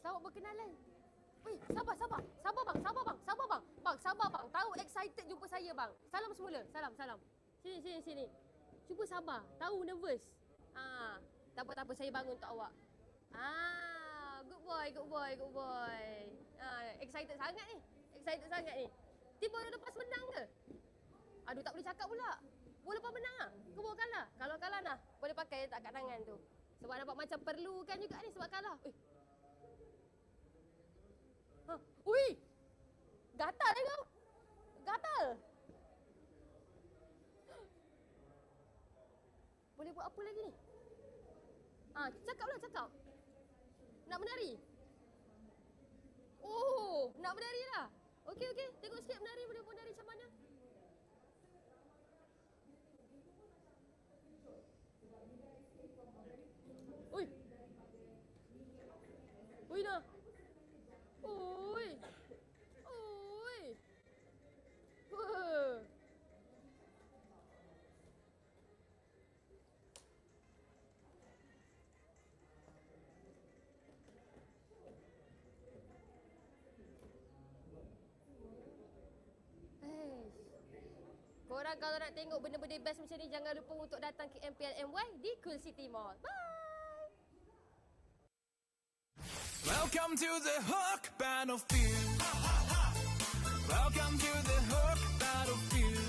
Selamat berkenalan. Weh, sabar bang. Bang, sabar bang. Tahu excited jumpa saya bang. Salam semula. Salam. Sini. Cuba sabar. Tahu nervous. Tak apa saya bangun untuk awak. Good boy. Excited sangat ni. Tiba lepas menang ke? Aduh, tak boleh cakap pula. Boleh lepas menang ah. Ke bawa kalah. Kalau kalah nah, boleh pakai tak kat tangan tu. Sebab nampak macam perlukan juga ni sebab kalah. Ui! Gatal ni kau. Gatal. Boleh buat apa lagi ni? Cakap. Nak menari? Oh, nak menari lah. Okey. Tengok sikit menari, boleh menari macam mana? Ui dah. Ui. Korang kalau nak tengok benda-benda best macam ni, jangan lupa untuk datang ke MPL MY di Quill City Mall. Bye! Welcome to the Hook Battlefield. Welcome to the Hook Battlefield.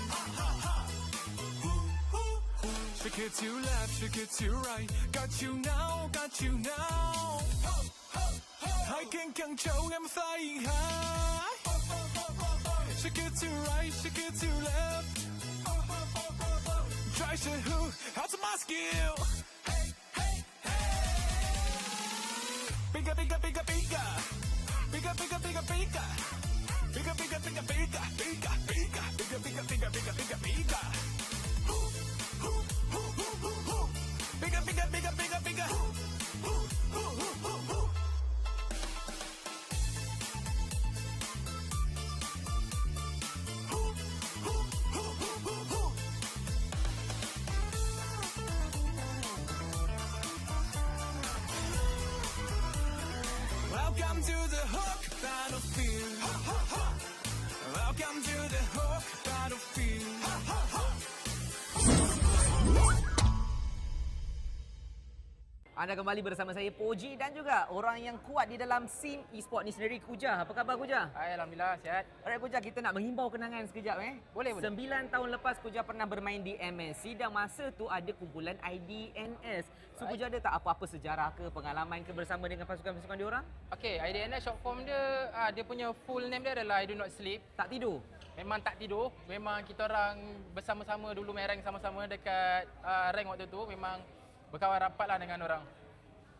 Shake it to left, shake it to right. Got you now. I can control, I'm flying high. Shake it to right, shake it to left. Try to hook, how's my skill? Bigger. Welcome to the Hook Battlefield. Welcome to the Hook Battlefield. Anda kembali bersama saya Poji dan juga orang yang kuat di dalam scene e-sport ni sendiri, Kuja. Apa khabar Kuja? Alhamdulillah sihat. Alright Kuja, kita nak menghimbau kenangan sekejap Boleh. 9 tahun lepas Kuja pernah bermain di MNC dan masa tu ada kumpulan IDNS. So Kuja ada tak apa-apa sejarah ke, pengalaman ke bersama dengan pasukan-pasukan diorang? Okey, IDNS short form dia, dia punya full name dia adalah I Do Not Sleep. Tak tidur? Memang tak tidur. Memang kita orang bersama-sama dulu main rank sama-sama dekat rank waktu tu. Memang berkawan rapatlah dengan orang.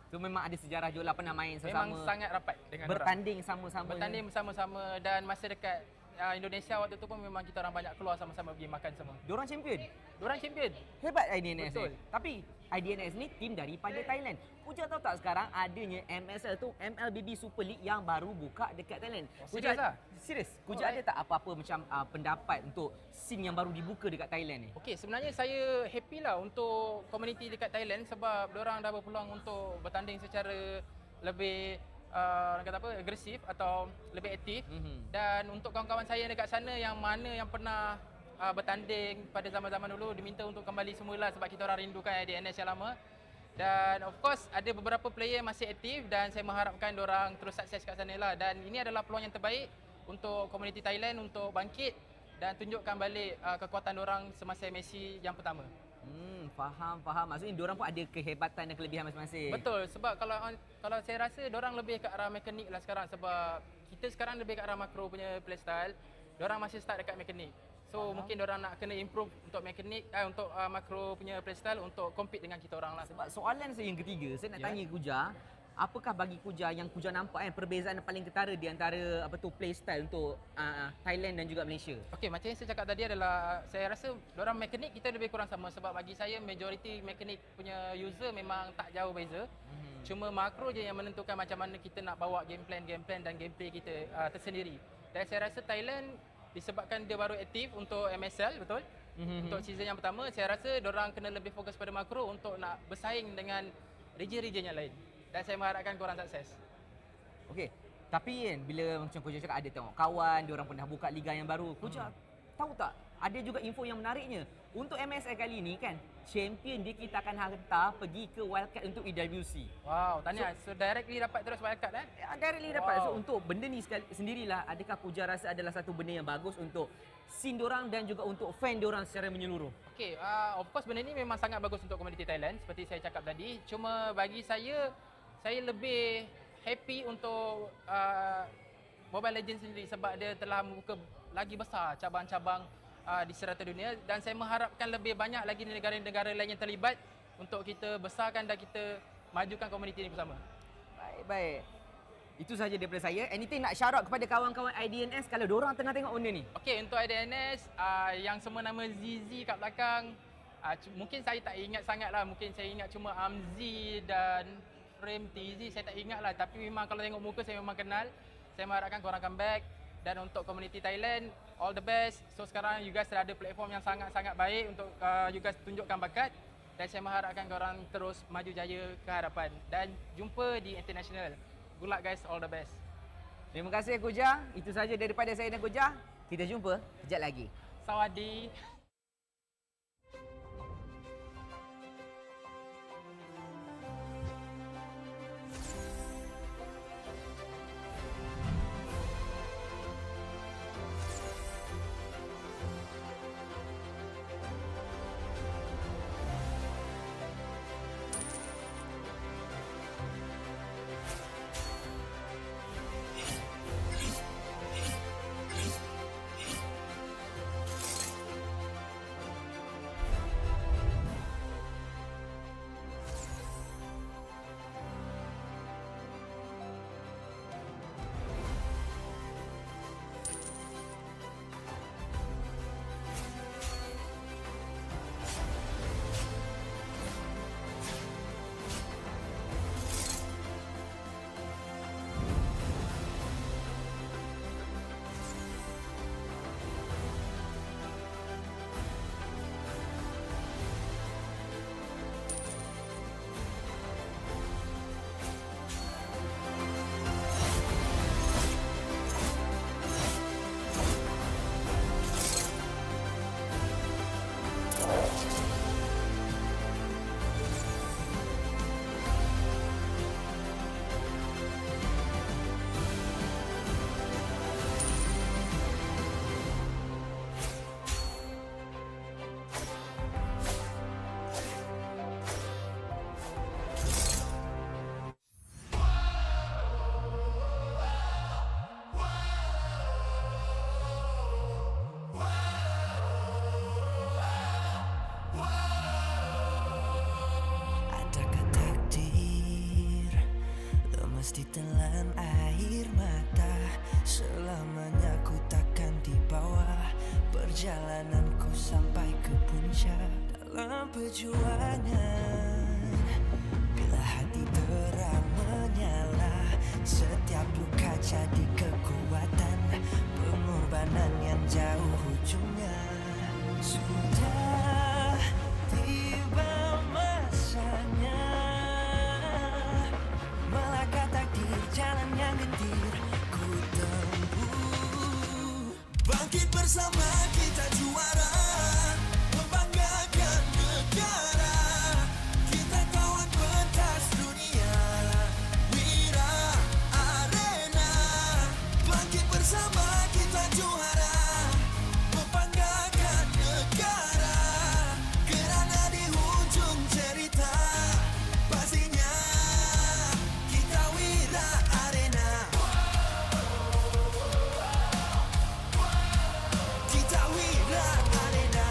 So memang ada sejarah juga lah, pernah main sama-sama. Memang sangat rapat dengan bertanding sama-sama. Bertanding bersama-sama dan masa dekat Indonesia waktu tu pun memang kita orang banyak keluar sama-sama pergi makan semua. Diorang champion? Diorang champion. Hebat IDNS. Betul. Tapi IDNS ni tim daripada Thailand. Kuja tahu tak sekarang adanya MSL tu, MLBB Super League yang baru buka dekat Thailand. Serius lah? Serius. Kuja ada tak apa-apa macam pendapat untuk scene yang baru dibuka dekat Thailand ni? Okey, sebenarnya saya happy lah untuk komuniti dekat Thailand sebab diorang dah berpeluang untuk bertanding secara lebih orang kata apa, agresif atau lebih aktif. Dan untuk kawan-kawan saya dekat sana yang mana yang pernah bertanding pada zaman-zaman dulu, diminta untuk kembali semula sebab kita orang rindukan IDNS yang lama. Dan of course ada beberapa player masih aktif dan saya mengharapkan diorang terus sukses kat sana lah. Dan ini adalah peluang yang terbaik untuk komuniti Thailand untuk bangkit dan tunjukkan balik kekuatan diorang semasa Messi yang pertama. Faham. Maksudnya diorang pun ada kehebatan dan kelebihan masing-masing. Betul, sebab kalau saya rasa diorang lebih ke arah mekanik lah sekarang sebab kita sekarang lebih ke arah makro punya playstyle. Diorang masih start dekat mekanik. So mungkin diorang nak kena improve untuk mekanik untuk makro punya playstyle untuk compete dengan kita orang lah. Sebab soalan saya yang ketiga, saya nak tanya Kuja, apakah bagi Kuja yang Kuja nampak perbezaan paling ketara di antara playstyle untuk Thailand dan juga Malaysia? Okey, macam yang saya cakap tadi adalah saya rasa diorang mekanik kita lebih kurang sama sebab bagi saya majoriti mekanik punya user memang tak jauh beza. Cuma makro je yang menentukan macam mana kita nak bawa game plan dan gameplay kita tersendiri. Dan saya rasa Thailand disebabkan dia baru aktif untuk MSL, betul? Untuk season yang pertama, saya rasa diorang kena lebih fokus pada makro untuk nak bersaing dengan region-region yang lain. Dan saya mengharapkan korang sukses. Okey. Tapi kan bila macam Koja cakap ada tengok kawan, diorang pernah buka liga yang baru. Koja tahu tak? Ada juga info yang menariknya. Untuk MSL kali ni kan, champion dia kita akan hantar pergi ke wildcard untuk EWC. Wow, tanya. So directly dapat terus wildcard Directly dapat. So untuk benda ni sendirilah, adakah Koja rasa adalah satu benda yang bagus untuk scene diorang dan juga untuk fan diorang secara menyeluruh? Okay, of course benda ni memang sangat bagus untuk komuniti Thailand seperti saya cakap tadi. Cuma bagi saya lebih happy untuk Mobile Legends sendiri sebab dia telah membuka lagi besar cabang-cabang di serata dunia dan saya mengharapkan lebih banyak lagi negara-negara lain yang terlibat untuk kita besarkan dan kita majukan komuniti ini bersama. Baik. Itu sahaja daripada saya. Anything nak shout out kepada kawan-kawan IDNS kalau diorang tengah tengok benda ni? Okey, untuk IDNS yang semua nama ZZ kat belakang, mungkin saya tak ingat sangat lah. Mungkin saya ingat cuma Amzi dan Frame TZ, saya tak ingat lah. Tapi memang kalau tengok muka saya memang kenal. Saya mengharapkan korang comeback. Dan untuk komuniti Thailand, all the best. So sekarang you guys ada platform yang sangat-sangat baik untuk you guys tunjukkan bakat. Dan saya mengharapkan korang terus maju jaya ke hadapan. Dan jumpa di international. Good luck guys, all the best. Terima kasih Koja. Itu sahaja daripada saya dan Koja. Kita jumpa kejap lagi. Sawadee. Ditelan air mata, selamanya ku takkan di bawah perjalananku sampai ke puncak. Dalam perjuangan, bila hati terang menyala, setiap luka jadi kekuatan, pengorbanan yang jauh ujungnya. Sudah tiba masanya melangkah takdir, jalan yang gendir ku tempuh. Bangkit bersama kita juara, membanggakan negara. Kita kawan pentas dunia, Wira Arena. Bangkit bersama kita juara, membanggakan negara. Kerana di hujung cerita pastinya kita Wira Arena. Kita Wira Arena.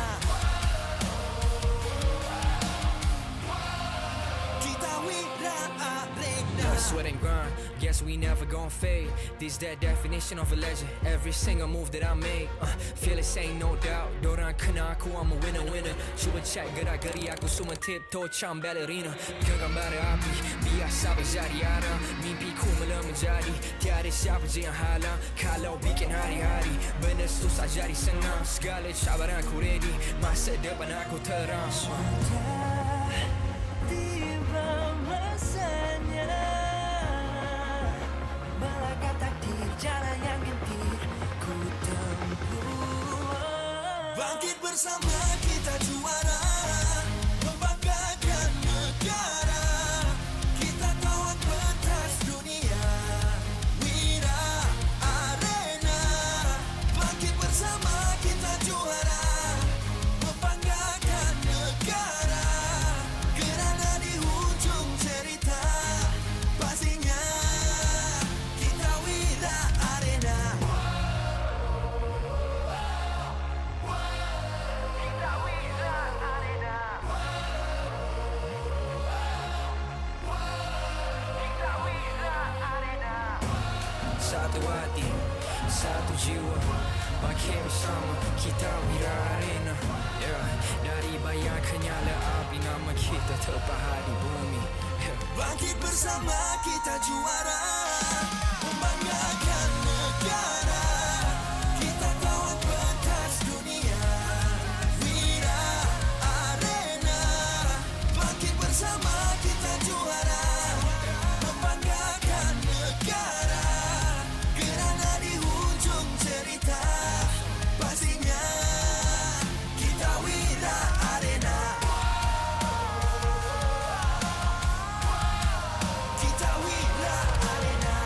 Kita Wira Arena. Sweat and grind, guess we never gon' fade. This that definition of a legend. Every single move that I make, feel it ain't no doubt. Dorang kena aku, I'm a winner. Cuba check gerak-geri aku semua tiptoe macam ballerina. Genggam bara api, biasa berjadi ada. Mimpiku mula menjadi, tiada siapa je yang halang. Kalau bikin hari-hari, benda susah jadi senang. Segala cabaran aku ready, masa depan aku terang. Sudah tiba masanya Bangkit bersama kita juara, membanggakan negara. Kita tawan pentas dunia, Wira Arena. Bangkit bersama kita juara, membanggakan negara. Kerana di hujung cerita, pastinya kita Wira Arena. Satu hati, satu jiwa, bangkit bersama kita Wira Arena. Dari bayang kenyala api, nama kita terpahat di bumi. Bangkit bersama kita juara, membanggakan negara. Kita tawan pentas dunia, Wira Arena. Bangkit bersama kita juara, membanggakan negara. Kerana di hujung cerita, pastinya kita Wira Arena. Kita Wira Arena.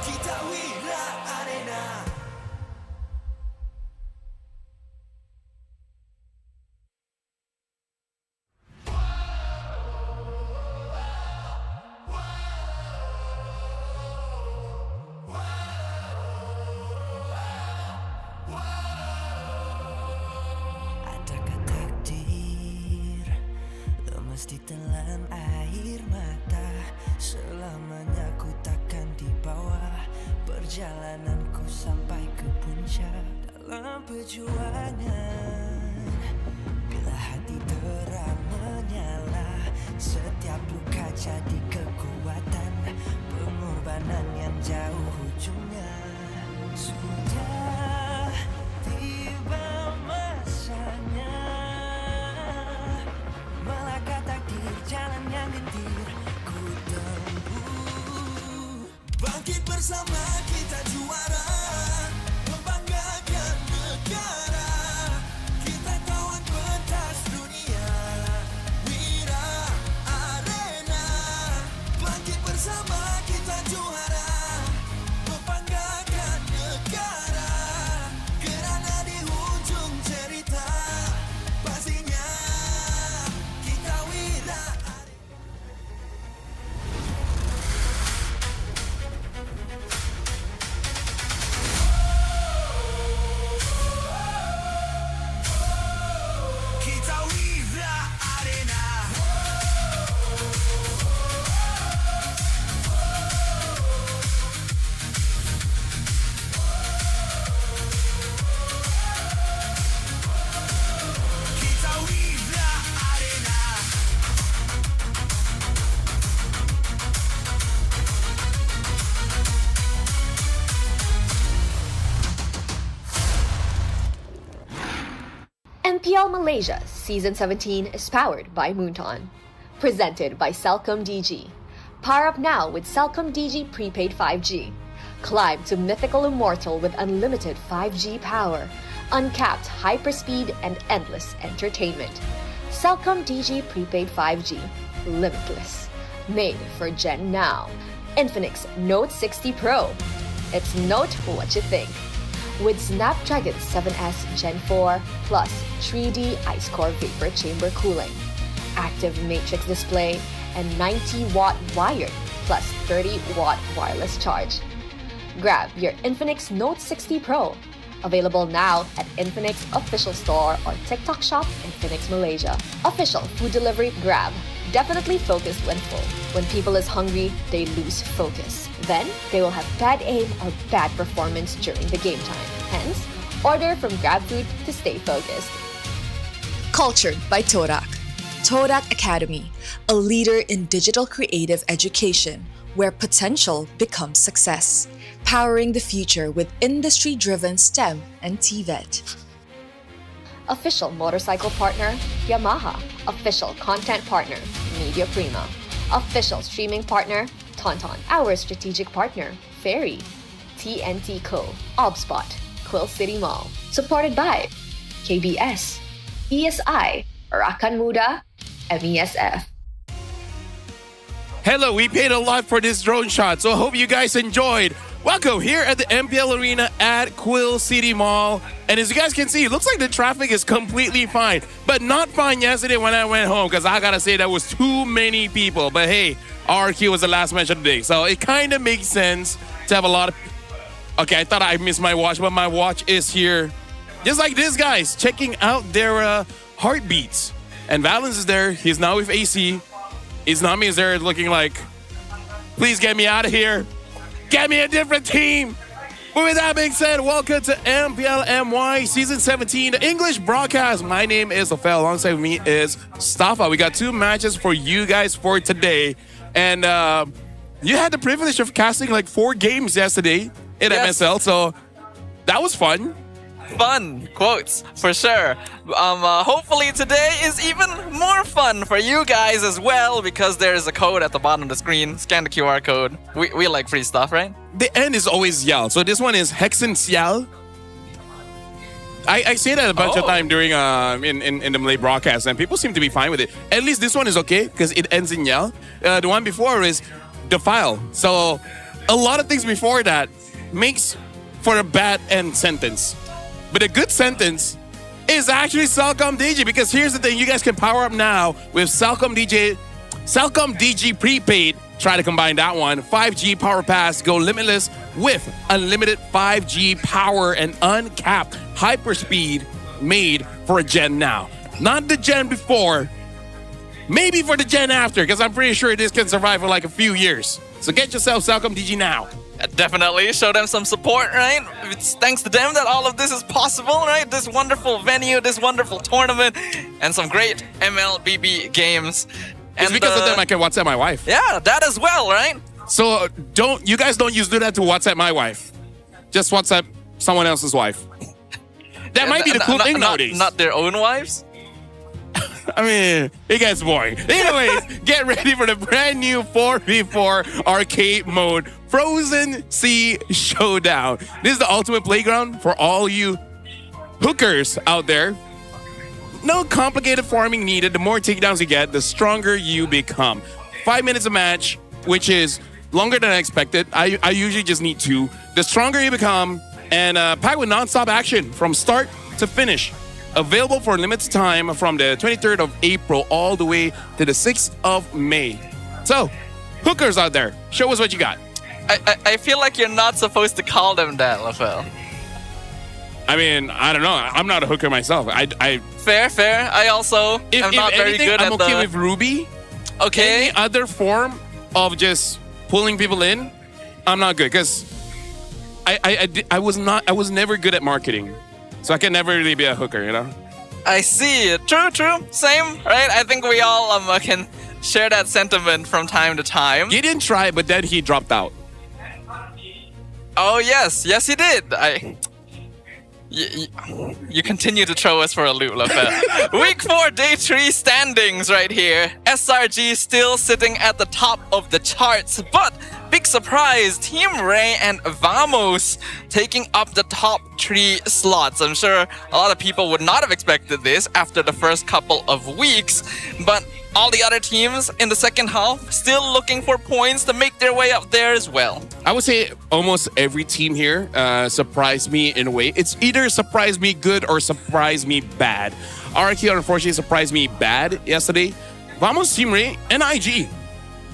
Kita Wira Arena. Adakah takdir lemas ditelan air mata? Selamanya ku takkan di bawah perjalananku sampai ke puncak. Dalam perjuangan, bila hati terang menyala, setiap luka jadi kekuatan. Pengorbanan yang jauh ujungnya, sudah tiba masanya melangkah takdir, jalan yang getir ku tempuh. Bangkit bersama kita juara, membanggakan negara. Kita tawan pentas dunia, Wira Arena. Bangkit bersama kita juara, membanggakan negara. Kerana di hujung cerita, pastinya kita Wira Arena. Kita Wira Arena. Kita Wira Arena. MPL Malaysia Season 17 is powered by Pautan. Presented by Celcom DG. Power up now with Celcom DG Prepaid 5G. Climb to mythical immortal with unlimited 5G power, uncapped hyperspeed, and endless entertainment. Celcom DG Prepaid 5G. Limitless. Made for Gen Now. Infinix Note 60 Pro. It's note what you think. With Snapdragon 7S Gen 4 plus 3D Ice Core Vapor Chamber cooling, active matrix display, and 90-watt wired plus 30-watt wireless charge. Grab your Infinix Note 60 Pro. Available now at Infinix Official Store or TikTok Shop Infinix Malaysia. Official food delivery Grab. Definitely focused when full. When people is hungry, they lose focus. Then, they will have bad aim or bad performance during the game time. Hence, order from GrabFood to stay focused. Cultured by Todak. Todak Academy, a leader in digital creative education where potential becomes success. Powering the future with industry-driven STEM and TVET. Official motorcycle partner, Yamaha. Official content partner, Media Prima. Official streaming partner, Tauntaun. Our strategic partner, Ferry. TNT Co., ObSpot, Quill City Mall. Supported by KBS, ESI, Rakan Muda, MESF. Hello, we paid a lot for this drone shot, so I hope you guys enjoyed. Welcome here at the MPL Arena at Quill City Mall. And as you guys can see, it looks like the traffic is completely fine. But not fine yesterday when I went home, because I gotta say that was too many people. But hey, RQ was the last match of the day, so it kind of makes sense to have a lot of... Okay, I thought I missed my watch, but my watch is here. Just like this, guys, checking out their heartbeats. And Valens is there. He's now with AC. Iznami is there looking like, please get me out of here. Get me a different team. But with that being said, welcome to MPL MY Season 17, the English broadcast. My name is Ophel. Alongside me is Stafa. We got 2 matches for you guys for today. And you had the privilege of casting like 4 games yesterday in MSL. So that was fun. Fun, quotes, for sure. Hopefully today is even more fun for you guys as well, because there's a code at the bottom of the screen. Scan the QR code. We like free stuff, right? The end is always Yal. So this one is Hexen Sial. I say that a bunch of times during in the Malay broadcast, and people seem to be fine with it. At least this one is okay, because it ends in Yal. The one before is Defile. So a lot of things before that makes for a bad end sentence. But a good sentence is actually Salcom DG, because here's the thing, you guys can power up now with Salcom DG prepaid. Try to combine that one. 5G power pass, go limitless with unlimited 5G power and uncapped hyperspeed made for a gen now. Not the gen before, maybe for the gen after, because I'm pretty sure this can survive for like a few years. So get yourself Salcom DG now. Definitely show them some support, right? It's thanks to them that all of this is possible, right? This wonderful venue, this wonderful tournament, and some great MLBB games. It's because of them I can WhatsApp my wife. Yeah, that as well, right? So you guys don't do that to WhatsApp my wife. Just WhatsApp someone else's wife. That might be the cool thing nowadays. Not their own wives? I mean, it gets boring. Anyways, get ready for the brand new 4v4 arcade mode, Frozen Sea Showdown. This is the ultimate playground for all you hookers out there. No complicated farming needed. The more takedowns you get, the stronger you become. 5 minutes a match, which is longer than I expected. I usually just need 2. The stronger you become, and packed with non-stop action from start to finish. Available for a limited time from the 23rd of April all the way to the 6th of May. So, hookers out there, show us what you got. I feel like you're not supposed to call them that, Lafel. I mean, I don't know. I'm not a hooker myself. Fair. I also am not very good I'm at okay with Ruby. Okay. Any other form of just pulling people in, I'm not good, because I was never good at marketing. So I can never really be a hooker, you know? I see. True. Same, right? I think we all can share that sentiment from time to time. He didn't try, but then he dropped out. Oh, yes, he did. You continue to throw us for a loop, Lafayette. Week 4, Day 3 standings right here. SRG still sitting at the top of the charts, but big surprise, Team Rey and Vamos taking up the top 3 slots. I'm sure a lot of people would not have expected this after the first couple of weeks, but all the other teams in the second half still looking for points to make their way up there as well. I would say almost every team here surprised me in a way. It's either surprised me good or surprised me bad. RQ unfortunately surprised me bad yesterday. Vamos, Team Rey, and IG.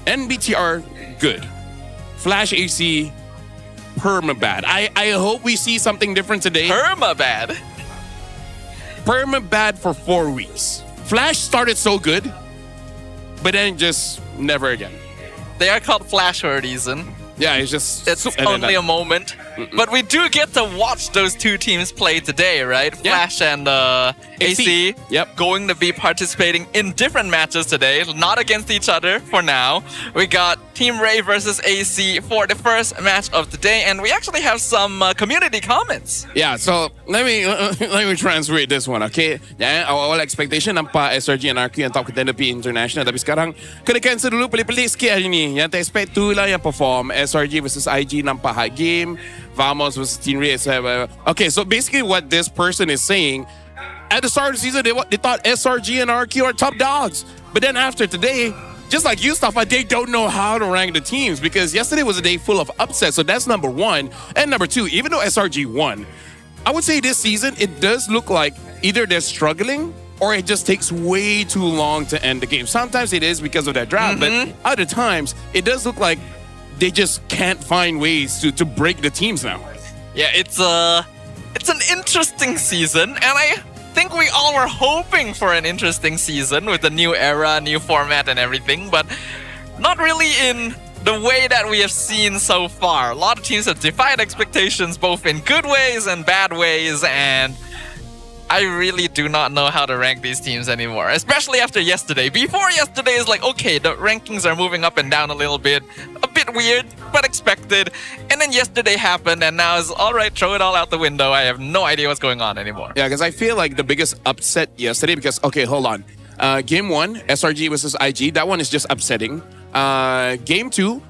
NBTR, good. Flash AC, perma-bad. I hope we see something different today. Perma-bad? Perma-bad for 4 weeks. Flash started so good, but then just never again. They are called Flash for a reason. Yeah, it's only a moment. But we do get to watch those 2 teams play today, right? Yeah. Flash and AC. Yep. Going to be participating in different matches today, not against each other for now. We got Team Rey versus AC for the first match of the day, and we actually have some community comments. Yeah, so let me translate this one, okay? Yeah, our expectation nampak SRG and RQ yang top contender P international, tapi sekarang kena cancel dulu pelik-pelik sikit hari ni. Yang tak expect tu lah yang perform. SRG versus IG nampak hard game. Vamos versus Team Rey. Okay, so basically what this person is saying, at the start of the season, they thought SRG and RQ are top dogs. But then after today, just like you, Mustafa, they don't know how to rank the teams because yesterday was a day full of upsets. So that's number one. And number two, even though SRG won, I would say this season, it does look like either they're struggling or it just takes way too long to end the game. Sometimes it is because of that draft, but other times it does look like they just can't find ways to break the teams now. Yeah, it's an interesting season, and I think we all were hoping for an interesting season with a new era, new format and everything, but not really in the way that we have seen so far. A lot of teams have defied expectations both in good ways and bad ways, and I really do not know how to rank these teams anymore, especially after yesterday. Before yesterday is like, okay, the rankings are moving up and down a little bit. A bit weird, but expected. And then yesterday happened, and now it's all right, throw it all out the window. I have no idea what's going on anymore. Yeah, because I feel like the biggest upset yesterday, because, okay, hold on. Game 1, SRG versus IG, that one is just upsetting. Game 2,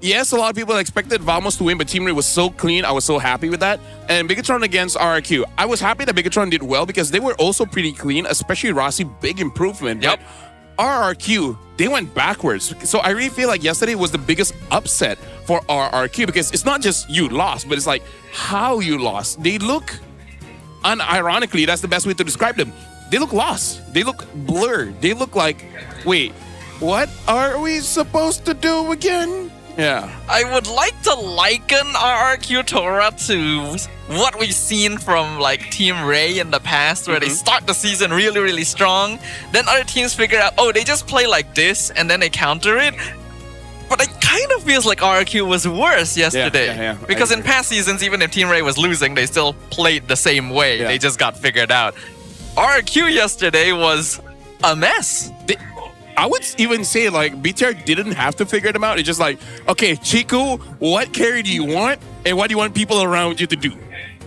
yes, a lot of people expected Vamos to win, but Team Rey was so clean. I was so happy with that. And Bigatron against RRQ. I was happy that Bigatron did well because they were also pretty clean, especially Rossi, big improvement. Yep. But RRQ, they went backwards. So I really feel like yesterday was the biggest upset for RRQ because it's not just you lost, but it's like how you lost. They look, unironically, that's the best way to describe them. They look lost. They look blurred. They look like, wait, what are we supposed to do again? Yeah. I would like to liken RRQ Tora to what we've seen from like Team Rey in the past, where they start the season really, really strong. Then other teams figure out, oh, they just play like this, and then they counter it. But it kind of feels like RRQ was worse yesterday. Yeah. Because in past seasons, even if Team Rey was losing, they still played the same way. Yeah. They just got figured out. RRQ yesterday was a mess. I would even say like BTR didn't have to figure them out. It's just like, okay, Chiku, what carry do you want, and what do you want people around you to do?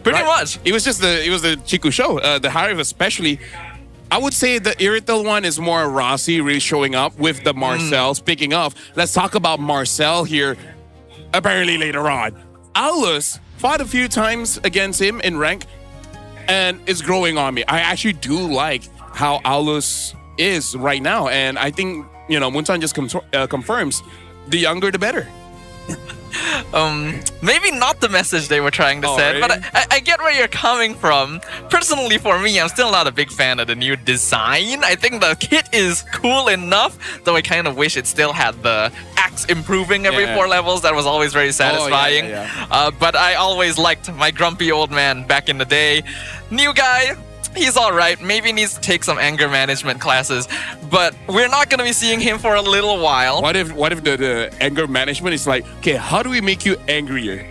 Pretty much. It was the Chiku show. The Harif especially. I would say the Irrital one is more Rossi really showing up with the Marcel picking off. Let's talk about Marcel here. Apparently later on, Aulus fought a few times against him in rank, and it's growing on me. I actually do like how Aulus is right now, and I think Muntan just confirms the younger the better. Maybe not the message they were trying to send, really? but I get where you're coming from. Personally, for me, I'm still not a big fan of the new design. I think the kit is cool enough, though I kind of wish it still had the axe improving every 4 levels. That was always very satisfying. But I always liked my grumpy old man back in the day. New guy, he's all right. Maybe needs to take some anger management classes, but we're not going to be seeing him for a little while. What if the anger management is like, okay, how do we make you angrier?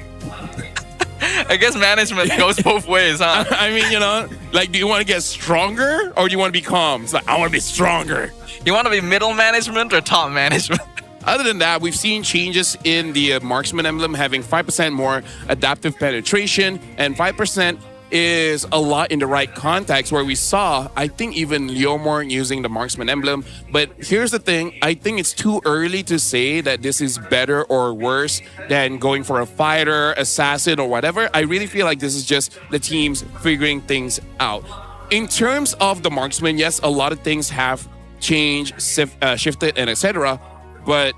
I guess management goes both ways, huh? I mean, like, do you want to get stronger or do you want to be calm? It's like, I want to be stronger. You want to be middle management or top management? Other than that, we've seen changes in the marksman emblem having 5% more adaptive penetration, and 5% is a lot in the right context, where we saw, I think, even Leomore using the marksman emblem. But here's the thing, I think it's too early to say that this is better or worse than going for a fighter, assassin, or whatever. I really feel like this is just the teams figuring things out. In terms of the marksman, yes, a lot of things have changed, shifted, and etc. But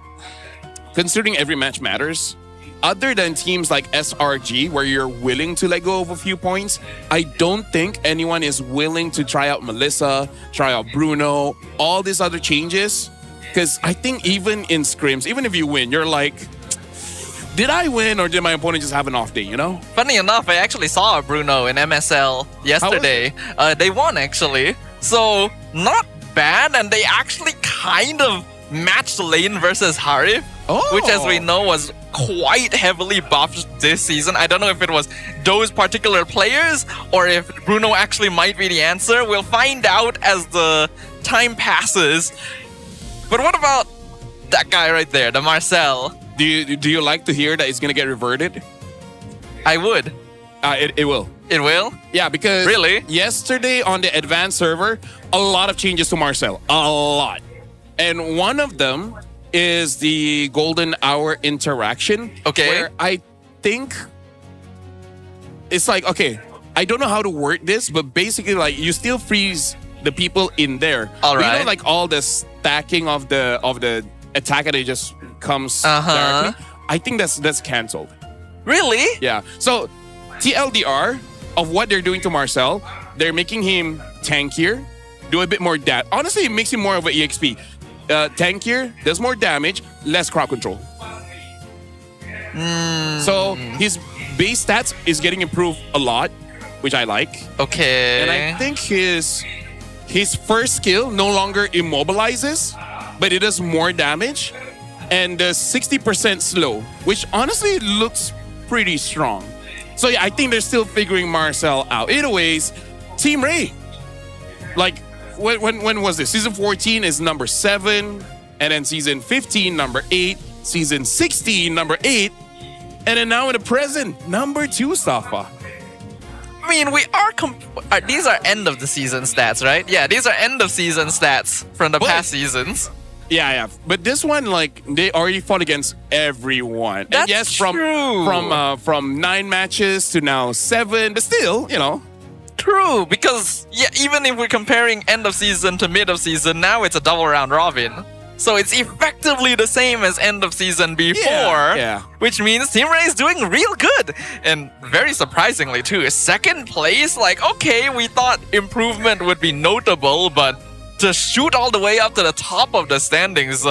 considering every match matters, other than teams like SRG, where you're willing to let go of a few points, I don't think anyone is willing to try out Melissa, try out Bruno, all these other changes. Because I think even in scrims, even if you win, you're like, did I win or did my opponent just have an off day, Funny enough, I actually saw Bruno in MSL yesterday. They won, actually. So, not bad, and they actually kind of matched lane versus Harif, which, as we know, was quite heavily buffed this season. I don't know if it was those particular players or if Bruno actually might be the answer. We'll find out as the time passes. But what about that guy right there, the Marcel? Do you like to hear that it's going to get reverted? I would. It will. It will? Yeah, because really? Yesterday on the advanced server, a lot of changes to Marcel. A lot. And one of them is the golden hour interaction. Okay. Where I think it's like, okay, I don't know how to word this, but basically like you still freeze the people in there. All But you right. know, like all the stacking of the attacker that just comes Uh-huh. directly. I think that's canceled. Really? Yeah. So TLDR of what they're doing to Marcel, they're making him tankier, do a bit more damage. Honestly, it makes him more of an EXP. Tankier, does more damage, less crowd control. So his base stats is getting improved a lot, which I like. Okay. And I think his first skill no longer immobilizes, but it does more damage. And the 60% slow, which honestly looks pretty strong. So yeah, I think they're still figuring Marcel out. Either ways, Team Rey. Like, when was this? Season 14 is number 7. And then season 15, number 8. Season 16, number 8. And then now in the present, number 2, Safa. I mean, we are these are end of the season stats, right? Yeah, these are end of season stats from the past seasons. Yeah. But this one, like, they already fought against everyone. That's and yes, from true. from 9 matches to now 7, but still, you know. True, because yeah, even if we're comparing end of season to mid of season, now it's a double round robin. So it's effectively the same as end of season before, Yeah. which means Team Rey is doing real good. And very surprisingly too, second place, like, okay, we thought improvement would be notable, but to shoot all the way up to the top of the standings,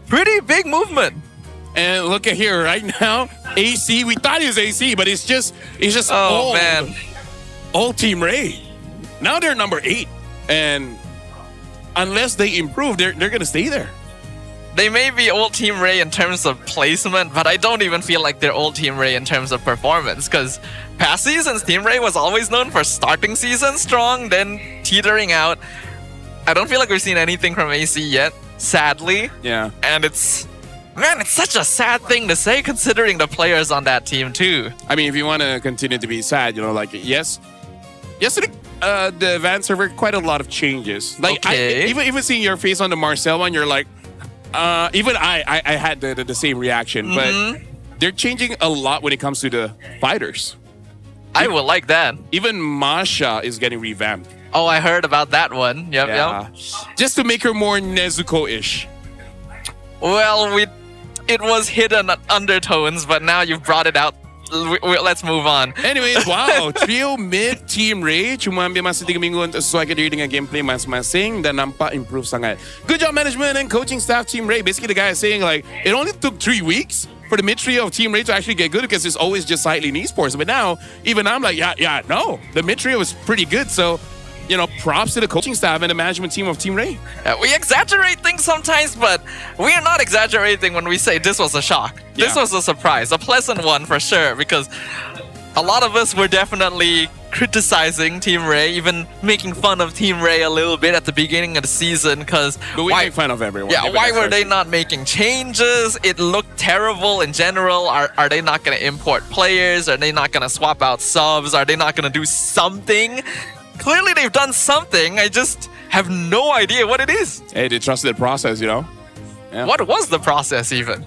pretty big movement. And look at here right now, AC. We thought it was AC, but it's just Oh man. old Team Rey. Now they're number 8, and unless they improve, they're gonna stay there. They may be old Team Rey in terms of placement, but I don't even feel like they're old Team Rey in terms of performance, because past seasons, Team Rey was always known for starting season strong, then teetering out. I don't feel like we've seen anything from AC yet, sadly. Yeah. And it's such a sad thing to say considering the players on that team too. I mean, if you want to continue to be sad, you know, like, yesterday, the Van server, quite a lot of changes. Like, Okay. even seeing your face on the Marcel one, you're like, even I had the same reaction, but they're changing a lot when it comes to the fighters. I will like that. Even Masha is getting revamped. Oh, I heard about that one. Yep. Just to make her more Nezuko-ish. Well, it was hidden undertones, but now you've brought it out. Let's move on. Anyways, wow, trio mid Team Rey cuma ambil masa 3 minggu untuk sesuaikan diri dengan gameplay masing-masing dan nampak improve sangat. Good job management and coaching staff Team Rey. Basically the guy is saying like it only took 3 weeks for the mid trio of Team Rey to actually get good because it's always just Silent Esports. But now even I'm like no, the mid trio is pretty good. So, you know, props to the coaching staff and the management team of Team Rey. We exaggerate things sometimes, but we are not exaggerating when we say this was a shock. This Yeah. was a surprise, a pleasant one for sure, because a lot of us were definitely criticizing Team Rey, even making fun of Team Rey a little bit at the beginning of the season, because But we make fun of everyone. yeah, Even why were SRG. they not making changes? It looked terrible in general. Are they not going to import players? Are they not going to swap out subs? Are they not going to do something? Clearly they've done something. I just have no idea what it is. Hey, they trusted the process, you know? Yeah. What was the process even?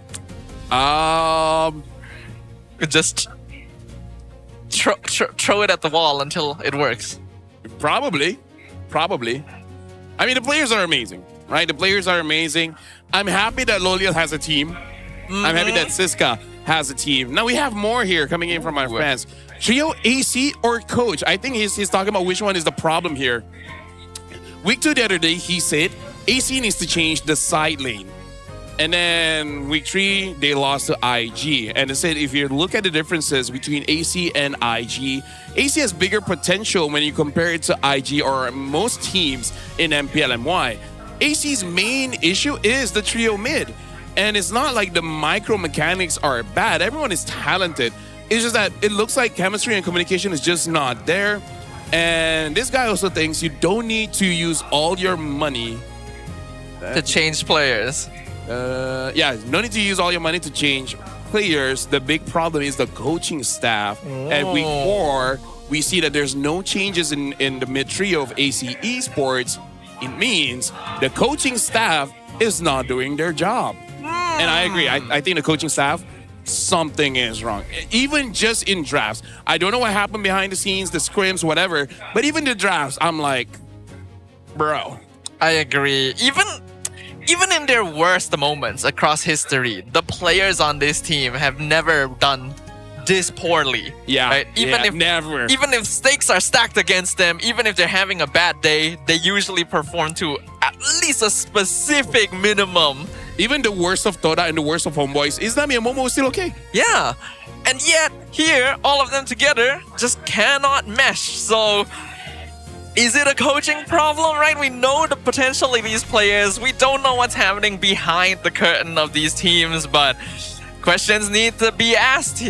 Just throw it at the wall until it works. Probably. I mean, the players are amazing, right? The players are amazing. I'm happy that Loliel has a team. I'm happy that Siska has a team. Now we have more here coming in from our fans. Trio, AC, or coach? I think he's talking about which one is the problem here. Week 2 the other day, he said AC needs to change the side lane. And then week 3, they lost to IG. And they said if you look at the differences between AC and IG, AC has bigger potential when you compare it to IG or most teams in MPL and why. AC's main issue is the trio mid. And it's not like the micro mechanics are bad. Everyone is talented. It's just that it looks like chemistry and communication is just not there. And this guy also thinks you don't need to use all your money To change players. no need to use all your money to change players. The big problem is the coaching staff. At week 4, we see that there's no changes in the mid trio of AC Esports. It means the coaching staff is not doing their job. And I agree. I think the coaching staff something is wrong. Even just in drafts. I don't know what happened behind the scenes, the scrims, whatever. But even the drafts, I'm like, bro. I agree. Even in their worst moments across history, the players on this team have never done this poorly. Yeah, right? never. Even if stakes are stacked against them, even if they're having a bad day, they usually perform to at least a specific minimum. Even the worst of Toda and the worst of Homeboys, Islami and Momo is still okay. Yeah. And yet, here, all of them together just cannot mesh. So, is it a coaching problem, right? We know the potential of these players. We don't know what's happening behind the curtain of these teams, but questions need to be asked.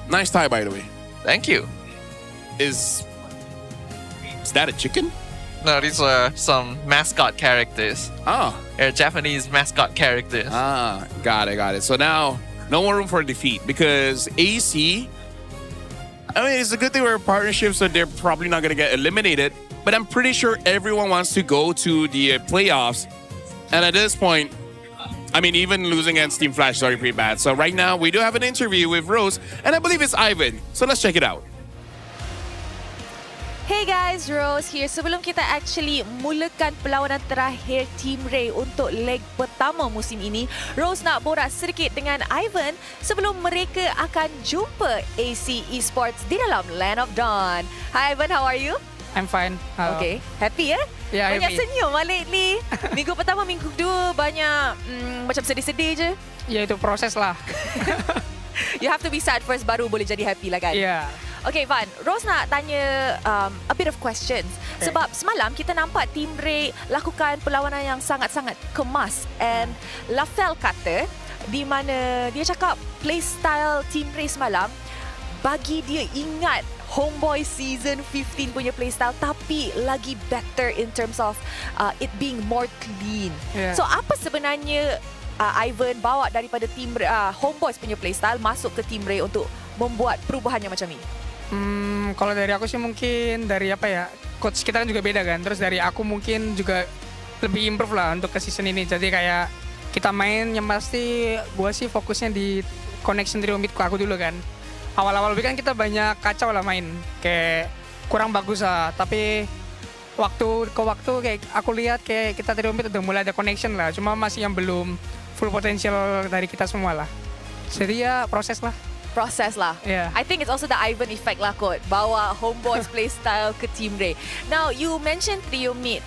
Nice tie, by the way. Thank you. Is that a chicken? No, these are some mascot characters. Oh. They're Japanese mascot characters. Ah, got it. So now, no more room for defeat because AC, I mean, it's a good thing we're a partnership, so they're probably not going to get eliminated. But I'm pretty sure everyone wants to go to the playoffs. And at this point, I mean, even losing against Team Flash is already pretty bad. So right now, we do have an interview with Rose, and I believe it's Ivan. So let's check it out. Hey guys, Rose here. Sebelum kita actually mulakan perlawanan terakhir Team Rey untuk leg pertama musim ini, Rose nak borak sedikit dengan Ivan sebelum mereka akan jumpa AC Esports di dalam Land of Dawn. Hi Ivan, how are you? I'm fine. Okay, happy ya? Yeah, banyak happy. senyum lately. Minggu pertama, minggu kedua banyak macam sedih-sedih je. Ya, itu proses lah. You have to be sad first baru boleh jadi happy lah kan? Yeah. Okay, Van. Rose nak tanya a bit of questions. Okay. Sebab semalam kita nampak Team Rey lakukan perlawanan yang sangat-sangat kemas. And Lafel kata di mana dia cakap playstyle Team Rey semalam bagi dia ingat Homeboy Season 15 punya playstyle tapi lagi better in terms of it being more clean. Yeah. So apa sebenarnya Ivan bawa daripada Team Homeboys punya playstyle masuk ke Team Rey untuk membuat perubahan yang macam ni? Kalau dari aku sih mungkin dari apa ya, coach kita kan juga beda kan. Terus dari aku mungkin juga lebih improve lah untuk ke season ini. Jadi kayak kita main yang pasti gua sih fokusnya di connection trio mid aku dulu kan. Awal-awal kan kita banyak kacau lah main, kayak kurang bagus lah. Tapi waktu ke waktu kayak aku lihat kayak kita trio mid udah mulai ada connection lah. Cuma masih yang belum full potential dari kita semua lah. Jadi ya proses lah. Proses lah. Yeah. I think it's also the Ivan effect lah kot. Bawa Homeboys playstyle ke Team Rey. Now, you mentioned trio mid.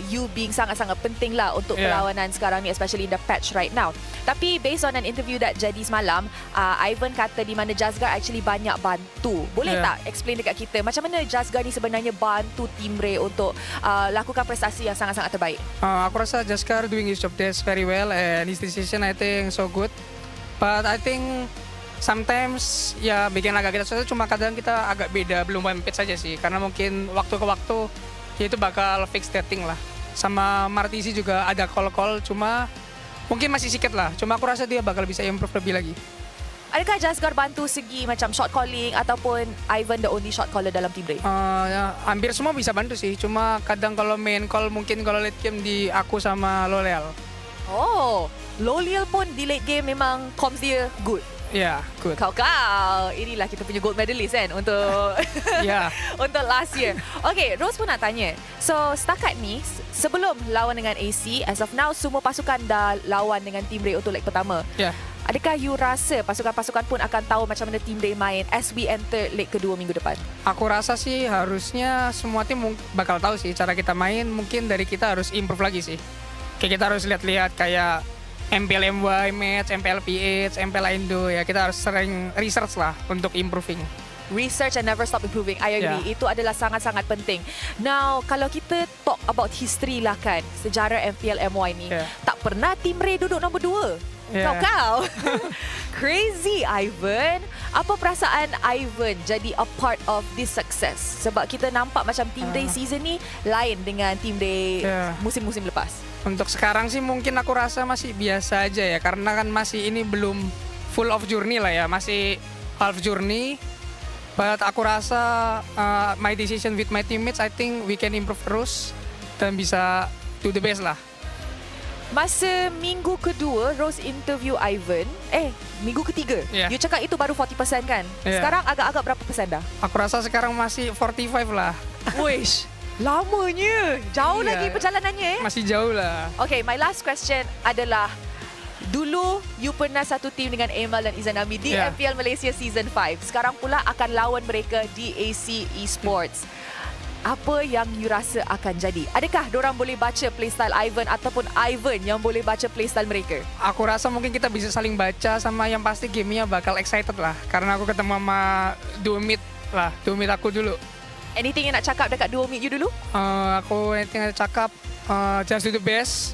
You being sangat-sangat penting lah untuk perlawanan sekarang ni, especially in the patch right now. Tapi based on an interview that jadi semalam, Ivan kata di mana Jazgar actually banyak bantu. Boleh tak explain dekat kita macam mana Jazgar ni sebenarnya bantu Team Rey untuk lakukan prestasi yang sangat-sangat terbaik? Aku rasa Jazgar doing his job test very well and his decision I think so good. But I think sometimes ya bikin agak kita susah, cuma kadang kita agak beda, belum one pitch saja sih. Karena mungkin waktu ke waktu ya itu bakal fix that thing lah. Sama Martisi juga ada call-call, cuma mungkin masih sikit lah. Cuma aku rasa dia bakal bisa improve lebih lagi. Adakah Jazgar bantu segi macam shot calling ataupun Ivan the only shot caller dalam Team Rey? Ya, hampir semua bisa bantu sih. Cuma kadang kalau main call mungkin kalau late game di aku sama Loleal. Oh, Loleal pun di late game memang comms dia good. Ya, good. Kau, inilah kita punya gold medalist kan untuk untuk last year. Okay, Rose pun nak tanya. So, setakat ni, sebelum lawan dengan AC, as of now, semua pasukan dah lawan dengan Team Rey untuk leg pertama. Ya. Adakah you rasa pasukan-pasukan pun akan tahu macam mana Team Rey main as we enter leg kedua minggu depan? Aku rasa sih harusnya semua tim bakal tahu sih cara kita main. Mungkin dari kita harus improve lagi sih. Kayak kita harus lihat-lihat kayak MPL MY match, MPL PH, MPL Indo, ya kita harus sering research lah untuk improving. Research and never stop improving. I agree. Itu adalah sangat-sangat penting. Now, kalau kita talk about history lah kan, sejarah MPL MY ni, tak pernah Team Rey duduk nombor 2. Kau. Crazy, Ivan. Apa perasaan Ivan jadi a part of this success? Sebab kita nampak macam Team Rey season ni lain dengan Team Rey musim-musim lepas. Untuk sekarang sih mungkin aku rasa masih biasa aja ya. Karena kan masih ini belum full of journey lah ya. Masih half journey. But aku rasa my decision with my teammates, I think we can improve terus. Dan bisa do the best lah. Masa minggu kedua Rose interview Ivan, minggu ketiga, you cakap itu baru 40% kan? Sekarang agak-agak berapa persen dah? Aku rasa sekarang masih 45 lah. Wish, lamanya. Jauh lagi perjalanannya Masih jauh lah. Okay, my last question adalah, dulu you pernah satu tim dengan Amal dan Izanami di MPL Malaysia Season 5. Sekarang pula akan lawan mereka di AC Esports. Apa yang you rasa akan jadi? Adakah diorang boleh baca playstyle Ivan ataupun Ivan yang boleh baca playstyle mereka? Aku rasa mungkin kita bisa saling baca, sama yang pasti gamenya bakal excited lah. Karena aku ketemu sama duo mid aku dulu. Anything yang nak cakap dekat duo mid you dulu? Aku anything yang nak cakap, just do the best.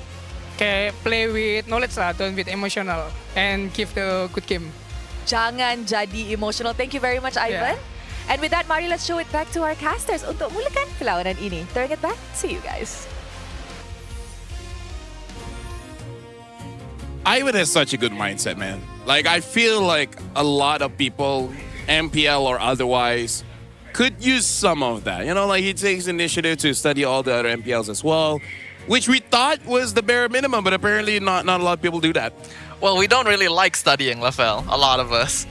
Kayak play with knowledge lah, don't with emotional. And give the good game. Jangan jadi emotional. Thank you very much, Ivan. And with that, mari let's show it back to our casters untuk mulakan perlawanan ini. Throwing it back to you guys. Ivan has such a good mindset, man. Like, I feel like a lot of people, MPL or otherwise, could use some of that. You know, like he takes initiative to study all the other MPLs as well, which we thought was the bare minimum, but apparently not a lot of people do that. Well, we don't really like studying, Lafel, a lot of us.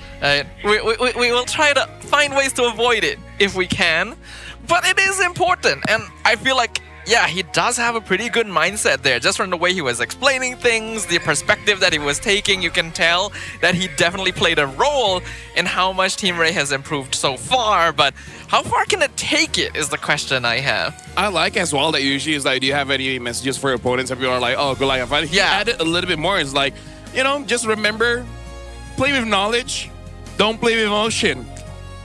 We will try to find ways to avoid it if we can, but it is important. And I feel like, yeah, he does have a pretty good mindset there. Just from the way he was explaining things, the perspective that he was taking, you can tell that he definitely played a role in how much Team Rey has improved so far. But how far can it take it is the question I have. I like as well that usually is like, do you have any messages for your opponents? And people are like, oh, good luck. He added a little bit more. It's like, you know, just remember, play with knowledge, don't play with emotion.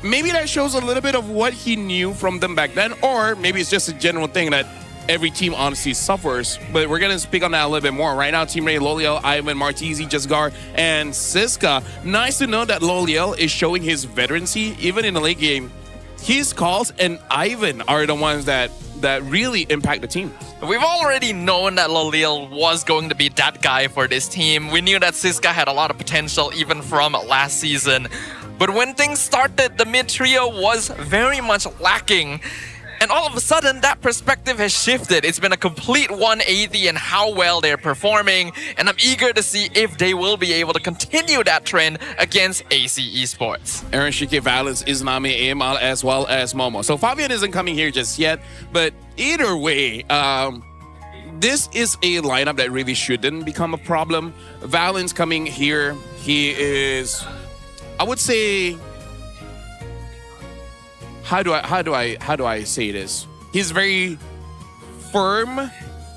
Maybe that shows a little bit of what he knew from them back then, or maybe it's just a general thing that every team honestly suffers. But we're going to speak on that a little bit more. Right now, Team Rey, Loliel, Ivan, Martizi, Jasgar, and Siska. Nice to know that Loliel is showing his veterancy, even in the late game. His calls and Ivan are the ones that really impact the team. We've already known that Loliel was going to be that guy for this team. We knew that Siska had a lot of potential even from last season. But when things started, the mid trio was very much lacking. And all of a sudden, that perspective has shifted. It's been a complete 180 in how well they're performing. And I'm eager to see if they will be able to continue that trend against AC Esports. Aaron, Shike, Valens, Iznami, Amal, as well as Momo. So Fabian isn't coming here just yet. But either way, this is a lineup that really shouldn't become a problem. Valens coming here, he is, I would say, how do I say this? He's very firm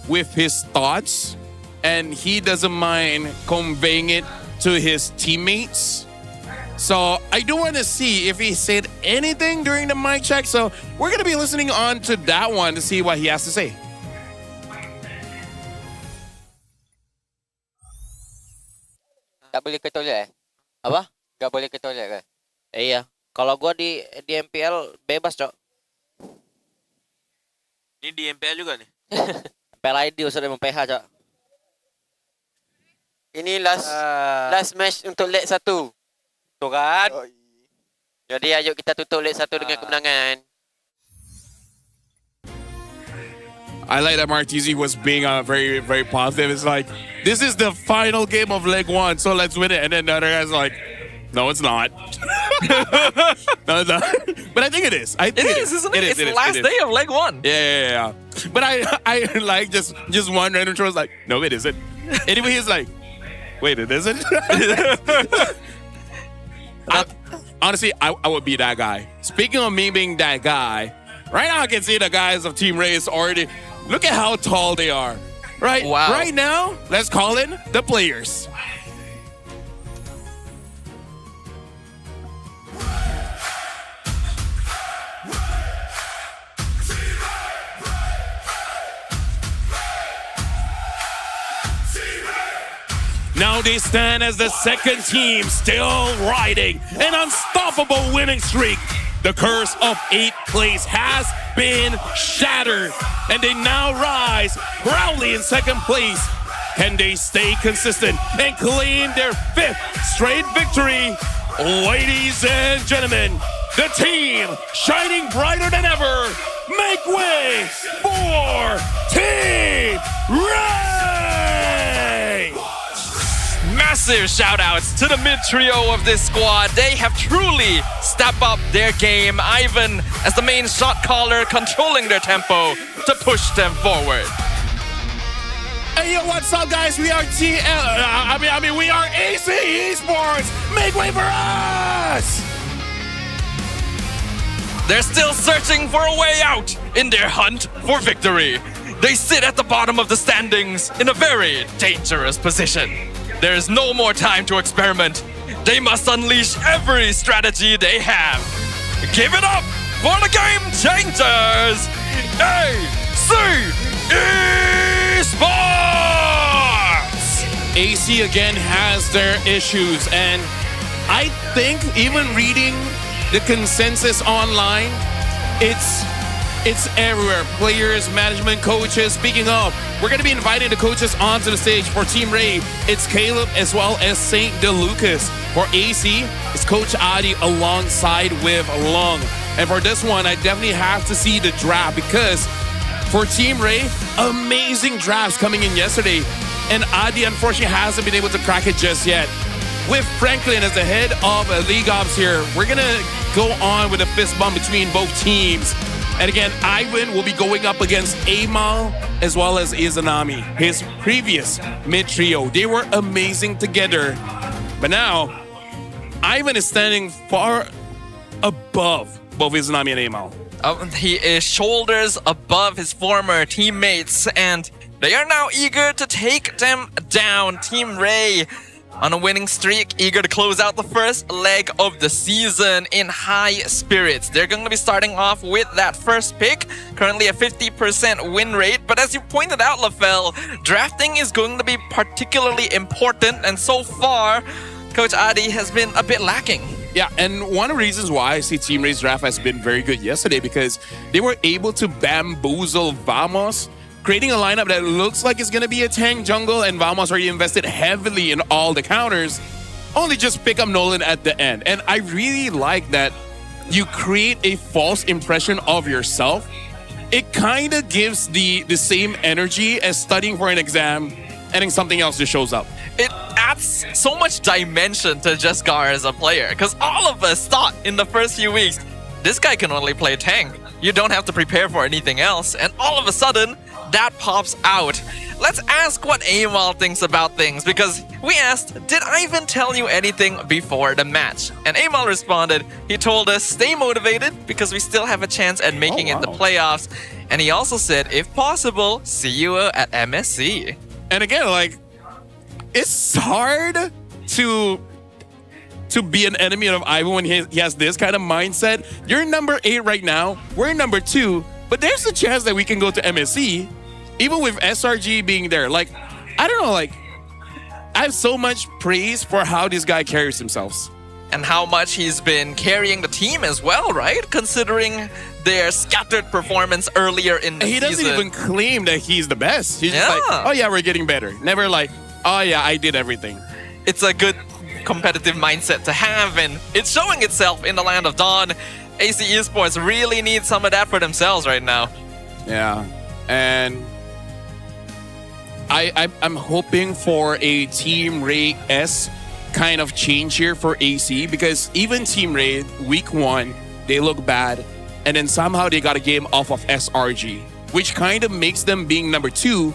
with his thoughts, and he doesn't mind conveying it to his teammates. So I do want to see if he said anything during the mic check. So we're going to be listening on to that one to see what he has to say. Tak boleh ke toilet Apa? Tak boleh ke toilet ke? Iya. Kalau gua di MPL bebas, Cok. Ini di MPL juga nih. MPL ID sudah PH, Cok. Ini last match untuk leg 1. Tuh kan? Jadi ayo kita tutup leg 1 dengan kemenangan. I like that Martizi was being very, very positive. It's like, this is the final game of leg 1, so let's win it. And then the other guy's like, no, it's not. No, it's not. But I think it is. I think it is, isn't it? It's the last day of leg 1. Yeah. But I like just one random troll was like, no, it isn't. Anyway, he's like, wait, it isn't? Honestly, I would be that guy. Speaking of me being that guy, right now I can see the guys of Team Rey is already, look at how tall they are. Right? Wow. Right now, let's call in the players. Now they stand as the second team, still riding an unstoppable winning streak. The curse of 8th place has been shattered, and they now rise proudly in second place. Can they stay consistent and claim their 5th straight victory? Ladies and gentlemen, the team shining brighter than ever, make way for Team Rey! massive shout outs to the mid trio of this squad. They have truly stepped up their game. Ivan as the main shot caller, controlling their tempo to push them forward. Hey, yo, what's up, guys? We are we are AC Esports. Make way for us! They're still searching for a way out in their hunt for victory. They sit at the bottom of the standings in a very dangerous position. There is no more time to experiment. They must unleash every strategy they have. Give it up for the game changers, AC Esports! AC again has their issues, and I think even reading the consensus online, it's everywhere. Players, management, coaches. Speaking of, we're going to be inviting the coaches onto the stage for Team Rey. It's Caleb as well as Saint DeLucas. For AC, it's Coach Adi alongside with Lung. And for this one, I definitely have to see the draft, because for Team Rey, amazing drafts coming in yesterday. And Adi unfortunately hasn't been able to crack it just yet. With Franklin as the head of League Ops here, we're going to go on with a fist bump between both teams. And again, Ivan will be going up against Amal as well as Izanami, his previous mid-trio. They were amazing together. But now, Ivan is standing far above both Izanami and Amal. He is shoulders above his former teammates, and they are now eager to take them down. Team Rey on a winning streak, eager to close out the first leg of the season in high spirits. They're going to be starting off with that first pick, currently a 50% win rate. But as you pointed out, LaFell, drafting is going to be particularly important, and so far, Coach Adi has been a bit lacking. Yeah, and one of the reasons why I see Team Rey's draft has been very good yesterday, because they were able to bamboozle Vamos, creating a lineup that looks like it's going to be a tank jungle, and Vamos already invested heavily in all the counters, only just pick up Nolan at the end. And I really like that you create a false impression of yourself. It kind of gives the same energy as studying for an exam and then something else just shows up. It adds so much dimension to Jesgar as a player, because all of us thought in the first few weeks, this guy can only play tank. You don't have to prepare for anything else, and all of a sudden, that pops out. Let's ask what Amal thinks about things, because we asked, did Ivan tell you anything before the match? And Amal responded, he told us, stay motivated because we still have a chance at making it in the playoffs. And he also said, if possible, see you at MSC. And again, like, it's hard to be an enemy of Ivan when he has this kind of mindset. You're number 8 right now, we're number 2, but there's a chance that we can go to MSC. Even with SRG being there, like, I don't know, like, I have so much praise for how this guy carries himself. And how much he's been carrying the team as well, right? Considering their scattered performance earlier in the season. He doesn't even claim that he's the best. He's just like, oh yeah, we're getting better. Never like, oh yeah, I did everything. It's a good competitive mindset to have, and it's showing itself in the Land of Dawn. AC Esports really needs some of that for themselves right now. Yeah, and I'm hoping for a Team Rey-esque kind of change here for AC, because even Team Rey, week 1, they look bad, and then somehow they got a game off of SRG, which kind of makes them being number 2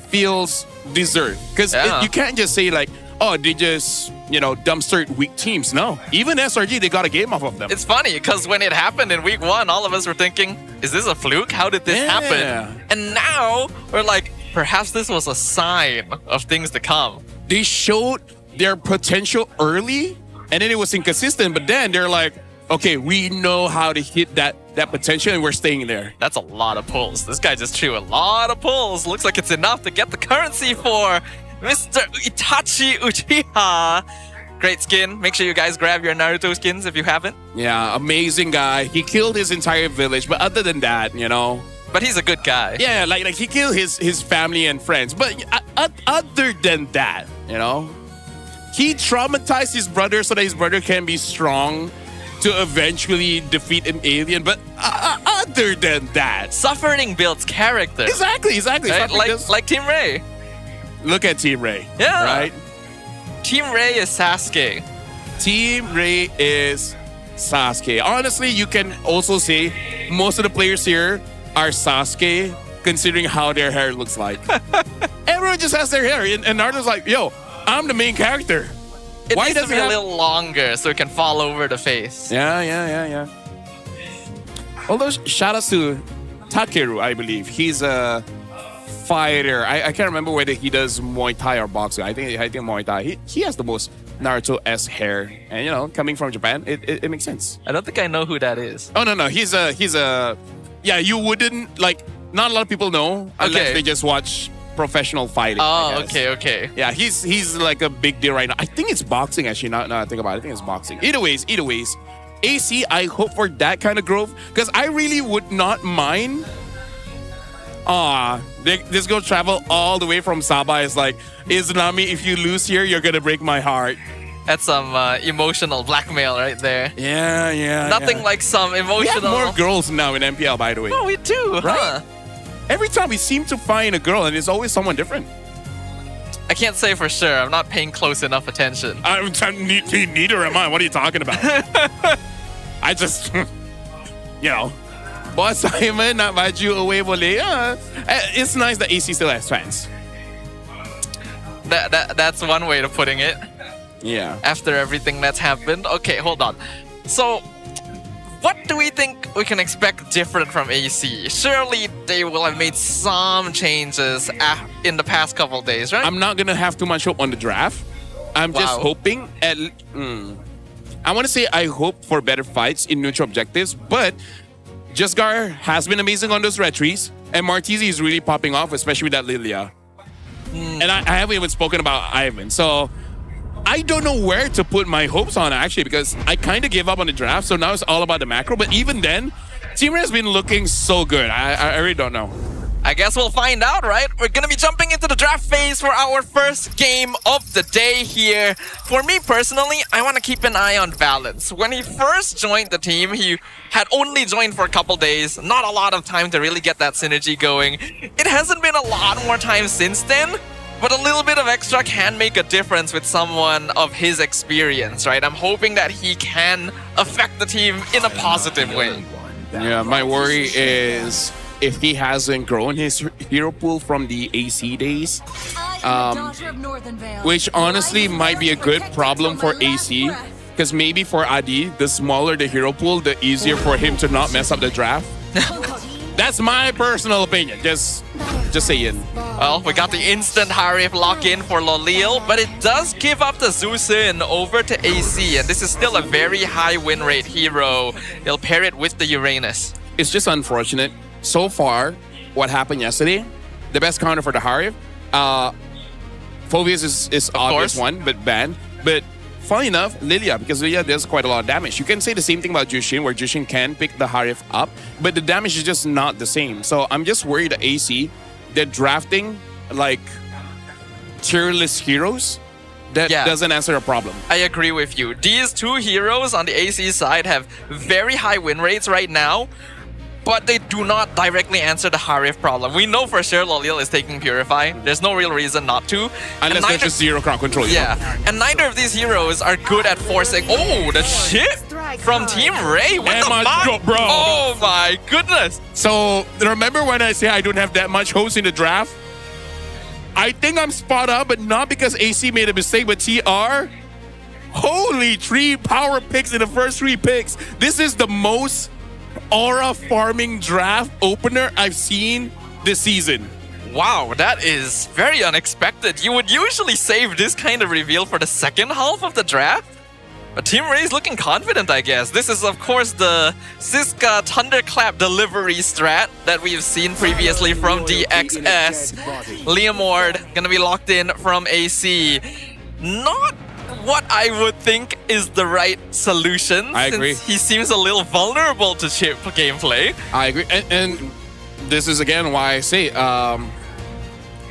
feels deserved. Because you can't just say like, oh, they just, dumpstered weak teams. No, even SRG, they got a game off of them. It's funny, because when it happened in week 1, all of us were thinking, is this a fluke? How did this happen? And now we're like, perhaps this was a sign of things to come. They showed their potential early, and then it was inconsistent, but then they're like, okay, we know how to hit that potential, and we're staying there. That's a lot of pulls. This guy just threw a lot of pulls. Looks like it's enough to get the currency for Mr. Itachi Uchiha. Great skin. Make sure you guys grab your Naruto skins if you haven't. Yeah, amazing guy. He killed his entire village, but other than that, But he's a good guy. Yeah, like he killed his family and friends. But other than that, he traumatized his brother so that his brother can be strong to eventually defeat an alien. But other than that, suffering builds character. Exactly. Right? Like Team Rey. Look at Team Rey. Yeah. Right? Team Rey is Sasuke. Team Rey is Sasuke. Honestly, you can also say most of the players here are Sasuke, considering how their hair looks like. Everyone just has their hair, and Naruto's like, yo, I'm the main character. It Why needs to does be it a have... little longer so it can fall over the face. Yeah. Although, shout out to Takeru, I believe. He's a fighter. I can't remember whether he does Muay Thai or boxing. I think Muay Thai. He has the most Naruto-esque hair. And, you know, coming from Japan, it makes sense. I don't think I know who that is. Oh, no. He's a... Yeah, you wouldn't... Like, not a lot of people know unless they just watch professional fighting. Oh, okay. Yeah, he's like a big deal right now. I think it's boxing, actually. Now I think about it. I think it's boxing. Either ways. AC, I hope for that kind of growth. Because I really would not mind... this girl travel all the way from Sabah. It's like, Izanami, if you lose here, you're gonna break my heart. That's some emotional blackmail right there. Yeah. Nothing like some emotional... We have more girls now in MPL, by the way. Oh, we do, right? Huh? Every time we seem to find a girl, and it's always someone different. I can't say for sure. I'm not paying close enough attention. Neither am I. What are you talking about? I just, you know, Boss Simon, nak baju away boleh. It's nice that AC still has fans. That's one way of putting it. Yeah. After everything that's happened. Okay, hold on. So, what do we think we can expect different from AC? Surely they will have made some changes in the past couple of days, right? I'm not going to have too much hope on the draft. I'm just hoping I want to say I hope for better fights in neutral objectives, but Jesgar has been amazing on those retries, and Martizi is really popping off, especially with that Lilia. And I haven't even spoken about Ivan, so I don't know where to put my hopes on, actually, because I kind of gave up on the draft, so now it's all about the macro. But even then, Team Rey has been looking so good. I really don't know. I guess we'll find out, right? We're gonna be jumping into the draft phase for our first game of the day here. For me personally, I want to keep an eye on Valence. When he first joined the team, he had only joined for a couple days, not a lot of time to really get that synergy going. It hasn't been a lot more time since then, but a little bit of extra can make a difference with someone of his experience, right? I'm hoping that he can affect the team in a positive way. Yeah, my worry is if he hasn't grown his hero pool from the AC days, which honestly might be a good problem for AC, because maybe for Adi, the smaller the hero pool, the easier for him to not mess up the draft. That's my personal opinion. Just saying. Well, we got the instant Harif lock-in for Lolil, but it does give up the Zusin over to AC, and this is still a very high win rate hero. They'll pair it with the Uranus. It's just unfortunate. So far, what happened yesterday, the best counter for the Harif, Phobius is obvious one, but banned. But funny enough, Lilia, because Lilia does quite a lot of damage. You can say the same thing about Jushin, where Jushin can pick the Harif up, but the damage is just not the same. So I'm just worried that AC, they're drafting like tier-less heroes that doesn't answer a problem. I agree with you. These two heroes on the AC side have very high win rates right now, but they do not directly answer the Harif problem. We know for sure Lolil is taking Purify. There's no real reason not to. Unless there's just zero crowd control. Yeah, and neither of these heroes are good at forcing... Oh, the shit from Team Rey. What the fuck? Bro. Oh my goodness. So, remember when I say I don't have that much hopes in the draft? I think I'm spot on, but not because AC made a mistake, but TR. Holy, 3 power picks in the first 3 picks. This is the most aura farming draft opener I've seen this season. Wow, that is very unexpected. You would usually save this kind of reveal for the second half of the draft, but Team Rey is looking confident, I guess. This is, of course, the Siska Thunderclap delivery strat that we've seen previously from DXS. Liam Ward gonna be locked in from AC. Not what I would think is the right solution. I agree. Since he seems a little vulnerable to chip gameplay. I agree. And this is again why I say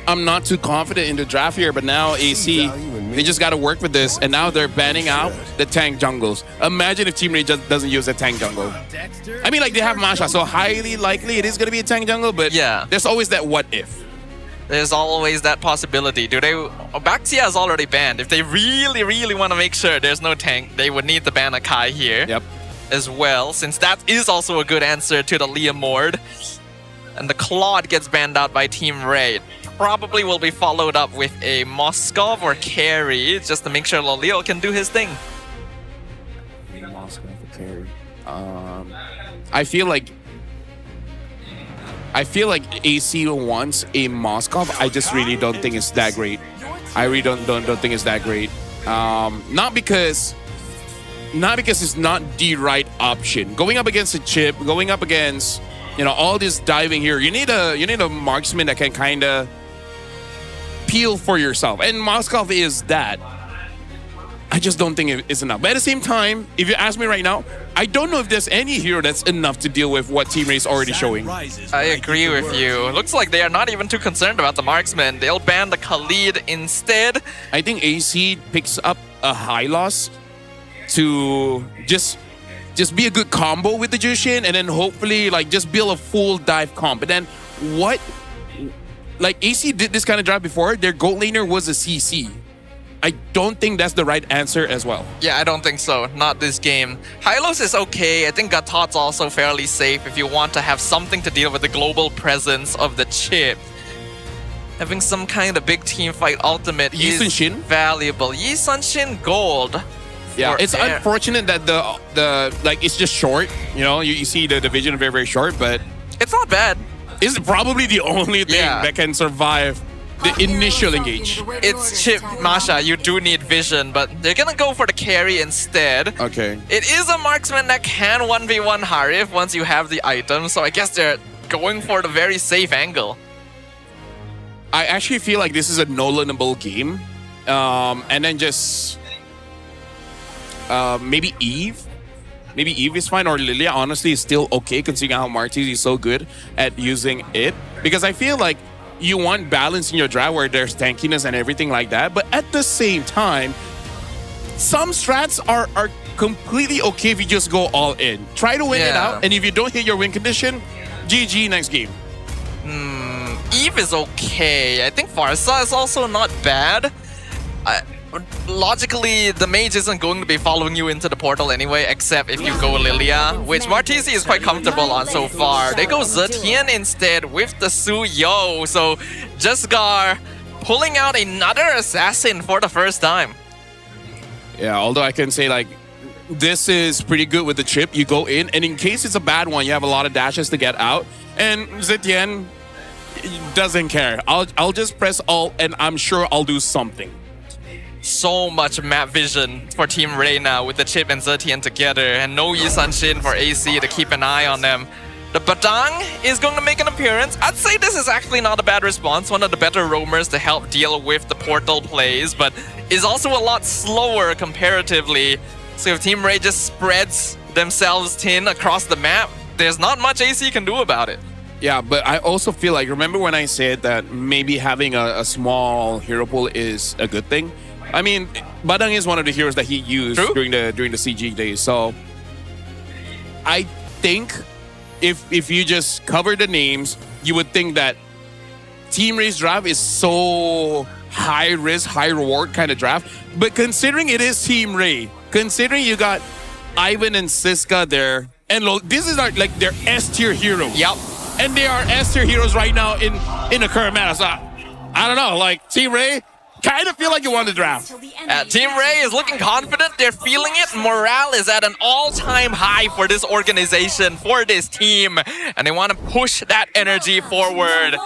I'm not too confident in the draft here, but now AC, they just got to work with this, and now they're banning out the tank jungles. Imagine if Team Rey just doesn't use a tank jungle. I mean, like, they have Masha, so highly likely it is going to be a tank jungle, but there's always that what if. There's always that possibility. Baxia is already banned. If they really, really want to make sure there's no tank, they would need to ban Akai here. Yep. As well, since that is also a good answer to the Leomord. And the Claude gets banned out by Team Rey. Probably will be followed up with a Moskov or Carry, just to make sure Loleo can do his thing. Moskov or Carry. I feel like AC wants a Moskov. I just really don't think it's that great. I really don't think it's that great. Not because it's not the right option. Going up against a chip, going up against, you know, all this diving here, you need a marksman that can kind of peel for yourself, and Moskov is that. I just don't think it's enough. But at the same time, if you ask me right now, I don't know if there's any hero that's enough to deal with what Team Rey is already showing. I agree with you. Looks like they are not even too concerned about the marksman. They'll ban the Khalid instead. I think AC picks up a high loss to just be a good combo with the Jushin, and then hopefully like just build a full dive comp. But then what, like AC did this kind of drive before, their gold laner was a CC. I don't think that's the right answer as well. Yeah, I don't think so. Not this game. Hylos is okay. I think Gatot's also fairly safe if you want to have something to deal with the global presence of the chip. Having some kind of big team fight ultimate is valuable. Yi Sun-Shin gold. Yeah, it's unfortunate that the like it's just short. You know, you see the vision very, very short, but it's not bad. It's probably the only thing that can survive the initial engage. It's chip, Masha. You do need vision, but they're gonna go for the carry instead. Okay. It is a marksman that can 1v1 Harif once you have the item, so I guess they're going for the very safe angle. I actually feel like this is a Nolanable game, and then just maybe Eve. Maybe Eve is fine, or Lilia honestly is still okay considering how Martiz is so good at using it. Because I feel like you want balance in your draft where there's tankiness and everything like that. But at the same time, some strats are completely okay if you just go all in. Try to win it out, and if you don't hit your win condition, GG next game. Eve is okay. I think Farsa is also not bad. Logically, the mage isn't going to be following you into the portal anyway, except if you go Lilia, which Martizi is quite comfortable on so far. They go Zetian instead with the Suyo, so Jesgar pulling out another assassin for the first time. Yeah, although I can say like, this is pretty good with the chip. You go in, and in case it's a bad one, you have a lot of dashes to get out, and Zetian doesn't care. I'll just press alt, and I'm sure I'll do something. So much map vision for Team Rey now with the chip and Zetian together, and no Yi Sun-Shin for AC to keep an eye on them. The Badang is going to make an appearance. I'd say this is actually not a bad response. One of the better roamers to help deal with the portal plays, but is also a lot slower comparatively. So if Team Rey just spreads themselves thin across the map, there's not much AC can do about it. Yeah, but I also feel like, remember when I said that maybe having a small hero pool is a good thing? I mean, Badang is one of the heroes that he used during the CG days. So I think if you just cover the names, you would think that Team Rey's draft is so high risk, high reward kind of draft. But considering it is Team Rey, considering you got Ivan and Siska there, and this is like their S tier heroes. Yep. And they are S tier heroes right now in the current meta. So I don't know, like Team Rey, kind of feel like you won the draft. Team Rey is looking confident. They're feeling it. Morale is at an all-time high for this organization, for this team. And they want to push that energy forward.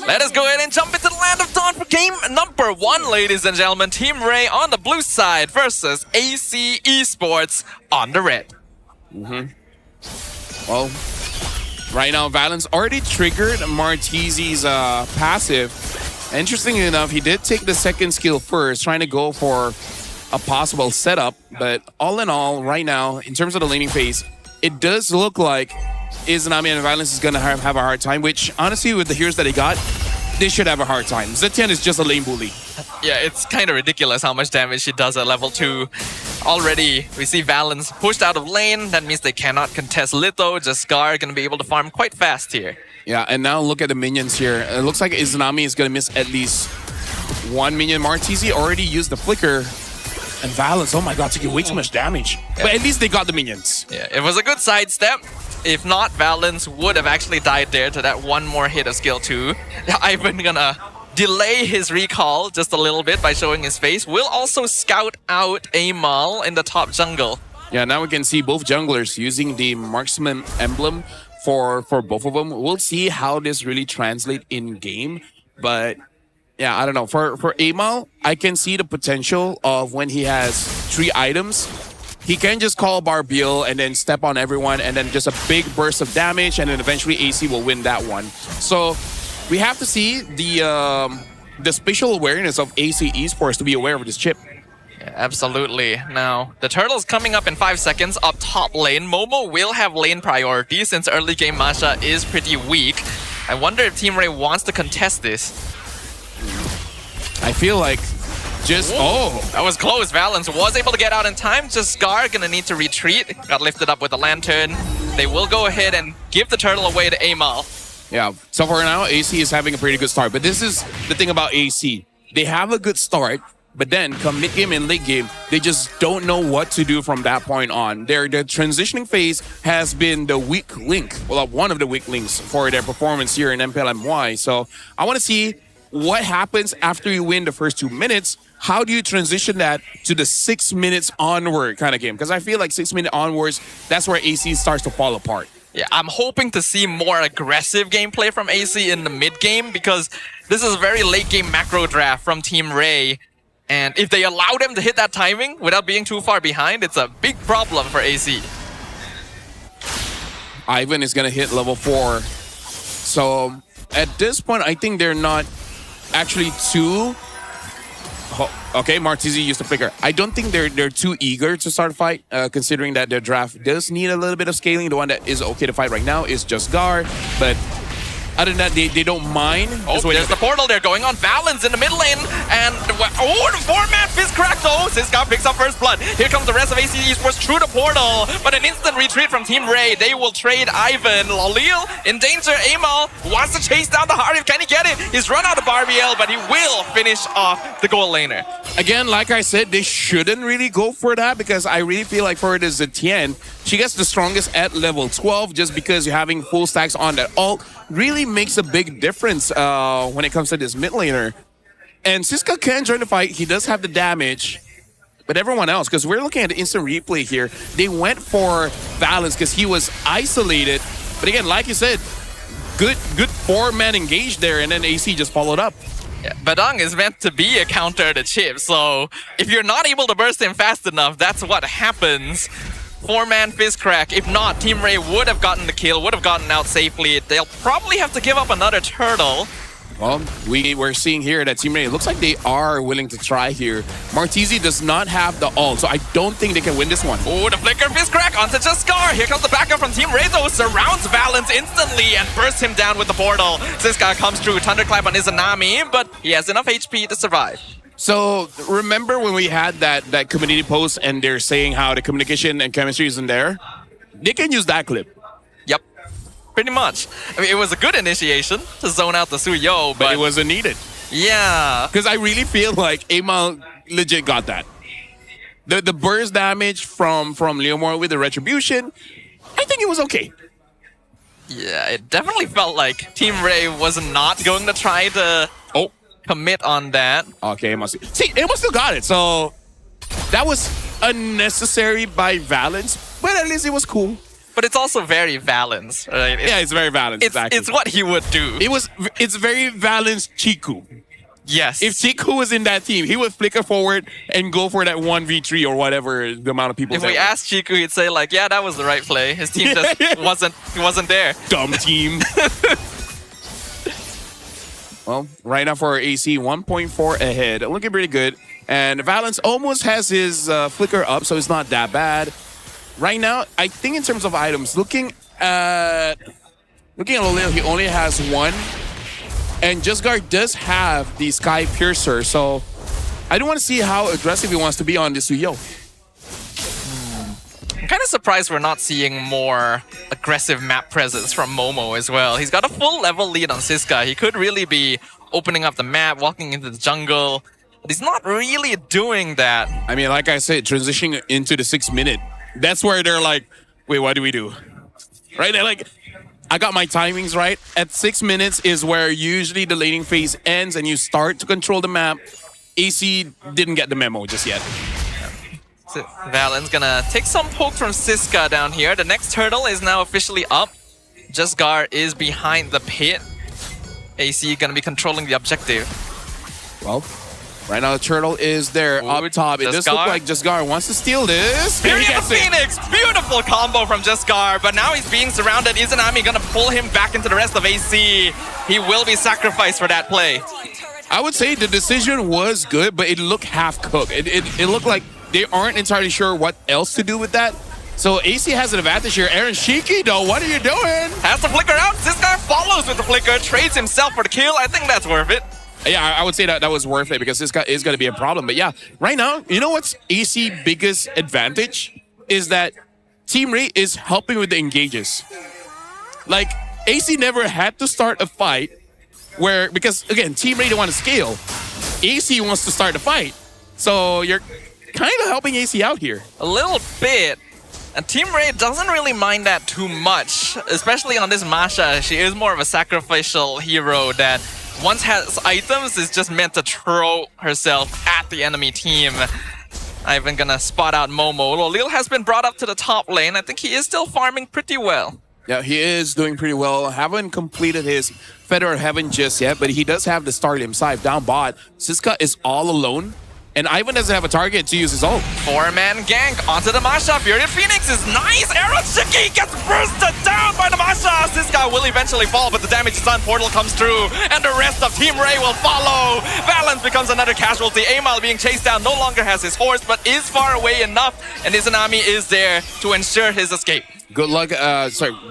Let us go ahead and jump into the Land of Dawn for game number 1, ladies and gentlemen. Team Rey on the blue side versus AC Esports on the red. Well, right now, Valence already triggered Martizi's passive. Interestingly enough, he did take the second skill first, trying to go for a possible setup. But all in all, right now, in terms of the laning phase, it does look like Izanami and Valence is going to have a hard time, which honestly, with the heroes that he got, they should have a hard time. Zetian is just a lane bully. Yeah, it's kind of ridiculous how much damage he does at level 2. Already, we see Valence pushed out of lane. That means they cannot contest Litho. Jesgar going to be able to farm quite fast here. Yeah, and now look at the minions here. It looks like Izanami is going to miss at least one minion. Martizi already used the flicker. And Valens, oh my god, taking way too much damage. Yeah. But at least they got the minions. Yeah, it was a good sidestep. If not, Valens would have actually died there to that one more hit of skill 2. Ivan gonna delay his recall just a little bit by showing his face. Will also scout out Amal in the top jungle. Yeah, now we can see both junglers using the marksman emblem for both of them. We'll see how this really translates in game. But yeah, I don't know. For Amal, I can see the potential of when he has 3 items. He can just call Barbiel and then step on everyone and then just a big burst of damage and then eventually AC will win that one. So we have to see the spatial awareness of AC Esports to be aware of this chip. Yeah, absolutely. Now, the turtle's coming up in 5 seconds up top lane. Momo will have lane priority since early game Masha is pretty weak. I wonder if Team Rey wants to contest this. I feel like just... Oh! That was close. Valens was able to get out in time. Just Scar gonna need to retreat. Got lifted up with the lantern. They will go ahead and give the turtle away to Amal. Yeah, so for now, AC is having a pretty good start. But this is the thing about AC. They have a good start, but then come mid-game and late game, they just don't know what to do from that point on. Their transitioning phase has been the weak link, well, one of the weak links for their performance here in MPL MY. So I want to see what happens after you win the first 2 minutes. How do you transition that to the 6 minutes onward kind of game? Because I feel like 6 minutes onwards, that's where AC starts to fall apart. Yeah, I'm hoping to see more aggressive gameplay from AC in the mid-game because this is a very late-game macro draft from Team Rey. And if they allow them to hit that timing without being too far behind, it's a big problem for AC. Ivan is going to hit level 4. So at this point, I think they're not actually too... Okay, Martizi used the flicker. I don't think they're too eager to start a fight, considering that their draft does need a little bit of scaling. The one that is okay to fight right now is just Gar, but other than that, they don't mind. Oh, there's the portal there going on. Valens in the mid lane, and oh, the 4-man fist crack though. Siska picks up first blood. Here comes the rest of AC Esports through the portal, but an instant retreat from Team Rey. They will trade Ivan. Lalil in danger. Amal wants to chase down the Harif. Can he get it? He's run out of Barbiel, but he will finish off the goal laner. Again, like I said, they shouldn't really go for that because I really feel like for it is Zetienne, she gets the strongest at level 12 just because you're having full stacks on that ult really makes a big difference when it comes to this mid laner. And Siska can join the fight. He does have the damage. But everyone else, because we're looking at the instant replay here, they went for Valens because he was isolated. But again, like you said, good 4-man engage there, and then AC just followed up. Yeah, Badang is meant to be a counter to Chip, so if you're not able to burst him fast enough, that's what happens. 4-man fist crack. If not, Team Rey would have gotten the kill, would have gotten out safely. They'll probably have to give up another turtle. Well, we're seeing here that Team Rey, it looks like they are willing to try here. Martizi does not have the ult, so I don't think they can win this one. Oh, the flicker fist crack onto just Scar. Here comes the backup from Team Rey, though. Surrounds Valens instantly and bursts him down with the portal. Siska comes through, thunderclap on Izanami, but he has enough HP to survive. So remember when we had that community post and they're saying how the communication and chemistry isn't there? They can use that clip. Yep, pretty much. I mean, it was a good initiation to zone out the Suyo, but it wasn't needed. Yeah. Because I really feel like Amal legit got that. The burst damage from Leomore with the retribution, I think it was okay. Yeah, it definitely felt like Team Rey was not going to try to commit on that. Okay, Amos still got it, so that was unnecessary by Valens, but at least it was cool. But it's also very Valens, right? It's very Valens, exactly. It's what he would do. It's very Valens Chiku. Yes. If Chiku was in that team, he would flicker forward and go for that 1v3 or whatever the amount of people. If we asked Chiku, he'd say like, yeah, that was the right play. His team just wasn't there. Dumb team. Well, right now for AC, 1.4 ahead. Looking pretty good. And Valens almost has his flicker up, so it's not that bad. Right now, I think in terms of items, looking at Loleo, he only has one. And Justguard does have the Sky Piercer, so I don't want to see how aggressive he wants to be on this Suyo. kind of surprised we're not seeing more aggressive map presence from Momo as well. He's got a full level lead on Siska. He could really be opening up the map, walking into the jungle, but he's not really doing that. I mean, like I said, transitioning into the 6 minute, that's where they're like, wait, what do we do? Right? They're like, I got my timings right. At 6 minutes is where usually the laning phase ends and you start to control the map. AC didn't get the memo just yet. So Valen's gonna take some poke from Siska down here. The next turtle is now officially up. Jesgar is behind the pit. AC gonna be controlling the objective. Well, right now the turtle is there up top. It does look like Jesgar wants to steal this. Fury of the Phoenix! Beautiful combo from Jesgar, but now he's being surrounded. Izanami gonna pull him back into the rest of AC. He will be sacrificed for that play. I would say the decision was good, but it looked half-cooked. It looked like they aren't entirely sure what else to do with that. So AC has an advantage here. Aaron Shiki, though, what are you doing? Has the flicker out. This guy follows with the flicker, trades himself for the kill. I think that's worth it. Yeah, I would say that was worth it because this guy is going to be a problem. But yeah, right now, you know what's AC biggest advantage? Is that Team Rey is helping with the engages. Like, AC never had to start a fight where, because again, Team Rey don't want to scale. AC wants to start a fight. So you're kind of helping AC out here. A little bit. And Team Rey doesn't really mind that too much, especially on this Masha. She is more of a sacrificial hero that once has items is just meant to throw herself at the enemy team. Ivan gonna spot out Momo. Lolil has been brought up to the top lane. I think he is still farming pretty well. Yeah, he is doing pretty well. Haven't completed his Feather of Heaven just yet, but he does have the Stardom side down bot. Siska is all alone, and Ivan doesn't have a target to use his ult. 4-man gank onto the Masha. Fury of Phoenix is nice. Aaron Shiki gets bursted down by the Masha. Siska will eventually fall, but the damage is done. Portal comes through, and the rest of Team Rey will follow. Valence becomes another casualty. Amal being chased down, no longer has his horse, but is far away enough, and Izanami is there to ensure his escape. Good luck,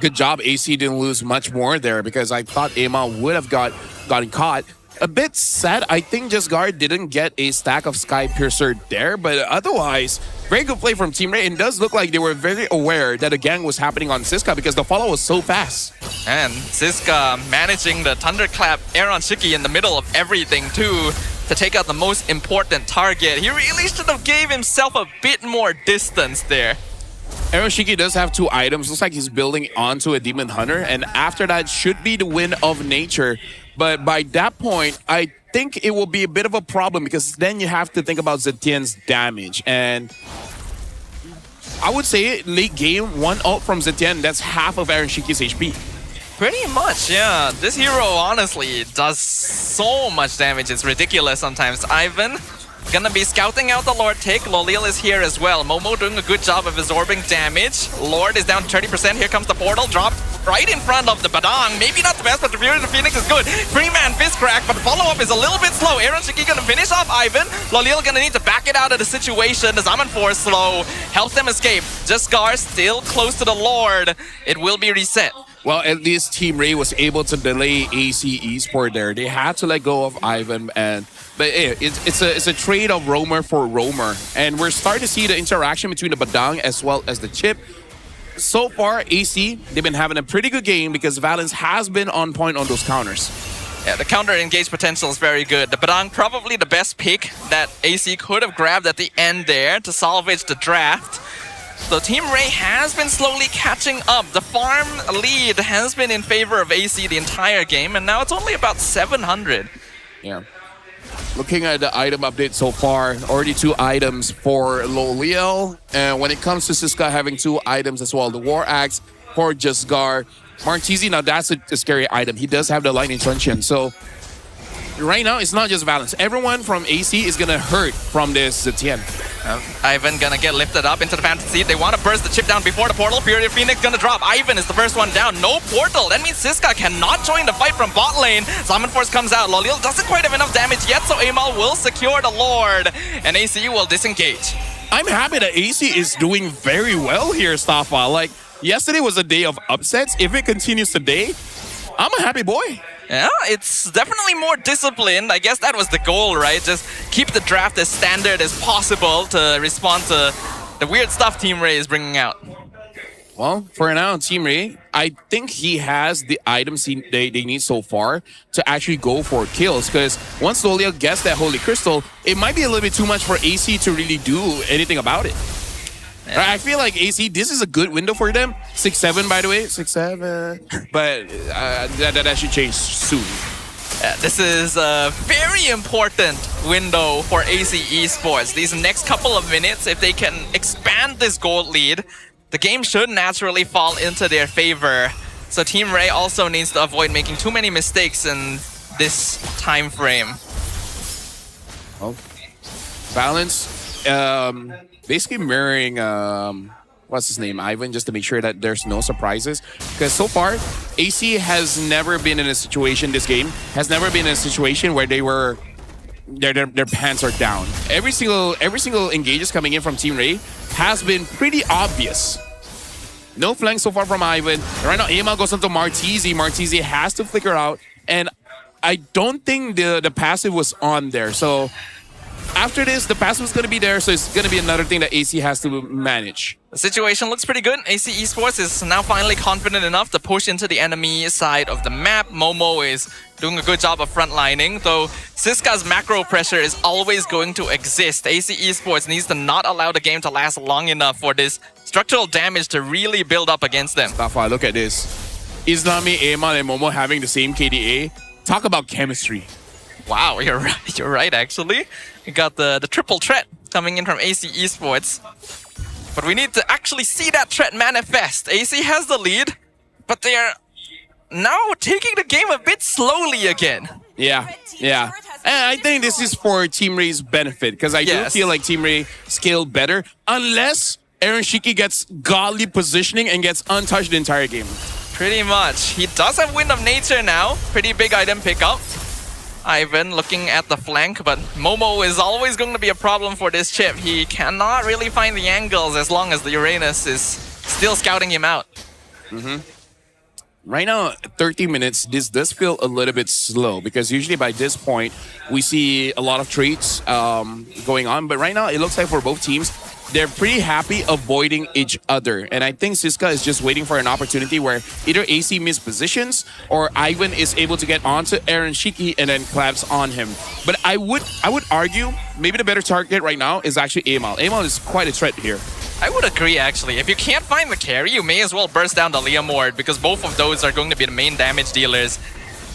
good job. AC didn't lose much more there because I thought Amal would have gotten caught. A bit sad, I think Jesgar didn't get a stack of Sky Piercer there, but otherwise, very good play from Team Rey. And it does look like they were very aware that a gang was happening on Siska because the follow was so fast. And Siska managing the Thunderclap Aaron Shiki in the middle of everything too to take out the most important target. He really should have gave himself a bit more distance there. Aaron Shiki does have 2 items. Looks like he's building onto a Demon Hunter. And after that should be the Wind of Nature. But by that point, I think it will be a bit of a problem because then you have to think about Zetien's damage. And I would say late game, 1 ult from Zetien, that's half of Aaron Shiki's HP. Pretty much, yeah. This hero honestly does so much damage. It's ridiculous sometimes. Ivan gonna be scouting out the Lord take. Lolil is here as well. Momo doing a good job of absorbing damage. Lord is down to 30%. Here comes the portal. Dropped right in front of the Badang. Maybe not the best, but the Fury of the Phoenix is good. Free-man fist crack, but the follow-up is a little bit slow. Aaron Shiki gonna finish off Ivan. Lolil gonna need to back it out of the situation. The Zaman Force slow. Helps them escape. Jesgar still close to the Lord. It will be reset. Well, at least Team Rey was able to delay AC Esports there. They had to let go of Ivan, but it's a trade of roamer for roamer. And we're starting to see the interaction between the Badang as well as the Chip. So far, AC, they've been having a pretty good game because Valence has been on point on those counters. Yeah, the counter engage potential is very good. The Badang probably the best pick that AC could have grabbed at the end there to salvage the draft. So Team Rey has been slowly catching up. The farm lead has been in favor of AC the entire game, and now it's only about 700. Yeah. Looking at the item update so far, already 2 items for Lolil. And when it comes to Siska having 2 items as well, the War Axe for Jesgar. Martizi, now that's a scary item. He does have the Lightning Truncheon. So right now, it's not just Valence. Everyone from AC is going to hurt from this Zetien. Ivan gonna get lifted up into the fantasy. They want to burst the chip down before the portal. Fury of Phoenix gonna drop. Ivan is the first one down. No portal. That means Siska cannot join the fight from bot lane. Summon Force comes out. Lolil doesn't quite have enough damage yet, so Amal will secure the Lord. And AC will disengage. I'm happy that AC is doing very well here, Stafa. Like, yesterday was a day of upsets. If it continues today, I'm a happy boy. Yeah, it's definitely more disciplined. I guess that was the goal, right? Just keep the draft as standard as possible to respond to the weird stuff Team Rey is bringing out? Well, for now, Team Rey, I think he has the items they need so far to actually go for kills. Because once Lolia gets that Holy Crystal, it might be a little bit too much for AC to really do anything about it. Yeah. I feel like AC, this is a good window for them. 6-7, by the way. 6-7. But that should change soon. This is a very important window for AC Esports. These next couple of minutes, if they can expand this gold lead, the game should naturally fall into their favor. So Team Rey also needs to avoid making too many mistakes in this time frame. Well, balance, basically mirroring, what's his name, Ivan, just to make sure that there's no surprises. Because so far, AC has never been in a situation, this game, has never been in a situation where they were their pants are down. Every single engages coming in from Team Rey has been pretty obvious. No flank so far from Ivan. Right now, Amal goes onto Martizi. Martizi has to flicker out, and I don't think the passive was on there. So after this, the passive is going to be there, so it's going to be another thing that AC has to manage. The situation looks pretty good. AC Esports is now finally confident enough to push into the enemy side of the map. Momo is doing a good job of frontlining, though Siska's macro pressure is always going to exist. AC Esports needs to not allow the game to last long enough for this structural damage to really build up against them. Stafa, look at this. Islami, Amal, and Momo having the same KDA. Talk about chemistry. Wow, you're right. You're right, actually. We got the triple threat coming in from AC Esports. But we need to actually see that threat manifest. AC has the lead, but they are now taking the game a bit slowly again. Yeah. And I think this is for Team Rey's benefit, because I do feel like Team Rey scaled better, unless Aaron Shiki gets godly positioning and gets untouched the entire game. Pretty much. He does have Wind of Nature now. Pretty big item pickup. Ivan looking at the flank, but Momo is always going to be a problem for this chip. He cannot really find the angles as long as the Uranus is still scouting him out. Right now, 30 minutes, this does feel a little bit slow, because usually by this point, we see a lot of trades going on. But right now, it looks like for both teams, they're pretty happy avoiding each other. And I think Siska is just waiting for an opportunity where either AC mispositions or Ivan is able to get onto Aaron Shiki and then collapse on him. But I would argue maybe the better target right now is actually Amal. Amal is quite a threat here. I would agree, actually. If you can't find the carry, you may as well burst down the Liam Ward, because both of those are going to be the main damage dealers.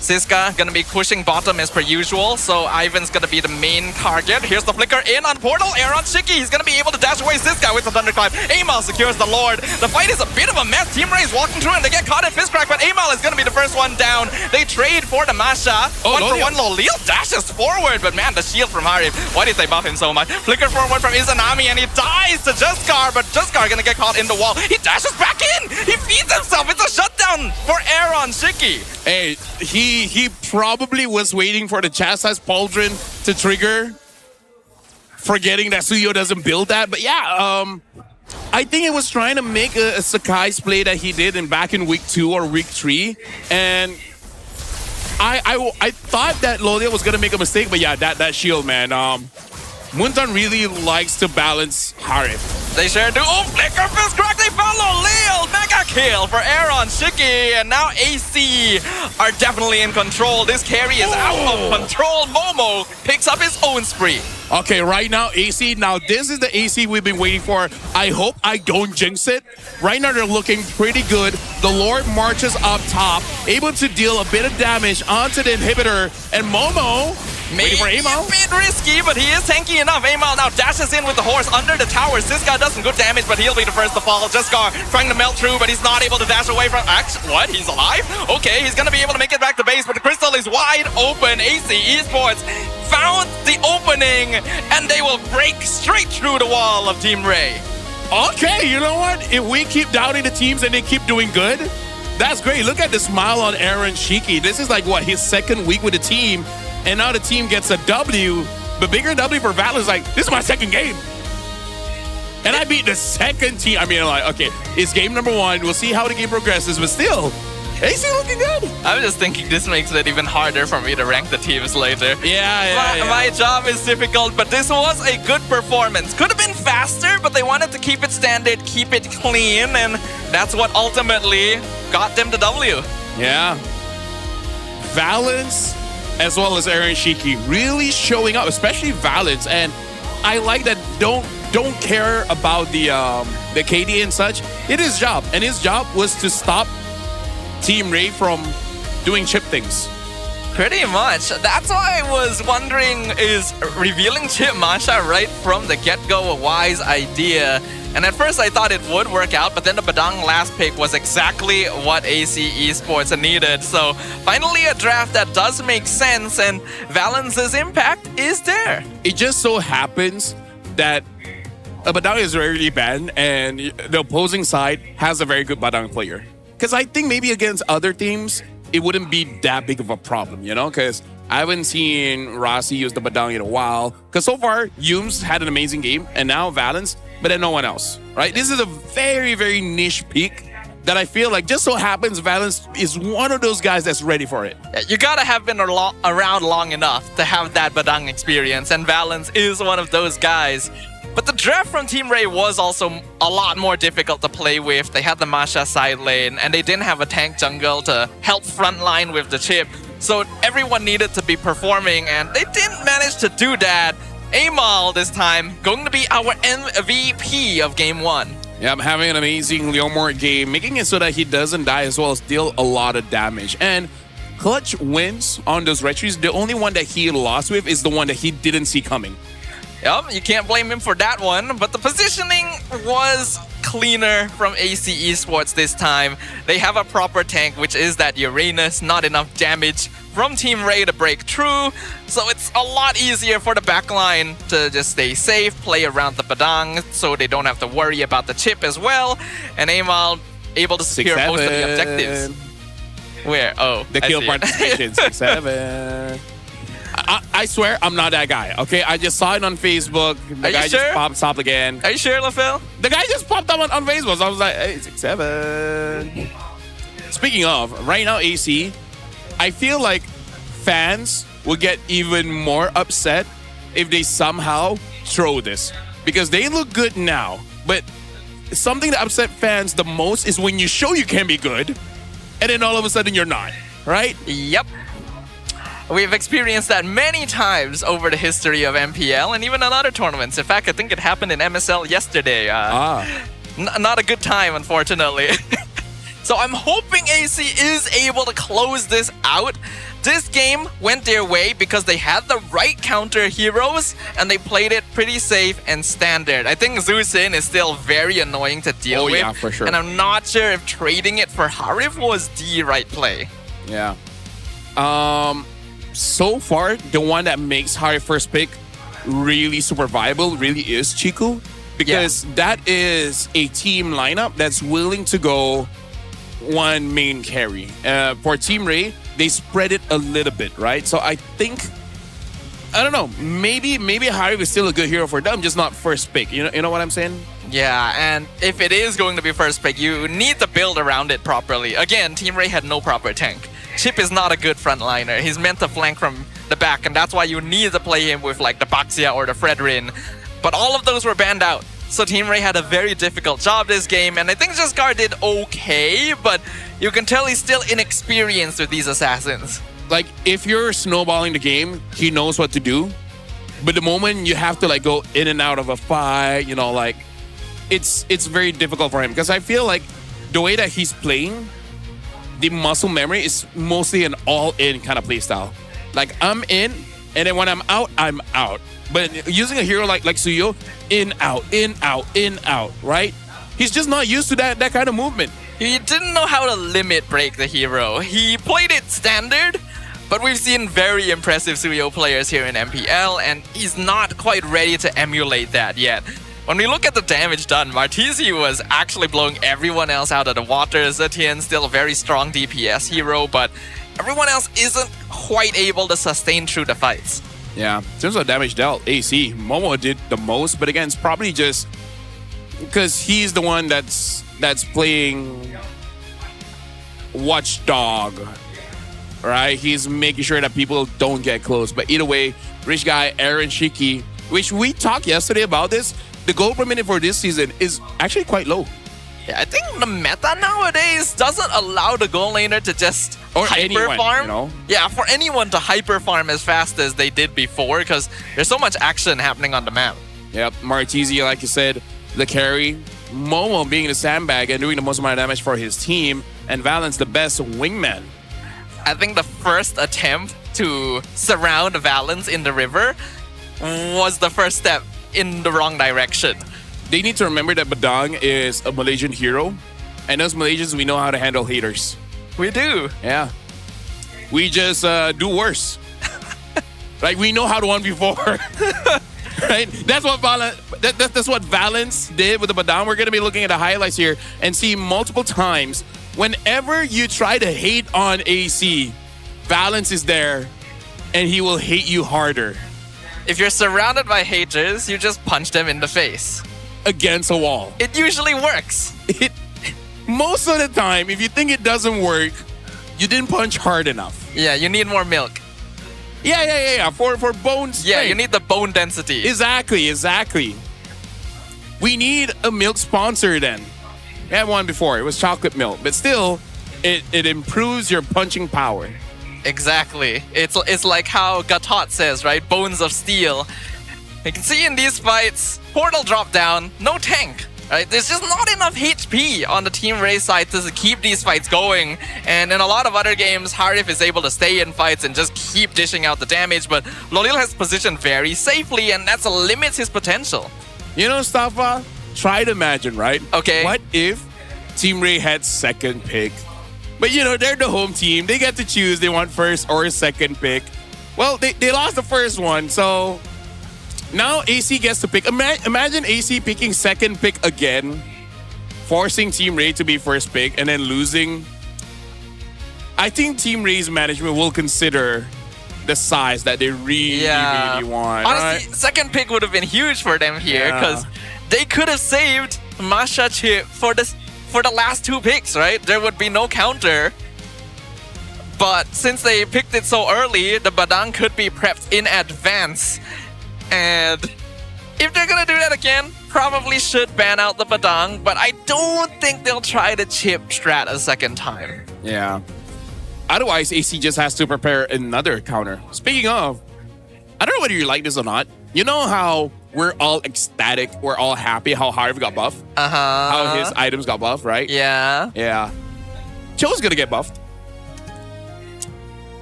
Siska gonna be pushing bottom as per usual, so Ivan's gonna be the main target. Here's the flicker in on Portal. Aaron Shiki, he's gonna be able to dash away Siska with the Thunderclap. Amal secures the Lord. The fight is a bit of a mess. Team Rey's walking through and they get caught in Fistcrack, but Amal is gonna be the first one down. They trade for the Masha. One for one, Lolil dashes forward, but man, the shield from Harib. Why did they buff him so much? Flicker forward from Izanami, and he dies to Juskar, but Juskar gonna get caught in the wall. He dashes back in! He feeds himself! It's a shutdown for Aaron Shiki! Hey, he probably was waiting for the Chastise Pauldron to trigger, forgetting that Suyo doesn't build that. But yeah, I think it was trying to make a Sakai's play that he did back in week 2 or week 3. And I thought that Lolia was going to make a mistake, but yeah, that shield, man. Muntan really likes to balance Harif. They sure do. Oh, flicker fist crack. They found Lolil. Mega kill for Aaron Shiki. And now AC are definitely in control. This carry is out of control. Momo picks up his own spree. Okay, right now, AC. Now, this is the AC we've been waiting for. I hope I don't jinx it. Right now, they're looking pretty good. The Lord marches up top, able to deal a bit of damage onto the inhibitor. And Momo, maybe for Amal. A bit risky, but he is tanky enough. Amal now dashes in with the horse under the tower. Siska does some good damage, but he'll be the first to fall. Juskar trying to melt through, but he's not able to dash away from... What? He's alive? Okay, he's going to be able to make it back to base, but the crystal is wide open. AC Esports found the opening, and they will break straight through the wall of Team Rey. Okay, you know what? If we keep doubting the teams and they keep doing good, that's great. Look at the smile on Aaron Shiki. This is like, what, his second week with the team, and now the team gets a W. The bigger W for Valor is like, this is my second game. And I beat the second team. I mean, like, okay, it's game number 1. We'll see how the game progresses, but still, AC looking good. I'm just thinking this makes it even harder for me to rank the teams later. Yeah. My job is difficult, but this was a good performance. Could have been faster, but they wanted to keep it standard, keep it clean, and that's what ultimately got them the W. Yeah. Valence as well as Aaron Shiki really showing up, especially Valence. And I like that don't care about the KD and such. It is his job, and his job was to stop Team Rey from doing chip things. Pretty much. That's why I was wondering, is revealing Chip Masha right from the get-go a wise idea? And at first I thought it would work out, but then the Badang last pick was exactly what AC Esports needed. So finally a draft that does make sense, and Valence's impact is there. It just so happens that a Badang is rarely banned, and the opposing side has a very good Badang player. Because I think maybe against other teams, it wouldn't be that big of a problem, you know? Because I haven't seen Rossi use the Badang in a while. Because so far, Yums had an amazing game, and now Valence, but then no one else, right? This is a very, very niche pick that I feel like just so happens Valence is one of those guys that's ready for it. You gotta have been around long enough to have that Badang experience, and Valence is one of those guys. But the draft from Team Rey was also a lot more difficult to play with. They had the Masha side lane, and they didn't have a tank jungle to help frontline with the chip. So everyone needed to be performing, and they didn't manage to do that. Amal this time going to be our MVP of Game 1. Yeah, I'm having an amazing Leomord game, making it so that he doesn't die as well as deal a lot of damage. And clutch wins on those retries. The only one that he lost with is the one that he didn't see coming. Yep, you can't blame him for that one, but the positioning was cleaner from AC Esports this time. They have a proper tank, which is that Uranus, not enough damage from Team Rey to break through, so it's a lot easier for the backline to just stay safe, play around the Badang, so they don't have to worry about the chip as well, and Amal able to secure most of the objectives. Where? Oh, the kill participation, 6-7. I swear I'm not that guy, okay? I just saw it on Facebook. The guy just popped up again. Are you sure, LaFell? The guy just popped up on Facebook, so I was like, hey, 6-7. Speaking of, right now, AC, I feel like fans will get even more upset if they somehow throw this. Because they look good now, but something that upset fans the most is when you show you can be good, and then all of a sudden you're not, right? Yep. We've experienced that many times over the history of MPL and even in other tournaments. In fact, I think it happened in MSL yesterday. Not a good time, unfortunately. So I'm hoping AC is able to close this out. This game went their way because they had the right counter heroes and they played it pretty safe and standard. I think Zeusin is still very annoying to deal with. Yeah, for sure. And I'm not sure if trading it for Harif was the right play. Yeah. So far, the one that makes Harif first pick really super viable really is Chiku. Because that is a team lineup that's willing to go one main carry. For Team Rey, they spread it a little bit, right? So I think, I don't know, maybe Harif is still a good hero for them, just not first pick. You know what I'm saying? Yeah, and if it is going to be first pick, you need to build around it properly. Again, Team Rey had no proper tank. Chip is not a good frontliner. He's meant to flank from the back, and that's why you need to play him with like the Baxia or the Fredrin. But all of those were banned out. So Team Rey had a very difficult job this game, and I think Jesgar did okay, but you can tell he's still inexperienced with these assassins. Like, if you're snowballing the game, he knows what to do. But the moment you have to like go in and out of a fight, you know, like, it's very difficult for him. Because I feel like the way that he's playing, the muscle memory is mostly an all-in kind of playstyle. Like, I'm in, and then when I'm out, I'm out. But using a hero like Suyo, in, out, in, out, in, out, right? He's just not used to that kind of movement. He didn't know how to limit break the hero. He played it standard, but we've seen very impressive Suyo players here in MPL, and he's not quite ready to emulate that yet. When we look at the damage done, Martisi was actually blowing everyone else out of the water. Zetian still a very strong DPS hero, but everyone else isn't quite able to sustain through the fights. Yeah, in terms of damage dealt, AC, Momo did the most, but again, it's probably just because he's the one that's playing watchdog, right? He's making sure that people don't get close. But either way, rich guy Aaron Shiki, which we talked yesterday about this, the goal per minute for this season is actually quite low. Yeah, I think the meta nowadays doesn't allow the goal laner to just hyper anyone, farm. you know? Yeah, for anyone to hyper farm as fast as they did before, because there's so much action happening on the map. Yep, Martizi, like you said, the carry. Momo being the sandbag and doing the most amount of damage for his team. And Valence, the best wingman. I think the first attempt to surround Valence in the river was the first step in the wrong direction. They need to remember that Badang is a Malaysian hero. And us Malaysians, we know how to handle haters. We do. Yeah. We just do worse. Like, we know how to 1v4. Right? That's what that's what Valence did with the Badang. We're going to be looking at the highlights here and see multiple times. Whenever you try to hate on AC, Valence is there and he will hate you harder. If you're surrounded by haters, you just punch them in the face. Against a wall. It usually works. Most of the time, if you think it doesn't work, you didn't punch hard enough. Yeah, you need more milk. Yeah. For bone strength. Yeah, you need the bone density. Exactly. We need a milk sponsor then. We had one before. It was chocolate milk. But still, it improves your punching power. Exactly. It's like how Gatot says, right? Bones of steel. You can see in these fights, portal drop down, no tank. Right? There's just not enough HP on the Team Rey side to keep these fights going. And in a lot of other games, Harif is able to stay in fights and just keep dishing out the damage. But Lolil has positioned very safely, and that limits his potential. You know, Stafa, try to imagine, right? Okay. What if Team Rey had second pick? But, you know, they're the home team. They get to choose. They want first or second pick. Well, they lost the first one, so now AC gets to pick. Imagine AC picking second pick again, forcing Team Rey to be first pick, and then losing. I think Team Rey's management will consider the size that they really want. Honestly, right? second pick would have been huge for them here, because they could have saved Masha Chip for the last two picks, right? There would be no counter. But since they picked it so early, the Badang could be prepped in advance. And if they're gonna do that again, probably should ban out the Badang, but I don't think they'll try to chip strat a second time. Yeah. Otherwise, AC just has to prepare another counter. Speaking of, I don't know whether you like this or not. You know how we're all ecstatic, we're all happy how Harv got buffed? How his items got buffed, right? Yeah. Cho's gonna get buffed.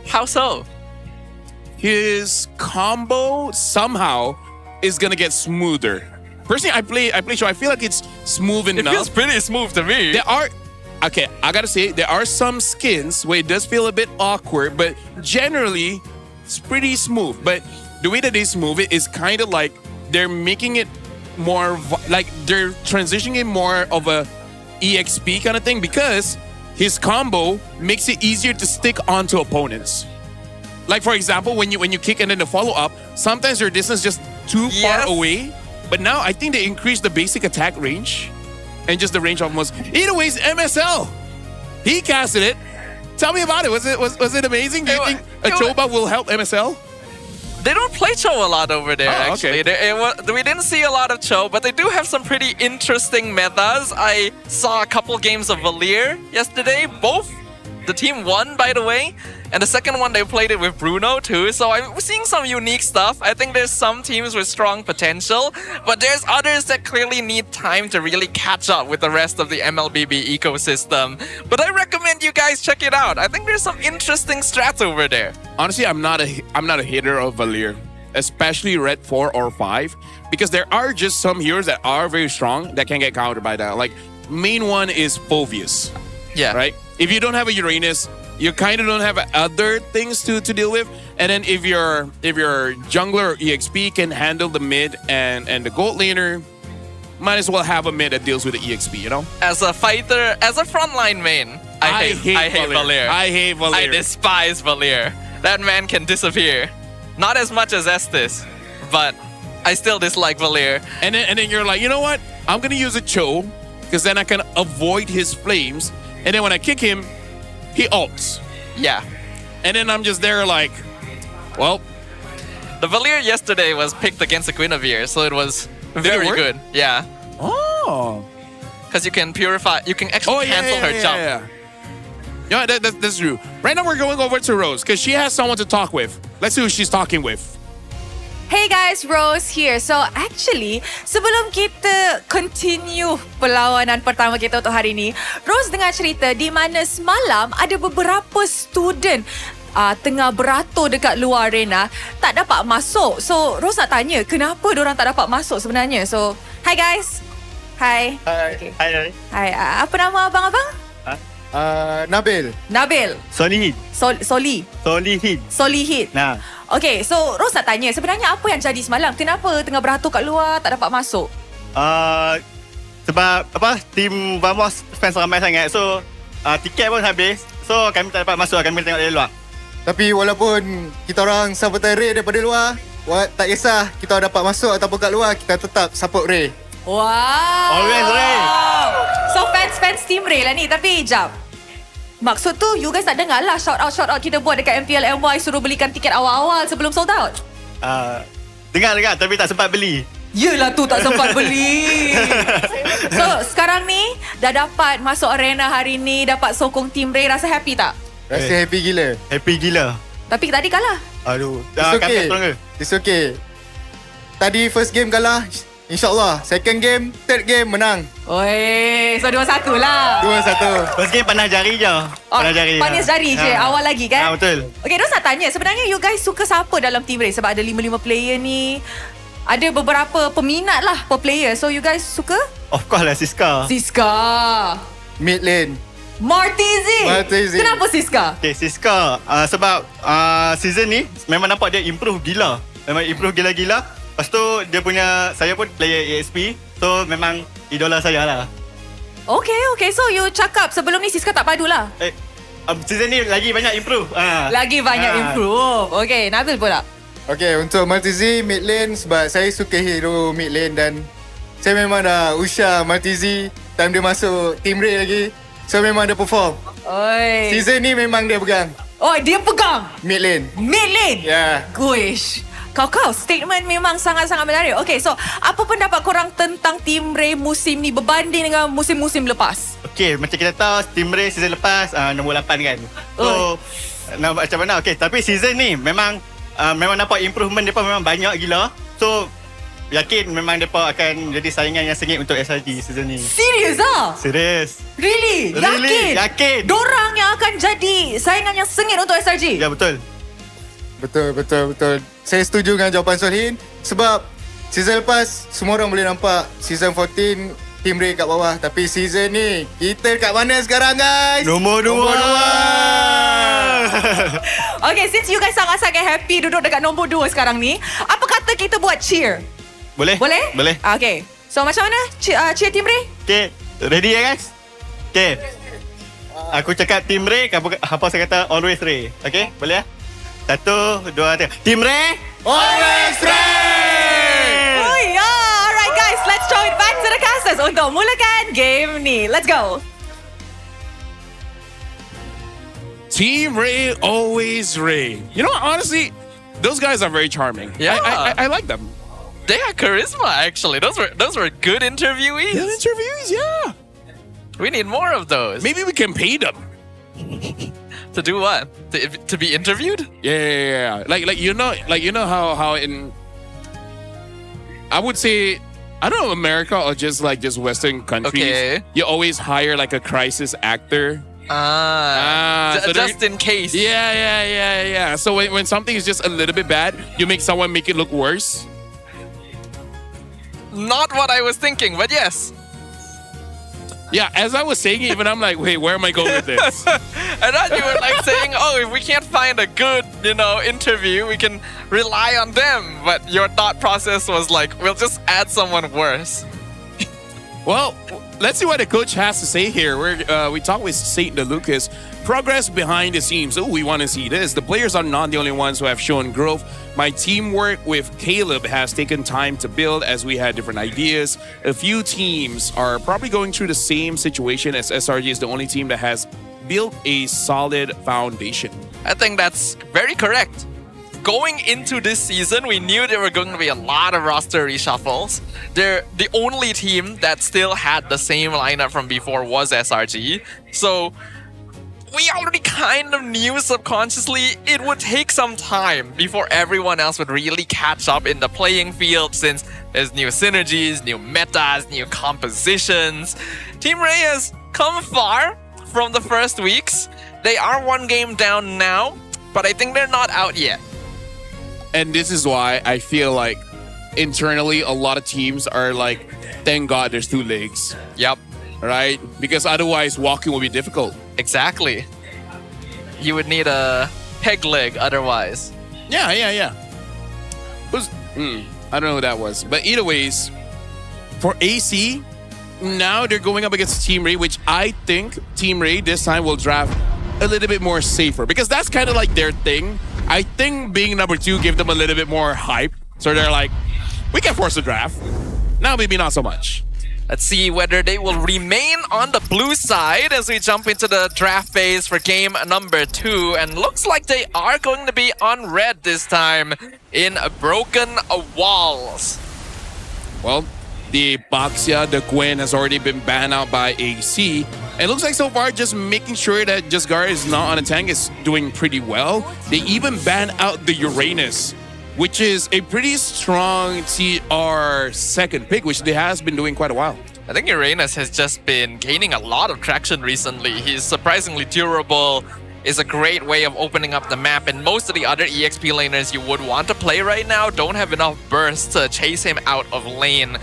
How so? His combo somehow is gonna get smoother. Personally, I play Cho. I feel like it's smooth enough. It feels pretty smooth to me. Okay, I gotta say, there are some skins where it does feel a bit awkward, but generally, it's pretty smooth. But the way that they smooth it is kind of like they're making it more, like they're transitioning it more of a EXP kind of thing, because his combo makes it easier to stick onto opponents. Like, for example, when you kick and then the follow-up, sometimes your distance just too far away. But now I think they increased the basic attack range and just the range almost. Either way, it's MSL. He casted it. Tell me about it. Was it amazing? Do you think a Choba will help MSL? They don't play Cho a lot over there, actually. Okay. We didn't see a lot of Cho, but they do have some pretty interesting metas. I saw a couple games of Valir yesterday. Both the team won, by the way. And the second one, they played it with Bruno too. So I'm seeing some unique stuff. I think there's some teams with strong potential, but there's others that clearly need time to really catch up with the rest of the MLBB ecosystem. But I recommend you guys check it out. I think there's some interesting strats over there. Honestly, I'm not a hater of Valir, especially Red 4 or 5, because there are just some heroes that are very strong that can get countered by that. Like, main one is Phoveus. Yeah. Right? If you don't have a Uranus, you kind of don't have other things to deal with. And then if your jungler or EXP can handle the mid and the gold laner, might as well have a mid that deals with the EXP, you know? As a fighter, as a frontline main, I hate Valir. I hate Valir. I despise Valir. That man can disappear. Not as much as Estes, but I still dislike Valir. And then you're like, you know what? I'm gonna use a Cho, because then I can avoid his flames. And then when I kick him, he ults. Yeah. And then I'm just there like, well. The Valier yesterday was picked against the Guinevere, so it was very good. Yeah. Oh. Because you can purify, you can actually cancel her jump. Yeah, that's true. Right now we're going over to Rose because she has someone to talk with. Let's see who she's talking with. Hey guys, Rose here. So actually, sebelum kita continue perlawanan pertama kita untuk hari ini, Rose dengar cerita di mana semalam ada beberapa student tengah beratur dekat luar arena tak dapat masuk. So Rose nak tanya, kenapa diorang tak dapat masuk sebenarnya? So, hi guys. Hi. Hi. Okay. Hi. Hi. Apa nama abang-abang? Nabil. Nabil. Solihid. Solihid. Nah. Okay, so Rose nak tanya, sebenarnya apa yang jadi semalam? Kenapa tengah beratur kat luar tak dapat masuk? Sebab tim Vamos fans ramai sangat. So tiket pun habis. So kami tak dapat masuk, kami tengok dari luar. Tapi walaupun kita orang sahabat Rey daripada luar, tak kisah kita dapat masuk ataupun kat luar, kita tetap support Rey. Wow. Always Rey. So fans team Rey lah ni. Tapi jap, maksud tu you guys tak dengar lah shout out kita buat dekat MPL MY suruh belikan tiket awal-awal sebelum sold out? Dengar tapi tak sempat beli. Yelah tu tak sempat beli. So sekarang ni dah dapat masuk arena hari ni, dapat sokong team Rey, rasa happy tak? Rasa happy gila. Happy gila. Tapi tadi kalah. Aduh, It's okay. Tadi first game kalah, InsyaAllah second game, third game menang. Oi, so 2-1 lah. 2-1. First game panas jari je. Panas jari je awal lagi kan? Betul. Okay, Rose nak tanya, sebenarnya you guys suka siapa dalam team Rey? Sebab ada 5 player ni. Ada beberapa peminat lah per player. So you guys suka? Of course lah Siska. Mid lane. Martizi. Kenapa Siska? Okay, Siska sebab season ni memang nampak dia improve gila. Memang improve gila-gila. Lepas tu dia punya, saya pun player ESP. So memang idola saya lah. Okay. So you cakap sebelum ni Siska tak padu lah? Season ni lagi banyak improve. Lagi banyak improve. Okay, Nabil pula. Okay, untuk Martizi mid lane sebab saya suka hero mid lane dan saya memang dah usah Martizi time dia masuk team Rey lagi. So memang dia perform. Oi. Season ni memang dia pegang. Oh, dia pegang? Mid lane. Yeah. Goish. Kau statement memang sangat-sangat menarik. Okay, so apa pendapat korang tentang team Rey musim ni berbanding dengan musim-musim lepas? Okay, macam kita tahu team Rey season lepas nombor 8 kan. So macam mana? Okay, tapi season ni memang nampak improvement mereka memang banyak gila. So yakin memang mereka akan jadi saingan yang sengit untuk SRG season ni. Serius ah? Serius. Really? Yakin. Dorang yang akan jadi saingan yang sengit untuk SRG? Ya, betul. Betul. Saya setuju dengan jawapan Solhin sebab season lepas semua orang boleh nampak season 14 team Rey kat bawah, tapi season ni kita kat mana sekarang guys? Nombor 2. Okay, since you guys sangat-sangat happy duduk dekat nombor 2 sekarang ni, apa kata kita buat cheer? Boleh? Okay. So macam mana cheer team Rey? Okay, ready ya guys? Okay. Aku cakap team Rey, apa saya kata always Rey. Okay, boleh ya? 1, 2, 3. Team Rey, always Rey! Oh yeah! Alright guys, let's throw it back to the casters untuk mulakan game ni. Let's go! Team Rey, always Rey. You know, honestly, those guys are very charming. Yeah. I like them. They have charisma, actually. Those were good interviewees. Good interviews, yeah. We need more of those. Maybe we can pay them. To do what? To be interviewed? Yeah. Like you know how in, I would say, I don't know, America or just Western countries, you always hire like a crisis actor. So just in case. Yeah. So when something is just a little bit bad, you make someone make it look worse. Not what I was thinking, but yes. Yeah, as I was saying it, even I'm like, wait, where am I going with this? I thought you were like saying, if we can't find a good, interview, we can rely on them. But your thought process was like, we'll just add someone worse. Well, let's see what the coach has to say here. We talked with Saint DeLucas. Progress behind the scenes. Oh, we want to see this. The players are not the only ones who have shown growth. My teamwork with Caleb has taken time to build as we had different ideas. A few teams are probably going through the same situation as SRG is the only team that has built a solid foundation. I think that's very correct. Going into this season, we knew there were going to be a lot of roster reshuffles. They're the only team that still had the same lineup from before was SRG. So we already kind of knew subconsciously it would take some time before everyone else would really catch up in the playing field, since there's new synergies, new metas, new compositions. Team Rey has come far from the first weeks. They are one game down now, but I think they're not out yet. And this is why I feel like internally a lot of teams are like, thank God there's 2 legs. Yep. Right? Because otherwise walking will be difficult. Exactly. You would need a peg leg otherwise. Yeah. I don't know who that was. But either ways, for AC, now they're going up against Team Rey, which I think Team Rey this time will draft a little bit more safer. Because that's kind of like their thing. I think being number 2 gave them a little bit more hype. So they're like, we can force a draft. Now maybe not so much. Let's see whether they will remain on the blue side as we jump into the draft phase for game number 2. And looks like they are going to be on red this time in Broken Walls. Well, the Baxia, the Gwen has already been banned out by AC. And it looks like so far just making sure that Jasgar is not on a tank is doing pretty well. They even banned out the Uranus, which is a pretty strong TR second pick, which they has been doing quite a while. I think Uranus has just been gaining a lot of traction recently. He's surprisingly durable, is a great way of opening up the map, and most of the other EXP laners you would want to play right now don't have enough burst to chase him out of lane.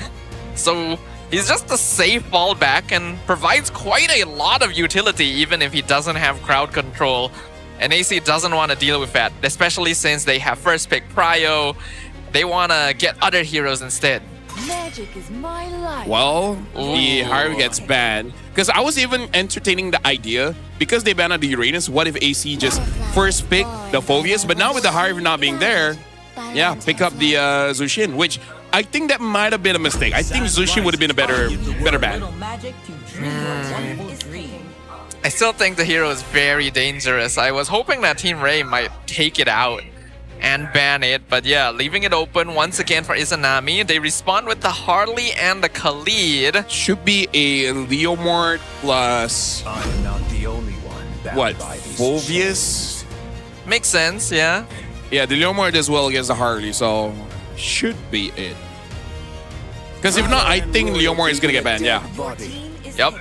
So he's just a safe fallback and provides quite a lot of utility even if he doesn't have crowd control. And AC doesn't want to deal with that, especially since they have first pick Prio. They want to get other heroes instead. Magic is my life. Well, the Harvey gets banned. Because I was even entertaining the idea, because they banned out the Uranus, what if AC just first pick the Phobius? But now with the Harvey not being there, yeah, pick up the Zushin, which I think that might have been a mistake. I think Zushin would have been a better ban. I still think the hero is very dangerous. I was hoping that Team Rey might take it out and ban it, but yeah, leaving it open once again for Izanami. They respond with the Harley and the Khalid. Should be a Leomord plus I'm not the only one. what? Phobius? Makes sense, yeah. Yeah, the Leomord as well against the Harley, so should be it. Because if not, I think Leomord is gonna get banned, yeah. Yep.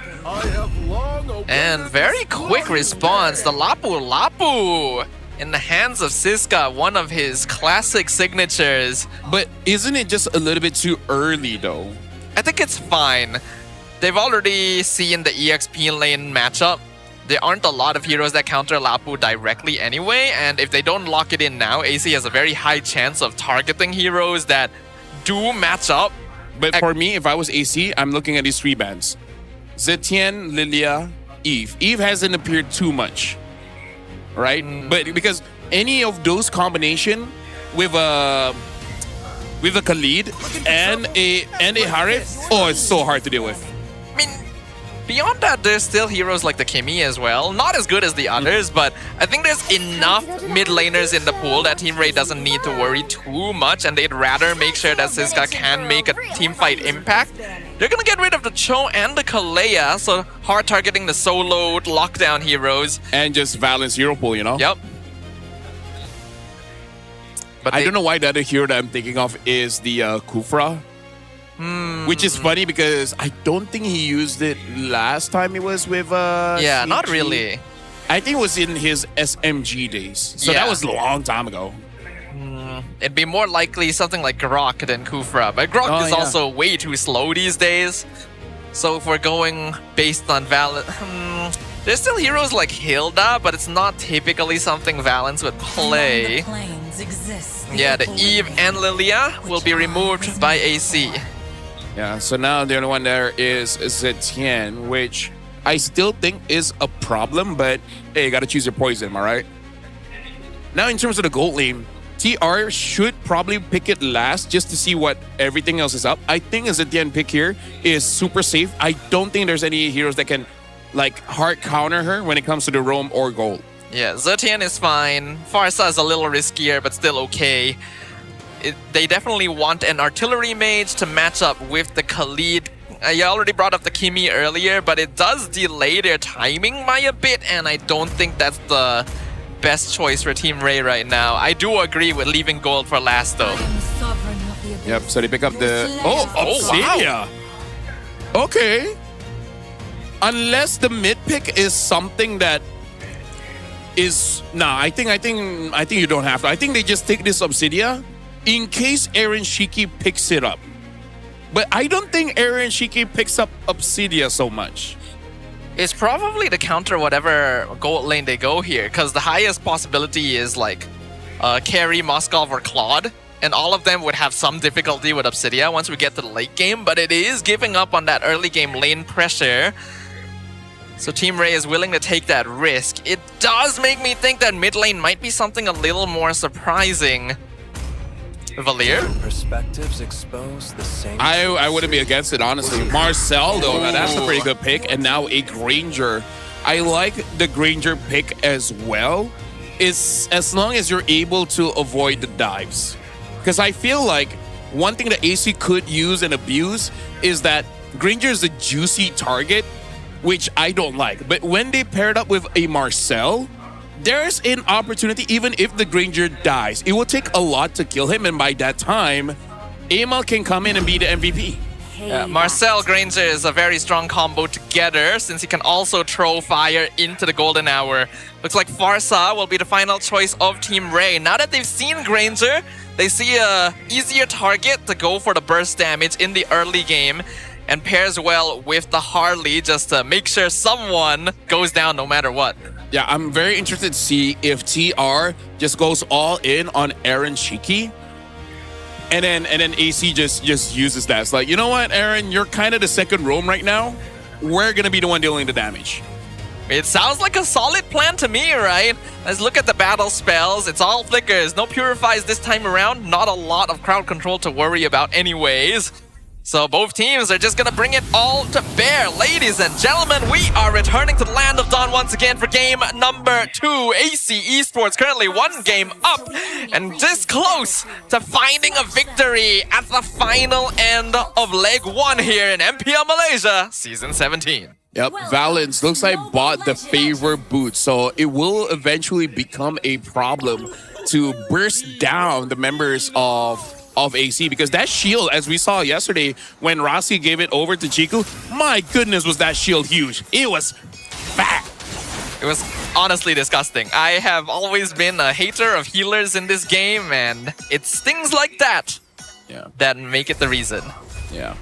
And very quick response, the Lapu Lapu in the hands of Siska, one of his classic signatures. But isn't it just a little bit too early though? I think it's fine. They've already seen the EXP lane matchup. There aren't a lot of heroes that counter Lapu directly anyway, and if they don't lock it in now, AC has a very high chance of targeting heroes that do match up. But for me, if I was AC, I'm looking at these 3 bans. Zetienne, Lilia, Eve. Eve hasn't appeared too much, right? But because any of those combination with a Khalid and a Harith, oh, it's so hard to deal with. I mean, beyond that, there's still heroes like the Kimi as well. Not as good as the others, but I think there's enough mid laners in the pool that Team Rey doesn't need to worry too much, and they'd rather make sure that Siska can make a team fight impact. They're gonna get rid of the Cho and the Kalea, so hard targeting the soloed lockdown heroes. And just balance hero pool, you know? Yep. But I don't know why the other hero that I'm thinking of is the Kufra. Which is funny because I don't think he used it last time he was with yeah, CG. not really. I think it was in his SMG days. So Yeah. that was a long time ago. It'd be more likely something like Grok than Kufra. But Grok is yeah. also way too slow these days. So if we're going based on there's still heroes like Hilda, but it's not typically something Valence would play. Yeah, the Eve and Lilia will be removed by AC. Yeah, so now the only one there is Zetienne, which I still think is a problem, but hey, you gotta choose your poison, am I right? Now in terms of the gold lane, TR should probably pick it last just to see what everything else is up. I think a Zetienne pick here is super safe. I don't think there's any heroes that can like hard counter her when it comes to the roam or gold. Yeah, Zetian is fine. Farsa is a little riskier, but still okay. They definitely want an artillery mage to match up with the Khalid. You already brought up the Kimi earlier, but it does delay their timing by a bit, and I don't think that's the best choice for Team Rey right now. I do agree with leaving gold for last, though. Yep, so they pick up the... Oh, Obsidia! Wow. Okay. Unless the mid pick is something that is... Nah, I think you don't have to. I think they just take this Obsidia in case Eren Shiki picks it up. But I don't think Eren Shiki picks up Obsidia so much. It's probably to counter whatever gold lane they go here, because the highest possibility is like Carry, Moskov, or Claude, and all of them would have some difficulty with Obsidia once we get to the late game, but it is giving up on that early game lane pressure. So Team Rey is willing to take that risk. It does make me think that mid lane might be something a little more surprising. Valir? Perspectives expose the same. I wouldn't be against it, honestly. Marcel, though, that's a pretty good pick. And now a Granger. I like the Granger pick as well. Is as long as you're able to avoid the dives. Because I feel like one thing that AC could use and abuse is that Granger is a juicy target, which I don't like. But when they paired up with a Marcel, there's an opportunity, even if the Granger dies. It will take a lot to kill him, and by that time, Amal can come in and be the MVP. Marcel Granger is a very strong combo together, since he can also throw fire into the golden hour. Looks like Farsa will be the final choice of Team Rey. Now that they've seen Granger, they see a easier target to go for the burst damage in the early game, and pairs well with the Harley just to make sure someone goes down no matter what. Yeah, I'm very interested to see if TR just goes all in on Eren Shiki. And then AC just uses that. It's like, you know what, Eren, you're kind of the second roam right now. We're going to be the one dealing the damage. It sounds like a solid plan to me, right? Let's look at the battle spells. It's all flickers, no purifies this time around. Not a lot of crowd control to worry about anyways. So both teams are just gonna bring it all to bear. Ladies and gentlemen, we are returning to the Land of Dawn once again for game number 2. AC Esports currently 1 game up and this close to finding a victory at the final end of leg 1 here in MPL Malaysia Season 17. Yep, Valence looks like bought the favor boot, so it will eventually become a problem to burst down the members of AC, because that shield, as we saw yesterday when Rossi gave it over to Chiku, my goodness, was that shield huge. It was fat. It was honestly disgusting. I have always been a hater of healers in this game, and it's things like that that make it the reason. Yeah.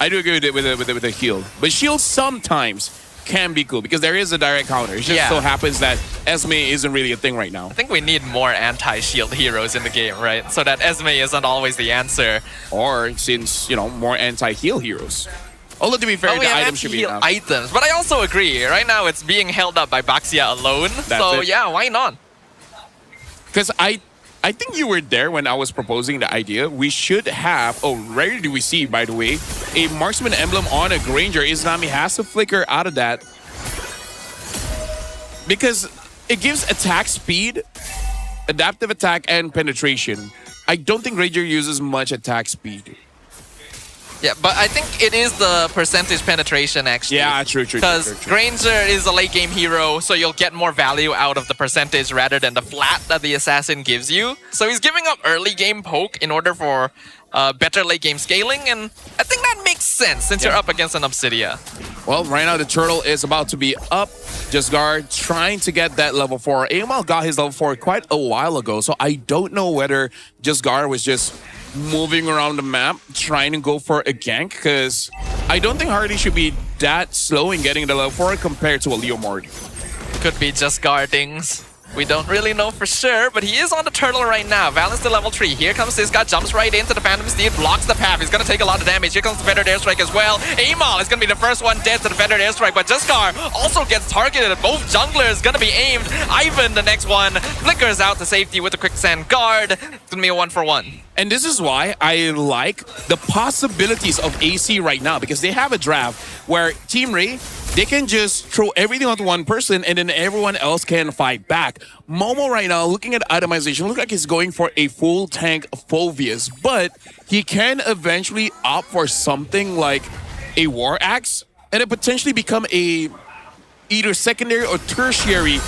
I do agree with the shield. But shield sometimes can be cool because there is a direct counter. It just so happens that Esme isn't really a thing right now. I think we need more anti-shield heroes in the game, right? So that Esme isn't always the answer. Or since, you know, more anti-heal heroes. Although to be fair, the item should be enough. Items, but I also agree. Right now it's being held up by Baxia alone. So yeah, why not? Because I think you were there when I was proposing the idea. We should have, rarely do we see, by the way, a marksman emblem on a Granger. Izanami has to flicker out of that because it gives attack speed, adaptive attack, and penetration. I don't think Granger uses much attack speed. Yeah, but I think it is the percentage penetration, actually. Yeah, true. Because Granger is a late game hero, so you'll get more value out of the percentage rather than the flat that the assassin gives you. So he's giving up early game poke in order for better late game scaling, and I think that makes sense since you're up against an Obsidia. Well, right now the turtle is about to be up. Justgar trying to get that level 4. Amal got his level 4 quite a while ago, so I don't know whether Justgar was just moving around the map trying to go for a gank, because I don't think Hardy should be that slow in getting the level 4 compared to a Leo Mord. Could be just guardings. We don't really know for sure, but he is on the turtle right now. Valence to level 3. Here comes this guy, jumps right into the Phantom Steed, blocks the path. He's going to take a lot of damage. Here comes the Fettered Airstrike as well. Amal is going to be the first one dead to the Fettered Airstrike, but Justgar also gets targeted. Both junglers going to be aimed. Ivan, the next one, flickers out to safety with a Quicksand Guard. It's going to be a 1-for-1. And this is why I like the possibilities of AC right now, because they have a draft where Team Rey they can just throw everything onto one person and then everyone else can fight back. Momo right now, looking at itemization, looks like he's going for a full tank Phoveus, but he can eventually opt for something like a War Axe and it potentially become a either secondary or tertiary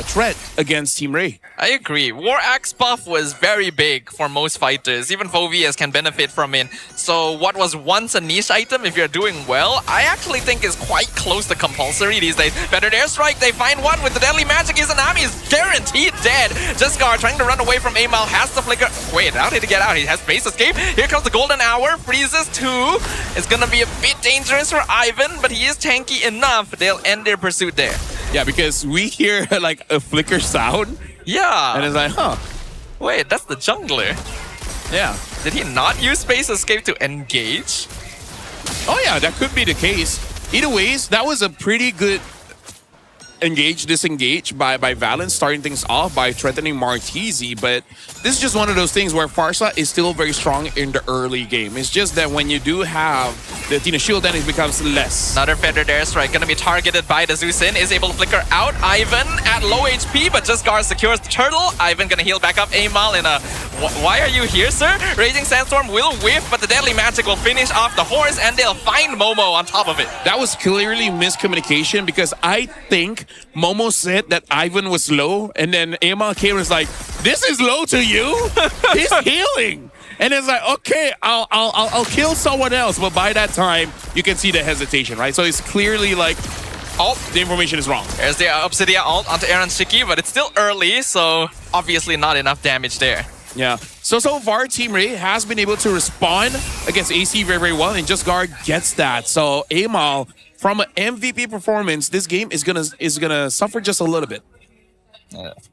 threat against Team Rey. I agree. War Axe buff was very big for most fighters. Even Phoveus can benefit from it. So what was once a niche item, if you're doing well, I actually think is quite close to compulsory these days. Better airstrike, they find one with the deadly magic. Izanami is guaranteed dead. Jesgar trying to run away from Amal, has the flicker. Wait, how did he get out? He has space escape. Here comes the golden hour, freezes 2. It's gonna be a bit dangerous for Ivan, but he is tanky enough. They'll end their pursuit there. Yeah, because we hear like a flicker sound. Yeah. And it's like, huh. Wait, that's the jungler. Yeah. Did he not use space escape to engage? Oh yeah, that could be the case. Either ways, that was a pretty good disengage by Valen, starting things off by threatening Martizi, but this is just one of those things where Farsa is still very strong in the early game. It's just that when you do have the Tina shield, then it becomes less. Another feathered airstrike gonna be targeted by the Zeusin, is able to flicker out Ivan at low HP, but Jesgar secures the turtle. Ivan gonna heal back up Amal in a why are you here, sir? Raging Sandstorm will whiff, but the deadly magic will finish off the horse and they'll find Momo on top of it. That was clearly miscommunication because I think Momo said that Ivan was low, and then Amal came and was like, "This is low to you? He's healing." And it's like, okay, I'll kill someone else. But by that time, you can see the hesitation, right? So it's clearly like, oh, the information is wrong. There's the Obsidia ult onto Aaron Shiki, but it's still early, so obviously not enough damage there. Yeah. So far, Team Rey has been able to respond against AC very, very well, and Jesgar gets that. So Amal, from an MVP performance, this game is gonna suffer just a little bit.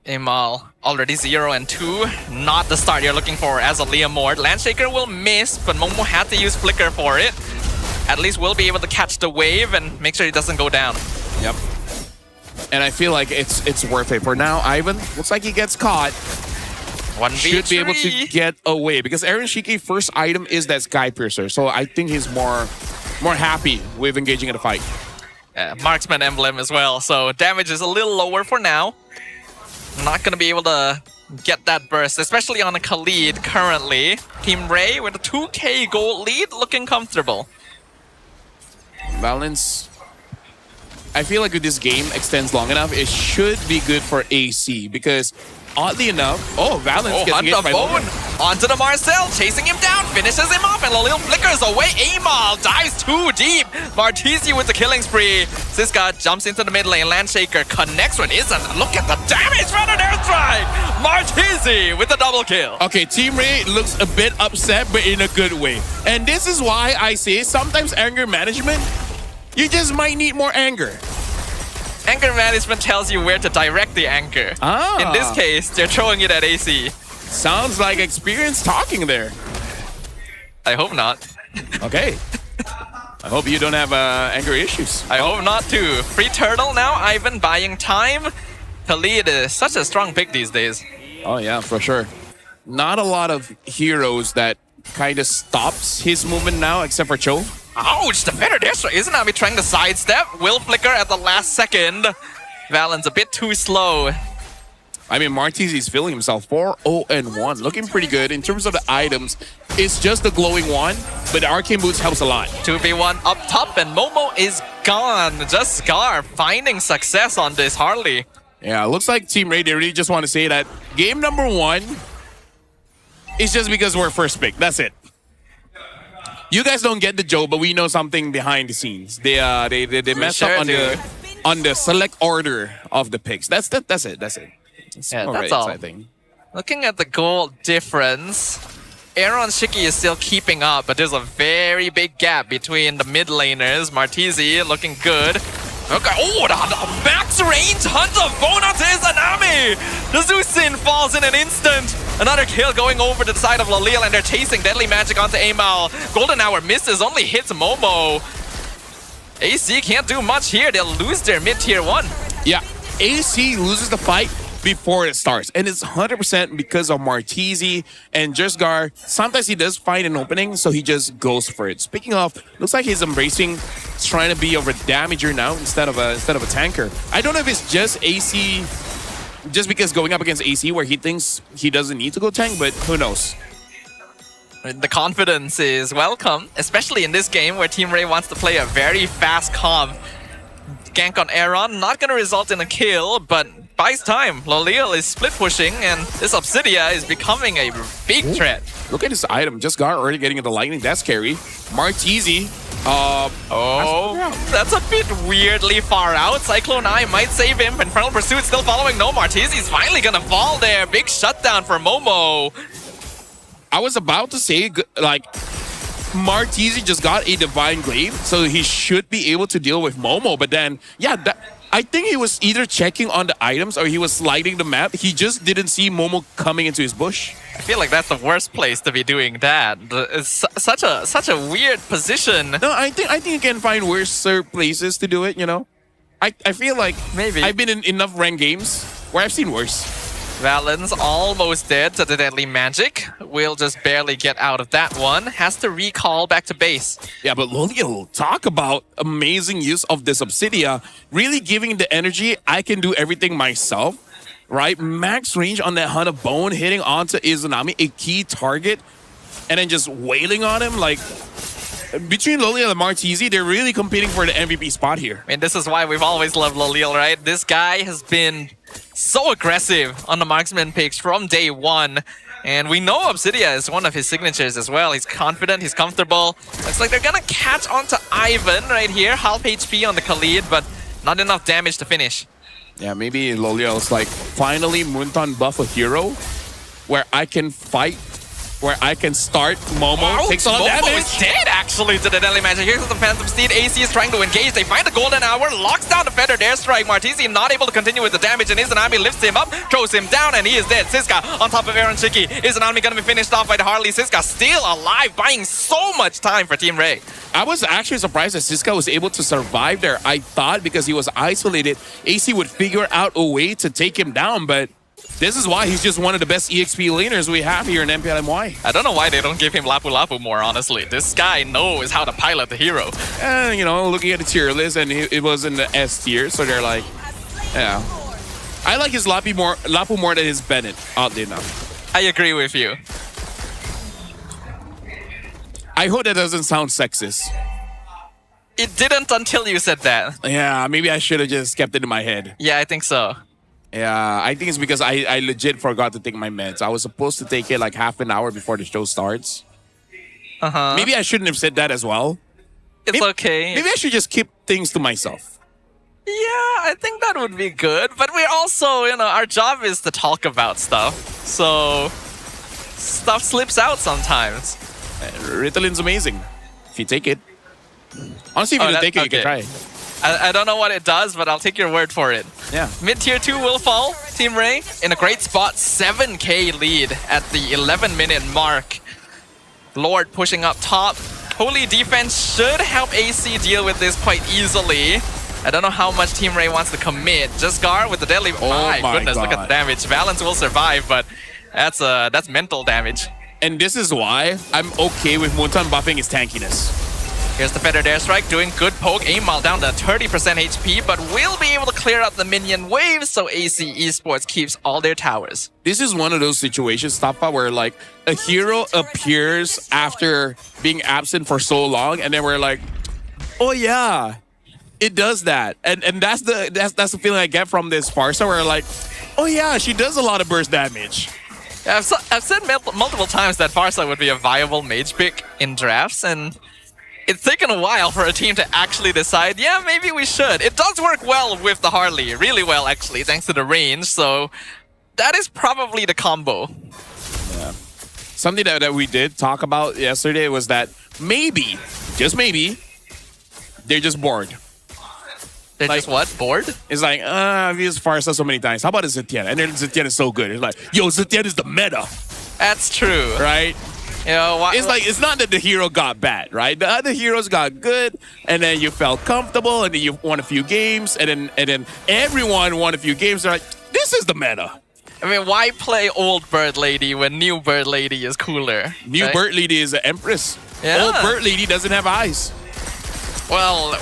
Amal already 0 and 2. Not the start you're looking for as a Leomord. Landshaker will miss, but Momo had to use Flicker for it. At least we'll be able to catch the wave and make sure it doesn't go down. Yep. And I feel like it's worth it. For now, Ivan looks like he gets caught. 1v3. Should be able to get away because Aaron Shiki first item is that Sky Piercer. So I think he's more happy with engaging in a fight. Marksman emblem as well. So damage is a little lower for now. Not going to be able to get that burst, especially on a Khalid currently. Team Rey with a 2k gold lead, looking comfortable. Balance. I feel like if this game extends long enough, it should be good for AC because oddly enough, Valence gets hit by bone onto the Marcel, chasing him down, finishes him off, and Lalil flickers away. Amal dives too deep. Martizi with the killing spree. Siska jumps into the mid lane. Landshaker connects with Izan. Look at the damage from an airstrike. Martizi with the double kill. Okay, Team Rey looks a bit upset, but in a good way. And this is why I say sometimes anger management, you just might need more anger. Anger management tells you where to direct the anger. In this case, they're throwing it at AC. Sounds like experience talking there. I hope not. Okay. I hope you don't have anger issues. I hope not too. Free turtle now, Ivan buying time. Khalid is such a strong pick these days. Oh yeah, for sure. Not a lot of heroes that kind of stops his movement now, except for Cho. Ouch, the better dash isn't Abi trying to sidestep. Will flicker at the last second. Valen's a bit too slow. I mean, Martiz is feeling himself 4-0-1, looking pretty good. In terms of the items, it's just the glowing one, but the arcane boots helps a lot. 2v1 up top, and Momo is gone. Just Scar finding success on this Harley. Yeah, looks like Team Rey, they really just want to say that game number 1 is just because we're first pick. That's it. You guys don't get the joke, but we know something behind the scenes. They messed up on the select order of the picks. That's it. That's it. Yeah, that's all. Exciting. Looking at the goal difference, Aaron Shiki is still keeping up, but there's a very big gap between the mid laners. Martizi looking good. Okay. Oh, the max range Hunter Bona to Izanami! The Zeusin falls in an instant. Another kill going over to the side of Lalil, and they're chasing Deadly Magic onto Amal. Golden Hour misses, only hits Momo. AC can't do much here. They'll lose their mid-tier 1. Yeah, AC loses the fight before it starts. And it's 100% because of Martizi and Jesgar. Sometimes he does find an opening, so he just goes for it. Speaking of, looks like he's embracing trying to be a damager now instead of a tanker. I don't know if it's just AC, just because going up against AC where he thinks he doesn't need to go tank, but who knows. The confidence is welcome, especially in this game where Team Rey wants to play a very fast comp. Gank on Aaron, not going to result in a kill, but buys time. Lolil is split pushing, and this Obsidia is becoming a big threat. Look at this item. Jesgar already getting into lightning. That's scary. Martizi. That's a bit weirdly far out. Cyclone Eye might save him. Infernal Pursuit still following. No, Martizi's finally going to fall there. Big shutdown for Momo. I was about to say, like, Martizi just got a Divine Glaive, so he should be able to deal with Momo. But then, yeah, I think he was either checking on the items or he was sliding the map. He just didn't see Momo coming into his bush. I feel like that's the worst place to be doing that. It's such a weird position. No, I think you can find worse places to do it, you know? I feel like maybe I've been in enough ranked games where I've seen worse. Valen's almost dead to the Deadly Magic. Will just barely get out of that one. Has to recall back to base. Yeah, but Lolil, talk about amazing use of this Obsidia. Really giving the energy, I can do everything myself, right? Max range on that Hunt of Bone, hitting onto Izanami, a key target, and then just wailing on him. Like, between Lolil and Martizi, they're really competing for the MVP spot here. I mean, this is why we've always loved Lolil, right? This guy has been so aggressive on the marksman picks from day one. And we know Obsidia is one of his signatures as well. He's confident, he's comfortable. Looks like they're gonna catch onto Ivan right here. Half HP on the Khalid, but not enough damage to finish. Yeah, maybe Lolil's like, finally Muntan buff a hero where I can fight, where I can start. Momo takes a lot of damage. Momo is dead, actually, to the Deadly Magic. Here's the Phantom Steed. AC is trying to engage. They find the Golden Hour, locks down the Feather Dare Strike. Martizi not able to continue with the damage, and Izanami lifts him up, throws him down, and he is dead. Siska on top of Aaron Shiki. Izanami gonna be finished off by the Harley. Siska still alive, buying so much time for Team Rey. I was actually surprised that Siska was able to survive there. I thought because he was isolated, AC would figure out a way to take him down, but this is why he's just one of the best EXP laners we have here in MPL MY. I don't know why they don't give him Lapu Lapu more, honestly. This guy knows how to pilot the hero. And, you know, looking at the tier list, and it was in the S tier, so they're like, yeah. I like his Lapu more than his Bennett, oddly enough. I agree with you. I hope that doesn't sound sexist. It didn't until you said that. Yeah, maybe I should have just kept it in my head. Yeah, I think so. Yeah, I think it's because I legit forgot to take my meds. I was supposed to take it like half an hour before the show starts. Maybe I shouldn't have said that as well. It's okay. Maybe I should just keep things to myself. Yeah, I think that would be good. But we're also, you know, our job is to talk about stuff. So, stuff slips out sometimes. Ritalin's amazing. If you take it. Honestly, if you don't take it, you can try it. I don't know what it does, but I'll take your word for it. Yeah. Mid-tier 2 will fall. Team Rey in a great spot. 7k lead at the 11-minute mark. Lord pushing up top. Holy defense should help AC deal with this quite easily. I don't know how much Team Rey wants to commit. Jesgar with the deadly... Oh my goodness, God. Look at the damage. Valence will survive, but that's mental damage. And this is why I'm okay with Muntan buffing his tankiness. Here's the Feather Dare Strike, doing good poke. Aimal down to 30% HP, but will be able to clear out the minion wave, so AC Esports keeps all their towers. This is one of those situations, Tapa, where like a hero appears after being absent for so long, and then we're like, oh yeah, it does that. And that's the feeling I get from this Pharsa, where like, oh yeah, she does a lot of burst damage. Yeah, I've said multiple times that Pharsa would be a viable mage pick in drafts, and it's taken a while for a team to actually decide, yeah, maybe we should. It does work well with the Harley, really well actually, thanks to the range, so that is probably the combo. Yeah. Something that we did talk about yesterday was that maybe, just maybe, they're just bored. They're like, just what? Bored? It's like, I've used Pharsa so many times. How about Zetian? And then Zetian is so good. It's like, yo, Zetian is the meta. That's true. Right? You know, it's like, it's not that the hero got bad, right? The other heroes got good, and then you felt comfortable, and then you won a few games, and then everyone won a few games. They're like, This is the meta. I mean, why play old bird lady when new bird lady is cooler? New right? bird lady is an empress. Yeah. Old bird lady doesn't have eyes. Well,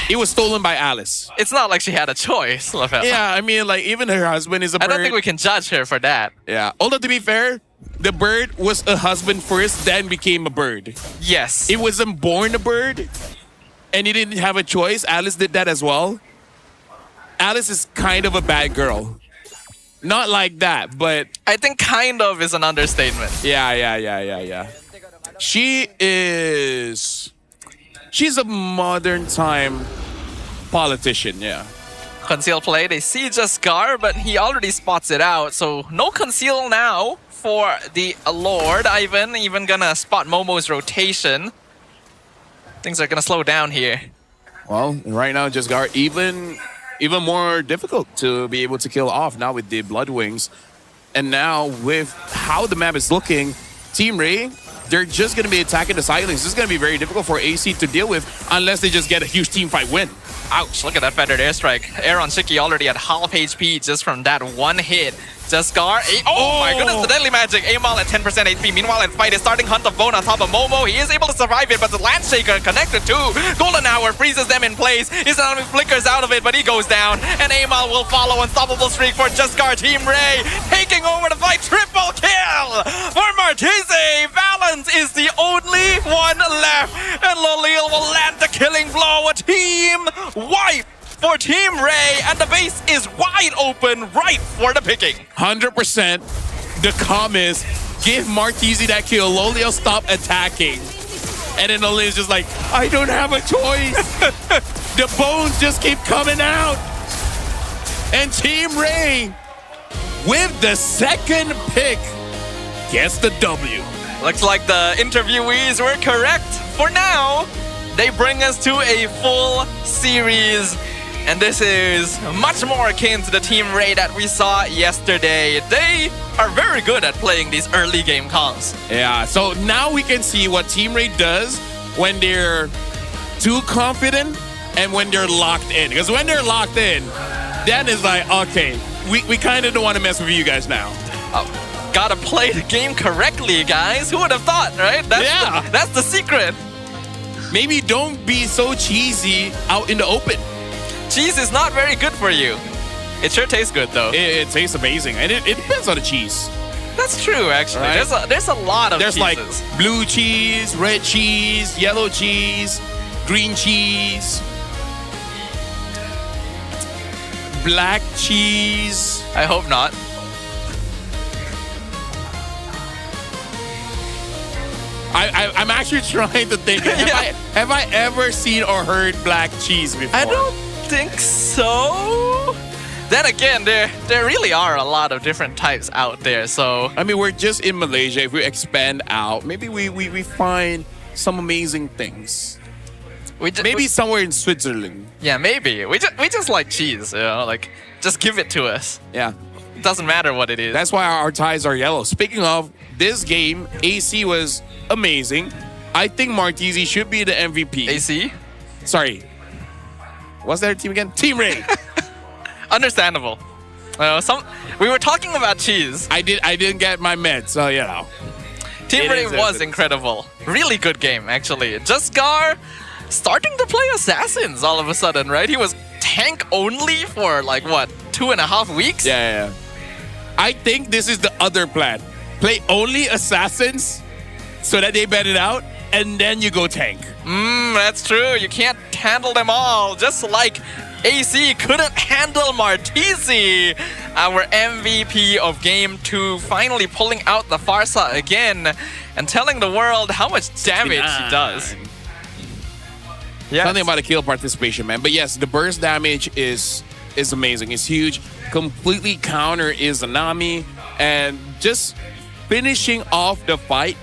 it was stolen by Alice. It's not like she had a choice, LaFell. Yeah, I mean, like, even her husband is a bird. I don't think we can judge her for that. Yeah. Although, to be fair, the bird was a husband first, then became a bird. Yes. It wasn't born a bird, and he didn't have a choice. Alice did that as well. Alice is kind of a bad girl. Not like that, but... I think kind of is an understatement. Yeah. She's a modern time politician, yeah. Conceal play, they see just Scar, but he already spots it out, so no conceal now for the Lord. Ivan even gonna spot Momo's rotation. Things are gonna slow down here. Well, right now, just Scar even more difficult to be able to kill off now with the Blood Wings. And now with how the map is looking, Team Rey, they're just going to be attacking the side lanes. This is going to be very difficult for AC to deal with unless they just get a huge team fight win. Ouch, look at that feathered airstrike. Air on Shiki already at half HP just from that one hit. Just Scar. Oh my goodness, the deadly magic. Amal at 10% HP. Meanwhile, that fight is starting. Hunt of Bone on top of Momo. He is able to survive it, but the Landshaker connected too. Golden Hour freezes them in place. His enemy flickers out of it, but he goes down. And Amal will follow. Unstoppable streak for Just Scar. Team Rey taking over the fight. Triple kill for Martese. Valence is the only one left. And Lolil will land the killing blow. A team wipe for Team Rey, and the base is wide open, right for the picking. 100%. The comm is, give Martese that kill. Lolio stop attacking. And then Lolio's just like, I don't have a choice. The bones just keep coming out. And Team Rey, with the second pick, gets the W. Looks like the interviewees were correct. For now, they bring us to a full series. And this is much more akin to the Team Rey that we saw yesterday. They are very good at playing these early game comps. Yeah, so now we can see what Team Rey does when they're too confident and when they're locked in. Because when they're locked in, then it's like, okay, we kind of don't want to mess with you guys now. Gotta play the game correctly, guys. Who would have thought, right? That's the secret. Maybe don't be so cheesy out in the open. Cheese is not very good for you. It sure tastes good, though. It tastes amazing, and it depends on the cheese. That's true, actually. Right? There's a lot of cheeses. There's like blue cheese, red cheese, yellow cheese, green cheese, black cheese. I hope not. I'm actually trying to think. Have I ever seen or heard black cheese before? I don't think so. Then again, there really are a lot of different types out there. So I mean, we're just in Malaysia. If we expand out, maybe we find some amazing things. Maybe somewhere in Switzerland. Yeah, maybe. We just like cheese, you know, like just give it to us. Yeah. It doesn't matter what it is. That's why our ties are yellow. Speaking of this game, AC was amazing. I think Martese should be the MVP. AC? Sorry. What's their team again? Team Rey. Understandable. We were talking about cheese. I didn't get my meds, so you know. Team Rey was incredible. Really good game, actually. Just Scar starting to play assassins all of a sudden, right? He was tank only for like what, 2.5 weeks? Yeah. I think this is the other plan. Play only assassins so that they bet it out, and then you go tank. That's true. You can't handle them all. Just like AC couldn't handle Martese, our MVP of Game 2, finally pulling out the Farsa again and telling the world how much damage he does. Yes. Something about the kill participation, man. But yes, the burst damage is amazing. It's huge. Completely counter Izanami, and just finishing off the fight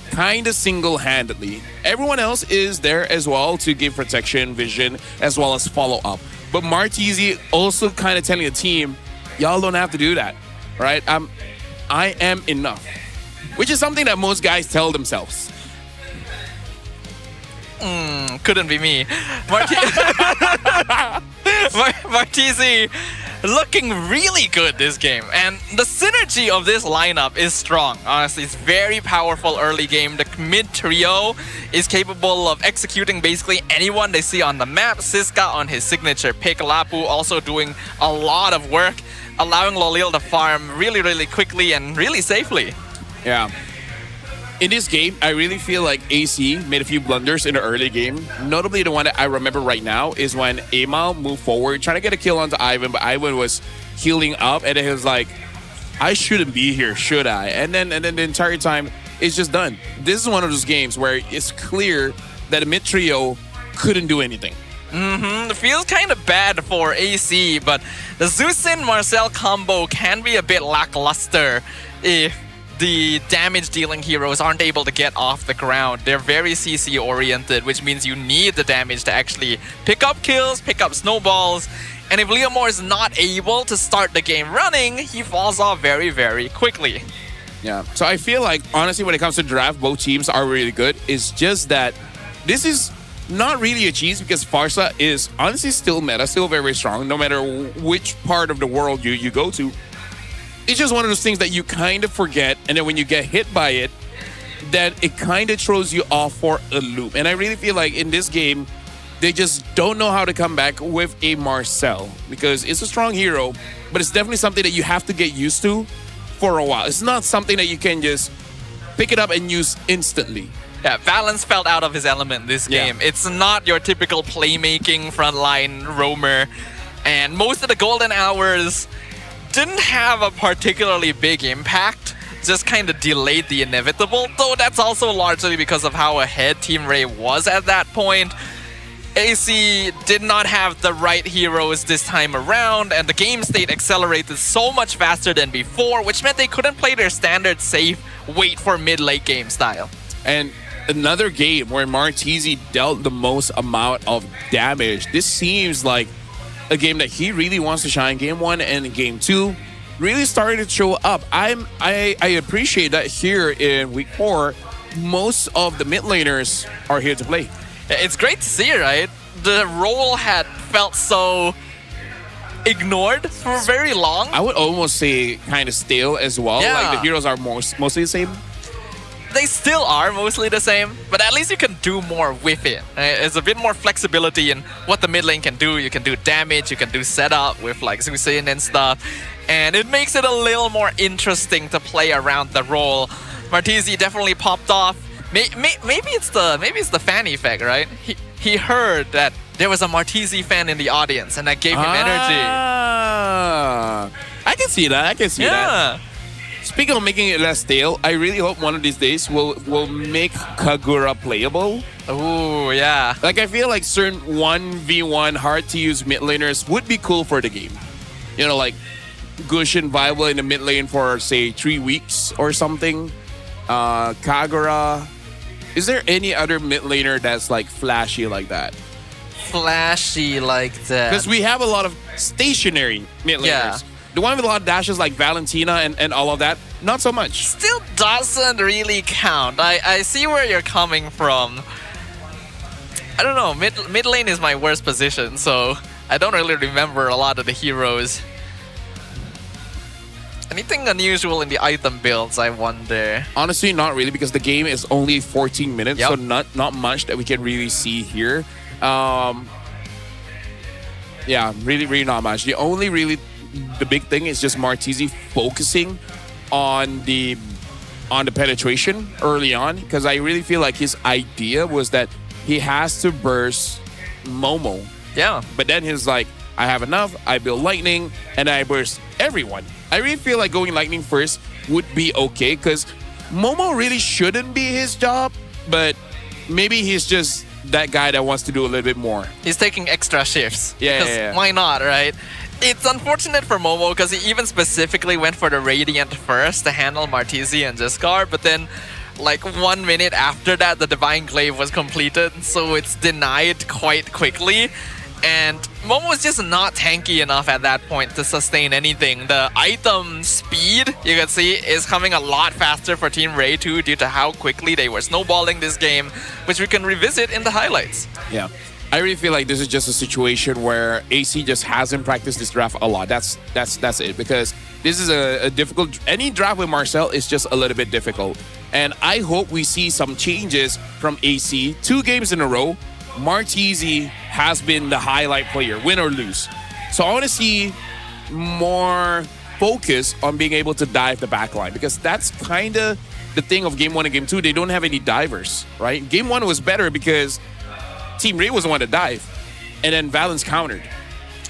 kind of single-handedly. Everyone else is there as well to give protection, vision, as well as follow-up. But Martese also kind of telling the team, y'all don't have to do that, right? I am enough, which is something that most guys tell themselves. Couldn't be me. Martese looking really good this game. And the synergy of this lineup is strong. Honestly, it's very powerful early game. The mid trio is capable of executing basically anyone they see on the map. Siska on his signature pick. Lapu also doing a lot of work, allowing Lolil to farm really, really quickly and really safely. Yeah. In this game, I really feel like AC made a few blunders in the early game. Notably, the one that I remember right now is when Amal moved forward, trying to get a kill onto Ivan, but Ivan was healing up, and then he was like, I shouldn't be here, should I? And then the entire time, it's just done. This is one of those games where it's clear that the mid trio couldn't do anything. It feels kind of bad for AC, but the Zeusin Marcel combo can be a bit lackluster if the damage-dealing heroes aren't able to get off the ground. They're very CC-oriented, which means you need the damage to actually pick up kills, pick up snowballs, and if Leomore is not able to start the game running, he falls off very, very quickly. Yeah, so I feel like, honestly, when it comes to draft, both teams are really good. It's just that this is not really a cheese because Farsa is honestly still meta, still very strong, no matter which part of the world you go to. It's just one of those things that you kind of forget, and then when you get hit by it, that it kind of throws you off for a loop. And I really feel like in this game, they just don't know how to come back with a Marcel because it's a strong hero, but it's definitely something that you have to get used to for a while. It's not something that you can just pick it up and use instantly. Yeah, Valence felt out of his element this game. It's not your typical playmaking frontline roamer, and most of the golden hours didn't have a particularly big impact, just kind of delayed the inevitable, though that's also largely because of how ahead Team Rey was at that point. AC did not have the right heroes this time around, and the game state accelerated so much faster than before, which meant they couldn't play their standard safe, wait for mid-late game style. And another game where Martizi dealt the most amount of damage. This seems like a game that he really wants to shine. Game 1 and Game 2 really started to show up. I appreciate that here in Week 4, most of the mid laners are here to play. It's great to see, right? The role had felt so ignored for very long. I would almost say kind of stale as well. Yeah. Like the heroes are mostly the same. They still are mostly the same, but at least you can do more with it. There's a bit more flexibility in what the mid lane can do. You can do damage, you can do setup with like Zeusin and stuff, and it makes it a little more interesting to play around the role. Martizi definitely popped off. Maybe it's the fan effect, right? He heard that there was a Martizi fan in the audience, and that gave him energy. I can see that. I can see that. Speaking of making it less stale, I really hope one of these days will make Kagura playable. Oh, yeah. Like, I feel like certain 1v1 hard-to-use mid laners would be cool for the game. You know, like Gushin viable in the mid lane for, say, 3 weeks or something. Kagura. Is there any other mid laner that's, like, flashy like that? Flashy like that? Because we have a lot of stationary mid laners. Yeah. The one with a lot of dashes like Valentina and all of that, not so much. Still doesn't really count. I see where you're coming from. I don't know, mid lane is my worst position, so I don't really remember a lot of the heroes. Anything unusual in the item builds, I wonder? Honestly, not really, because the game is only 14 minutes, so not much that we can really see here. Yeah, really not much. The big thing is just Martizi focusing on the penetration early on, because I really feel like his idea was that he has to burst Momo. Yeah. But then he's like, I have enough, I build lightning, and I burst everyone. I really feel like going lightning first would be okay, because Momo really shouldn't be his job, but maybe he's just that guy that wants to do a little bit more. He's taking extra shifts. Yeah. Why not, right? It's unfortunate for Momo because he even specifically went for the Radiant first to handle Martizi and Jescar, but then like 1 minute after that the Divine Glaive was completed, so it's denied quite quickly. And Momo is just not tanky enough at that point to sustain anything. The item speed, you can see, is coming a lot faster for Team Rey too, due to how quickly they were snowballing this game, which we can revisit in the highlights. Yeah. I really feel like this is just a situation where AC just hasn't practiced this draft a lot. That's it, because this is a difficult. Any draft with Marcel is just a little bit difficult, and I hope we see some changes from AC. 2 games in a row, Martese has been the highlight player, win or lose. So I want to see more focus on being able to dive the backline, because that's kind of the thing of game 1 and game 2. They don't have any divers, right? Game 1 was better because Team Rey was the one to dive, and then Valence countered.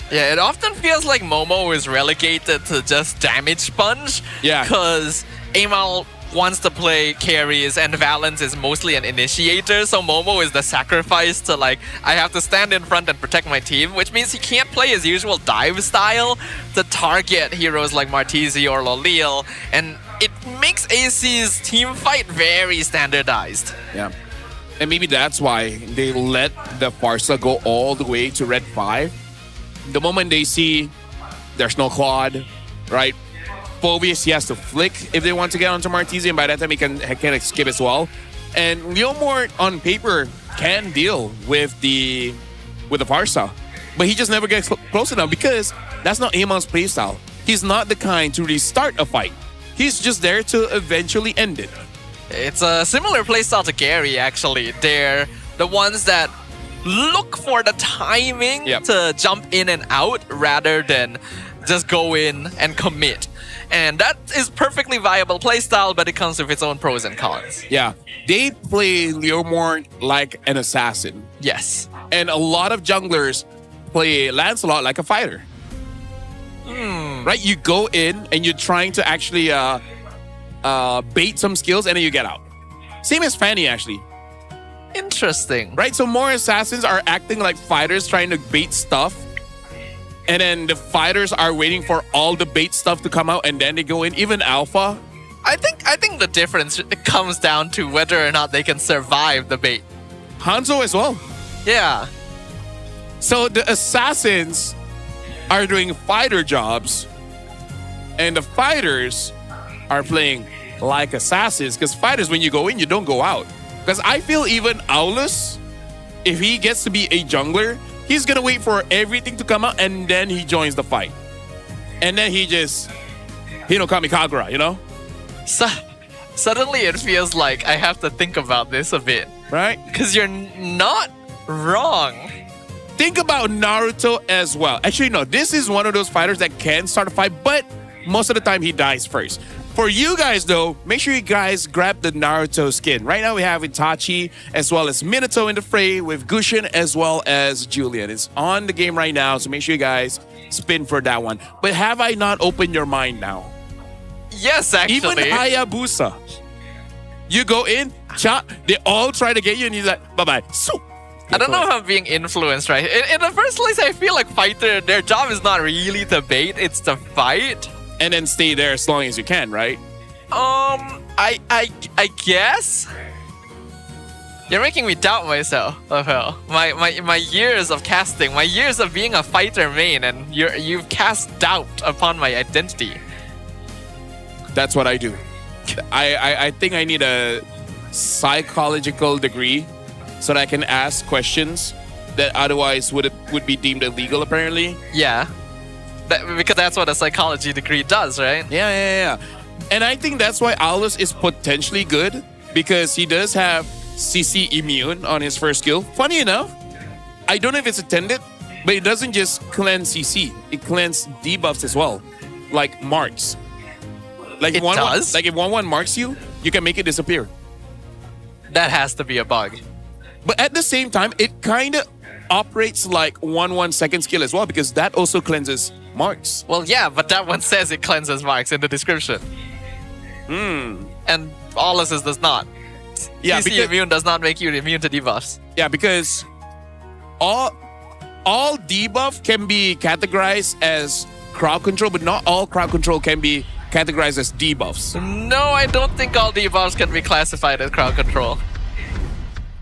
Yeah, it often feels like Momo is relegated to just damage sponge. Yeah. Because Amal wants to play carries and Valence is mostly an initiator, so Momo is the sacrifice to like, I have to stand in front and protect my team, which means he can't play his usual dive style to target heroes like Martese or Lolil, and it makes AC's team fight very standardized. Yeah. And maybe that's why they let the Pharsa go all the way to Red 5. The moment they see there's no Claude, right? Phobius, he has to flick if they want to get onto Martese, and by that time he can skip as well. And Leomort on paper can deal with the Pharsa, but he just never gets close enough because that's not Amon's playstyle. He's not the kind to restart a fight. He's just there to eventually end it. It's a similar playstyle to Gary, actually. They're the ones that look for the timing to jump in and out rather than just go in and commit. And that is perfectly viable playstyle, but it comes with its own pros and cons. Yeah, they play Leomort like an assassin. Yes. And a lot of junglers play Lancelot like a fighter. Right? You go in and you're trying to actually bait some skills, and then you get out. Same as Fanny, actually. Interesting. Right? So more assassins are acting like fighters trying to bait stuff, and then the fighters are waiting for all the bait stuff to come out, and then they go in. Even Alpha. I think the difference comes down to whether or not they can survive the bait. Hanzo as well. Yeah. So the assassins are doing fighter jobs, and the fighters are playing like assassins, because fighters, when you go in, you don't go out. Because I feel even Aulus, if he gets to be a jungler, he's gonna wait for everything to come out and then he joins the fight. And then he just, Kamikagura, you know? So, suddenly it feels like I have to think about this a bit. Right? Because you're not wrong. Think about Naruto as well. Actually, no, this is one of those fighters that can start a fight, but most of the time he dies first. For you guys, though, make sure you guys grab the Naruto skin. Right now we have Itachi as well as Minato in the fray with Gushin as well as Julian. It's on the game right now, so make sure you guys spin for that one. But have I not opened your mind now? Yes, actually. Even Hayabusa. You go in, chop, they all try to get you, and you're like, bye-bye. So, I don't know if I'm being influenced, right? In the first place, I feel like fighter, their job is not really to bait, it's to fight. And then stay there as long as you can, right? I guess? You're making me doubt myself, Lafel. My years of casting, my years of being a fighter main, and you've cast doubt upon my identity. That's what I do. I think I need a psychological degree so that I can ask questions that otherwise would be deemed illegal, apparently. Yeah. Because that's what a psychology degree does, right? Yeah. And I think that's why Aulus is potentially good, because he does have CC immune on his first skill. Funny enough, I don't know if it's intended, but it doesn't just cleanse CC. It cleanses debuffs as well, like marks. Like it does? Like if 1-1 marks you, you can make it disappear. That has to be a bug. But at the same time, it kind of operates like 1-1 second skill as well, because that also cleanses marks. Well, yeah, but that one says it cleanses marks in the description. And Aulus' does not. Yeah, CC immune does not make you immune to debuffs. Yeah, because all debuff can be categorized as crowd control, but not all crowd control can be categorized as debuffs. No, I don't think all debuffs can be classified as crowd control.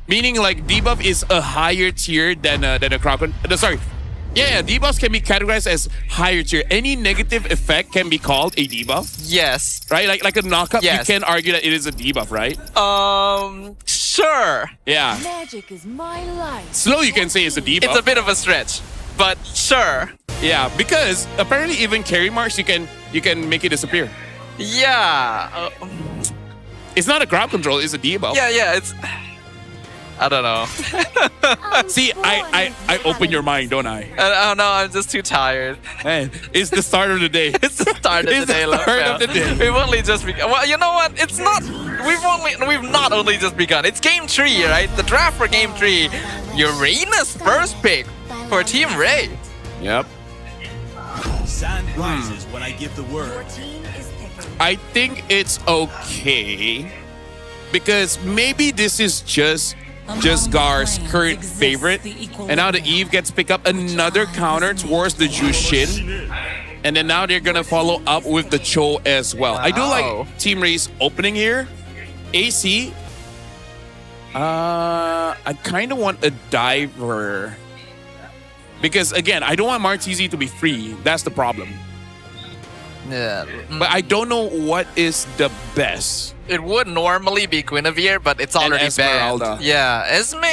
Meaning, like, debuff is a higher tier than a crowd control. Sorry. Yeah, debuffs can be categorized as higher tier. Any negative effect can be called a debuff. Yes. Right? Like a knockup, yes. You can argue that it is a debuff, right? Sure. Yeah. Magic is my life. Slow, you can say, is a debuff. It's a bit of a stretch, but sure. Yeah, because apparently even carry marks you can make it disappear. Yeah. It's not a crowd control, it's a debuff. Yeah, it's... I don't know. See, I open your mind, don't I? I don't know, I'm just too tired. Man, it's the start of the day. It's the start of the day, We've only just begun. Well, you know what? It's not... We've not only just begun. It's game 3, right? The draft for game 3. Uranus first pick for Team Rey. Yep. Sand rises when I give the word. I think it's okay because maybe this is just Gar's current favorite, and now the Eve gets pick up another counter towards the Jushin, and then now they're gonna follow up with the Cho as well. I do like Team Rey's opening here. AC, I kind of want a diver because again, I don't want Martizi to be free. That's the problem. Yeah. But I don't know what is the best. It would normally be Guinevere, but it's already Esmeralda. banned. Yeah, Esme...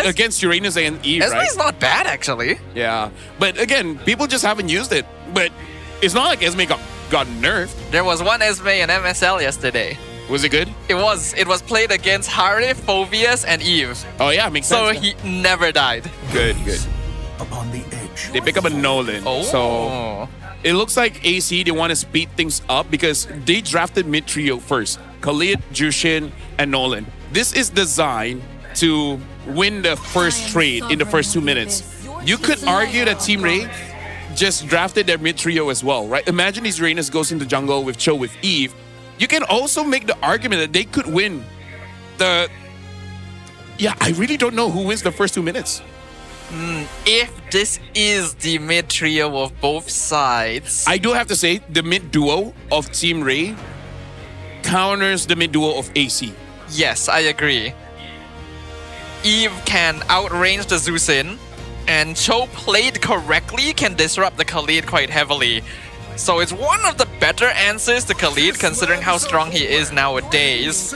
Against Uranus and Eve, right? Esme's not bad, actually. Yeah. But again, people just haven't used it. But it's not like Esme got nerfed. There was one Esme in MSL yesterday. Was it good? It was played against Harif, Phoveus, and Eve. Oh yeah, makes sense. So he never died. Good. Upon the edge. They pick up a Nolan. So it looks like AC, they want to speed things up because they drafted mid trio first. Khalid, Jushin, and Nolan. This is designed to win the first trade in the first 2 minutes. You could argue that Team Rey just drafted their mid trio as well, right? Imagine these Uranus goes into jungle with Cho with Eve. You can also make the argument that they could win the... Yeah, I really don't know who wins the first 2 minutes. If this is the mid trio of both sides, I do have to say the mid duo of Team Rey counters the mid duo of AC. Yes, I agree. Eve can outrange the Zeusin, and Cho played correctly can disrupt the Khalid quite heavily. So it's one of the better answers to Khalid considering how strong he is nowadays.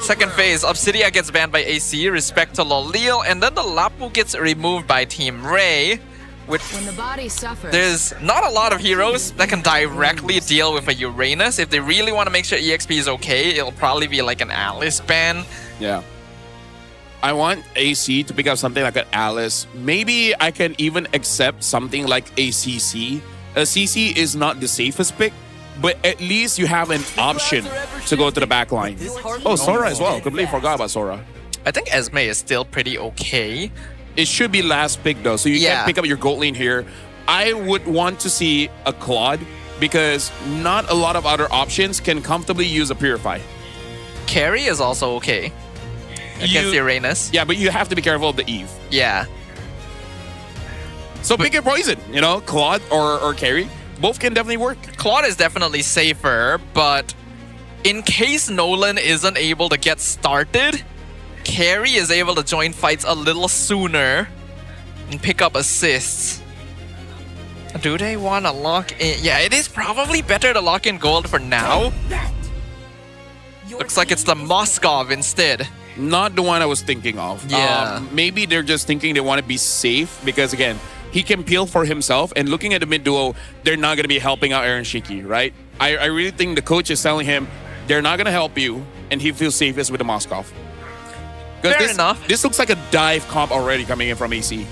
Second phase, Obsidia gets banned by AC, respect to Lolil, and then the Lapu gets removed by Team Rey. When the body suffers. There's not a lot of heroes that can directly deal with a Uranus. If they really want to make sure EXP is okay, it'll probably be like an Alice ban. Yeah. I want AC to pick up something like an Alice. Maybe I can even accept something like a CC. A CC is not the safest pick, but at least you have an option to go to the back line. Oh, Sora as well. Completely forgot about Sora. I think Esme is still pretty okay. It should be last pick though, so you can pick up your gold lane here. I would want to see a Claude because not a lot of other options can comfortably use a Purify. Carry is also okay against Uranus. Yeah, but you have to be careful of the Eve. Yeah. So pick your poison, you know, Claude or Carry. Both can definitely work. Claude is definitely safer, but in case Nolan isn't able to get started, Carry is able to join fights a little sooner and pick up assists. Do they want to lock in? Yeah, it is probably better to lock in gold for now. Looks like it's the Moskov instead. Not the one I was thinking of. Yeah. Maybe they're just thinking they want to be safe because, again, he can peel for himself, and looking at the mid duo, they're not going to be helping out Aaron Shiki, right? I really think the coach is telling him they're not going to help you, and he feels safest with the Moskov. Fair enough. This looks like a dive comp already coming in from AC.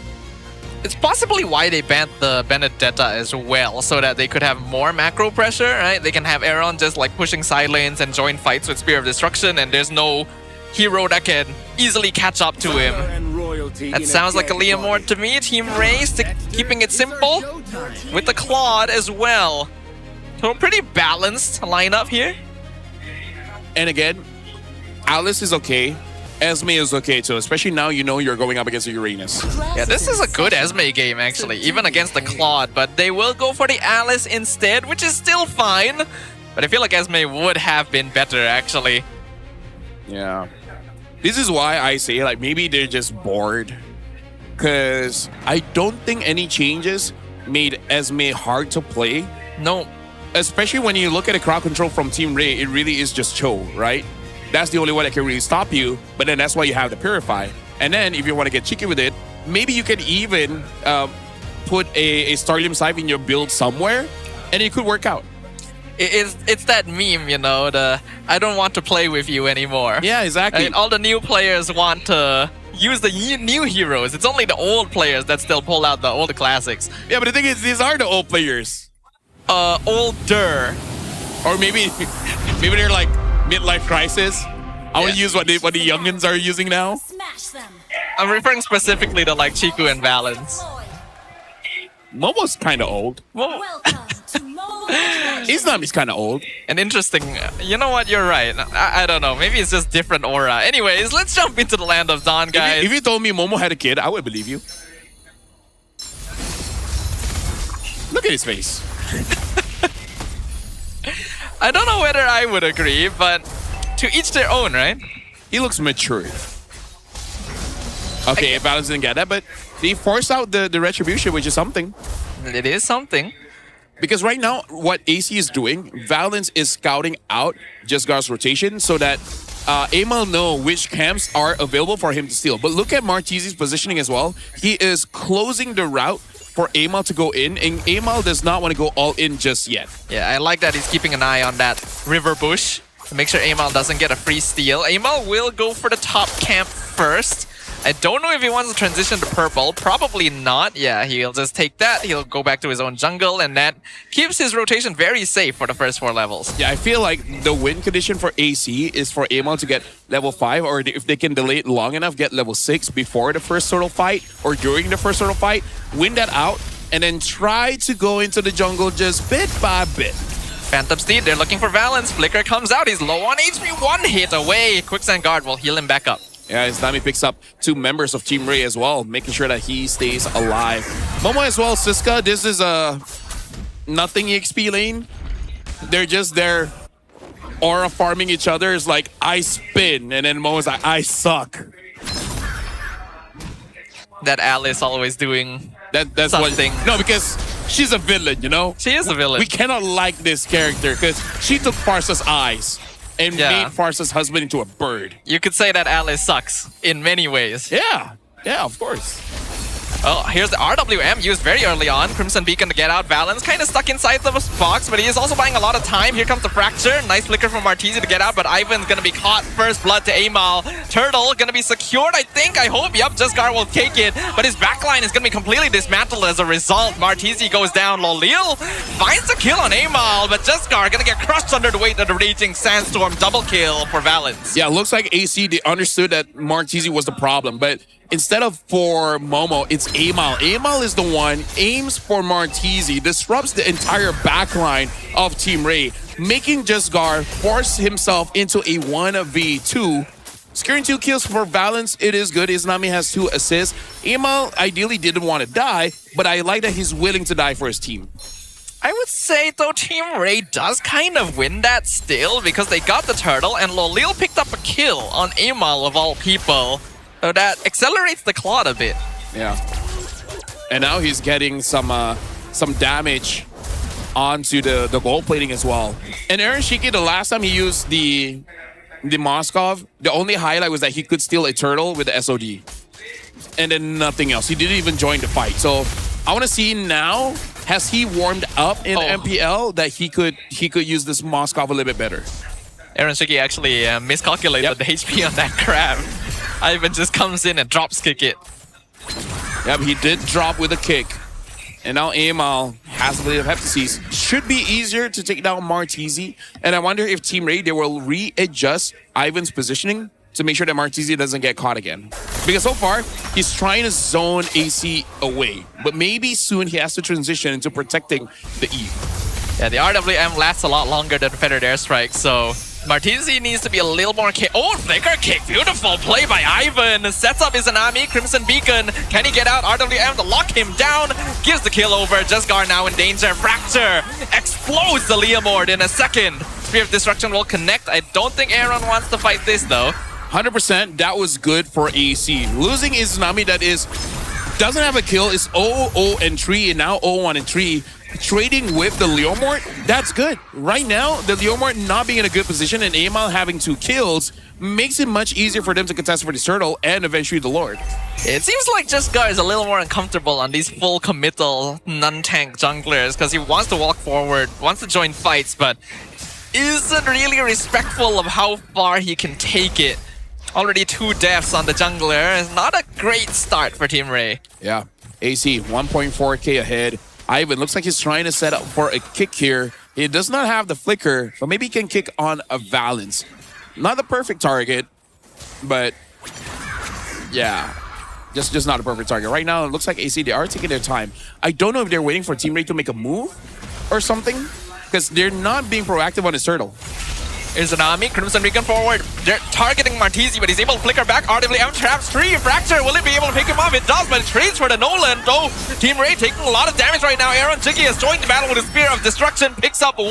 It's possibly why they banned the Benedetta as well, so that they could have more macro pressure, right? They can have Aaron just like pushing side lanes and join fights with Spear of Destruction, and there's no hero that can easily catch up to him. That sounds like a Liam Ward to me. Team Rey keeping it simple with the Claude as well. So pretty balanced lineup here. And again, Alice is okay. Esme is okay too, especially now you know you're going up against a Uranus. Yeah, this is a good Esme game actually, even against the Claude, but they will go for the Alice instead, which is still fine. But I feel like Esme would have been better actually. Yeah. This is why I say like maybe they're just bored. Because I don't think any changes made Esme hard to play. No. Especially when you look at the crowd control from Team Rey, it really is just Cho, right? that's the only one that can really stop you. But then that's why you have the Purify. And then if you want to get cheeky with it, maybe you can even put a Starlium Scythe in your build somewhere, and it could work out. It's that meme, you know, the I don't want to play with you anymore. Yeah, exactly. I mean, all the new players want to use the new heroes. It's only the old players that still pull out the old classics. Yeah, but the thing is, these are the old players. Older. Or maybe they're like midlife crisis. I want to use what the youngins are using now. I'm referring specifically to like Chiku and Valens. Momo's kind of old. Izanami's kind of old. And interesting. You know what? You're right. I don't know. Maybe it's just different aura. Anyways, let's jump into the land of Dawn, guys. If you told me Momo had a kid, I would believe you. Look at his face. I don't know whether I would agree, but to each their own, right? He looks mature. Okay, Valens didn't get that, but they forced out the retribution, which is something. It is something. Because right now, what AC is doing, Valens is scouting out Jesgar's rotation so that Amal know which camps are available for him to steal. But look at Martizi's positioning as well. He is closing the route for Amal to go in, and Amal does not want to go all in just yet. Yeah, I like that he's keeping an eye on that river bush to make sure Amal doesn't get a free steal. Amal will go for the top camp first. I don't know if he wants to transition to purple. Probably not. Yeah, he'll just take that. He'll go back to his own jungle, and that keeps his rotation very safe for the first 4 levels. Yeah, I feel like the win condition for AC is for Amal to get level 5, or if they can delay it long enough, get level 6 before the first turtle fight or during the first turtle fight, win that out, and then try to go into the jungle just bit by bit. Phantom Steed, they're looking for Valens. Flicker comes out. He's low on HP. 1 hit away. Quicksand Guard will heal him back up. Yeah, Izanami picks up 2 members of Team Rey as well, making sure that he stays alive. Momo as well, Siska, this is a nothing EXP lane. They're just there aura farming each other. It's like, I spin, and then Momo's like, I suck. That Alice always doing that's something. No, because she's a villain, you know? She is a villain. We cannot like this character because she took Farsa's eyes and made Farsa's husband into a bird. You could say that Alice sucks in many ways. Yeah, of course. Oh, here's the RWM used very early on. Crimson Beacon to get out. Valens kind of stuck inside the box, but he is also buying a lot of time. Here comes the Fracture. Nice flicker from Martizi to get out, but Ivan's going to be caught. First blood to Amal. Turtle going to be secured, I think. I hope. Yup, Jesgar will take it, but his backline is going to be completely dismantled as a result. Martizi goes down. Lolil finds a kill on Amal, but Jesgar going to get crushed under the weight of the Raging Sandstorm. Double kill for Valens. Yeah, looks like AC, they understood that Martizi was the problem, but instead of for Momo, it's Amal. Amal is the one, aims for Martizi, disrupts the entire backline of Team Rey, making Jesgar force himself into a 1v2. Securing 2 kills for Valens, it is good. Izanami has 2 assists. Amal ideally didn't want to die, but I like that he's willing to die for his team. I would say, though, Team Rey does kind of win that still because they got the turtle and Lolil picked up a kill on Amal of all people. So that accelerates the cloud a bit. Yeah. And now he's getting some damage onto the gold plating as well. And Aaron Shiki, the last time he used the Moskov, the only highlight was that he could steal a turtle with the SOD. And then nothing else. He didn't even join the fight. So I want to see now, has he warmed up in MPL that he could use this Moskov a little bit better? Aaron Shiki actually miscalculated the HP on that crab. Ivan just comes in and drops kick it. Yep, he did drop with a kick. And now Amal has a bit of Heptasis. Should be easier to take down Martizi. And I wonder if Team Rey, they will readjust Ivan's positioning to make sure that Martizi doesn't get caught again. Because so far, he's trying to zone AC away. But maybe soon he has to transition into protecting the E. Yeah, the RWM lasts a lot longer than Feathered Airstrike, so Martizi needs to be a little more Oh, flicker kick. Beautiful play by Ivan. Sets up Izanami. Crimson Beacon. Can he get out? RWM to lock him down. Gives the kill over. Jesgar now in danger. Fracture. Explodes the Leomord in a second. Spear of Destruction will connect. I don't think Aaron wants to fight this though. 100%. That was good for AC. Losing Izanami, that is, doesn't have a kill, is 0-0-3 and now 0-1-3. trading with the Leomort, that's good. Right now, the Leomort not being in a good position and Amal having 2 kills makes it much easier for them to contest for the turtle and eventually the Lord. It seems like Jesgar is a little more uncomfortable on these full committal non-tank junglers because he wants to walk forward, wants to join fights, but isn't really respectful of how far he can take it. Already 2 deaths on the jungler is not a great start for Team Rey. Yeah, AC 1.4k ahead. Ivan looks like he's trying to set up for a kick here. He does not have the flicker, but maybe he can kick on a Valence. Not the perfect target, but yeah, just not a perfect target. Right now, it looks like AC, they are taking their time. I don't know if they're waiting for Team Rey to make a move or something, because they're not being proactive on his turtle. Here's Tsunami, Crimson Recon forward. They're targeting Martizi, but he's able to flicker back. RWM traps 3. Fracture, will it be able to pick him off? It does, but it trades for the Nolan. Though Team Rey taking a lot of damage right now. Aaron Jiggy has joined the battle with a Spear of Destruction, picks up 1.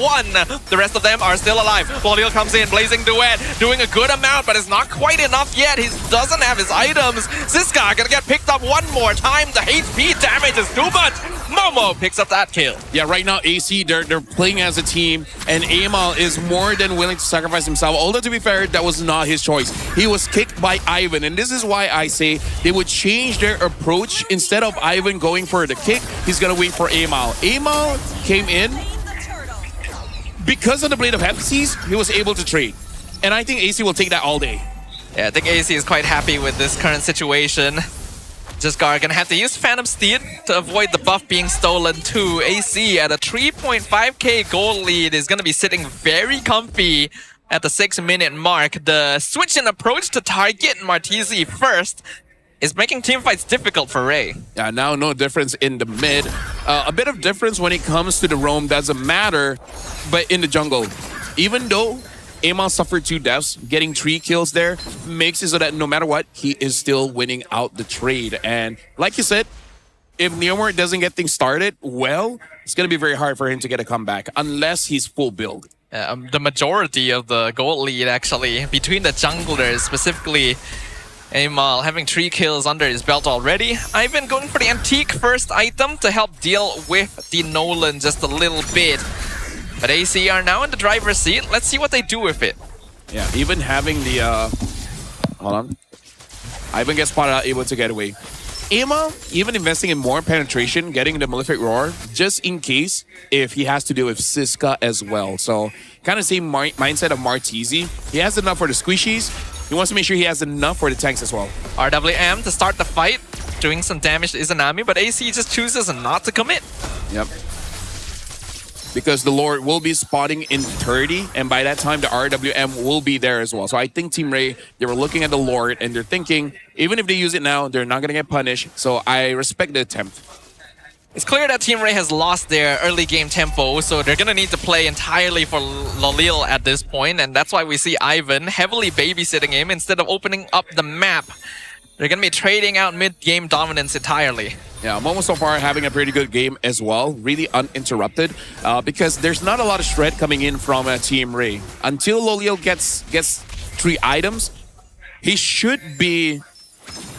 The rest of them are still alive. Lolil comes in, Blazing Duet, doing a good amount, but it's not quite enough yet. He doesn't have his items. Siska gonna get picked up 1 more time. The HP damage is too much. Momo picks up that kill. Yeah, right now AC, they're playing as a team, and Amal is more than willing to sacrifice himself. Although, to be fair, that was not his choice. He was kicked by Ivan, and this is why I say they would change their approach. Instead of Ivan going for the kick, he's gonna wait for Amal. Amal came in. Because of the Blade of Hephaestus, he was able to trade. And I think AC will take that all day. Yeah, I think AC is quite happy with this current situation. Jesgar gonna have to use Phantom Steed to avoid the buff being stolen too. AC at a 3.5k gold lead is gonna be sitting very comfy at the 6-minute mark. The switch in approach to target Martizi first is making teamfights difficult for Rey. Yeah, now no difference in the mid. A bit of difference when it comes to the roam doesn't matter, but in the jungle, even though Amal suffered 2 deaths, getting 3 kills there makes it so that no matter what, he is still winning out the trade. And like you said, if Neomort doesn't get things started, well, it's going to be very hard for him to get a comeback unless he's full build. The majority of the gold lead actually between the junglers, specifically Amal having 3 kills under his belt already. Ivan going for the antique first item to help deal with the Nolan just a little bit. But AC are now in the driver's seat. Let's see what they do with it. Yeah, even having the... hold on. Ivan gets spotted out, able to get away. Amal, even investing in more penetration, getting the Malefic Roar, just in case if he has to deal with Siska as well. So, kind of same mindset of Martizi. He has enough for the squishies. He wants to make sure he has enough for the tanks as well. RWM to start the fight, doing some damage to Izanami, but AC just chooses not to commit. Yep. Because the Lord will be spotting in 30, and by that time, the RWM will be there as well. So I think Team Rey, they were looking at the Lord, and they're thinking, even if they use it now, they're not going to get punished. So I respect the attempt. It's clear that Team Rey has lost their early game tempo, so they're going to need to play entirely for Lolil at this point, and that's why we see Ivan heavily babysitting him instead of opening up the map. They're going to be trading out mid-game dominance entirely. Yeah, Momo so far having a pretty good game as well, really uninterrupted, because there's not a lot of shred coming in from Team Rey. Until Lolil gets 3 items, he should be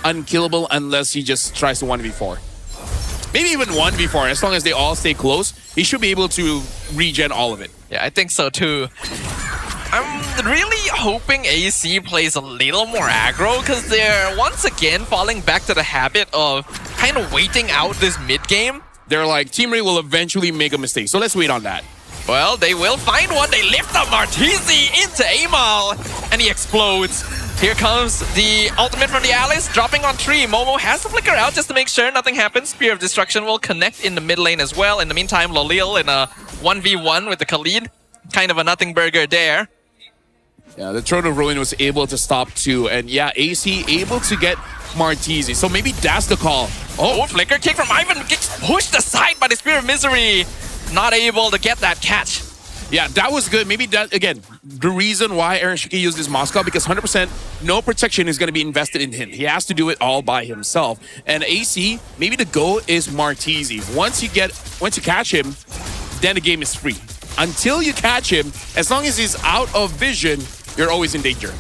unkillable unless he just tries to 1v4. Maybe even 1v4, as long as they all stay close, he should be able to regen all of it. Yeah, I think so too. I'm really hoping AC plays a little more aggro because they're once again falling back to the habit of kind of waiting out this mid-game. They're like, Team Rey will eventually make a mistake, so let's wait on that. Well, they will find one. They lift up Martizi into Amal, and he explodes. Here comes the ultimate from the Alice, dropping on 3. Momo has to flicker out just to make sure nothing happens. Spear of Destruction will connect in the mid lane as well. In the meantime, Lolil in a 1v1 with the Khalid. Kind of a nothing burger there. Yeah, the Throne of Ruin was able to stop 2. And yeah, AC able to get Martizi. So maybe that's the call. Oh, flicker kick from Ivan. Gets pushed aside by the Spear of Misery. Not able to get that catch. Yeah, that was good. Maybe that, again, the reason why Aaron Shiki used this Moscow, because 100% no protection is going to be invested in him. He has to do it all by himself. And AC, maybe the goal is Martizi. Once you catch him, then the game is free. Until you catch him, as long as he's out of vision, you're always in danger.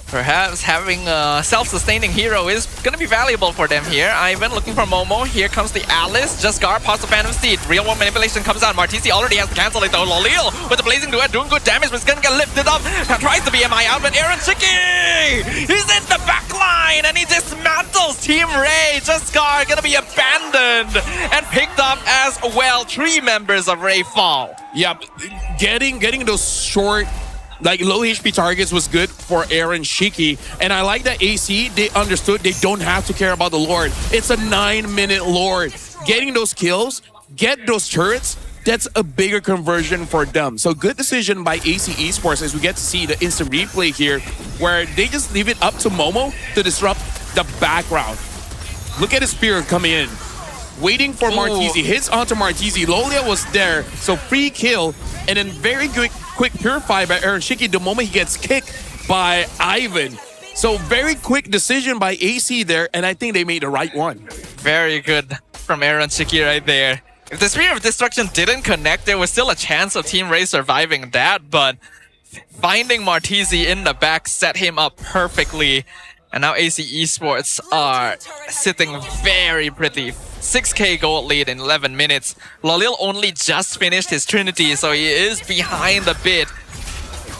Perhaps having a self-sustaining hero is going to be valuable for them here. Ivan looking for Momo. Here comes the Alice. Just Gar pops the Phantom Steed. Real World Manipulation comes out. Martisi already has to cancel it though. Lolil with the Blazing Duet doing good damage, but it's going to get lifted up. Tries the BMI out, but Aaron Chicky! He's in the back line and he dismantles Team Rey. Just Gar going to be abandoned and picked up as well. 3 members of Rey fall. Yep, getting those short, like low HP targets was good for Aaron Shiki. And I like that AC, they understood they don't have to care about the Lord. It's a 9-minute Lord. Getting those kills, get those turrets, that's a bigger conversion for them. So good decision by AC Esports as we get to see the instant replay here where they just leave it up to Momo to disrupt the background. Look at his spear coming in. Waiting for Martisi, hits onto Martisi. Lolia was there, so free kill, and then very quick purify by Aaron Shiki the moment he gets kicked by Ivan. So very quick decision by AC there, and I think they made the right one. Very good from Aaron Shiki right there. If the Spear of Destruction didn't connect, there was still a chance of Team Rey surviving that, but finding Martisi in the back set him up perfectly. And now AC Esports are sitting very pretty. 6k gold lead in 11 minutes. Lolil only just finished his Trinity, so he is behind a bit.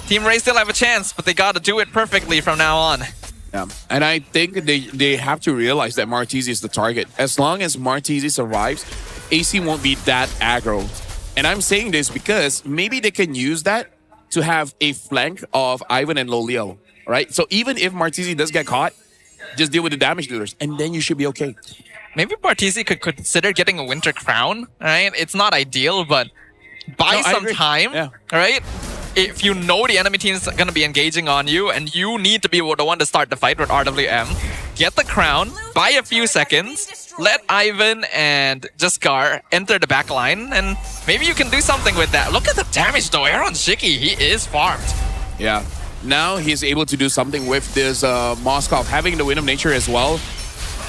Team Rey still have a chance, but they gotta do it perfectly from now on. Yeah, and I think they have to realize that Martisi is the target. As long as Martisi survives, AC won't be that aggro. And I'm saying this because maybe they can use that to have a flank of Ivan and Lolil, right? So even if Martisi does get caught, just deal with the damage dealers, and then you should be okay. Maybe Martisi could consider getting a Winter Crown, right? It's not ideal, but buy some time, right? If you know the enemy team is going to be engaging on you and you need to be the one to start the fight with RWM, get the crown, buy a few seconds, let Ivan and Jaskar enter the back line, and maybe you can do something with that. Look at the damage though. Aaron Shiki, he is farmed. Yeah. Now he's able to do something with this Moskov having the Wind of Nature as well.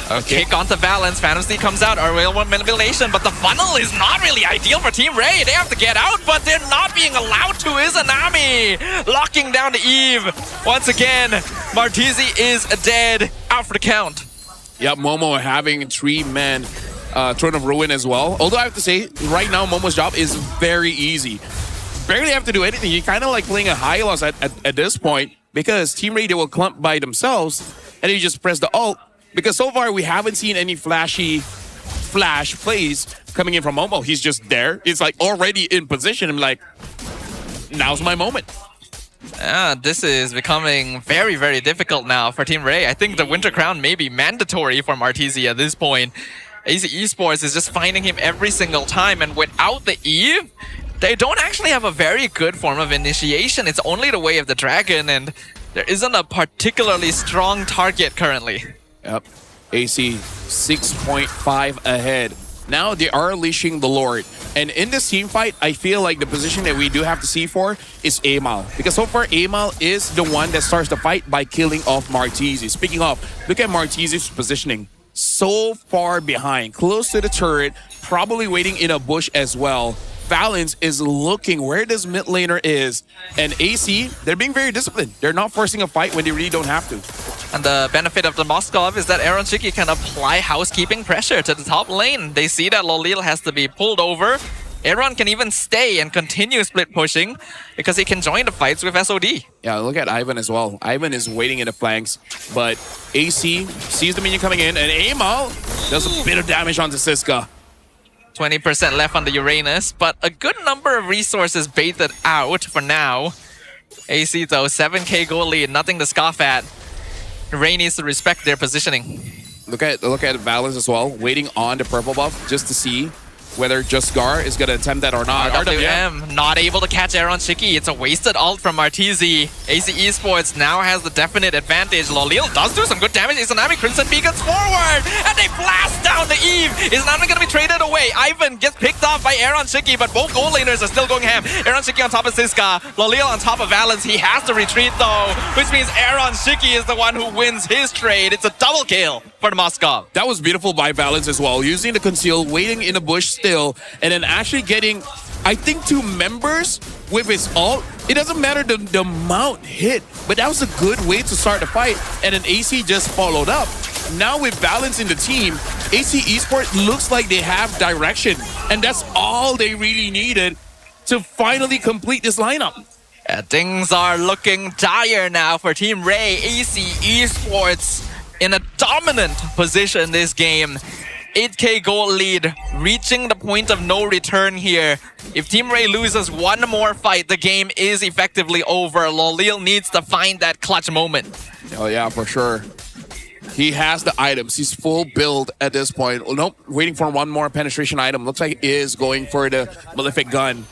Okay. Kick onto Valence. Phantom Steed comes out. Our Real One Manipulation, but the funnel is not really ideal for Team Rey. They have to get out, but they're not being allowed to. Izanami locking down the Eve. Once again, Martisi is dead. Out for the count. Yep, Momo having 3-man Throne of Ruin as well. Although I have to say, right now Momo's job is very easy. Barely have to do anything. You're kind of like playing a high loss at this point because Team Rey, they will clump by themselves and you just press the ult. Because so far, we haven't seen any flash plays coming in from Momo. He's just there. It's like already in position. I'm like, now's my moment. This is becoming very, very difficult now for Team Rey. I think the Winter Crown may be mandatory for Martisi at this point. AC Esports is just finding him every single time. And without the Eve, they don't actually have a very good form of initiation. It's only the Way of the Dragon, and there isn't a particularly strong target currently. Yep. AC 6.5 ahead. Now they are unleashing the Lord. And in this team fight, I feel like the position that we do have to see for is Amal. Because so far, Amal is the one that starts the fight by killing off Martisi. Speaking of, look at Martisi's positioning. So far behind, close to the turret, probably waiting in a bush as well. Valence is looking where this mid laner is. And AC, they're being very disciplined. They're not forcing a fight when they really don't have to. And the benefit of the Moskov is that Aaron Shiki can apply housekeeping pressure to the top lane. They see that Lolil has to be pulled over. Aaron can even stay and continue split pushing because he can join the fights with SOD. Yeah, look at Ivan as well. Ivan is waiting in the flanks, but AC sees the minion coming in, and Amal does a bit of damage onto Siska. 20% left on the Uranus, but a good number of resources baited out for now. AC though, 7k gold lead, nothing to scoff at. Rey needs to respect their positioning. Look at Valence as well, waiting on the purple buff just to see whether Jaskar is going to attempt that or not. RWM not able to catch Aaron Shiki. It's a wasted ult from Martisi. AC Esports now has the definite advantage. Lolil does do some good damage. Izanami Crimson Beacons forward, and they blast down the Eve. Izanami going to be traded away. Ivan gets picked off by Aaron Shiki, but both gold laners are still going ham. Aaron Shiki on top of Siska. Lolil on top of Valence. He has to retreat though, which means Aaron Shiki is the one who wins his trade. It's a double kill for the Moskov. That was beautiful by Valence as well, using the conceal, waiting in the bush still, and then actually getting I think 2 members with his ult, it doesn't matter the amount hit, but that was a good way to start the fight. And then AC just followed up. Now with balance in the team, AC Esports looks like they have direction. And that's all they really needed to finally complete this lineup. Things are looking dire now for Team Rey. AC Esports in a dominant position this game. 8k gold lead, reaching the point of no return here. If Team Rey loses one more fight, the game is effectively over. Lolil needs to find that clutch moment. Oh yeah, for sure. He has the items. He's full build at this point. Oh, nope, waiting for one more penetration item. Looks like he is going for the Malefic Gun.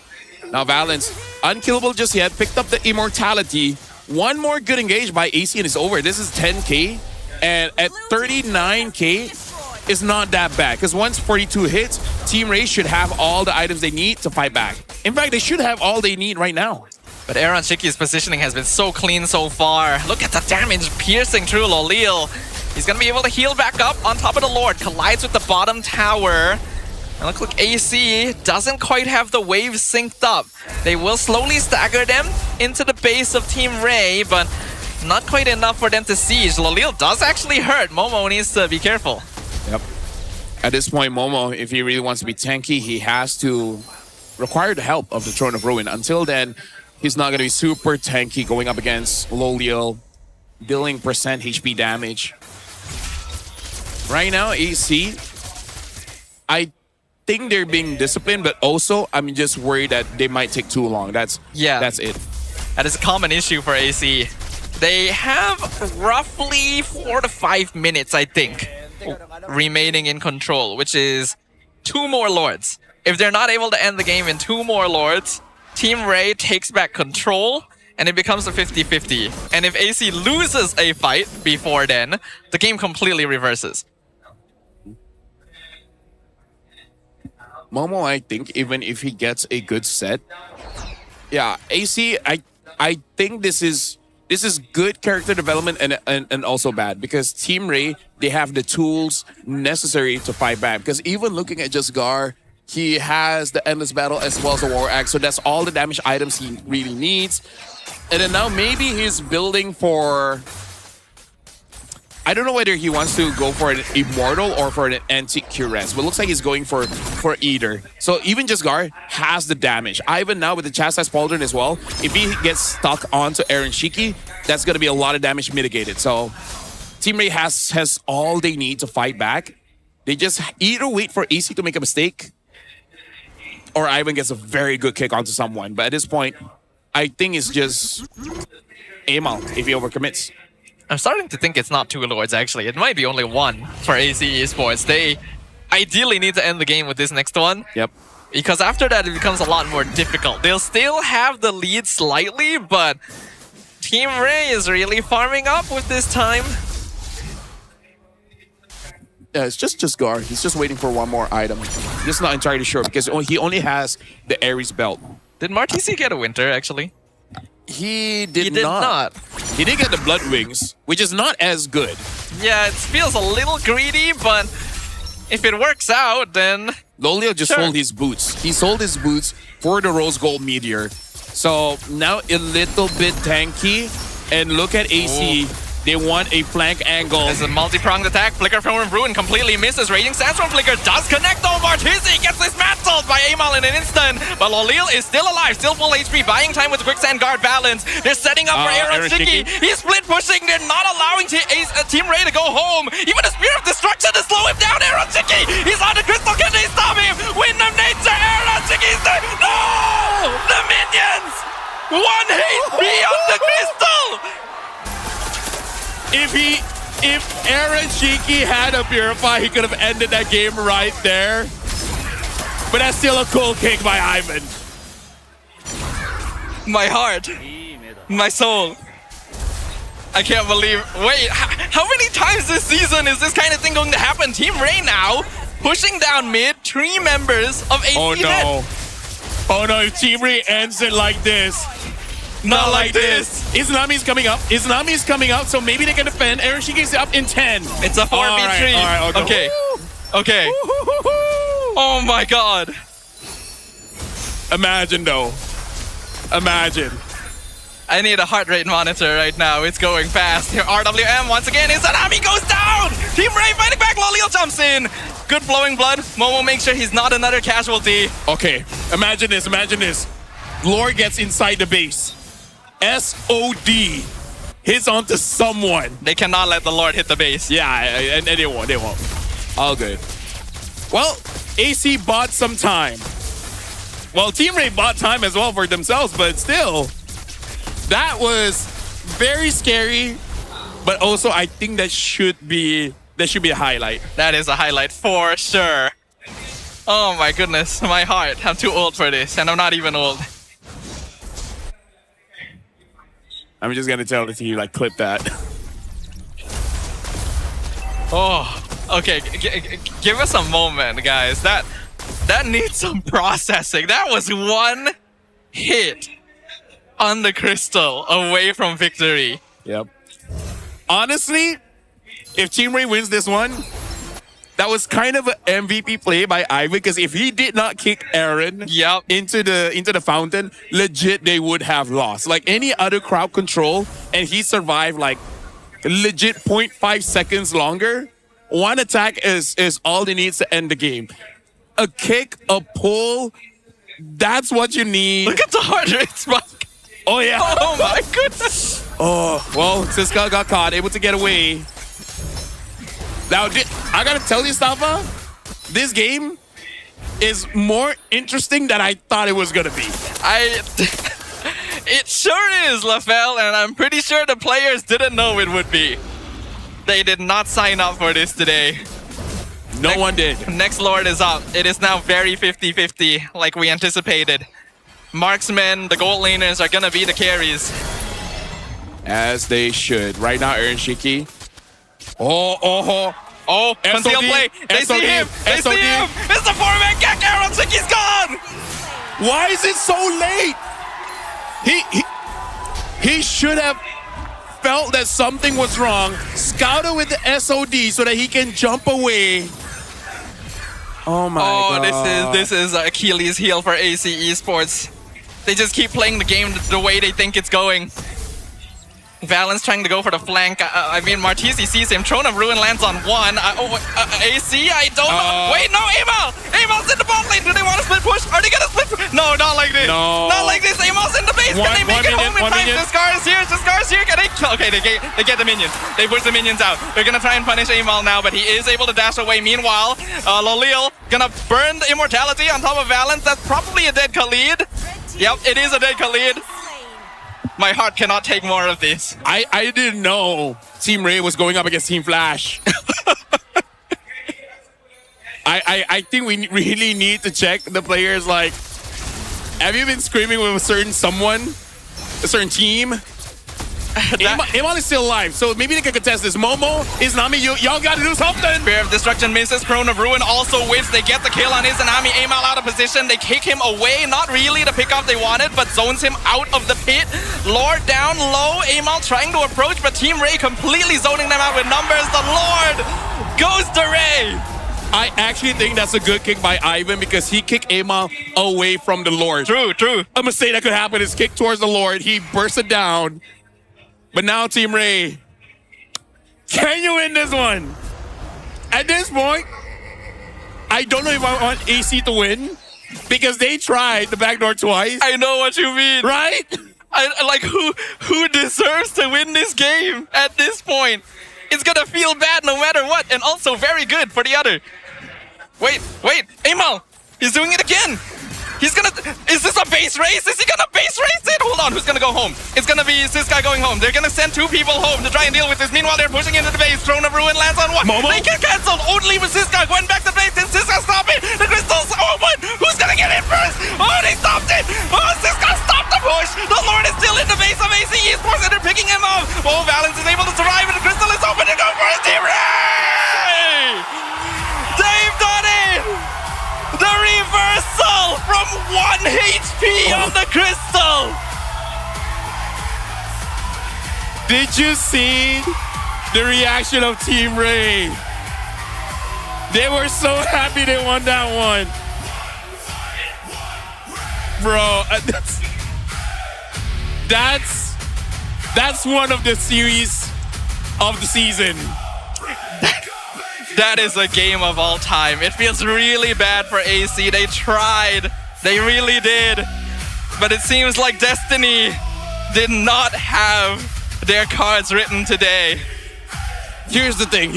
Now Valence, unkillable just yet, picked up the immortality. One more good engage by AC and it's over. This is 10k. And at 39k, it's not that bad. Because once 42 hits, Team Rey should have all the items they need to fight back. In fact, they should have all they need right now. But Aaron Shiki's positioning has been so clean so far. Look at the damage piercing through Lolil. He's going to be able to heal back up on top of the Lord. Collides with the bottom tower. And look like AC doesn't quite have the waves synced up. They will slowly stagger them into the base of Team Rey, but not quite enough for them to siege. Lolil does actually hurt. Momo needs to be careful. Yep. At this point, Momo, if he really wants to be tanky, he has to require the help of the Throne of Ruin. Until then, he's not going to be super tanky going up against Lolil, dealing percent HP damage. Right now, AC, I think they're being disciplined, but also I'm just worried that they might take too long. That's it. That is a common issue for AC. They have roughly 4 to 5 minutes, I think, remaining in control, which is 2 more Lords. If they're not able to end the game in 2 more Lords, Team Rey takes back control and it becomes a 50-50. And if AC loses a fight before then, the game completely reverses. Momo, I think, even if he gets a good set, yeah, AC, I think this is good character development and also bad, because Team Rey, they have the tools necessary to fight back. Because even looking at just Gar, he has the Endless Battle as well as the War Axe, so that's all the damage items he really needs. And then now maybe he's building for... I don't know whether he wants to go for an Immortal or for an Antique Cuirass, but it looks like he's going for either. So even just Gar has the damage. Ivan now with the Chastised Pauldron as well, if he gets stuck onto Aaron Shiki, that's going to be a lot of damage mitigated. So Team Rey has all they need to fight back. They just either wait for AC to make a mistake or Ivan gets a very good kick onto someone. But at this point, I think it's just aim out if he overcommits. I'm starting to think it's not 2 Lords, actually. It might be only 1 for AC Esports. They ideally need to end the game with this next one. Yep. Because after that, it becomes a lot more difficult. They'll still have the lead slightly, but Team Rey is really farming up with this time. Yeah, it's just Gar. He's just waiting for one more item. Just not entirely sure because he only has the Ares belt. Did Martisi get a Winter, actually? He did not. He did get the Blood Wings, which is not as good. Yeah, it feels a little greedy, but if it works out, then... Lolil just sold his boots. He sold his boots for the Rose Gold Meteor. So now a little bit tanky. And look at AC. Ooh. They want a flank angle. It's a multi-pronged attack. Flicker from Ruin completely misses. Raging Sandstorm Flicker does connect though. Martisi gets dismantled by Amal in an instant. But Lolil is still alive, still full HP, buying time with the Quicksand Guard balance. They're setting up for Aaron Shiki. He's split pushing. They're not allowing Team Rey to go home. Even a Spear of Destruction to slow him down. Aaron Shiki, he's on the crystal. Can they stop him? Wind of Nature. Aaron Shiki's there. No! The minions! 1 hit beyond the crystal! If Aaron Shiki had a Purify, he could have ended that game right there. But that's still a cool kick by Ivan. My heart. My soul. I can't believe... Wait, how many times this season is this kind of thing going to happen? Team Rey now pushing down mid, 3 members of AC. Oh no. Oh no, if Team Rey ends it like this. Not like this. Izanami's coming up. Izanami's coming up, so maybe they can defend. Aaron Shiki's up in 10. It's a 4v3. All right, okay. Okay. Oh my god. Imagine though. Imagine. I need a heart rate monitor right now. It's going fast. Here, RWM once again. Izanami goes down. Team Rey fighting back. Lolil jumps in. Good flowing blood. Momo makes sure he's not another casualty. Okay, imagine this, imagine this. Lord gets inside the base. SOD hits onto someone. They cannot let the Lord hit the base. Yeah, and they won't, they won't. All good. Well, AC bought some time. Well, Team Rey bought time as well for themselves, but still, that was very scary. But also, I think that should be a highlight. That is a highlight for sure. Oh my goodness, my heart. I'm too old for this, and I'm not even old. I'm just gonna tell the team, like, clip that. Oh, okay. Give us a moment, guys. That needs some processing. That was one hit on the crystal away from victory. Yep. Honestly, if Team Rey wins this one, that was kind of an MVP play by Ivan, because if he did not kick Aaron into the fountain, legit they would have lost. Like any other crowd control, and he survived like legit 0.5 seconds longer. One attack is all he needs to end the game. A kick, a pull, that's what you need. Look at the heart rate spike. Oh yeah. Oh my goodness. Oh, well, Siska got caught, able to get away. Now, I gotta tell you, Stafa, this game is more interesting than I thought it was gonna be. It sure is, LaFell, and I'm pretty sure the players didn't know it would be. They did not sign up for this today. No one did. Next Lord is up. It is now very 50-50, like we anticipated. Marksmen, the gold laners are gonna be the carries. As they should. Right now, Aaron Shiki. Oh, conceal play. They see him. They see him. It's the 4-man gag. Aaron Shiki's gone. Why is it so late? He should have felt that something was wrong. Scouted with the SOD so that he can jump away. Oh my god. This is Achilles' heel for AC Esports. They just keep playing the game the way they think it's going. Valens trying to go for the flank. I mean, Martisi sees him. Throne of Ruin lands on one. AC, I don't know. Wait, no, Amal's in the bot lane. Do they want to split push? Are they going to split push? No, not like this. No. Not like this. Amal's in the base. Can they make it home in time? Scar is here. Can they kill? Okay, they get the minions. They push the minions out. They're going to try and punish Amal now, but he is able to dash away. Meanwhile, Lolil going to burn the immortality on top of Valens. That's probably a dead Khalid. Yep, it is a dead Khalid. My heart cannot take more of this. I didn't know Team Rey was going up against Team Flash. I think we really need to check the players. Like, have you been screaming with a certain someone, a certain team? Amal is still alive, so maybe they can contest this. Momo, Izanami, y'all gotta do something. Fear of Destruction misses. Throne of Ruin also whips. They get the kill on Izanami. Amal out of position. They kick him away. Not really the pickup they wanted, but zones him out of the pit. Lord down low. Amal trying to approach, but Team Rey completely zoning them out with numbers. The Lord goes to Rey. I actually think that's a good kick by Ivan, because he kicked Amal away from the Lord. True. A mistake that could happen is kick towards the Lord. He bursts it down. But now, Team Rey, can you win this one? At this point, I don't know if I want AC to win, because they tried the backdoor twice. I know what you mean. Right? Like, who deserves to win this game at this point? It's gonna feel bad no matter what, and also very good for the other. Wait, Amal, he's doing it again. Is this a base race? Is he gonna base race it? Hold on, who's gonna go home? It's gonna be Siska going home. They're gonna send two people home to try and deal with this. Meanwhile, they're pushing into the base. Throne of Ruin lands on one. Momo? They get cancelled. Only with Siska going back to base. And Siska stop it. The crystals open. Who's gonna get in first? Oh, they stopped it. Oh, Siska stopped the push. The Lord is still in the base of AC Esports, and they're picking him up. Oh, Valens is able to survive, and the crystal is open to go for his Team Rey. They've done it. The reversal from 1 HP on the crystal! Did you see the reaction of Team Rey? They were so happy they won that one. bro. That's one of the series of the season. That is a game of all time. It feels really bad for AC. They tried. They really did. But it seems like Destiny did not have their cards written today. Here's the thing.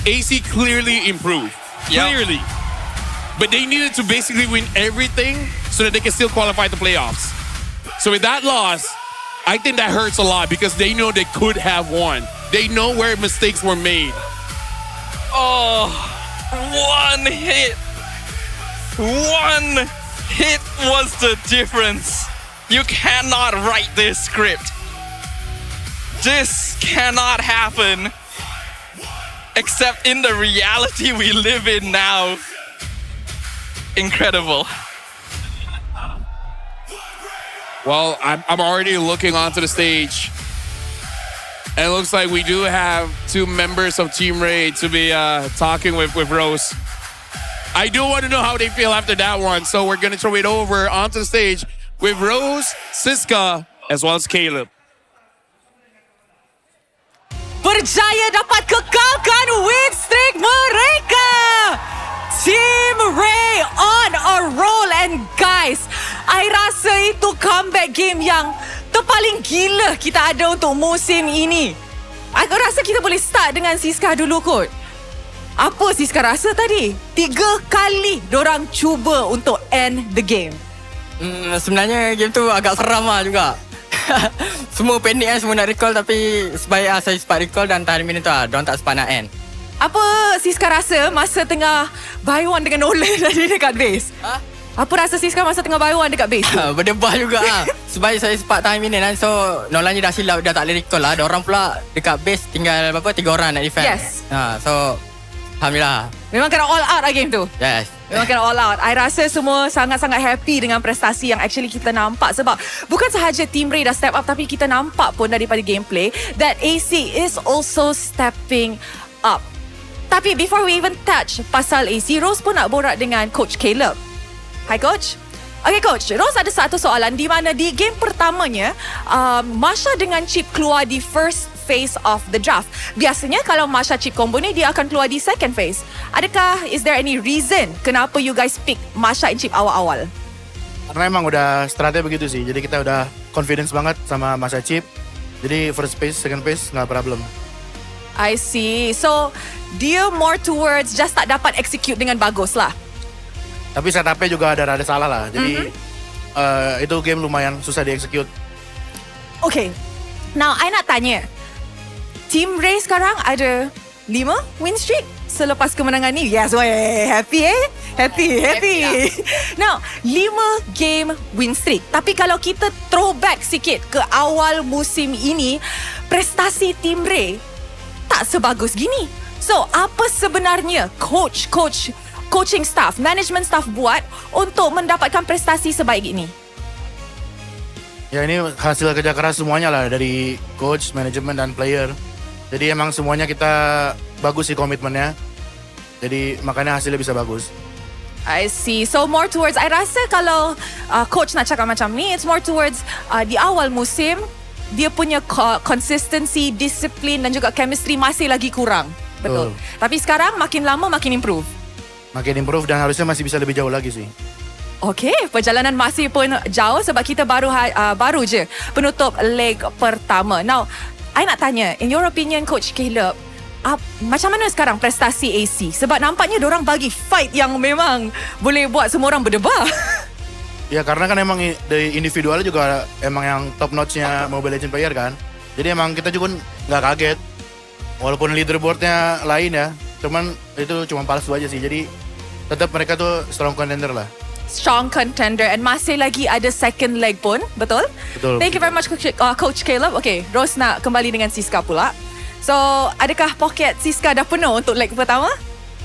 AC clearly improved. Clearly. But they needed to basically win everything so that they can still qualify the playoffs. So with that loss, I think that hurts a lot because they know they could have won. They know where mistakes were made. Oh, one hit. One hit was the difference. You cannot write this script. This cannot happen. Except in the reality we live in now. Incredible. Well, I'm already looking onto the stage. And it looks like we do have two members of Team Rey to be talking with Rose. I do want to know how they feel after that one. So we're going to throw it over onto the stage with Rose, Siska, as well as Caleb. Berjaya dapat kekalkan win streak mereka. Team Rey on a roll, and guys, I rasa itu comeback game yang terpaling gila kita ada untuk musim ini. Aku rasa kita boleh start dengan Siska dulu kot. Apa Siska rasa tadi? 3 kali dorang cuba untuk end the game. Sebenarnya game tu agak seram lah juga. Semua panik kan, semua nak recall, tapi sebaik saya sempat recall dan time minute tu dorang tak sempat nak end. Apa Siska rasa masa tengah buy one dengan Nolan tadi dekat base? Apa rasa Siska masa tengah buy one dekat base tu? Berdebah juga lah. Sebab saya sempat time minute kan, so Nolan je dah silap, dah tak boleh recall lah. Diorang pula dekat base tinggal 3 orang nak defend. Yes. So alhamdulillah. Memang kena all out lah game tu. Yes. Memang kena all out. I rasa semua sangat-sangat happy dengan prestasi yang actually kita nampak. Sebab bukan sahaja Team Rey dah step up, tapi kita nampak pun daripada gameplay that AC is also stepping up. Tapi before we even touch pasal AC, Rose pun nak borak dengan Coach Caleb. Hi Coach. Okay Coach, Rose ada satu soalan di mana di game pertamanya Masha dengan Chip keluar di first phase of the draft. Biasanya kalau Masha Chip combo ni dia akan keluar di second phase. Adakah, is there any reason kenapa you guys pick Masha and Chip awal-awal? Karena emang udah strategi begitu sih. Jadi kita udah confidence banget sama Masha Chip. Jadi first phase, second phase nggak problem. I see. So dia more towards just tak dapat execute dengan bagus lah. Tapi setupnya juga ada rada salah lah. Jadi itu game lumayan susah di-execute. Okay. Now, I nak tanya. Team Rey sekarang ada 5 win streak selepas kemenangan ni. Yes, wey. Happy eh? Happy. Now, 5 game win streak. Tapi kalau kita throwback sikit ke awal musim ini, prestasi Team Rey tak sebagus gini. So, apa sebenarnya coaching staff, management staff buat untuk mendapatkan prestasi sebaik ini? Ya, ini hasil kerja keras semuanya lah, dari coach, manajemen dan player. Jadi emang semuanya kita bagus sih komitmennya. Jadi makanya hasilnya bisa bagus. I see. So more towards, I rasa kalau coach nak cakap macam ni, it's more towards di awal musim dia punya consistency, disiplin dan juga chemistry masih lagi kurang. Betul. Tapi sekarang makin lama makin improve. Makin improve dan harusnya masih bisa lebih jauh lagi sih. Okay, perjalanan masih pun jauh sebab kita baru je penutup leg pertama. Now, I nak tanya, in your opinion Coach Caleb, macam mana sekarang prestasi AC? Sebab nampaknya diorang bagi fight yang memang boleh buat semua orang berdebah. Ya, karena kan emang dari individualnya juga emang yang top notch-nya Mobile Legends player kan. Jadi emang kita juga nggak kaget. Walaupun leaderboardnya lain ya, cuman itu cuma palsu aja sih. Jadi tetap mereka tuh strong contender lah. Strong contender, and masih lagi ada second leg pun, betul? Betul. Thank you very much Coach Caleb. Okay, Rose nak kembali dengan Siska pula. So, adakah pocket Siska dah penuh untuk leg pertama?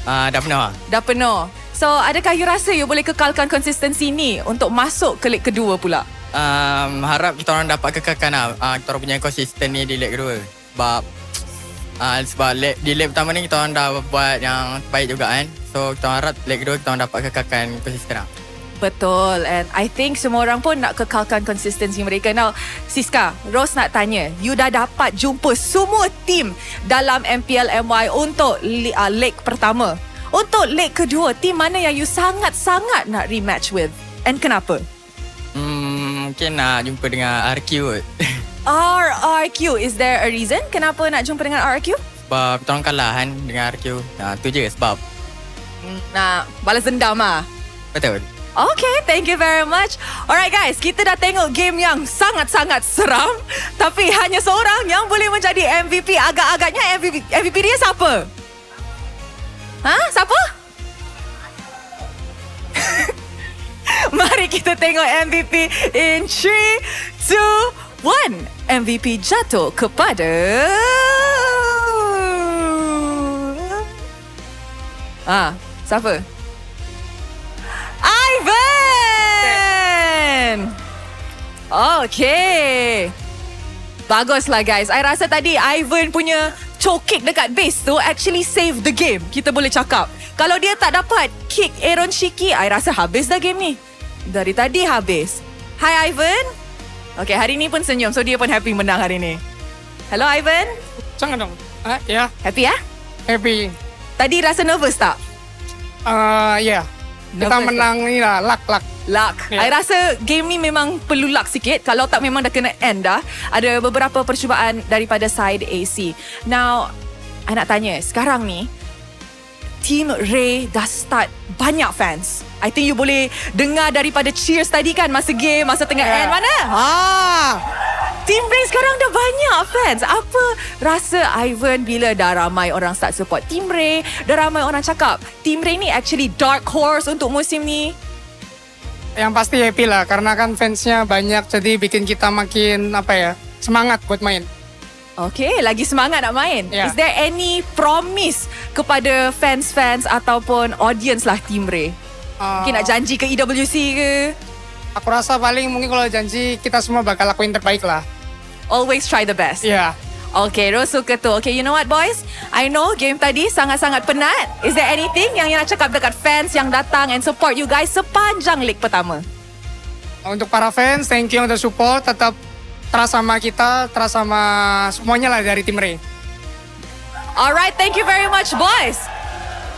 Dah penuh. Dah penuh. So, adakah you rasa you boleh kekalkan konsistensi ni untuk masuk ke leg kedua pula? Harap kita orang dapat kekalkan lah. Kita orang punya konsisten ni di leg kedua. Sebab di leg pertama ni kita orang dah buat yang baik juga kan. So kita harap leg kedua kita orang dapat kekalkan konsisten lah. Betul, and I think semua orang pun nak kekalkan konsistensi mereka. Now, Siska, Rose nak tanya, you dah dapat jumpa semua tim dalam MPL MY untuk leg pertama. Untuk leg kedua, tim mana yang you sangat-sangat nak rematch with? And kenapa? Mungkin nak jumpa dengan RQ kot. RRQ, is there a reason kenapa nak jumpa dengan RRQ? Sebab kita orang kalah kan dengan RQ. Itu je sebab. Nak balas dendam lah. Betul. Okay, thank you very much. Alright guys, kita dah tengok game yang sangat-sangat seram. Tapi hanya seorang yang boleh menjadi MVP. Agak-agaknya MVP dia siapa? Siapa? Mari kita tengok MVP in 3, 2, 1. MVP jatuh kepada... siapa? Ivan! Okay. Baguslah guys. I rasa tadi Ivan punya choke kick dekat base tu actually save the game. Kita boleh cakap. Kalau dia tak dapat kick Aaron Shiki, I rasa habis dah game ni. Dari tadi habis. Hi Ivan. Okay, hari ni pun senyum. So dia pun happy menang hari ni. Hello Ivan. Sangat dong. Ya. Happy ya? Happy. Tadi rasa nervous tak? Ya. Kita menang ni lah, luck. Yeah. I rasa game ni memang perlu luck sikit. Kalau tak memang dah kena end dah. Ada beberapa percubaan daripada side AC. Now, I nak tanya, sekarang ni Team Rey dah start banyak fans. I think you boleh dengar daripada cheers tadi kan masa game, masa tengah end mana? Team Rey sekarang dah banyak fans. Apa rasa Ivan bila dah ramai orang start support Team Rey, dah ramai orang cakap Team Rey ni actually dark horse untuk musim ni? Yang pasti happy lah karena kan fansnya banyak jadi bikin kita makin semangat buat main. Okay, lagi semangat nak main. Yeah. Is there any promise kepada fans-fans ataupun audience lah Team Rey? Mungkin nak janji ke EWC ke? Aku rasa paling mungkin kalau janji kita semua bakal lakuin terbaik lah. Always try the best. Yeah. Okay, Rose suka tu. Okay, you know what boys? I know game tadi sangat-sangat penat. Is there anything yang you nak cakap dekat fans yang datang and support you guys sepanjang leg pertama? Untuk para fans, thank you untuk support. Tetap trust sama kita, trust sama semuanya lah dari Team Rey. Alright, thank you very much boys.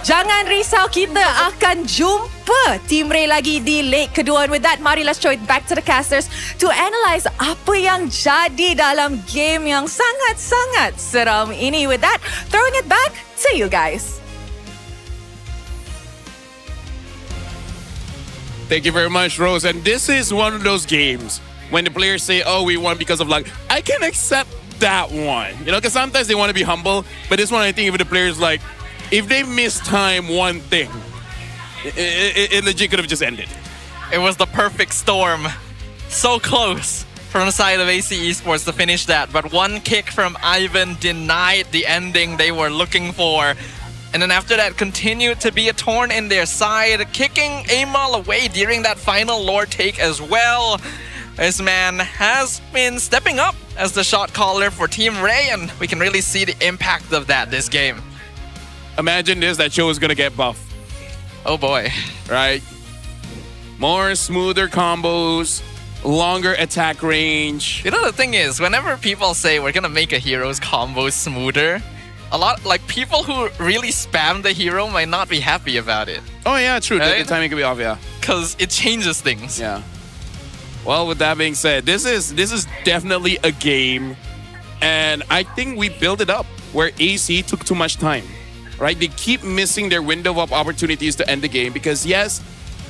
Jangan risau, kita akan jumpa Team Rey lagi di leg kedua. And with that, mari let's throw it back to the casters to analyze apa yang jadi dalam game yang sangat-sangat seram ini. With that, throwing it back to you guys. Thank you very much, Rose. And this is one of those games when the players say, oh, we won because of luck. I can accept that one. You know, because sometimes they want to be humble. But this one, I think if the players like, if they miss time one thing, it legit could have just ended. It was the perfect storm. So close from the side of AC Esports to finish that. But one kick from Ivan denied the ending they were looking for. And then after that, continued to be a thorn in their side, kicking Amal away during that final Lord take as well. This man has been stepping up as the shot caller for Team Rey, and we can really see the impact of that this game. Imagine this, that show is going to get buffed. Oh boy. Right? More smoother combos, longer attack range. You know, the thing is, whenever people say we're going to make a hero's combo smoother, a lot, like, people who really spam the hero might not be happy about it. Oh yeah, true. Right? The timing could be off, yeah. Because it changes things. Yeah. Well, with that being said, this is definitely a game, and I think we built it up where AC took too much time. Right? They keep missing their window of opportunities to end the game because, yes,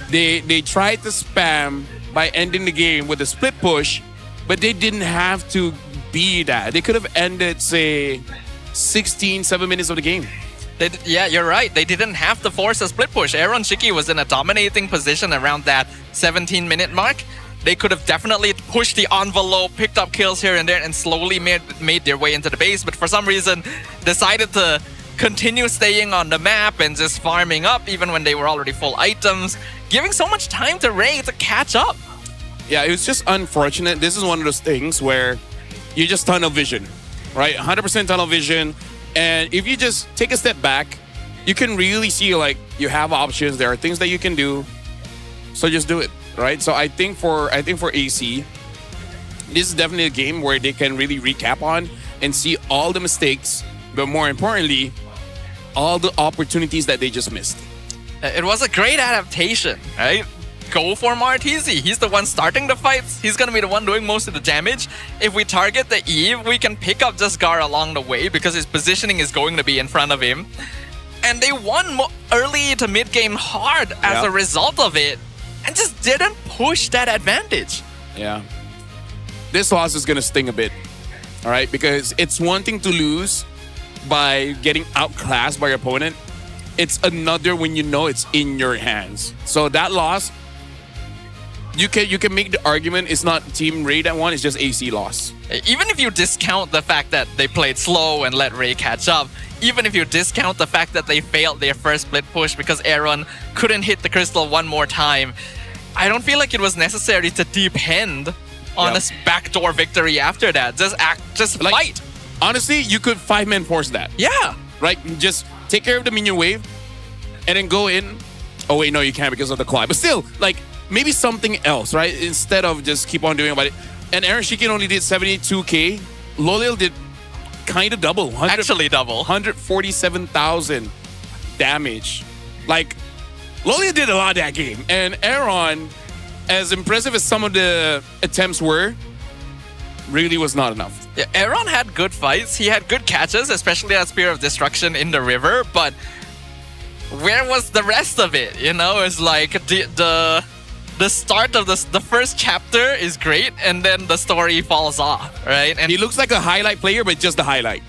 they tried to spam by ending the game with a split push, but they didn't have to be that. They could have ended, say, 7 minutes of the game. Yeah, you're right. They didn't have to force a split push. Aaron Shiki was in a dominating position around that 17-minute mark. They could have definitely pushed the envelope, picked up kills here and there, and slowly made their way into the base, but for some reason decided to continue staying on the map and just farming up even when they were already full items, giving so much time to Rey to catch up. Yeah, it was just unfortunate. This is one of those things where you just tunnel vision, right? 100% tunnel vision. And if you just take a step back, you can really see, like, you have options. There are things that you can do. So just do it, right? So I think for AC, this is definitely a game where they can really recap on and see all the mistakes, but more importantly, all the opportunities that they just missed. It was a great adaptation, right? Go for Martisi. He's the one starting the fights. He's going to be the one doing most of the damage. If we target the Eve, we can pick up Jesgar along the way because his positioning is going to be in front of him. And they won early to mid game hard as a result of it and just didn't push that advantage. Yeah. This loss is going to sting a bit, all right? Because it's one thing to lose by getting outclassed by your opponent. It's another when you know it's in your hands. So that loss, you can make the argument it's not Team Rey that won, it's just AC loss. Even if you discount the fact that they played slow and let Rey catch up, even if you discount the fact that they failed their first split push because Aaron couldn't hit the crystal one more time, I don't feel like it was necessary to depend on a backdoor victory after that. Just fight. Honestly, you could 5-man force that. Yeah. Right? Just take care of the minion wave and then go in. Oh wait, no, you can't because of the Clyde. But still, like, maybe something else, right? Instead of just keep on doing about it. And Aaron Shikin only did 72k. Lolil did kind of double. Actually double. 147,000 damage. Like, Lolil did a lot that game. And Aaron, as impressive as some of the attempts were, really was not enough. Yeah, Aaron had good fights. He had good catches, especially that Spear of Destruction in the river. But where was the rest of it? You know, it's like the start of the first chapter is great, and then the story falls off, right? And he looks like a highlight player, but just the highlight.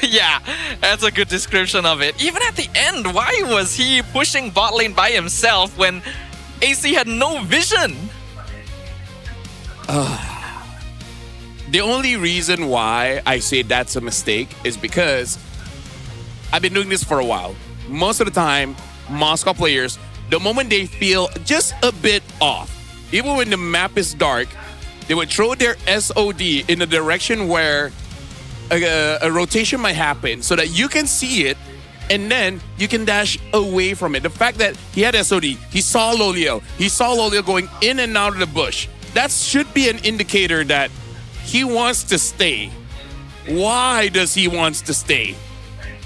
Yeah, that's a good description of it. Even at the end, why was he pushing bot lane by himself when AC had no vision? The only reason why I say that's a mistake is because I've been doing this for a while. Most of the time, Moscow players, the moment they feel just a bit off, even when the map is dark, they would throw their SOD in the direction where a rotation might happen so that you can see it and then you can dash away from it. The fact that he had SOD, he saw Lolil going in and out of the bush. That should be an indicator that he wants to stay. Why does he want to stay?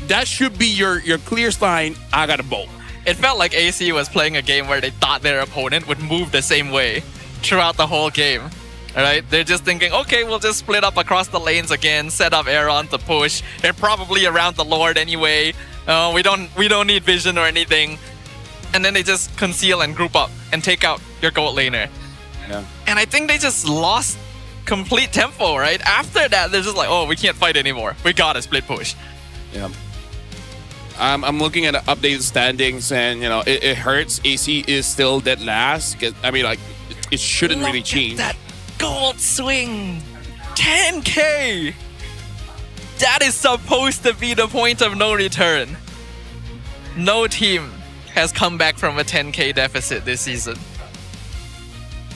That should be your clear sign, I gotta bolt. It felt like AC was playing a game where they thought their opponent would move the same way throughout the whole game. Alright, they're just thinking, okay, we'll just split up across the lanes again, set up Aaron to push. They're probably around the Lord anyway. We don't need vision or anything. And then they just conceal and group up and take out your gold laner. Yeah. And I think they just lost complete tempo, right? After that, they're just like, oh, we can't fight anymore. We gotta split push. Yeah. I'm looking at the updated standings, and you know it hurts. AC is still dead last. I mean, like, it shouldn't really change. That gold swing, 10k. That is supposed to be the point of no return. No team has come back from a 10k deficit this season.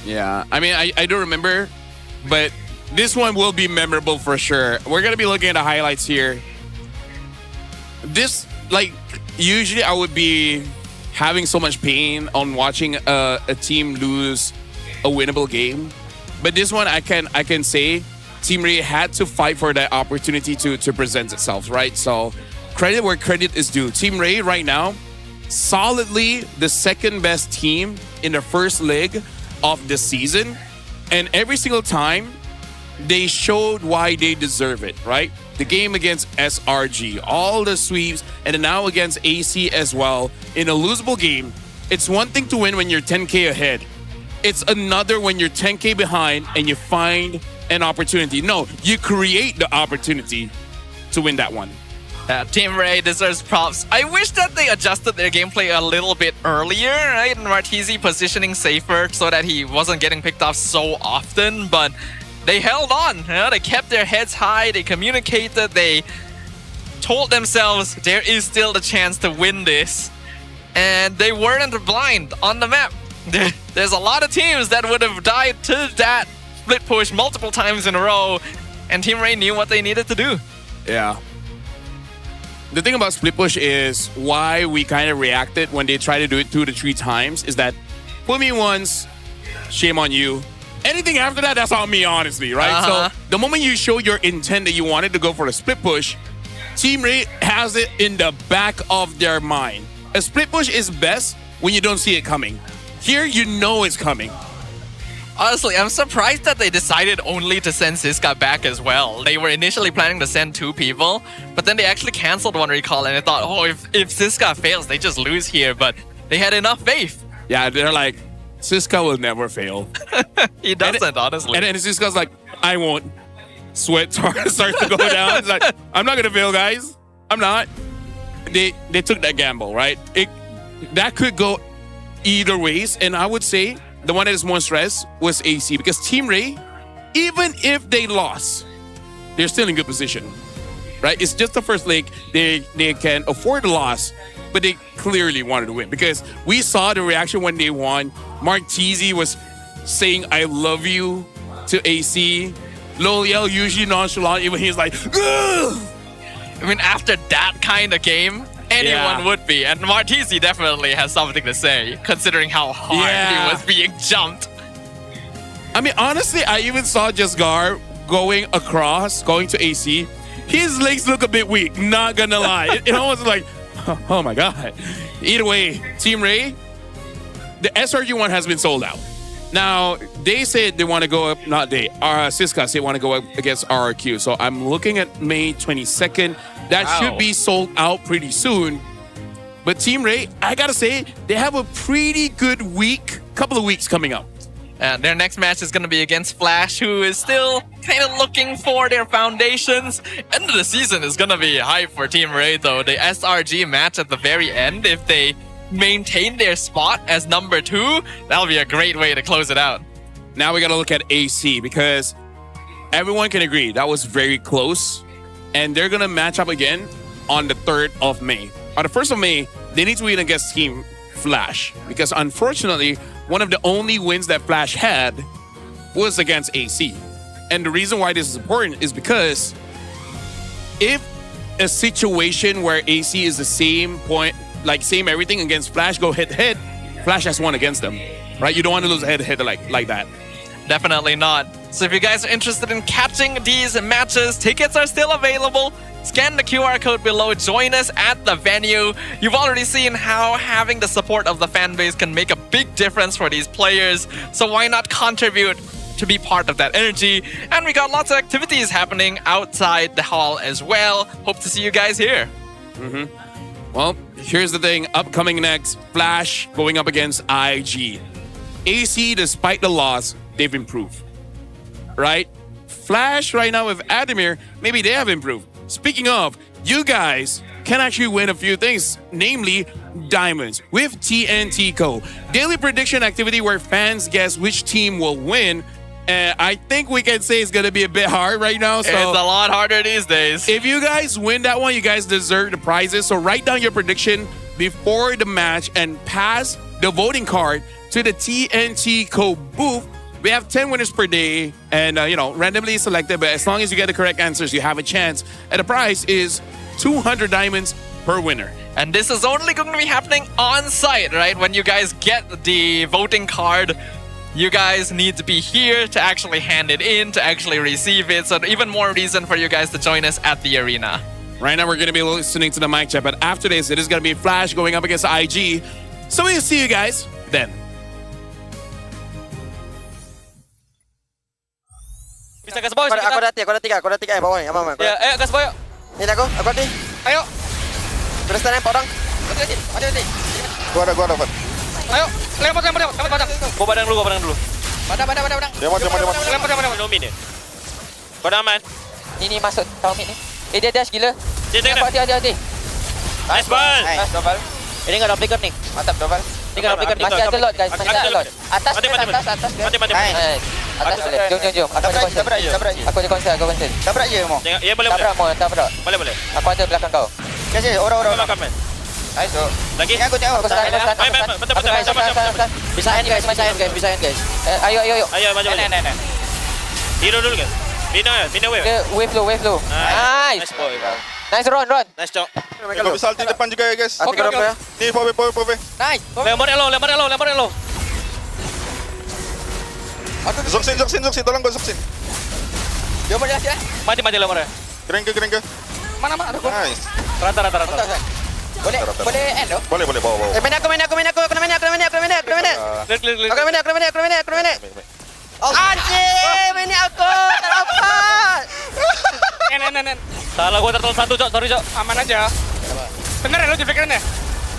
Yeah, I mean, I don't remember, but this one will be memorable for sure. We're gonna be looking at the highlights here. This, like, usually I would be having so much pain on watching a team lose a winnable game, but this one I can say Team Rey had to fight for that opportunity to present itself, right? So credit where credit is due. Team Rey right now, solidly the second best team in the first leg of the season, and every single time they showed why they deserve it, right? The game against SRG, all the sweeps, and then now against AC as well. In a losable game, it's one thing to win when you're 10k ahead. It's another when you're 10k behind and you find an opportunity. No, you create the opportunity to win that one. Team Rey deserves props. I wish that they adjusted their gameplay a little bit earlier, right? Martisi positioning safer so that he wasn't getting picked off so often, but they held on. You know, they kept their heads high, they communicated, they told themselves there is still the chance to win this. And they weren't blind on the map. There's a lot of teams that would have died to that split push multiple times in a row, and Team Rey knew what they needed to do. Yeah. The thing about split push is why we kind of reacted when they try to do it 2 to 3 times is that put me once, shame on you. Anything after that, that's on me, honestly, right? So the moment you show your intent that you wanted to go for a split push, Team Rey has it in the back of their mind. A split push is best when you don't see it coming. Here, you know it's coming. Honestly, I'm surprised that they decided only to send Siska back as well. They were initially planning to send 2 people, but then they actually canceled one recall and they thought, oh, if Siska fails, they just lose here. But they had enough faith. Yeah, they're like, Siska will never fail. He doesn't, honestly. And then Siska's like, I won't. Sweat starts to go down. It's like, I'm not going to fail, guys. I'm not. They took that gamble, right? That could go either ways. And I would say the one that is more stressed was AC, because Team Rey, even if they lost, they're still in good position, right? It's just the first leg. They can afford the loss, but they clearly wanted to win, because we saw the reaction when they won. Mark Teasy was saying, I love you to AC. Loliel usually nonchalant, even he's like, ugh! I mean, after that kind of game, anyone would be. And Martisi definitely has something to say, considering how hard he was being jumped. I mean, honestly, I even saw Jasgar going to AC. His legs look a bit weak, not gonna lie. It almost like, oh my God. Either way, Team Rey, the SRG one has been sold out. Now, they said they want to go up, not they, Siska said they want to go up against RRQ. So I'm looking at May 22nd. That should be sold out pretty soon. But Team Rey, I gotta say, they have a pretty good couple of weeks coming up. And their next match is going to be against Flash, who is still kind of looking for their foundations. End of the season is going to be hype for Team Rey, though. The SRG match at the very end, if they maintain their spot as number 2, that'll be a great way to close it out. Now we got to look at AC, because everyone can agree that was very close. And they're going to match up again on the 3rd of May. On the 1st of May, they need to win against Team Flash, because unfortunately, one of the only wins that Flash had was against AC. And the reason why this is important is because if a situation where AC is the same point, like same everything against Flash, go head-to-head, Flash has won against them, right? You don't want to lose a head-to-head like that. Definitely not. So if you guys are interested in catching these matches, tickets are still available. Scan the QR code below. Join us at the venue. You've already seen how having the support of the fan base can make a big difference for these players. So why not contribute to be part of that energy? And we got lots of activities happening outside the hall as well. Hope to see you guys here. Well, here's the thing. Upcoming next, Flash going up against IG. AC, despite the loss, they've improved, right? Flash right now with Adamir, maybe they have improved. Speaking of, you guys can actually win a few things, namely diamonds with TNT Co. Daily prediction activity where fans guess which team will win. I think we can say it's going to be a bit hard right now. So it's a lot harder these days. If you guys win that one, you guys deserve the prizes. So write down your prediction before the match and pass the voting card to the TNT Co. booth. We have 10 winners per day and, randomly selected. But as long as you get the correct answers, you have a chance. And the prize is 200 diamonds per winner. And this is only going to be happening on site, right? When you guys get the voting card, you guys need to be here to actually hand it in, to actually receive it. So even more reason for you guys to join us at the arena. Right now, we're going to be listening to the mic check. But after this, it is going to be Flash going up against IG. So we'll see you guys then. Bisa gas bawah. Aku ada 3 bawah ni. Aman. Ya, gas bawah yuk. Ni aku hati. Ayo. Terus tanam orang. Hati. Gua ada. Ayo, lempar. Gua badang dulu. Badang. Lempar. No min. Kau dah aman. Ni masuk tahu min ni. Dia dash gila. Hati. Nice ball. Ini enggak duplicate nih. Mantap double. Ini enggak duplicate. Masih ada lot guys. Atas. Mati. Atas jom. Aku di konser. Tabrak je mau. Ya boleh. Tabrak. Boleh. Aku ada belakang kau. Okey, orang. Nice. Lagi. Aku tengok. Betul. Bisa end guys. Ayo. Maju. Hero dulu guys. Bina wave low. Nice. Nice run. Nice job. Kau bisa ulti depan juga ya guys. Okey. Ni power. Nice. Lembar yellow. Zoksin, tolong gua Zoksin. Dia mau jelas ya? Mati lemar. Keren ke? Mana ada gua? Nice. Rata. Boleh end loh? Boleh, bawa. Main aku. Kena minyak. Clear. Anjir, minyak aku tak dapat. Nen. Salah gua tertol 1, Cok. Sorry, Cok. Aman aja. Bener ya lo pikirannya?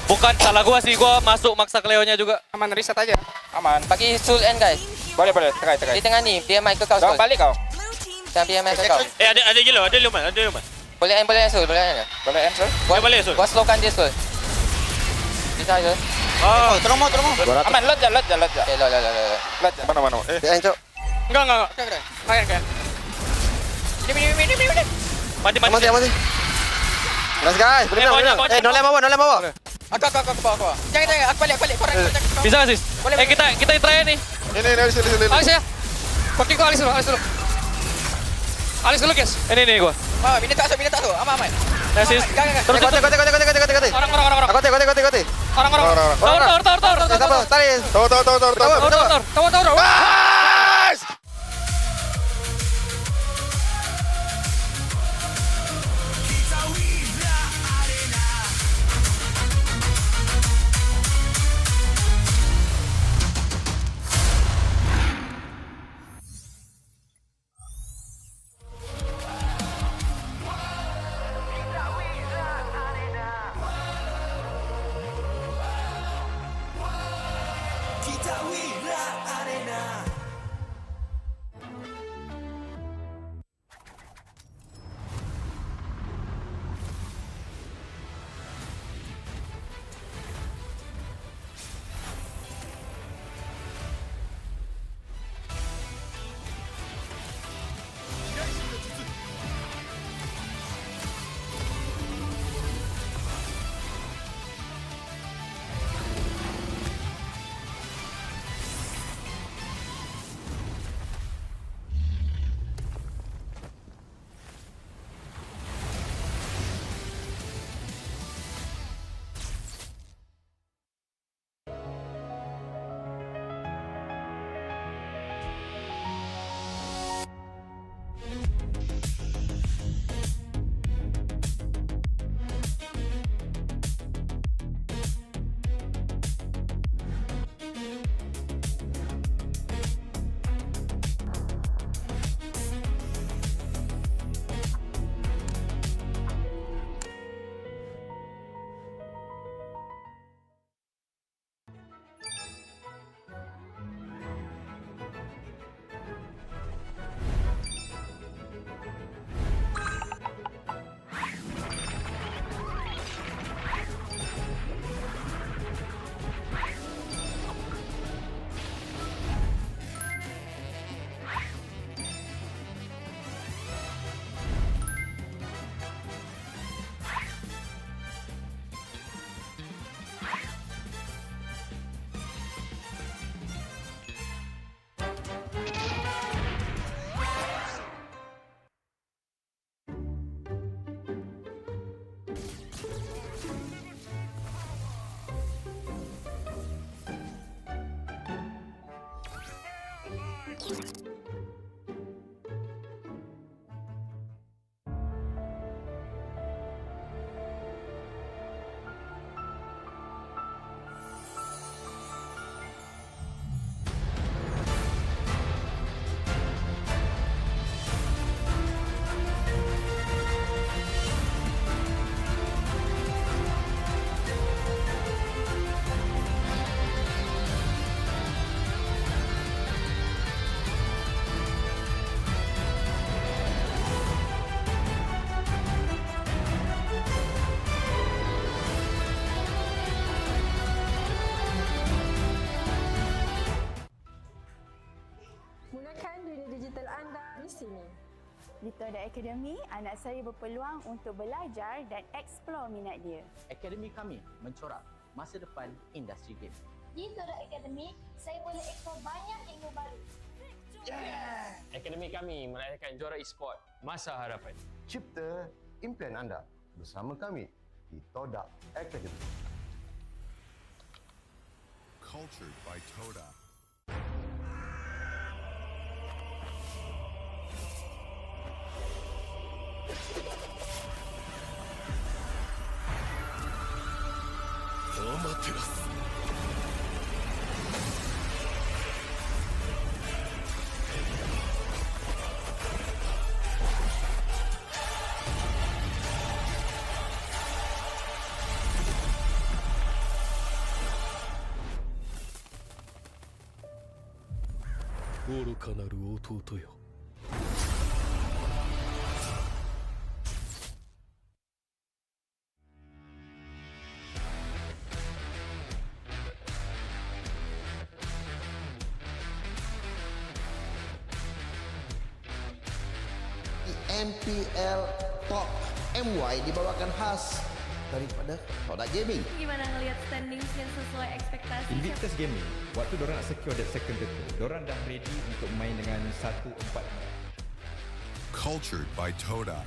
Bukan salah gua sih, gua masuk maksa Cleo-nya juga. Aman, reset aja. Aman. Bagi Sul end guys. Boleh. Tekai. Di tengah ni, dia mic ke kau. Jangan balik kau. Jangan dia mic ke kau. Ada gila, ada luman. Boleh end Sul. Boleh end Sul. Boleh, Sul. Gua slowkan dia Sul. Bisa Sul. Oh, tolong mau. Aman, lot je. Okay, lo. Lot je. Mana? End Cok. Enggak. Kayak. Ini. Mati. Let's guys, benar. Nolai bawa. Aku bawa. Jangan, aku balik. Korang. Bisa nggak, Sis? Kita try nih. Ini, sini. Alis ya. Pakai kau Alis dulu, guys. Ini gua. Bini tak masuk. Aman. Ya, Sis. Terus. Orang. Aku teh. Orang. Tahu. Tahu. Di Todak Academy, anak saya berpeluang untuk belajar dan eksplor minat dia. Akademi kami mencorak masa depan industri game. Di Todak Academy, saya boleh eksplor banyak ilmu baru. Akademi kami merayakan juara e-sport masa harapan. Cipta impian anda bersama kami di Todak Academy. Cultured by Todak. 愚かなる弟よ。MPL Talk MY dibawakan khas daripada Todak Gaming. Gimana ngelihat standings yang sesuai ekspektasi? Invictus Gaming, waktu diorang nak secure that second title, diorang dah ready untuk main dengan 1-4. Cultured by Todak.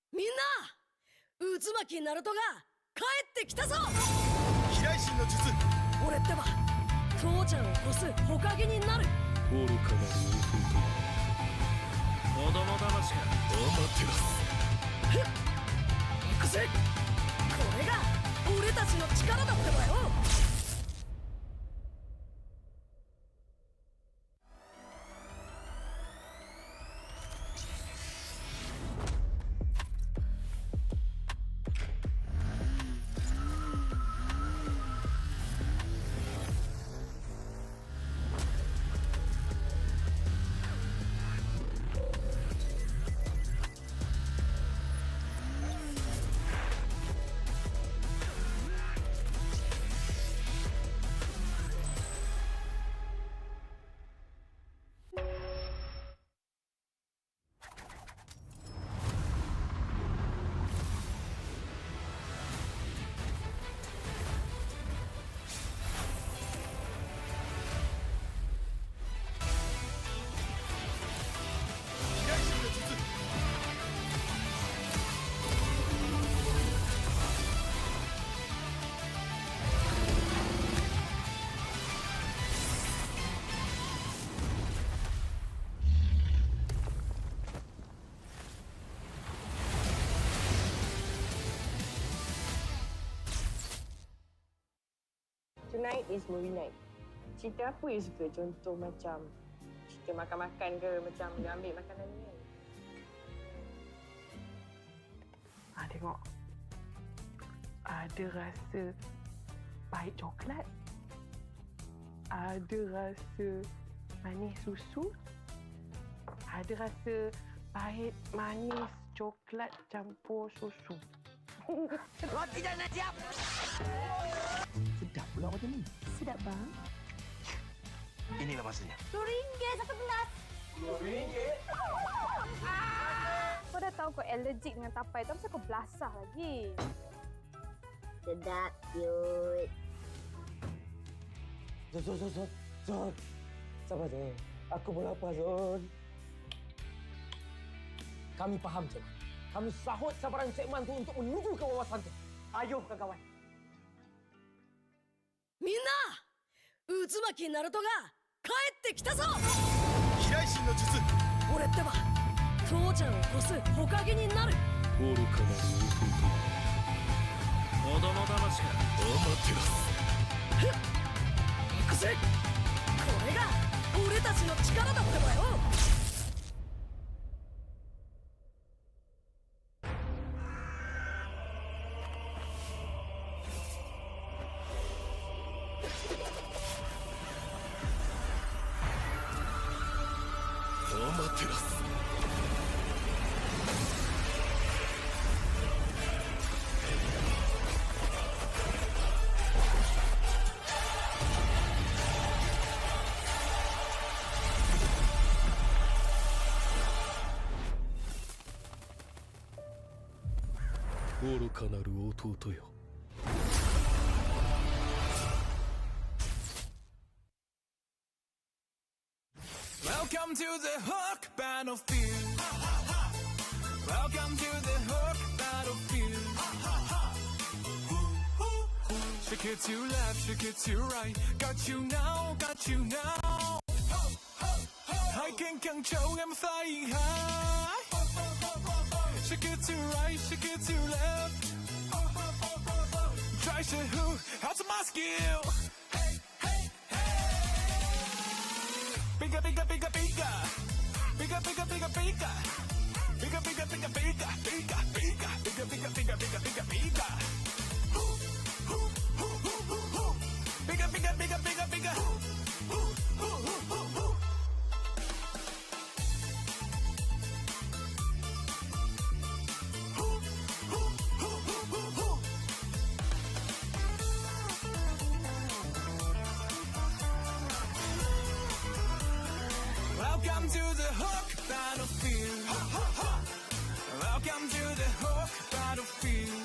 みんな、渦巻きナルトが帰ってきたぞ。飛来神の術。俺ってば父ちゃんを越す火影になる。愚かなる弟。子供騙しか。アマテラス。行くぜ。これが俺たちの力だってばよ。Tonight is movie night. Cerita apa you suka? Contoh macam cerita makan-makan ke, macam dia ambil makanan ni kan? Tengok. Ada rasa pahit coklat. Ada rasa manis susu. Ada rasa pahit manis coklat campur susu. Roti jangan siap. Sedap pula macam ni. Sedap bang. Inilah masanya. RM2 satu gelas. RM2? Kau dah tahu kau allergic dengan tapai tu, kenapa kau belasah lagi? Sedap, cute. Zon. Sabar je. Aku pun lapar, Zon. Kami faham, Cik. Kami sahut sabaran Cik Man tu untuk menuju ke wawasan tu. Ayuh, kawan-kawan. みんな、渦巻きナルトが帰ってきたぞ。飛来神の術。俺ってば父ちゃんを越す火影になる。愚かなる弟。子供騙しか。アマテラス。行くぜ。これが俺たちの力だってばよ。アマテラス。愚かなる弟よ。Welcome to the Hook Battlefield. Welcome to the Hook Battlefield. Shake it to left, shake it to right. Got you now, got you now. I can control, I'm flying high. Shake it to right, shake it to left. Try Try to who out of my skill. Hey, hey, hey. Bigger, bigger, bigger, bigger. Bigger, bigger, bigger, bigger. Bigger, bigger, bigger, bigger, bigger, bigger, bigger, bigger, bigger, bigger, bigger, bigger. Bigger, bigger, bigger, bigger, bigger. Welcome to the hook battlefield. Welcome to the hook battlefield.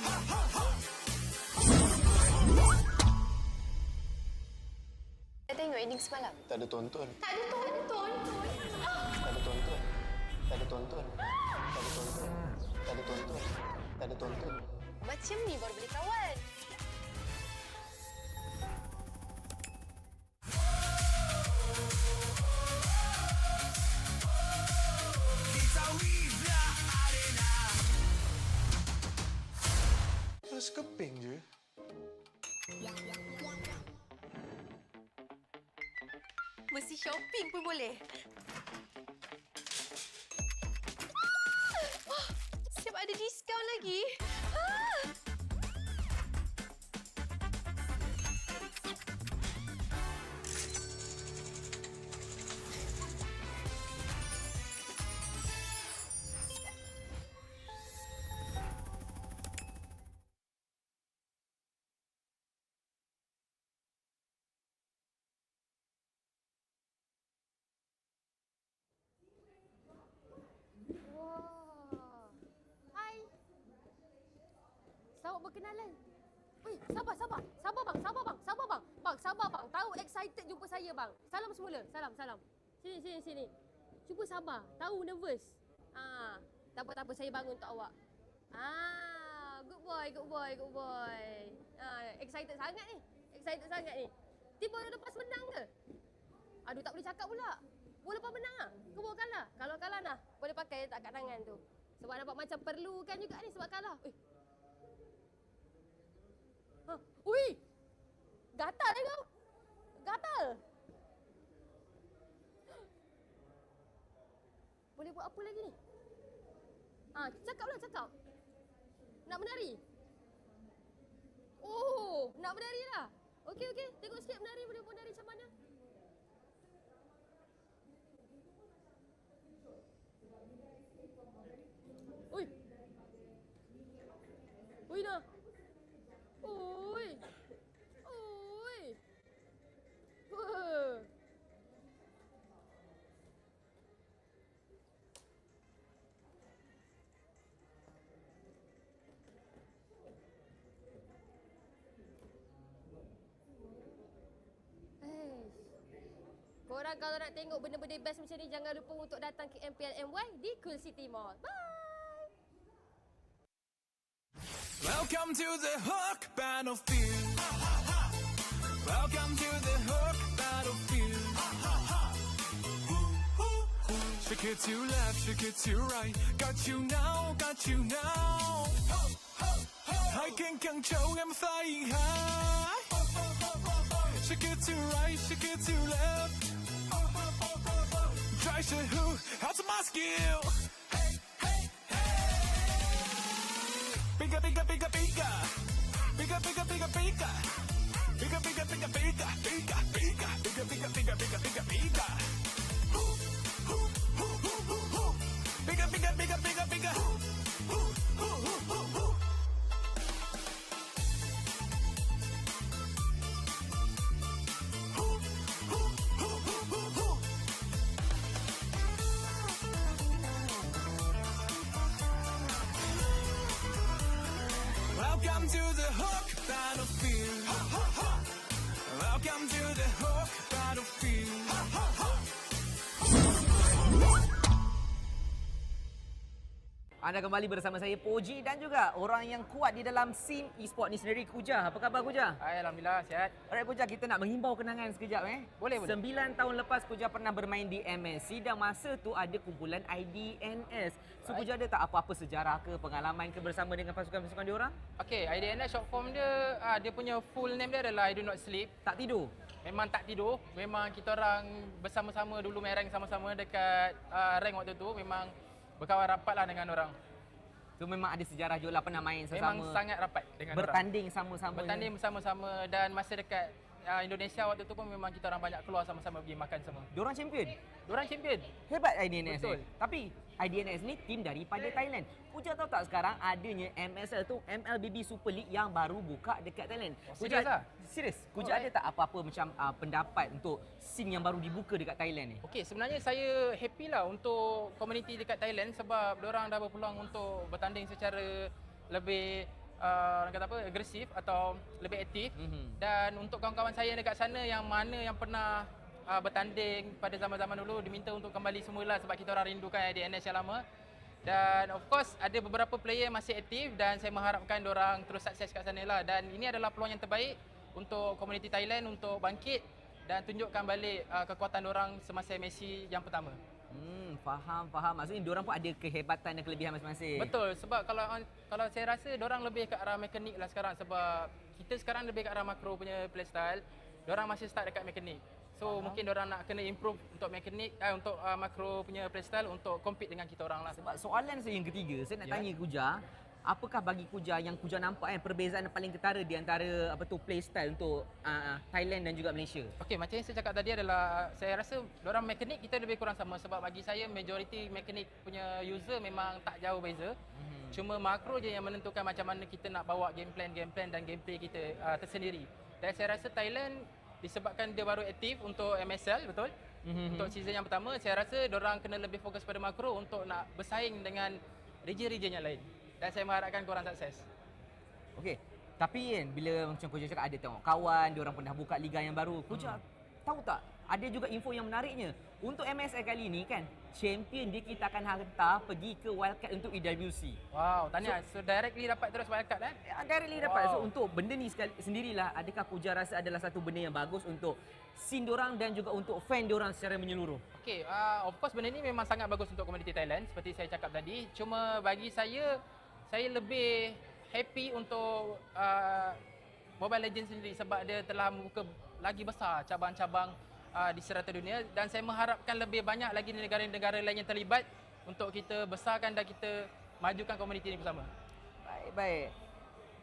Saya tengok ending semalam. Tak ada tonton. Tak ada tonton. Tak ada tonton. Tak ada tonton. Tak ada tonton. Tak ada tonton. Tak ada tonton. Macam ni baru boleh kawan. Sekeping je. Mesti shopping pun boleh. Siap ada diskaun lagi. Selamat berkenalan. Weh, sabar bang. Bang, sabar bang. Tahu excited jumpa saya bang. Salam semula. Salam. Sini. Cuba sabar. Tahu nervous. Tak apa saya bangun untuk awak. Good boy. Excited sangat ni. Tiba lepas menang ke? Aduh, tak boleh cakap pula. Boleh lepas menang ah. Ke bawa kalah. Kalau kalah nah, boleh pakai tak kat tangan tu. Sebab nampak macam perlukan juga ni sebab kalah. Ui! Gatal kau. Gatal. Boleh buat apa lagi ni? Cakap. Nak menari? Oh, nak menari lah. Okey. Tengok sikit menari, boleh menari macam mana? Ui dah. Ui. Korang kalau nak tengok benda-benda best macam ni, jangan lupa untuk datang ke MPL MY di Quill City Mall. Bye! Welcome to the hook battlefield. Welcome to the hook battlefield. Shake it to left, shake it to right. Got you now. I can control, I'm flying high. Shake it to right, shake it to left. Try to who out of my skill. Bigger, bigger, bigger, bigger. Bigger, bigger, bigger, bigger. Bigger, bigger, bigger, bigger, bigger, bigger. Bigger, bigger, bigger, bigger, bigger, bigger. Bigger, bigger, bigger, bigger, bigger. Welcome to the hook battlefield. Welcome to the hook battlefield. Anda kembali bersama saya Poji dan juga orang yang kuat di dalam scene e-sport ni sendiri, Kuja. Apa khabar Kuja? Alhamdulillah sihat. Alright Kuja, kita nak menghimbau kenangan sekejap Boleh. 9 tahun lepas Kuja pernah bermain di MSC dan masa tu ada kumpulan IDNS. So Kuja ada tak apa-apa sejarah ke, pengalaman ke bersama dengan pasukan-pasukan diorang? Okey, IDNS short form dia, dia punya full name dia adalah I Do Not Sleep. Tak tidur? Memang tak tidur. Memang kita orang bersama-sama dulu main rank sama-sama dekat rank waktu tu. Memang berkawan rapat lah dengan orang. So memang ada sejarah juga lah, pernah main sama-sama. Memang sangat rapat dengan bertanding orang. sama-sama. Bertanding bersama-sama dan masa dekat Indonesia waktu tu pun memang kita orang banyak keluar sama-sama pergi makan semua. Diorang champion? Diorang champion. Hebat IDNS. Betul. Tapi IDNS ni tim daripada Thailand. Puja tahu tak sekarang adanya MSL tu, MLBB Super League yang baru buka dekat Thailand. Serius lah? Serius. Puja ada tak apa-apa macam pendapat untuk scene yang baru dibuka dekat Thailand ni? Okey, sebenarnya saya happy lah untuk komuniti dekat Thailand sebab diorang dah berpeluang untuk bertanding secara lebih orang kata apa, agresif atau lebih aktif. Dan untuk kawan-kawan saya dekat sana yang mana yang pernah bertanding pada zaman-zaman dulu diminta untuk kembali semula sebab kita orang rindukan IDNS yang lama. Dan of course ada beberapa player masih aktif dan saya mengharapkan diorang terus sukses kat sana lah. Dan ini adalah peluang yang terbaik untuk komuniti Thailand untuk bangkit dan tunjukkan balik kekuatan diorang semasa MSC yang pertama. Faham. Maksudnya diorang pun ada kehebatan dan kelebihan masing-masing. Betul, sebab kalau saya rasa diorang lebih ke arah mekanik lah sekarang sebab kita sekarang lebih ke arah makro punya playstyle. Diorang masih start dekat mekanik. So mungkin diorang nak kena improve untuk mekanik untuk makro punya playstyle untuk compete dengan kita orang lah. Sebab soalan saya yang ketiga, saya nak tanya Kuja, apakah bagi Kuja yang Kuja nampak perbezaan paling ketara di antara playstyle untuk Thailand dan juga Malaysia? Okey, macam yang saya cakap tadi adalah saya rasa diorang mekanik kita lebih kurang sama sebab bagi saya majoriti mekanik punya user memang tak jauh beza. Cuma makro je yang menentukan macam mana kita nak bawa game plan dan gameplay kita tersendiri. Dan saya rasa Thailand disebabkan dia baru aktif untuk MSL, betul? Untuk season yang pertama, saya rasa diorang kena lebih fokus pada makro untuk nak bersaing dengan region-region yang lain. Dan saya mengharapkan korang sukses. Okey, tapi kan bila macam Kuja cakap ada tengok kawan, diorang pernah buka liga yang baru. Kuja tahu tak? Ada juga info yang menariknya. Untuk MSL kali ni kan, champion dia kita akan hantar pergi ke wildcard untuk EWC. Wow, tahniah. So directly dapat terus wildcard Directly dapat. So untuk benda ni sendirilah, adakah Kuja rasa adalah satu benda yang bagus untuk scene diorang dan juga untuk fan diorang secara menyeluruh? Okey, of course benda ni memang sangat bagus untuk komuniti Thailand seperti saya cakap tadi. Cuma bagi saya lebih happy untuk Mobile Legends sendiri sebab dia telah membuka lagi besar cabang-cabang di serata dunia dan saya mengharapkan lebih banyak lagi negara-negara lain yang terlibat untuk kita besarkan dan kita majukan komuniti ini bersama. Baik.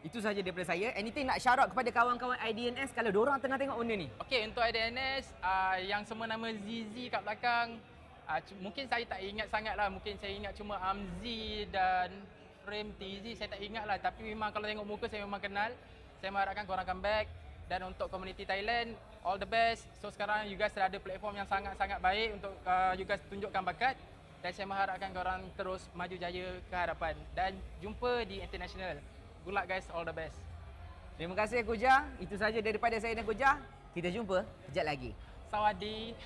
Itu sahaja daripada saya. Anything nak shout out kepada kawan-kawan IDNS kalau diorang tengah tengok benda ni? Okey, untuk IDNS yang semua nama ZZ kat belakang, mungkin saya tak ingat sangat lah. Mungkin saya ingat cuma Amzi dan Frame TZ, saya tak ingat lah. Tapi memang kalau tengok muka saya memang kenal. Saya mengharapkan korang comeback. Dan untuk komuniti Thailand, all the best. So sekarang you guys ada platform yang sangat-sangat baik untuk you guys tunjukkan bakat. Dan saya mengharapkan korang terus maju jaya ke hadapan. Dan jumpa di international. Good luck guys, all the best. Terima kasih Kuja. Itu saja daripada saya dan Kuja. Kita jumpa kejap lagi. Sawadee.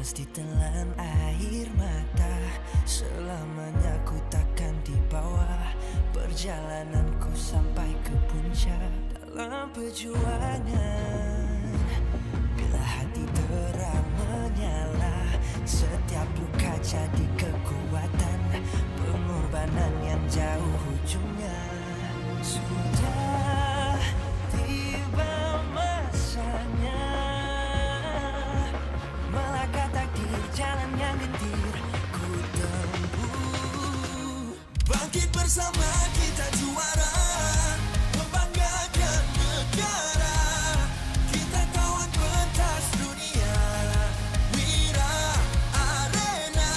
mesti telan air mata. Selamanya ku takkan di bawah perjalananku sampai ke puncak. Dalam perjuangan, bila hati terang menyala, setiap luka jadi kekuatan. Pengorbanan yang jauh ujungnya. Sudah tiba masanya melangkah takdir jalan yang gentir ku tempuh. Bangkit bersama kita juara, membanggakan negara. Kita kawan pentas dunia, Wira Arena.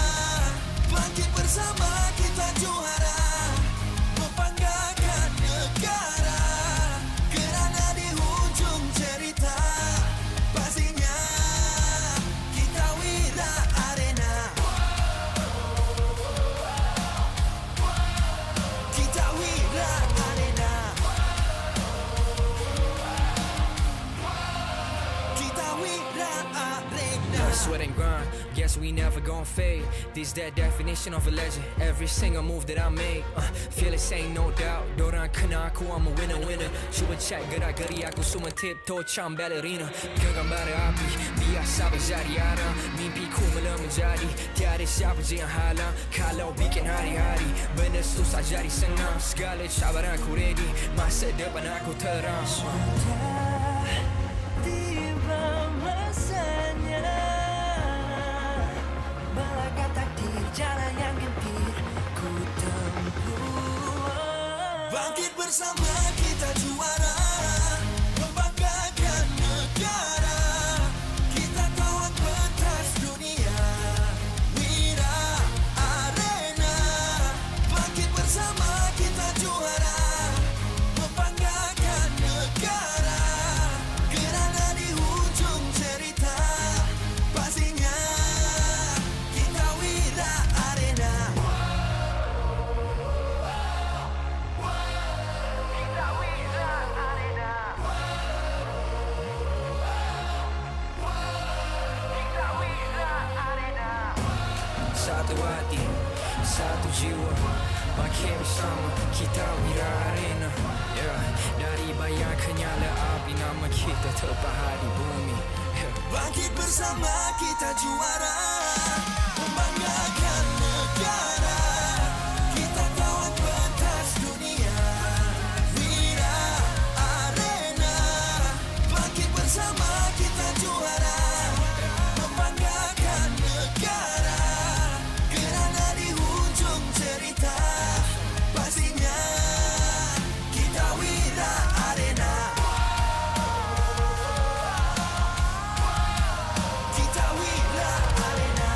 Bangkit bersama kita juara, membanggakan negara. Kerana di hujung cerita pastinya kita Wira Arena. Kita Wira Arena. Kita Wira Arena. No sweat and grind, guess we never gon' fade. This that definition of a legend. Every single move that I make, feel it ain't no doubt. Dorang kena aku, I'm a winner. Cuba check gerak-geri aku semua tiptoe macam ballerina. Genggam bara api, biasa berjari arah. Mimpiku mula menjadi, tiada siapa je yang halang. Kalau bikin hari-hari, benda susah jadi senang. Segala cabaran aku ready, masa depan aku terang. Sudah tiba masanya melangkah takdir jalan yang gentir ku tempuh. Bangkit bersama kita juara, membanggakan negara. Kita kawan pentas dunia, Wira Arena. Bangkit bersama kita juara, membanggakan negara. Kerana di hujung cerita pastinya kita Wira Arena. Kita Wira Arena. Kita Wira Arena. Satu hati, satu jiwa, bangkit bersama kita Wira Arena. Yeah. Dari bayang kenyala api, nama kita terpahat di bumi. Yeah. Bangkit bersama kita juara, membanggakan negara. Kita kawan pentas dunia, Wira Arena. Bangkit bersama kita juara, membanggakan negara. Kerana di hujung cerita pastinya kita Wira Arena. Kita Wira Arena.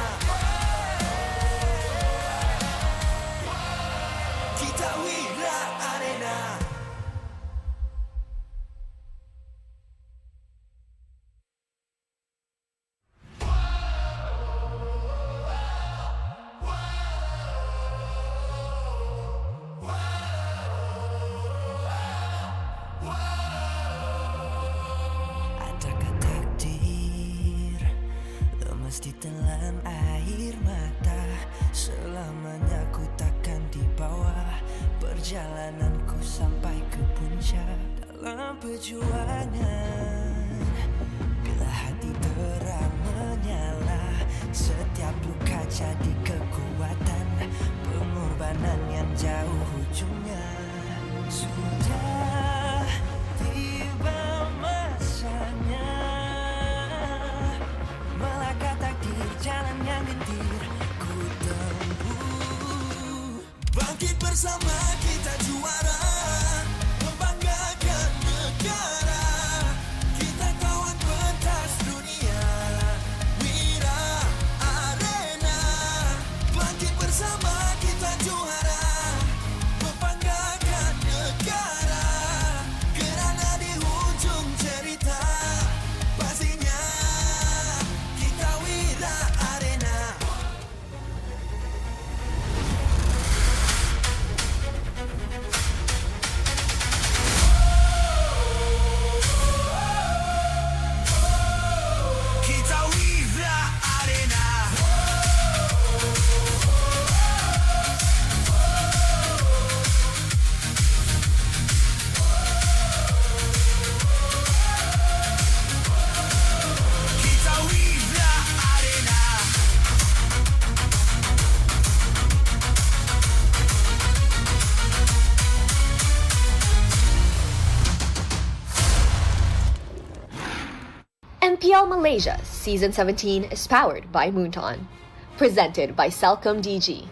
Kita Wira Arena. Adakah takdir lemas ditelan air mata? Selamanya ku takkan di bawah perjalananku sampai ke puncak. Dalam perjuangan, bila hati terang menyala, setiap luka jadi kekuatan. Pengorbanan yang jauh ujungnya. Sudah tiba masanya melangkah takdir jalan yang gentir ku tempuh. Bangkit bersama kita juara, membanggakan negara. Kita kawan pentas dunia, Wira Arena. Bangkit bersama kita juara, membanggakan negara. Kerana di hujung cerita pastinya kita Wira Arena. Malaysia Season 17 is powered by Pautan. Presented by Celcom DG.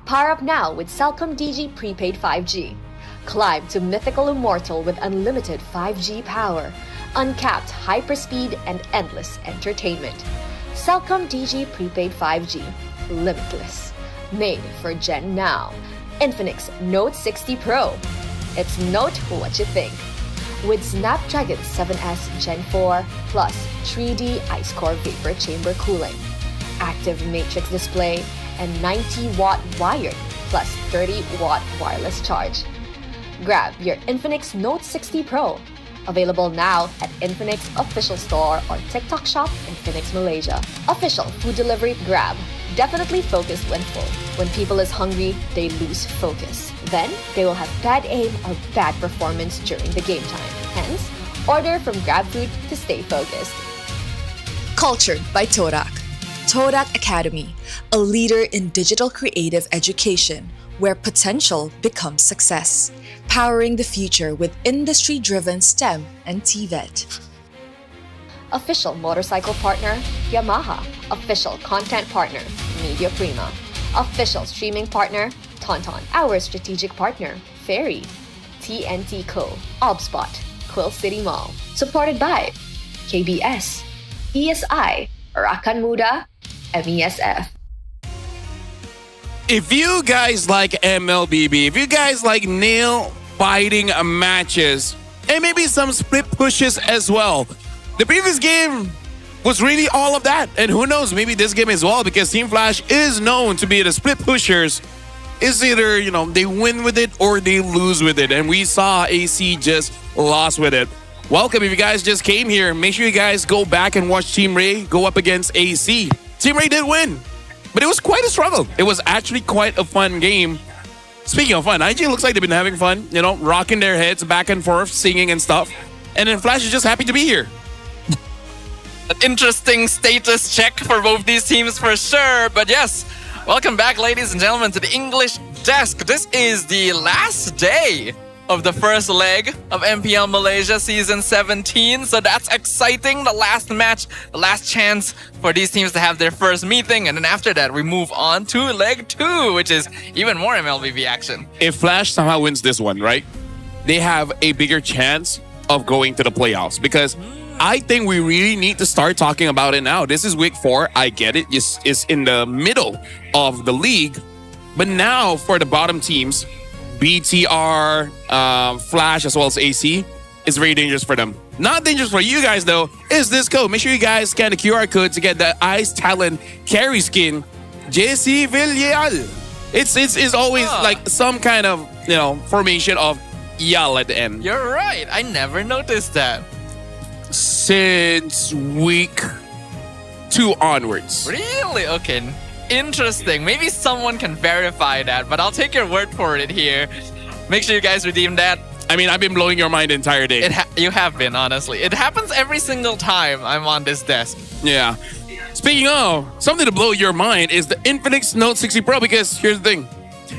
Power up now with Celcom DG Prepaid 5G. Climb to mythical immortal with unlimited 5G power, uncapped hyperspeed, and endless entertainment. Celcom DG Prepaid 5G. Limitless. Made for Gen Now. Infinix Note 60 Pro. It's note what you think. With Snapdragon 7S Gen 4 plus 3D Ice Core Vapor Chamber cooling, active matrix display, and 90-watt wired plus 30-watt wireless charge. Grab your Infinix Note 60 Pro. Available now at Infinix Official Store or TikTok Shop Infinix Malaysia. Official food delivery Grab. Definitely focused when full. When people is hungry, they lose focus. Then, they will have bad aim or bad performance during the game time. Hence, order from Grab Food to stay focused. Cultured by Todak. Todak Academy, a leader in digital creative education where potential becomes success. Powering the future with industry-driven STEM and TVET. Official motorcycle partner, Yamaha. Official content partner, Media Prima. Official streaming partner, Tauntaun. Our strategic partner, Ferry. TNT Co. Obspot. Quill City Mall. Supported by KBS, ESI, Rakan Muda, MESF. If you guys like MLBB, if you guys like nail biting matches, and maybe some split pushes as well, the previous game was really all of that. And who knows, maybe this game as well, because Team Flash is known to be the split pushers. It's either, they win with it or they lose with it. And we saw AC just lost with it. Welcome, if you guys just came here, make sure you guys go back and watch Team Rey go up against AC. Team Rey did win, but it was quite a struggle. It was actually quite a fun game. Speaking of fun, IG looks like they've been having fun, rocking their heads back and forth, singing and stuff. And then Flash is just happy to be here. An interesting status check for both these teams for sure. But yes, welcome back, ladies and gentlemen, to the English Desk. This is the last day of the first leg of MPL Malaysia Season 17. So that's exciting. The last match, the last chance for these teams to have their first meeting. And then after that, we move on to leg 2, which is even more MLBB action. If Flash somehow wins this one, right, they have a bigger chance of going to the playoffs, because I think we really need to start talking about it now. This is week 4. I get it. It's in the middle of the league. But now for the bottom teams, BTR, Flash, as well as AC, is very dangerous for them. Not dangerous for you guys, though, is this code. Make sure you guys scan the QR code to get the Ice Talon carry skin, JC Villarreal. It's always like some kind of, formation of Yal at the end. You're right. I never noticed that. Since week 2 onwards. Really? Okay. Interesting. Maybe someone can verify that, but I'll take your word for it here. Make sure you guys redeem that. I mean, I've been blowing your mind the entire day. You have been, honestly. It happens every single time I'm on this desk. Yeah. Speaking of, something to blow your mind is the Infinix Note 60 Pro, because here's the thing.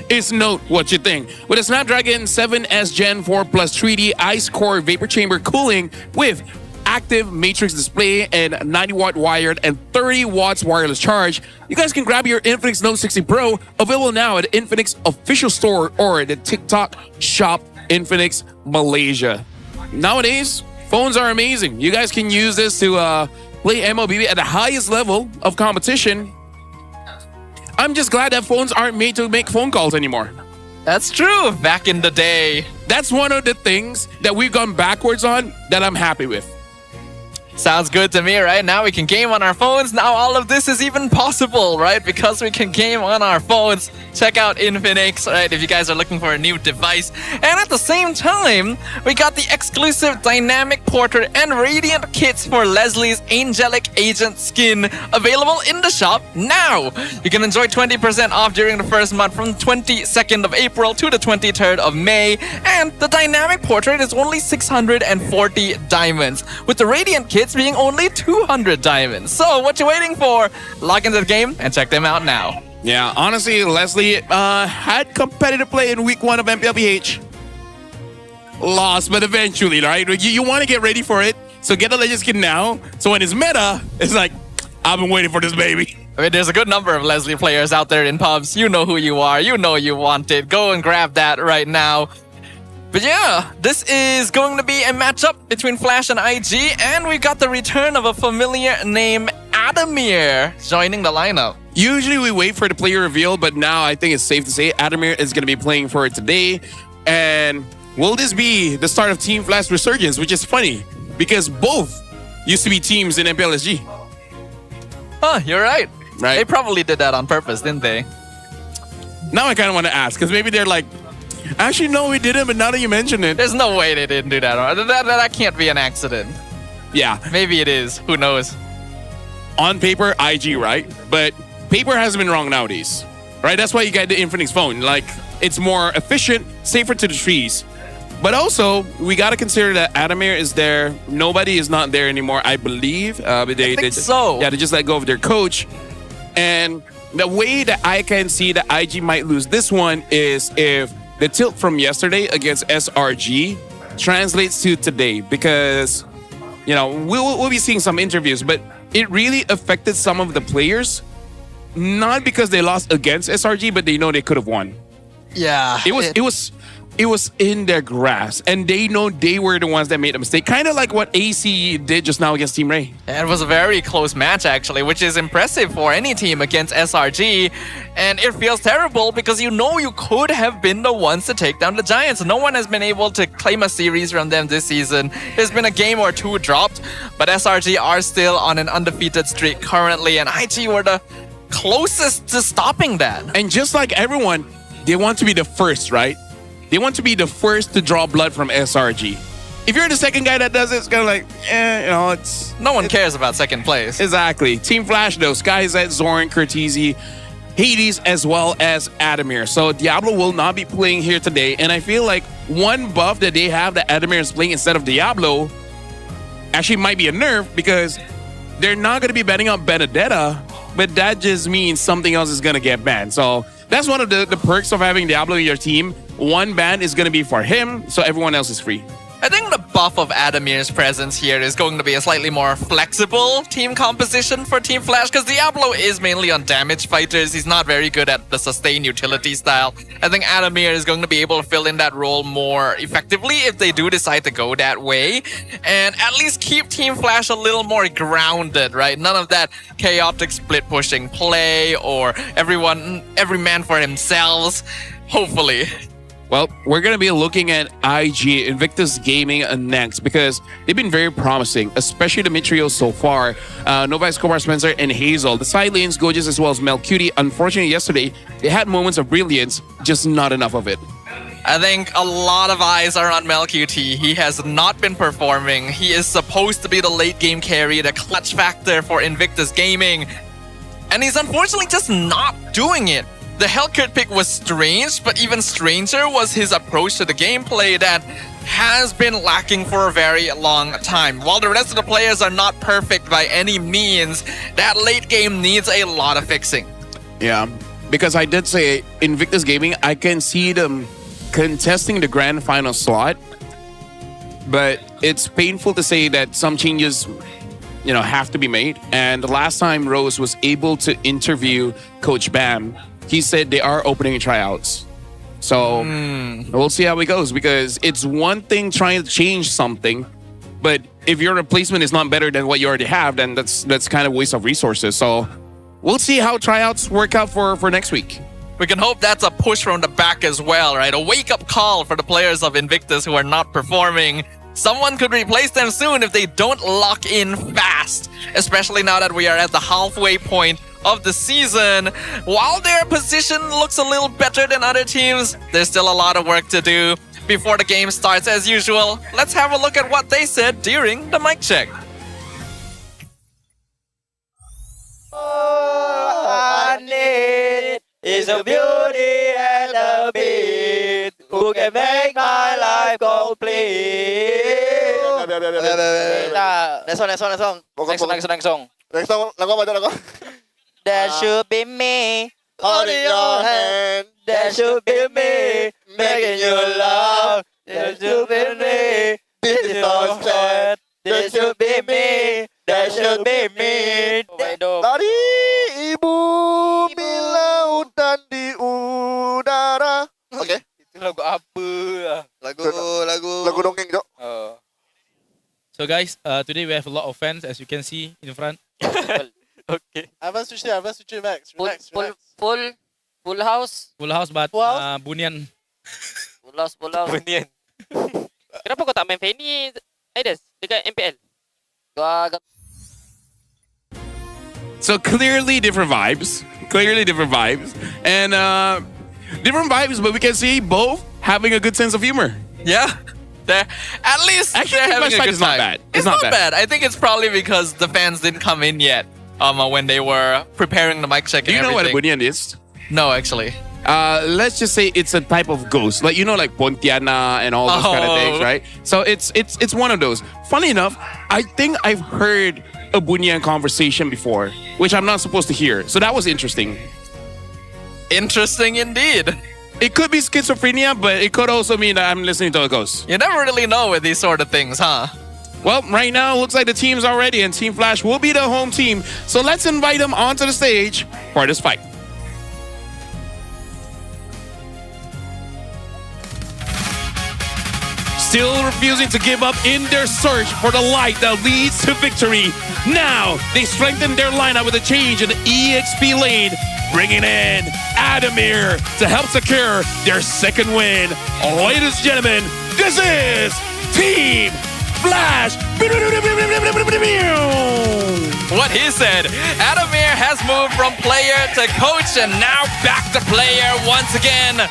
It's note what you think. With a Snapdragon 7S Gen 4 plus 3D Ice Core Vapor Chamber cooling with active matrix display and 90-watt wired and 30 watts wireless charge, you guys can grab your Infinix Note 60 Pro, available now at Infinix Official Store or the TikTok Shop Infinix Malaysia. Nowadays, phones are amazing. You guys can use this to play MLBB at the highest level of competition. I'm just glad that phones aren't made to make phone calls anymore. That's true. Back in the day. That's one of the things that we've gone backwards on that I'm happy with. Sounds good to me, right? Now we can game on our phones. Now all of this is even possible, right? Because we can game on our phones. Check out Infinix, right? If you guys are looking for a new device. And at the same time, we got the exclusive dynamic portrait and radiant kits for Leslie's Angelic Agent skin available in the shop now. You can enjoy 20% off during the first month from 22nd of April to the 23rd of May. And the dynamic portrait is only 640 diamonds, with the radiant kit being only 200 diamonds. So what you waiting for? Log into the game and check them out now. Yeah, honestly, Leslie had competitive play in week 1 of MPLPH. Lost, but eventually, right? You want to get ready for it. So get a Legend skin now. So when it's meta, it's like, I've been waiting for this baby. I mean, there's a good number of Leslie players out there in pubs. You know who you are. You know you want it. Go and grab that right now. But yeah, this is going to be a matchup between Flash and IG, and we got the return of a familiar name, Adamir, joining the lineup. Usually we wait for the player reveal, but now I think it's safe to say Adamir is going to be playing for it today. And will this be the start of Team Flash resurgence, which is funny because both used to be teams in MPLSG. Huh, you're right. They probably did that on purpose, didn't they? Now I kind of want to ask, because maybe they're like, actually, no, we didn't, but now that you mention it. There's no way they didn't do that. That can't be an accident. Yeah. Maybe it is. Who knows? On paper, IG, right? But paper hasn't been wrong nowadays, right? That's why you got the Infinix phone. Like, it's more efficient, safer to the trees. But also, we got to consider that Adamir is there. Nobody is not there anymore, I believe. But I think so. Yeah, they just let go of their coach. And the way that I can see that IG might lose this one is if the tilt from yesterday against SRG translates to today. Because, you know, we'll be seeing some interviews, but it really affected some of the players. Not because they lost against SRG, but they know they could have won. Yeah. It was in their grasp, and they know they were the ones that made a mistake. Kind of like what AC did just now against Team Rey. It was a very close match, actually, which is impressive for any team against SRG. And it feels terrible because you know you could have been the ones to take down the Giants. No one has been able to claim a series from them this season. There's been a game or two dropped, but SRG are still on an undefeated streak currently, and IG were the closest to stopping that. And just like everyone, they want to be the first, right? They want to be the first to draw blood from SRG. If you're the second guy that does it, it's kind of like, you know, it's... No one cares about second place. Exactly. Team Flash, though, SkyZ, Zoran, Curtizi, Hades, as well as Adamir. So Diablo will not be playing here today. And I feel like one buff that they have that Adamir is playing instead of Diablo actually might be a nerf because they're not going to be banning out Benedetta, but that just means something else is going to get banned. So that's one of the perks of having Diablo in your team. One ban is going to be for him, so everyone else is free. I think the buff of Adamir's presence here is going to be a slightly more flexible team composition for Team Flash, because Diablo is mainly on damage fighters. He's not very good at the sustain utility style. I think Adamir is going to be able to fill in that role more effectively if they do decide to go that way, and at least keep Team Flash a little more grounded, right? None of that chaotic split pushing play or every man for themselves, hopefully. Well, we're going to be looking at IG, Invictus Gaming next because they've been very promising, especially the mid trio so far. Nova, Escobar, Spencer, and Hazel. The side lanes, Gorgeous, as well as Melcuti. Unfortunately, yesterday, they had moments of brilliance, just not enough of it. I think a lot of eyes are on Melcuti. He has not been performing. He is supposed to be the late game carry, the clutch factor for Invictus Gaming. And he's unfortunately just not doing it. The Hellcurt pick was strange, but even stranger was his approach to the gameplay that has been lacking for a very long time. While the rest of the players are not perfect by any means, that late game needs a lot of fixing. Yeah, because I did say Invictus Gaming, I can see them contesting the grand final slot, but it's painful to say that some changes, you know, have to be made. And the last time Rose was able to interview Coach Bam, he said they are opening tryouts. So we'll see how it goes, because it's one thing trying to change something, but if your replacement is not better than what you already have, then that's kind of waste of resources. So we'll see how tryouts work out for next week. We can hope that's a push from the back as well, right? A wake-up call for the players of Invictus who are not performing. Someone could replace them soon if they don't lock in fast, especially now that we are at the halfway point of the season. While their position looks a little better than other teams, there's still a lot of work to do before the game starts as usual. Let's have a look at what they said during the mic check. All I need is a beauty and a beat who can make my life complete. Next song. That should be me, holding your hand. That should be me, making you love. That should be me, this is all sad. That should be guys, today we have a lot of fans, as you can see in front. Okay. I haven't switched it, Max. Relax. Full house. Full house, but Bunian. Full house. Bunian. Kenapa kau tak main Fanny, Aidas, dekat MPL? Gua agak So clearly different vibes. And different vibes, but we can see both having a good sense of humor. Yeah. At least Actually, they're having a good it's not time. bad. It's not bad. I think it's probably because the fans didn't come in yet when they were preparing the mic check and Do you know what a everything. bunyan is? No, actually. Let's just say it's a type of ghost, like like Pontiana and all those kind of things, right? So it's one of those. Funny enough, I think I've heard a bunyan conversation before, which I'm not supposed to hear. So that was interesting. Interesting indeed. It could be schizophrenia, but it could also mean that I'm listening to a ghost. You never really know with these sort of things, huh? Well, right now, it looks like the team's are ready, and Team Flash will be the home team. So let's invite them onto the stage for this fight. Still refusing to give up in their search for the light that leads to victory. Now, they strengthen their lineup with a change in the EXP lane, bringing in Adamir to help secure their second win. Ladies and gentlemen, this is Team Flash. What he said, Adamir has moved from player to coach and now back to player once again.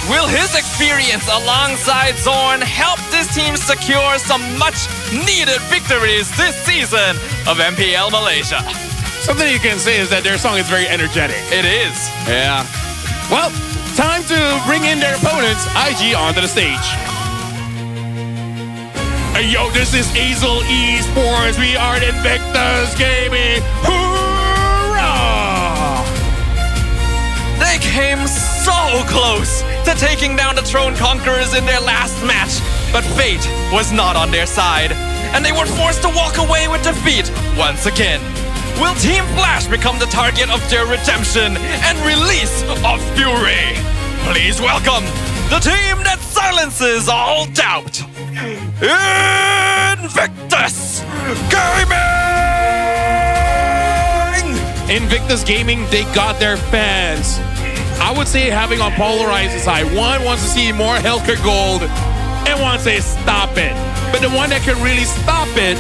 Will his experience alongside Zorn help this team secure some much needed victories this season of MPL Malaysia? Something you can say is that their song is very energetic. It is. Yeah. Well, time to bring in their opponents, IG, onto the stage. Hey, yo, this is Hazel Esports. We are the Invictus Gaming. Hoorah! They came so close to taking down the Throne Conquerors in their last match, but fate was not on their side, and they were forced to walk away with defeat once again. Will Team Flash become the target of their redemption and release of fury? Please welcome the team that silences all doubt, Invictus Gaming! Invictus Gaming, they got their fans. I would say having on polarized side. One wants to see more Hellcat Gold, and one says stop it. But the one that can really stop it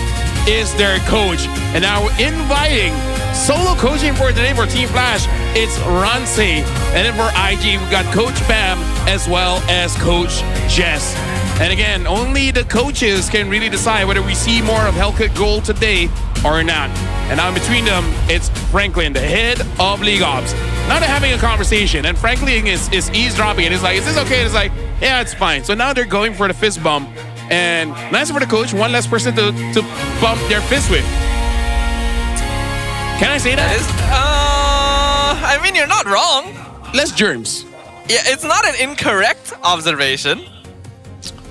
is their coach. And now we're inviting solo coaching for today for Team Flash. It's Ransay. And then for IG, we got Coach Bam as well as Coach Jess. And again, only the coaches can really decide whether we see more of Hellcat Gold today or not. And now in between them, it's Franklin, the head of League Ops. Now they're having a conversation, and Franklin is eavesdropping, and he's like, is this okay? And it's like, yeah, it's fine. So now they're going for the fist bump. And nice for the coach, one less person to bump their fist with. Can I say that? I mean, you're not wrong. Less germs. Yeah, it's not an incorrect observation.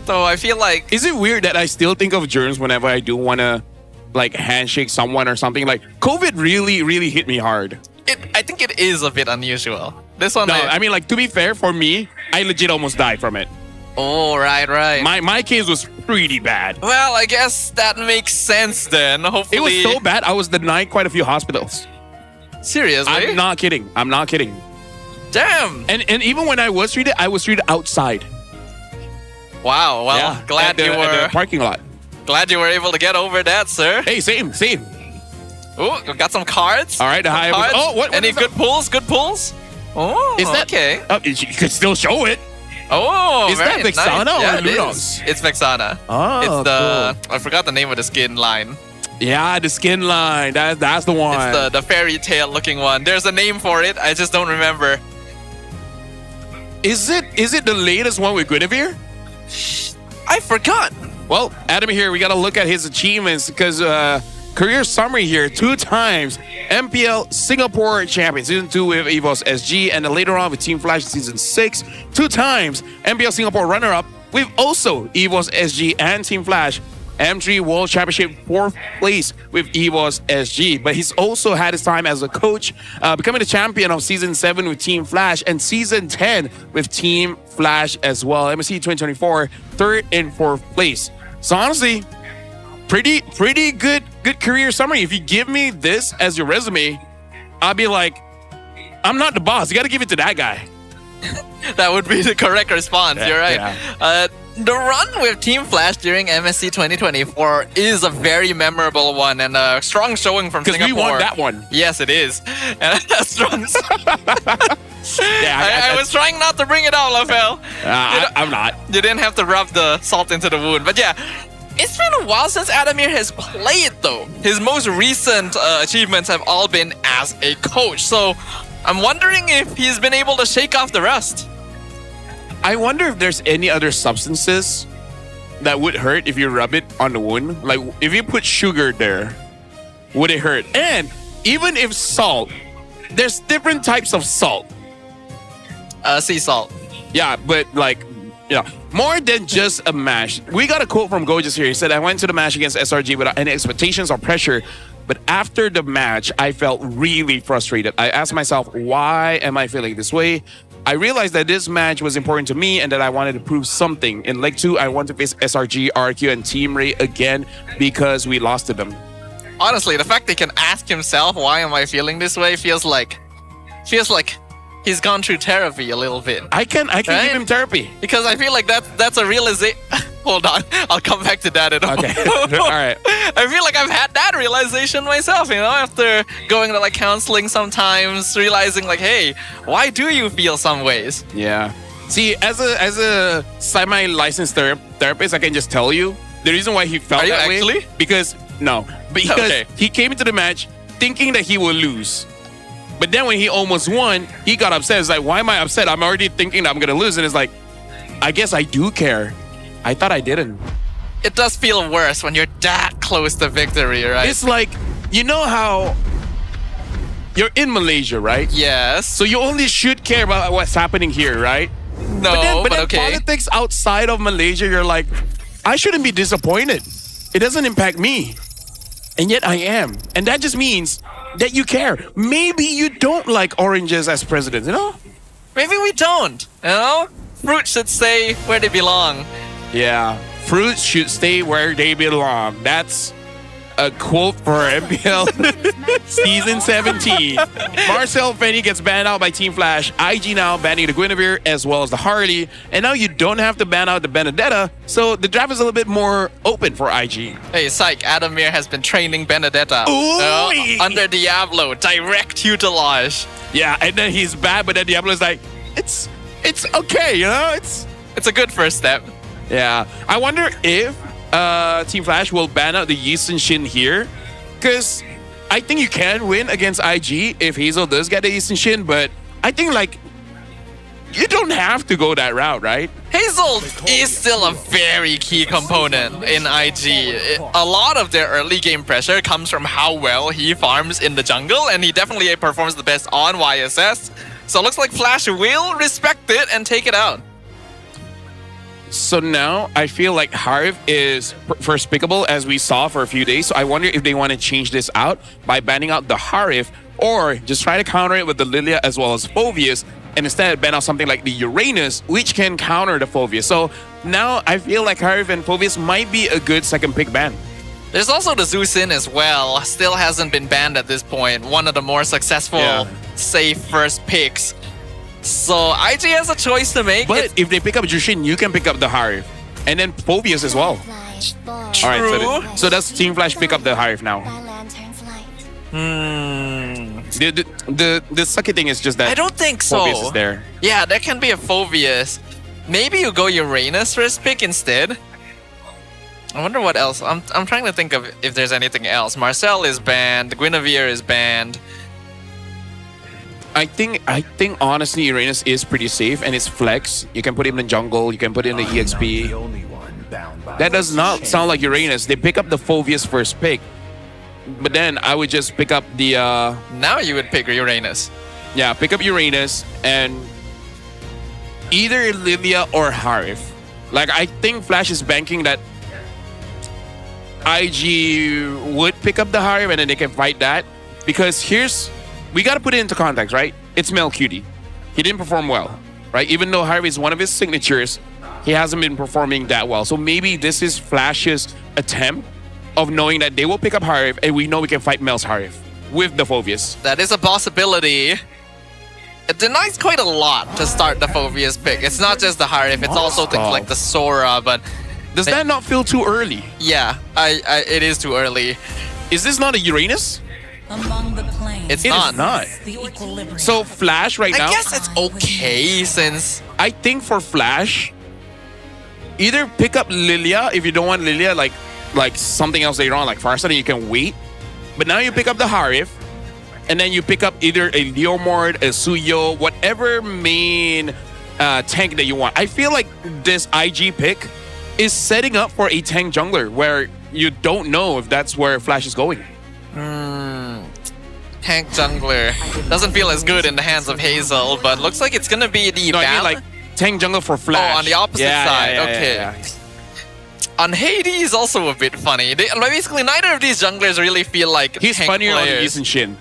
So I feel like... Is it weird that I still think of germs whenever I do want to like handshake someone or something? Like COVID really hit me hard. I think it is a bit unusual. This one... No, I mean, like, to be fair, for me, I legit almost died from it. Oh, right. My case was pretty bad. Well, I guess that makes sense then. Hopefully... It was so bad, I was denied quite a few hospitals. Seriously? I'm not kidding. Damn. And even when I was treated outside. Wow, well, yeah, glad you were... at the parking lot. Glad you were able to get over that, sir. Hey, same. Oh, we got some cards. All right, the high. Oh, what? Any good pulls? Oh, is that okay? You could still show it. Oh, is that Vexana nice. or Lunos? It's Vexana. Oh, it's the cool. I forgot the name of the skin line. Yeah, the skin line. That's the one. It's the fairy tale looking one. There's a name for it. I just don't remember. Is it the latest one with Guinevere? I forgot. Well, Adam here, we got to look at his achievements because career summary here, 2 times MPL Singapore champion, season 2 with EVOS SG, and then later on with Team Flash season 6, 2 times MPL Singapore runner-up with also EVOS SG and Team Flash. M3 World Championship 4th place with EVOS SG. But he's also had his time as a coach, becoming the champion of Season 7 with Team Flash and Season 10 with Team Flash as well. MSC 2024, 3rd and 4th place. So honestly, pretty good career summary. If you give me this as your resume, I'll be like, I'm not the boss. You got to give it to that guy. That would be the correct response. You're right. Yeah. The run with Team Flash during MSC 2024 is a very memorable one and a strong showing from Singapore. Because we won that one. Yes, it is. And a strong. I was trying not to bring it out, Lafel. I'm not. You didn't have to rub the salt into the wound. But yeah, it's been a while since Adamir has played, though. His most recent achievements have all been as a coach. So I'm wondering if he's been able to shake off the rust. I wonder if there's any other substances that would hurt if you rub it on the wound. Like, if you put sugar there, would it hurt? And even if salt, there's different types of salt. Sea salt. Yeah, but like, more than just a mash. We got a quote from Gorgeous here. He said, I went to the match against SRG without any expectations or pressure. But after the match, I felt really frustrated. I asked myself, why am I feeling this way? I realized that this match was important to me and that I wanted to prove something. In Leg 2, I want to face SRG, RQ, and Team Rey again because we lost to them. Honestly, the fact that he can ask himself, why am I feeling this way, feels like he's gone through therapy a little bit. I can give him therapy. Because I feel like that's a realization. Hold on, I'll come back to that in a moment. Okay, all right. I feel like I've had that realization myself, after going to like counseling sometimes, realizing like, hey, why do you feel some ways? Yeah. See, as a semi-licensed therapist, I can just tell you the reason why he felt that way. Are you actually? Because he came into the match thinking that he will lose. But then when he almost won, he got upset. It's like, why am I upset? I'm already thinking that I'm going to lose. And it's like, I guess I do care. I thought I didn't. It does feel worse when you're that close to victory, right? It's like, you know how you're in Malaysia, right? Yes. So you only should care about what's happening here, right? No, but then okay. Politics outside of Malaysia, you're like, I shouldn't be disappointed. It doesn't impact me. And yet I am. And that just means that you care. Maybe you don't like oranges as president, Maybe we don't, Fruit should stay where they belong. Yeah, fruits should stay where they belong. That's a quote for MPL Season 17. Marcel Fenny gets banned out by Team Flash. IG now banning the Guinevere as well as the Harley. And now you don't have to ban out the Benedetta, so the draft is a little bit more open for IG. Hey, psych, Adamir has been training Benedetta under Diablo, direct tutelage. Yeah, and then he's bad, but then Diablo's like, it's okay, It's a good first step. Yeah, I wonder if Team Flash will ban out the Yisen Shin here, because I think you can win against IG if Hazel does get the Yisen Shin, but I think you don't have to go that route, right? Hazel is still a very key component in IG. A lot of their early game pressure comes from how well he farms in the jungle, and he definitely performs the best on YSS. So it looks like Flash will respect it and take it out. So now I feel like Harv is first pickable as we saw for a few days. So I wonder if they want to change this out by banning out the Harif or just try to counter it with the Lilia as well as Phoveus and instead ban out something like the Uranus, which can counter the Phoveus. So now I feel like Harif and Phoveus might be a good second pick ban. There's also the Zeusin as well. Still hasn't been banned at this point. One of the more successful, safe first picks. So IG has a choice to make. But if they pick up Jushin, you can pick up the Harif. And then Phoveus as well. True. Alright, so does Team Flash pick up the Harif now? The sucky thing is just that I don't think so. Phoveus is there. Yeah, that can be a Phoveus. Maybe you go Uranus first pick instead. I wonder what else. I'm trying to think of if there's anything else. Marcel is banned. Guinevere is banned. I think honestly Uranus is pretty safe and it's flex. You can put him in the jungle, you can put him in the EXP. That does not sound like Uranus. They pick up the Phoveus first pick. But then I would just pick up the now you would pick Uranus. Yeah, pick up Uranus and either Lilia or Harif. Like I think Flash is banking that IG would pick up the Harif and then they can fight that. Because we got to put it into context, right? It's Mel Cutie. He didn't perform well, right? Even though Harvey is one of his signatures, he hasn't been performing that well. So maybe this is Flash's attempt of knowing that they will pick up Harif, and we know we can fight Mel's Harif with the Phobius. That is a possibility. It denies quite a lot to start the Phobius pick. It's not just the Harif, it's also things like the Sora, but... Does that not feel too early? Yeah, it is too early. Is this not a Uranus? Among the planes, It's It not. is not. the equilibrium. So Flash right now... I guess it's okay since... I think for Flash, either pick up Lilia if you don't want Lilia, like something else later on, like Farsight, and you can wait. But now you pick up the Harif, and then you pick up either a Leomord, a Suyo, whatever main tank that you want. I feel like this IG pick is setting up for a tank jungler where you don't know if that's where Flash is going. Tank jungler doesn't feel as good in the hands of Hazel, but looks like it's gonna be the No, I mean like tank jungler for Flash. Oh, on the opposite side. Okay. On Hades, also a bit funny. Basically, neither of these junglers really feel like He's tank funnier on the players. Lee Shin.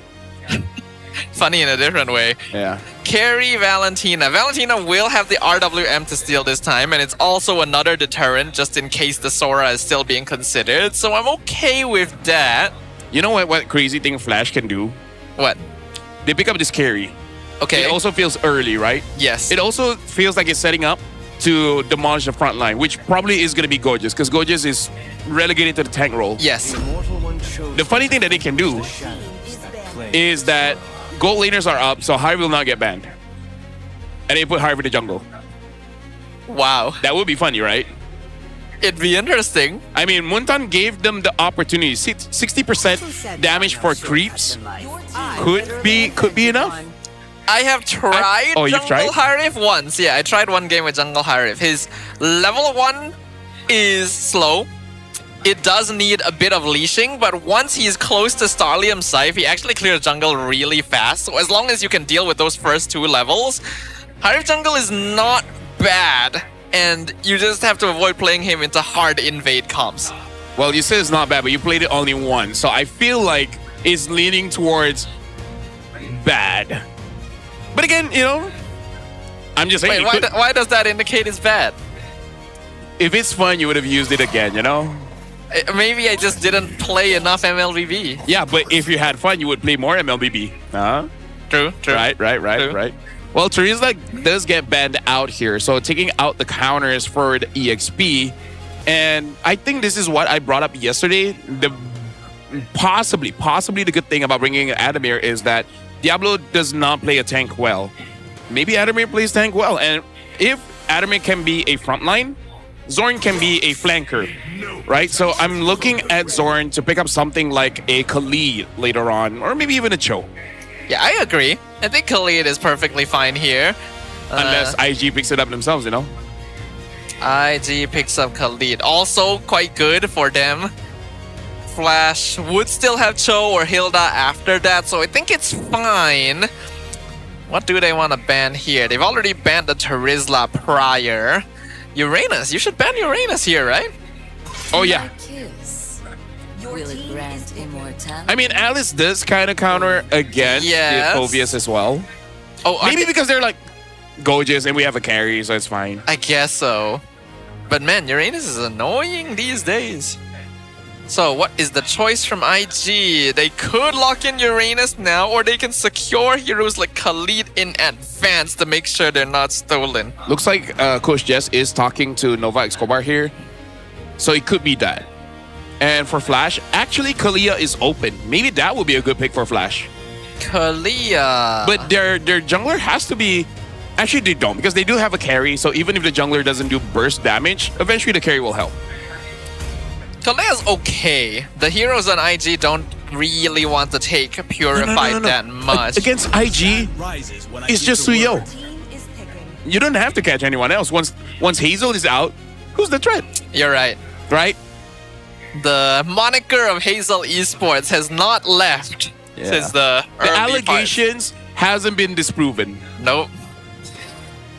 Funny in a different way. Yeah. Carry Valentina. Valentina will have the RWM to steal this time, and it's also another deterrent just in case the Sora is still being considered. So I'm okay with that. You know what crazy thing Flash can do? What? They pick up this carry. Okay. It also feels early, right? Yes. It also feels like it's setting up to demolish the front line, which probably is going to be Gorgeous, because Gorgeous is relegated to the tank role. Yes. The funny thing that they can do is that gold laners are up, so Harvey will not get banned. And they put Harvey in the jungle. Wow. That would be funny, right? It'd be interesting. I mean, Muntan gave them the opportunity. 60% damage for creeps could be enough. I have tried you've Jungle tried? Harif once. Yeah, I tried one game with Jungle Harif. His level 1 is slow. It does need a bit of leashing, but once he's close to Starlium Scythe, he actually clears jungle really fast. So as long as you can deal with those first 2 levels, Harif jungle is not bad. And you just have to avoid playing him into hard invade comps. Well, you said it's not bad, but you played it only once. So I feel like it's leaning towards bad. But again, you know, I'm just saying. Wait, why does that indicate it's bad? If it's fun, you would have used it again, you know? Maybe I just didn't play enough MLBB. Yeah, but if you had fun, you would play more MLBB. Huh? True. Right. Well, Teresa does get banned out here, so taking out the counters for the EXP. And I think this is what I brought up yesterday. The possibly the good thing about bringing Adamir is that Diablo does not play a tank well. Maybe Adamir plays tank well, and if Adamir can be a frontline, Zorn can be a flanker, right? So I'm looking at Zorn to pick up something like a Khalid later on, or maybe even a Cho. Yeah, I agree. I think Khalid is perfectly fine here. Unless IG picks it up themselves, you know? IG picks up Khalid. Also quite good for them. Flash would still have Cho or Hilda after that, so I think it's fine. What do they want to ban here? They've already banned the Terizla prior. Uranus. You should ban Uranus here, right? Oh, yeah. Will it grant immortality? I mean, Alice does kind of counter against the Phobius as well. Oh, maybe because they're like Gorgeous and we have a carry, so it's fine. I guess so. But man, Uranus is annoying these days. So what is the choice from IG? They could lock in Uranus now, or they can secure heroes like Khalid in advance to make sure they're not stolen. Looks like Coach Jess is talking to Nova Escobar here. So it could be that. And for Flash, actually Kalia is open. Maybe that would be a good pick for Flash. Kalia. But their jungler has to be... Actually, they don't, because they do have a carry. So even if the jungler doesn't do burst damage, eventually the carry will help. Kalia's okay. The heroes on IG don't really want to take Purified that much. Against IG, it's just Suyo. You don't have to catch anyone else. Once Hazel is out, who's the threat? You're right. Right? The moniker of Hazel Esports has not left since the allegations hasn't been disproven. Nope.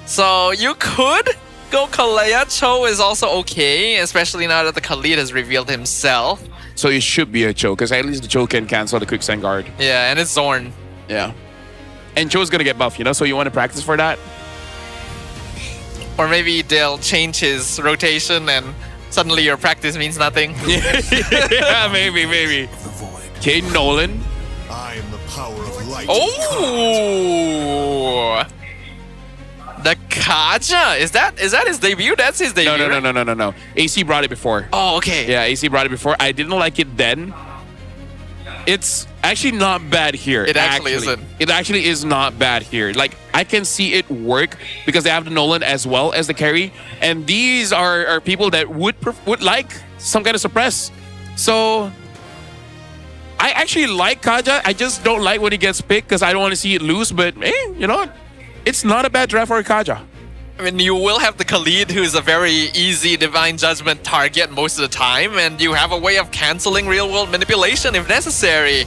So you could go Kalia. Cho is also okay, especially now that the Khalid has revealed himself. So it should be a Cho, because at least the Cho can cancel the Quicksand Guard. Yeah, and it's Zorn. Yeah. And Cho's gonna get buffed, you know, so you want to practice for that? Or maybe they'll change his rotation and Suddenly your practice means nothing. Yeah, maybe. Okay, Nolan. I am the power of light. Oh! The Kaja? Is that his debut? That's his debut. No. AC brought it before. Oh, okay. Yeah, AC brought it before. I didn't like it then. It's actually not bad here. It actually isn't. It actually is not bad here. Like, I can see it work because they have the Nolan as well as the carry. And these are people that would like some kind of suppress. So, I actually like Kaja. I just don't like when he gets picked because I don't want to see it lose. But, you know what? It's not a bad draft for Kaja. I mean, you will have the Khalid, who's a very easy Divine Judgment target most of the time, and you have a way of canceling real-world manipulation if necessary.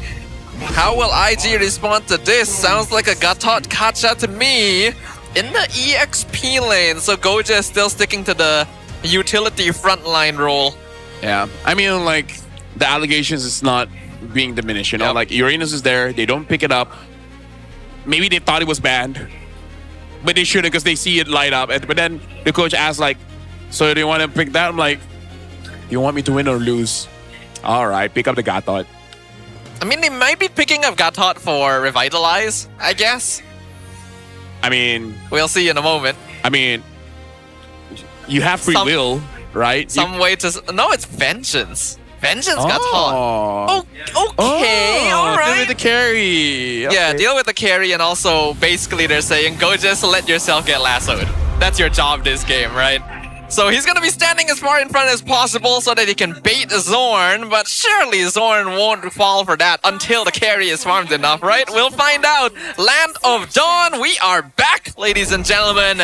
How will IG respond to this? Sounds like a Gatot Kacha to me. In the EXP lane, so Goja is still sticking to the utility frontline role. Yeah, I mean, like, the allegations is not being diminished, you know? Like, Uranus is there, they don't pick it up. Maybe they thought it was banned. But they shouldn't because they see it light up. But then the coach asks, like, so do you want to pick that? I'm like, you want me to win or lose? All right, pick up the Gatot. I mean, they might be picking up Gatot for Revitalize, I guess. I mean... We'll see in a moment. I mean, you have free will, right? Way to... No, it's Vengeance. Vengeance Gatot. Oh, okay, all right. Deal with the carry. Yeah, deal with the carry, and also basically they're saying, go just let yourself get lassoed. That's your job this game, right? So he's gonna be standing as far in front as possible so that he can bait Zorn, but surely Zorn won't fall for that until the carry is farmed enough, right? We'll find out. Land of Dawn, we are back, ladies and gentlemen.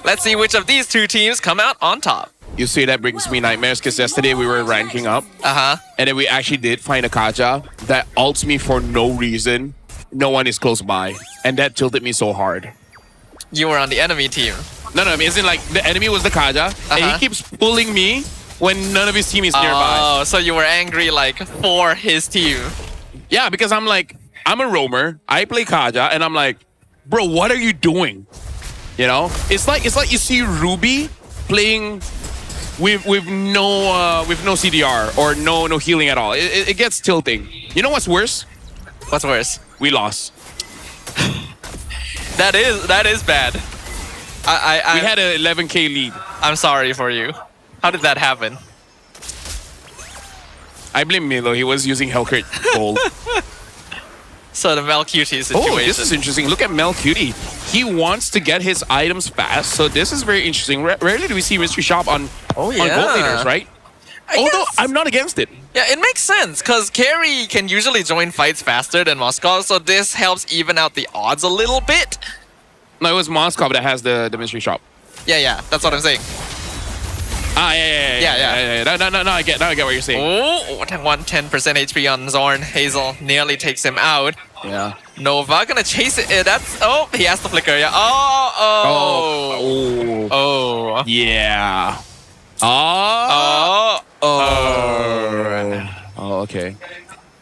Let's see which of these two teams come out on top. You see, that brings me nightmares because yesterday we were ranking up. And then we actually did find a Kaja that ults me for no reason. No one is close by. And that tilted me so hard. You were on the enemy team. No, I mean, it's like the enemy was the Kaja. And he keeps pulling me when none of his team is nearby. Oh, so you were angry like for his team. Yeah, because I'm like, I'm a roamer. I play Kaja. And I'm like, bro, what are you doing? You know? It's like you see Ruby playing... With no CDR or no healing at all. It gets tilting. You know what's worse? What's worse? We lost. That is bad. We had an 11k lead. I'm sorry for you. How did that happen? I blame Milo. He was using Hellcrit Gold. So the Melcutie situation. Oh, this is interesting. Look at Melcutie. He wants to get his items fast, so this is very interesting. Rarely do we see Mystery Shop on gold leaders, right? Although I'm not against it. Yeah, it makes sense, because Carry can usually join fights faster than Moskov, so this helps even out the odds a little bit. No, it was Moskov that has the Mystery Shop. Yeah, that's what I'm saying. Yeah. No, I get what you're saying. Oh, 110% HP on Zorn. Hazel nearly takes him out. Yeah. Nova gonna chase it. He has the flicker. Yeah. Oh. Yeah. Okay.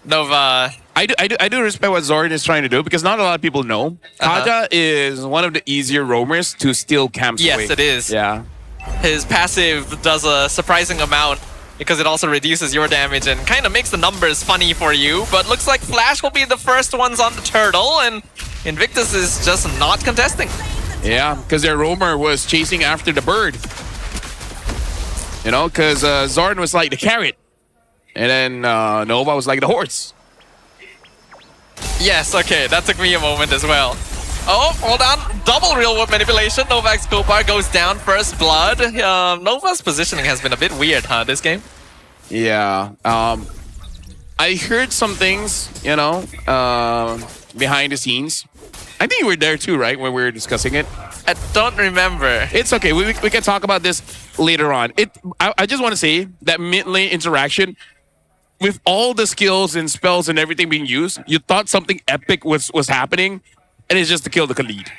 Nova. I do respect what Zorn is trying to do because not a lot of people know. Kaja is one of the easier roamers to steal camps away. Yes, it is. Yeah. His passive does a surprising amount because it also reduces your damage and kind of makes the numbers funny for you. But looks like Flash will be the first ones on the turtle, and Invictus is just not contesting. Yeah, because their roamer was chasing after the bird. You know, because Zorn was like the carrot. And then Nova was like the horse. Yes, okay, that took me a moment as well. Oh, hold on. Double real-world manipulation. Novak's Kopar goes down. First blood. Nova's positioning has been a bit weird, huh, this game? Yeah. I heard some things, you know, behind the scenes. I think you were there too, right, when we were discussing it? I don't remember. It's okay. We can talk about this later on. I just want to say that mid-lane interaction, with all the skills and spells and everything being used, you thought something epic was happening, and it's just to kill the Khalid.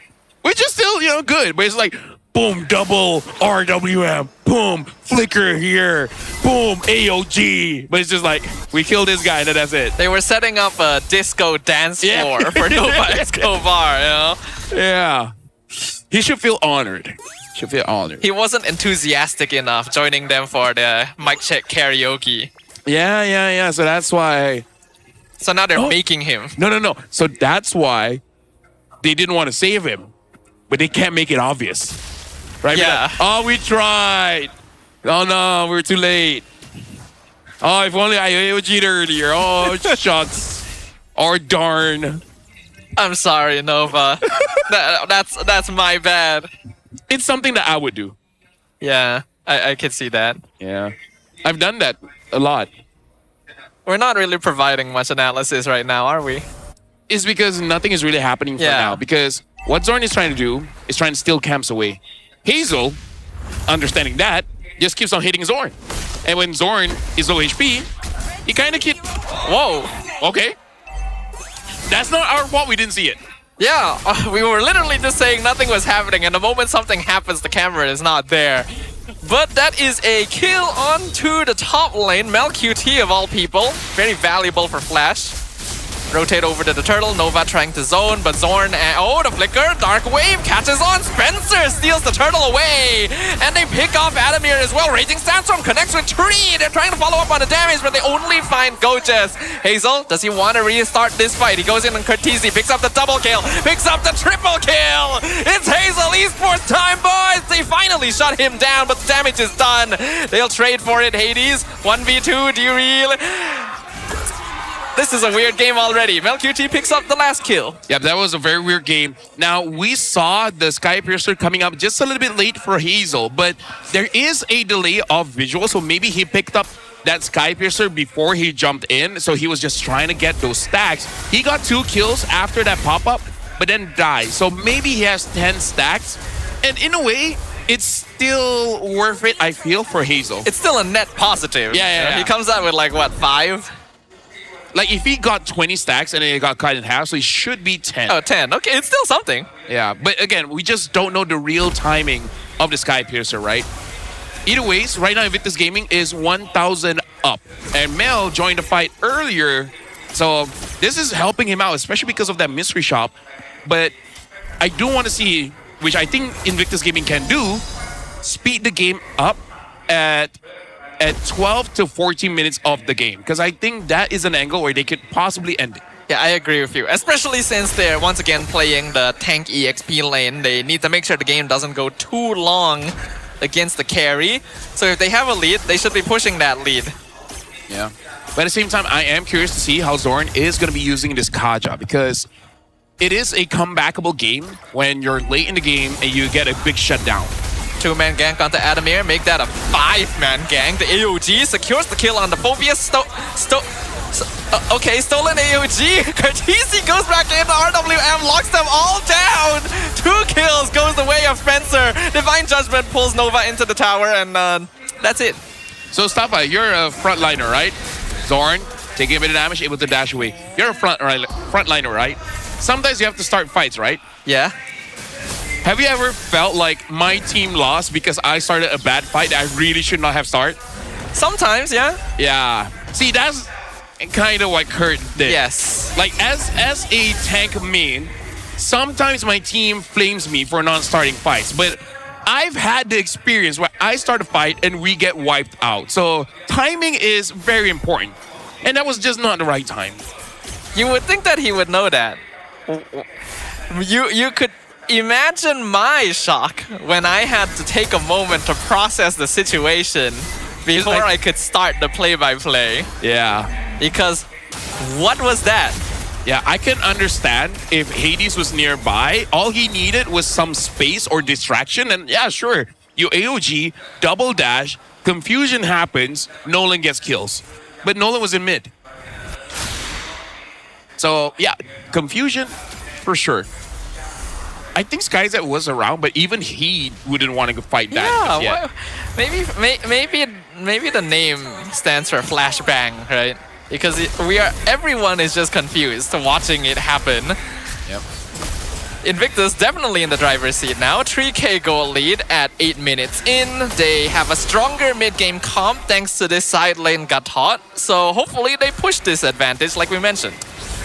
Which is still, you know, good. But it's like, boom, double RWM. Boom, flicker here. Boom, AOG. But it's just like, we kill this guy, and then that's it. They were setting up a disco dance floor for Nova Escobar, you know? Yeah. He should feel honored. Should feel honored. He wasn't enthusiastic enough joining them for the mic check karaoke. Yeah. So that's why. So now they're making him. No. So that's why they didn't want to save him, but they can't make it obvious, right? Yeah. Like, we tried. Oh no, we're too late. Oh, if only I AOG'd earlier. Oh, shucks. Or darn. I'm sorry, Nova. That's my bad. It's something that I would do. Yeah, I can see that. Yeah. I've done that a lot. We're not really providing much analysis right now, are we? It's because nothing is really happening for now. Because what Zorn is trying to do is trying to steal camps away. Hazel, understanding that, just keeps on hitting Zorn. And when Zorn is low HP, he kind of keep... Whoa. Okay. That's not our fault we didn't see it. Yeah, we were literally just saying nothing was happening, and the moment something happens, the camera is not there. But that is a kill onto the top lane. Mel QT of all people. Very valuable for Flash. Rotate over to the turtle. Nova trying to zone, but Zorn and the flicker. Dark Wave catches on. Spencer steals the turtle away. And they pick off Adamir as well. Raging Sandstorm connects with Tree. They're trying to follow up on the damage, but they only find Gojas. Hazel, does he want to restart this fight? He goes in on Cortese, picks up the double kill, picks up the triple kill. It's Hazel Esports time, boys. They finally shut him down, but the damage is done. They'll trade for it, Hades. 1v2, do you reel? This is a weird game already. MelQT picks up the last kill. Yeah, that was a very weird game. Now, we saw the Skypiercer coming up just a little bit late for Hazel, but there is a delay of visual, so maybe he picked up that Skypiercer before he jumped in, so he was just trying to get those stacks. He got 2 kills after that pop-up, but then died. So maybe he has 10 stacks, and in a way, it's still worth it, I feel, for Hazel. It's still a net positive. Yeah. He comes out with like, what, 5? Like, if he got 20 stacks and then he got cut in half, so he should be 10. Oh, 10. Okay, it's still something. Yeah, but again, we just don't know the real timing of the Skypiercer, right? Either ways, right now Invictus Gaming is 1,000 up. And Mel joined the fight earlier, so this is helping him out, especially because of that mystery shop. But I do want to see, which I think Invictus Gaming can do, speed the game up at 12 to 14 minutes of the game, because I think that is an angle where they could possibly end it. Yeah, I agree with you. Especially since they're once again playing the tank EXP lane. They need to make sure the game doesn't go too long against the carry. So if they have a lead, they should be pushing that lead. Yeah. But at the same time, I am curious to see how Zorn is going to be using this Kaja, because it is a comebackable game when you're late in the game and you get a big shutdown. 2-man gank onto Adamir, make that a 5-man gank. The AOG secures the kill on the Phobius. Okay, stolen AOG. Cortese goes back in. RWM locks them all down. 2 kills goes the way of Spencer. Divine Judgment pulls Nova into the tower, and that's it. So, Staffa, you're a frontliner, right? Zorn, taking a bit of damage, able to dash away. You're a frontliner, right? Sometimes you have to start fights, right? Yeah. Have you ever felt like my team lost because I started a bad fight that I really should not have started? Sometimes, yeah. Yeah. See, that's kind of what Kurt did. Yes. Like, as a tank main, sometimes my team flames me for non-starting fights, but I've had the experience where I start a fight and we get wiped out. So timing is very important. And that was just not the right time. You would think that he would know that. You could imagine my shock when I had to take a moment to process the situation before I could start the play-by-play. Yeah. Because what was that? Yeah, I can understand if Hades was nearby. All he needed was some space or distraction. And yeah, sure, you AOG, double dash, confusion happens, Nolan gets kills. But Nolan was in mid. So yeah, confusion for sure. I think Skyzet was around, but even he wouldn't want to fight that. Yeah, well, maybe the name stands for Flashbang, right? Because everyone is just confused watching it happen. Yep. Invictus definitely in the driver's seat now. 3k goal lead at 8 minutes in. They have a stronger mid-game comp thanks to this side lane got hot. So hopefully they push this advantage like we mentioned.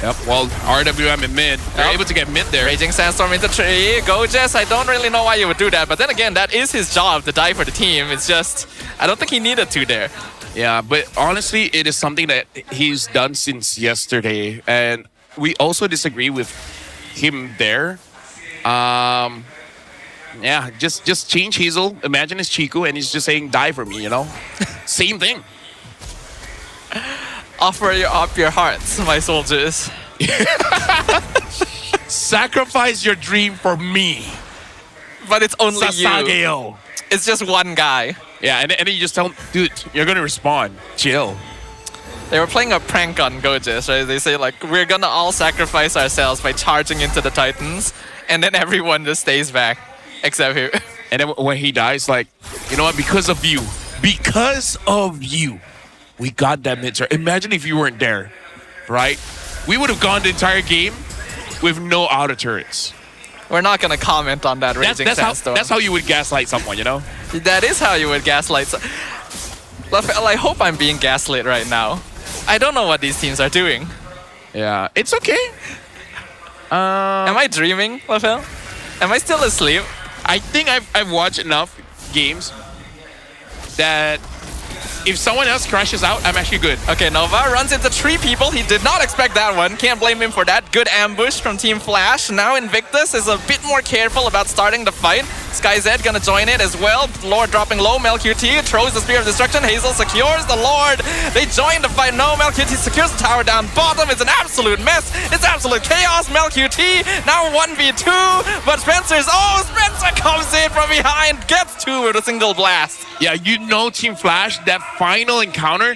Yep, well, RWM in mid. They're able to get mid there. Raging Sandstorm into tree. Gojes, I don't really know why you would do that. But then again, that is his job to die for the team. It's just, I don't think he needed to there. Yeah, but honestly, it is something that he's done since yesterday. And we also disagree with him there. Yeah, just change Hazel. Imagine it's Chico and he's just saying, die for me, you know? Same thing. Offer up your hearts, my soldiers. Sacrifice your dream for me. But it's only Sasageo. you. It's just one guy. Yeah, and then you just tell him, dude, you're gonna respond. Chill. They were playing a prank on Gojes, right? They say like, we're gonna all sacrifice ourselves by charging into the Titans, and then everyone just stays back, except him. And then when he dies, like, you know what? Because of you, we got that mid. Imagine if you weren't there, right? We would have gone the entire game with no outer turrets. We're not gonna comment on that Raging Sandstorm. That's how you would gaslight someone, you know? That is how you would gaslight. Lafel, I hope I'm being gaslit right now. I don't know what these teams are doing. Yeah, it's okay. Am I dreaming, Lafel? Am I still asleep? I think I've watched enough games that if someone else crashes out, I'm actually good. Okay, Nova runs into 3 people. He did not expect that one. Can't blame him for that. Good ambush from Team Flash. Now Invictus is a bit more careful about starting the fight. SkyZ gonna join it as well. Lord dropping low. MelQT throws the Spear of Destruction. Hazel secures the Lord. They join the fight. No, MelQT secures the tower down bottom. It's an absolute mess. It's absolute chaos. MelQT now 1v2. But Spencer comes in from behind. Gets 2 with a single blast. Yeah, you know Team Flash, that final encounter,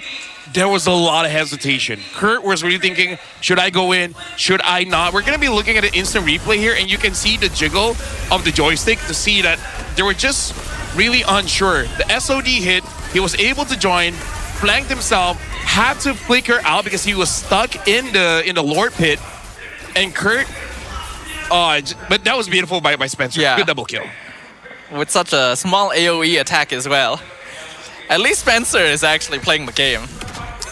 there was a lot of hesitation. Kurt was really thinking, should I go in? Should I not? We're going to be looking at an instant replay here, and you can see the jiggle of the joystick to see that they were just really unsure. The SOD hit, he was able to join, flanked himself, had to flicker out because he was stuck in the Lord pit. And Kurt, but that was beautiful by Spencer. Yeah. Good double kill. With such a small AoE attack as well. At least Spencer is actually playing the game.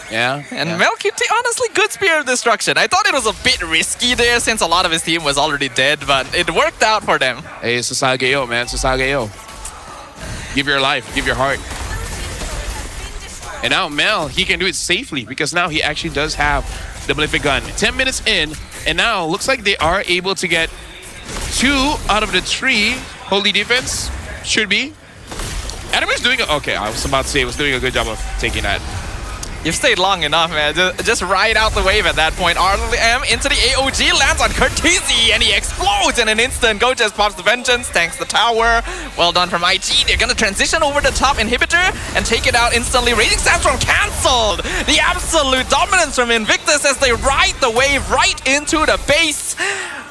Yeah. And MelQT, honestly, good Spear of Destruction. I thought it was a bit risky there since a lot of his team was already dead, but it worked out for them. Hey, Sasageo, man. Sasageo. Give your life. Give your heart. And now Mel, he can do it safely because now he actually does have the Malefic gun. 10 minutes in, and now looks like they are able to get 2 out of the 3. Holy defense. Should be. Adam is doing okay, I was about to say he was doing a good job of taking that. You've stayed long enough, man. Just ride out the wave at that point. RM into the AOG, lands on Curtizi, and he explodes in an instant. Gojes pops the Vengeance, tanks the tower. Well done from IG. They're gonna transition over the top inhibitor and take it out instantly. Raging Sandstorm cancelled. The absolute dominance from Invictus as they ride the wave right into the base.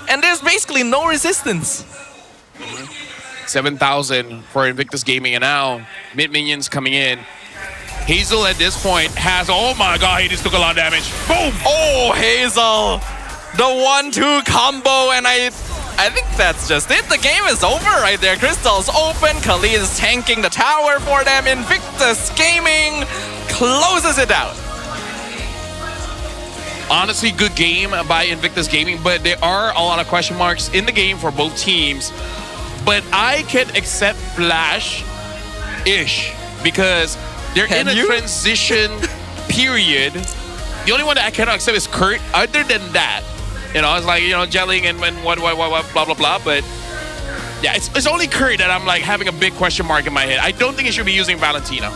And there's basically no resistance. 7,000 for Invictus Gaming, and now mid minions coming in. Hazel at this point has, oh my god, he just took a lot of damage. Boom! Oh, Hazel! The 1-2 combo, and I think that's just it. The game is over right there. Crystal's open. Khalid is tanking the tower for them. Invictus Gaming closes it out. Honestly, good game by Invictus Gaming, but there are a lot of question marks in the game for both teams. But I can accept Flash-ish because they're in a transition period. The only one that I cannot accept is Kurt. Other than that, you know, it's like, you know, gelling and what, blah, blah, blah. But yeah, it's only Kurt that I'm like having a big question mark in my head. I don't think he should be using Valentina.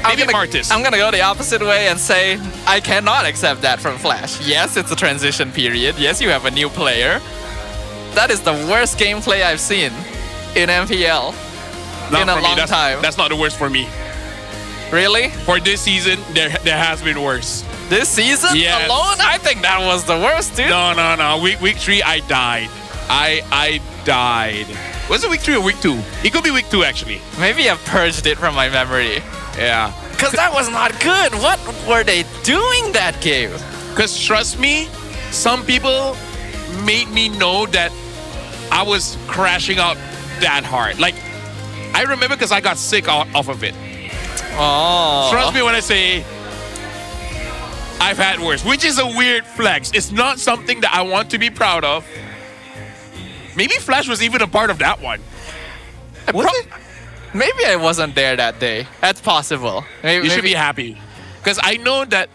Maybe Martis. I'm gonna go the opposite way and say I cannot accept that from Flash. Yes, it's a transition period. Yes, you have a new player. That is the worst gameplay I've seen in MPL in a long time. That's not the worst for me. Really? For this season, there has been worse. This season alone? I think that was the worst, dude. No. Week 3, I died. I died. Was it week 3 or week 2? It could be week 2, actually. Maybe I've purged it from my memory. Yeah. Because that was not good. What were they doing that game? Because trust me, some people made me know that I was crashing out that hard. Like, I remember because I got sick off of it. Oh. Trust me when I say I've had worse, which is a weird flex. It's not something that I want to be proud of. Maybe Flash was even a part of that one. Maybe I wasn't there that day. That's possible. You should be happy. Because I know that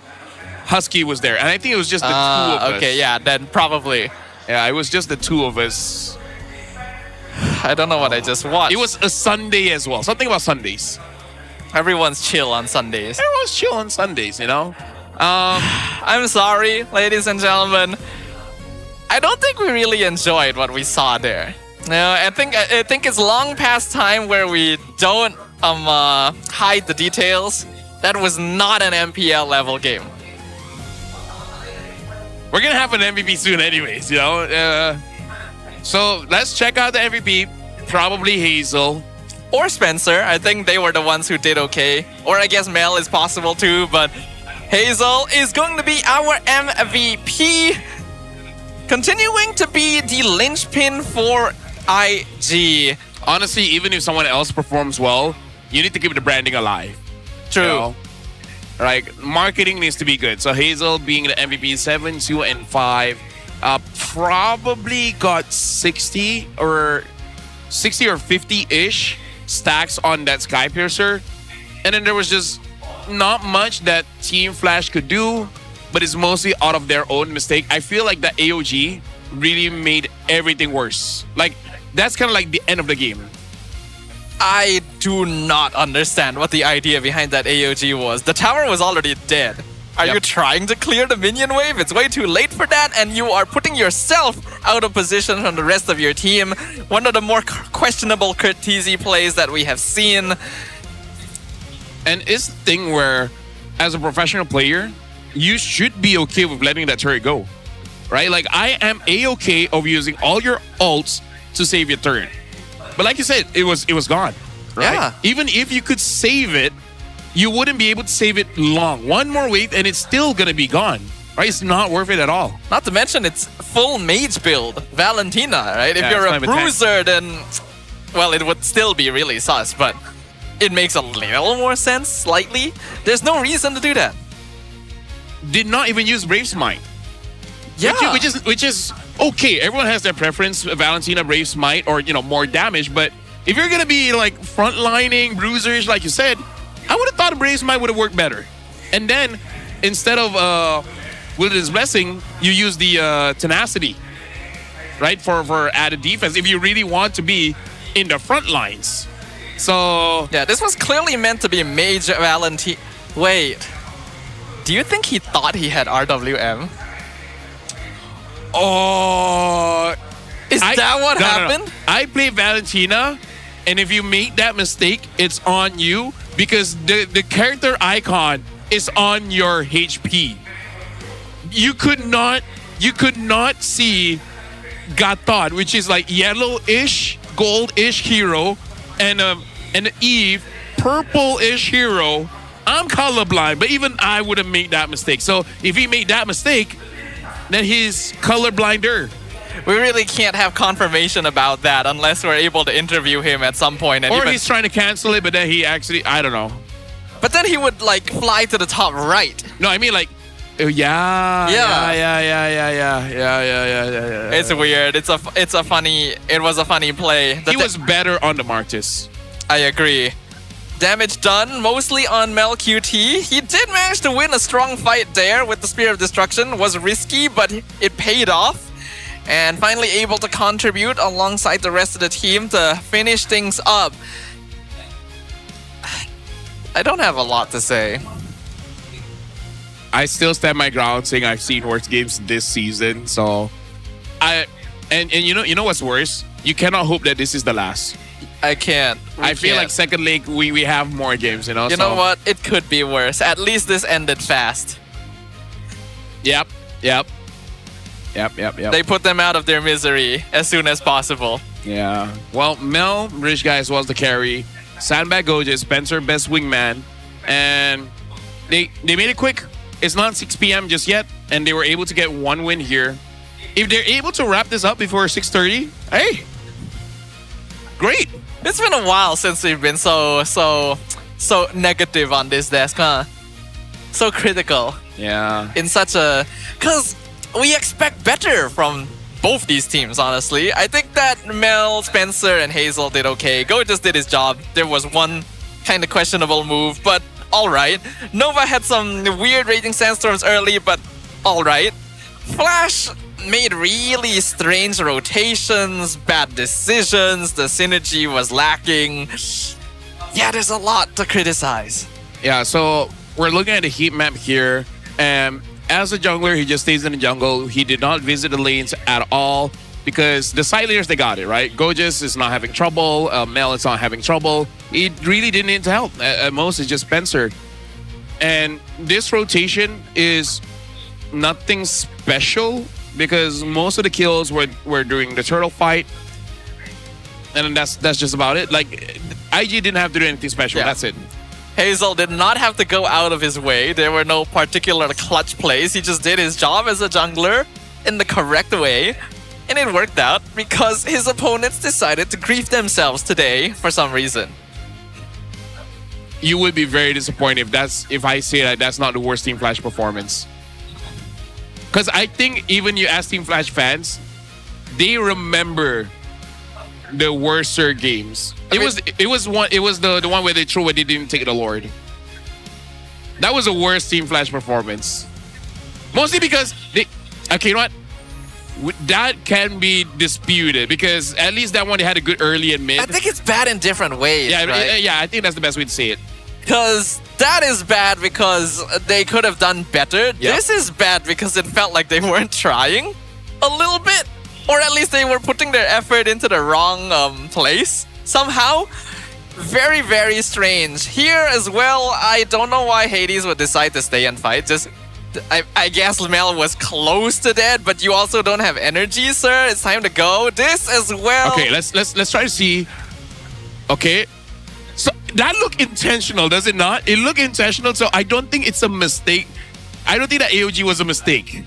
Husky was there, and I think it was just the two of us. Okay, yeah, then probably. Yeah, it was just the two of us. I don't know what I just watched. It was a Sunday as well. Something about Sundays. Everyone's chill on Sundays. Everyone's chill on Sundays, you know? I'm sorry, ladies and gentlemen. I don't think we really enjoyed what we saw there. No, I think it's long past time where we don't hide the details. That was not an MPL level game. We're gonna have an MVP soon anyways, you know? So let's check out the MVP. Probably Hazel. Or Spencer. I think they were the ones who did okay. Or I guess Mel is possible too, but Hazel is going to be our MVP. Continuing to be the linchpin for IG. Honestly, even if someone else performs well, you need to keep the branding alive. True. You know? Like, marketing needs to be good. So Hazel being the MVP 7, 2, and 5 probably got 60 or 50-ish stacks on that Sky Piercer. And then there was just not much that Team Flash could do, but it's mostly out of their own mistake. I feel like the AOG really made everything worse. Like, that's kind of like the end of the game. I do not understand what the idea behind that AOG was. The tower was already dead. Are you trying to clear the minion wave? It's way too late for that, and you are putting yourself out of position from the rest of your team. One of the more questionable Curtisi plays that we have seen. And it's the thing where, as a professional player, you should be okay with letting that turret go. Right? Like, I am A-okay of using all your ults to save your turret. But like you said, it was gone. Right? Yeah. Even if you could save it, you wouldn't be able to save it long. One more wave and it's still gonna be gone. Right? It's not worth it at all. Not to mention it's full mage build, Valentina, right? Yeah, if you're it's a not even bruiser, then, well, it would still be really sus, but it makes a little more sense, slightly. There's no reason to do that. Did not even use Brave Smite. Yeah. Which is okay. Everyone has their preference, Valentina, Brave Smite, or, you know, more damage. But if you're gonna be like frontlining bruisers, like you said, I would have thought Brave Smite would have worked better. And then instead of Wilderness Blessing, you use the Tenacity, right, for added defense if you really want to be in the front lines. So yeah, this was clearly meant to be Mage Valentina. Wait, do you think he thought he had RWM? Oh, is that what happened? No. I play Valentina, and if you make that mistake, it's on you because the character icon is on your HP. You could not see Gathod, which is like yellow-ish, gold-ish hero, and an Eve, purple-ish hero. I'm colorblind, but even I wouldn't make that mistake. So if he made that mistake, then he's colorblinder. We really can't have confirmation about that unless we're able to interview him at some point. And or he's trying to cancel it, but then he actually, I don't know. But then he would like fly to the top right. No, I mean like, yeah. It's weird. It was a funny play. He was better on the Martis. I agree. Damage done mostly on Mel QT. He did manage to win a strong fight there with the Spear of Destruction. Was risky, but it paid off. And finally able to contribute alongside the rest of the team to finish things up. I don't have a lot to say. I still stand my ground saying I've seen worse games this season. So and you know what's worse? You cannot hope that this is the last. I can't. I feel like second league we have more games, you know. You know what? It could be worse. At least this ended fast. Yep. They put them out of their misery as soon as possible. Yeah. Well, Mel, Rich Guys was the carry. Sandbag Goja, Spencer, best wingman. And they made it quick. It's not 6 p.m. just yet. And they were able to get one win here. If they're able to wrap this up before 6:30, hey, great. It's been a while since we've been so negative on this desk, huh? So critical. Yeah. In such a... Because we expect better from both these teams, honestly. I think that Mel, Spencer, and Hazel did okay. Go just did his job. There was one kind of questionable move, but alright. Nova had some weird Raging Sandstorms early, but alright. Flash made really strange rotations, bad decisions, the synergy was lacking. Yeah, there's a lot to criticize. Yeah, so we're looking at the heat map here, and as a jungler, he just stays in the jungle. He did not visit the lanes at all because the side laners, they got it, right? Gorgeous is not having trouble. Mel is not having trouble. He really didn't need help. At most, it's just Spencer. And this rotation is nothing special because most of the kills were during the turtle fight. And that's just about it. Like, IG didn't have to do anything special. Yeah. That's it. Hazel did not have to go out of his way. There were no particular clutch plays. He just did his job as a jungler in the correct way. And it worked out because his opponents decided to grief themselves today for some reason. You would be very disappointed if I say that that's not the worst Team Flash performance. Because I think even you ask Team Flash fans, they remember the worser games. It was the one where they threw where they didn't take the Lord. That was the worst Team Flash performance. Mostly because they... Okay, you know what? That can be disputed because at least that one they had a good early and mid. I think it's bad in different ways, Yeah, right? yeah, I think that's the best way to say it. Because that is bad because they could have done better. Yeah. This is bad because it felt like they weren't trying a little bit. Or at least they were putting their effort into the wrong place somehow. Very, very strange. Here as well, I don't know why Hades would decide to stay and fight. Just, I guess Mel was close to dead, but you also don't have energy, sir. It's time to go. This as well. Okay, let's try to see. Okay, so that looked intentional, does it not? It looked intentional, so I don't think it's a mistake. I don't think that AOG was a mistake.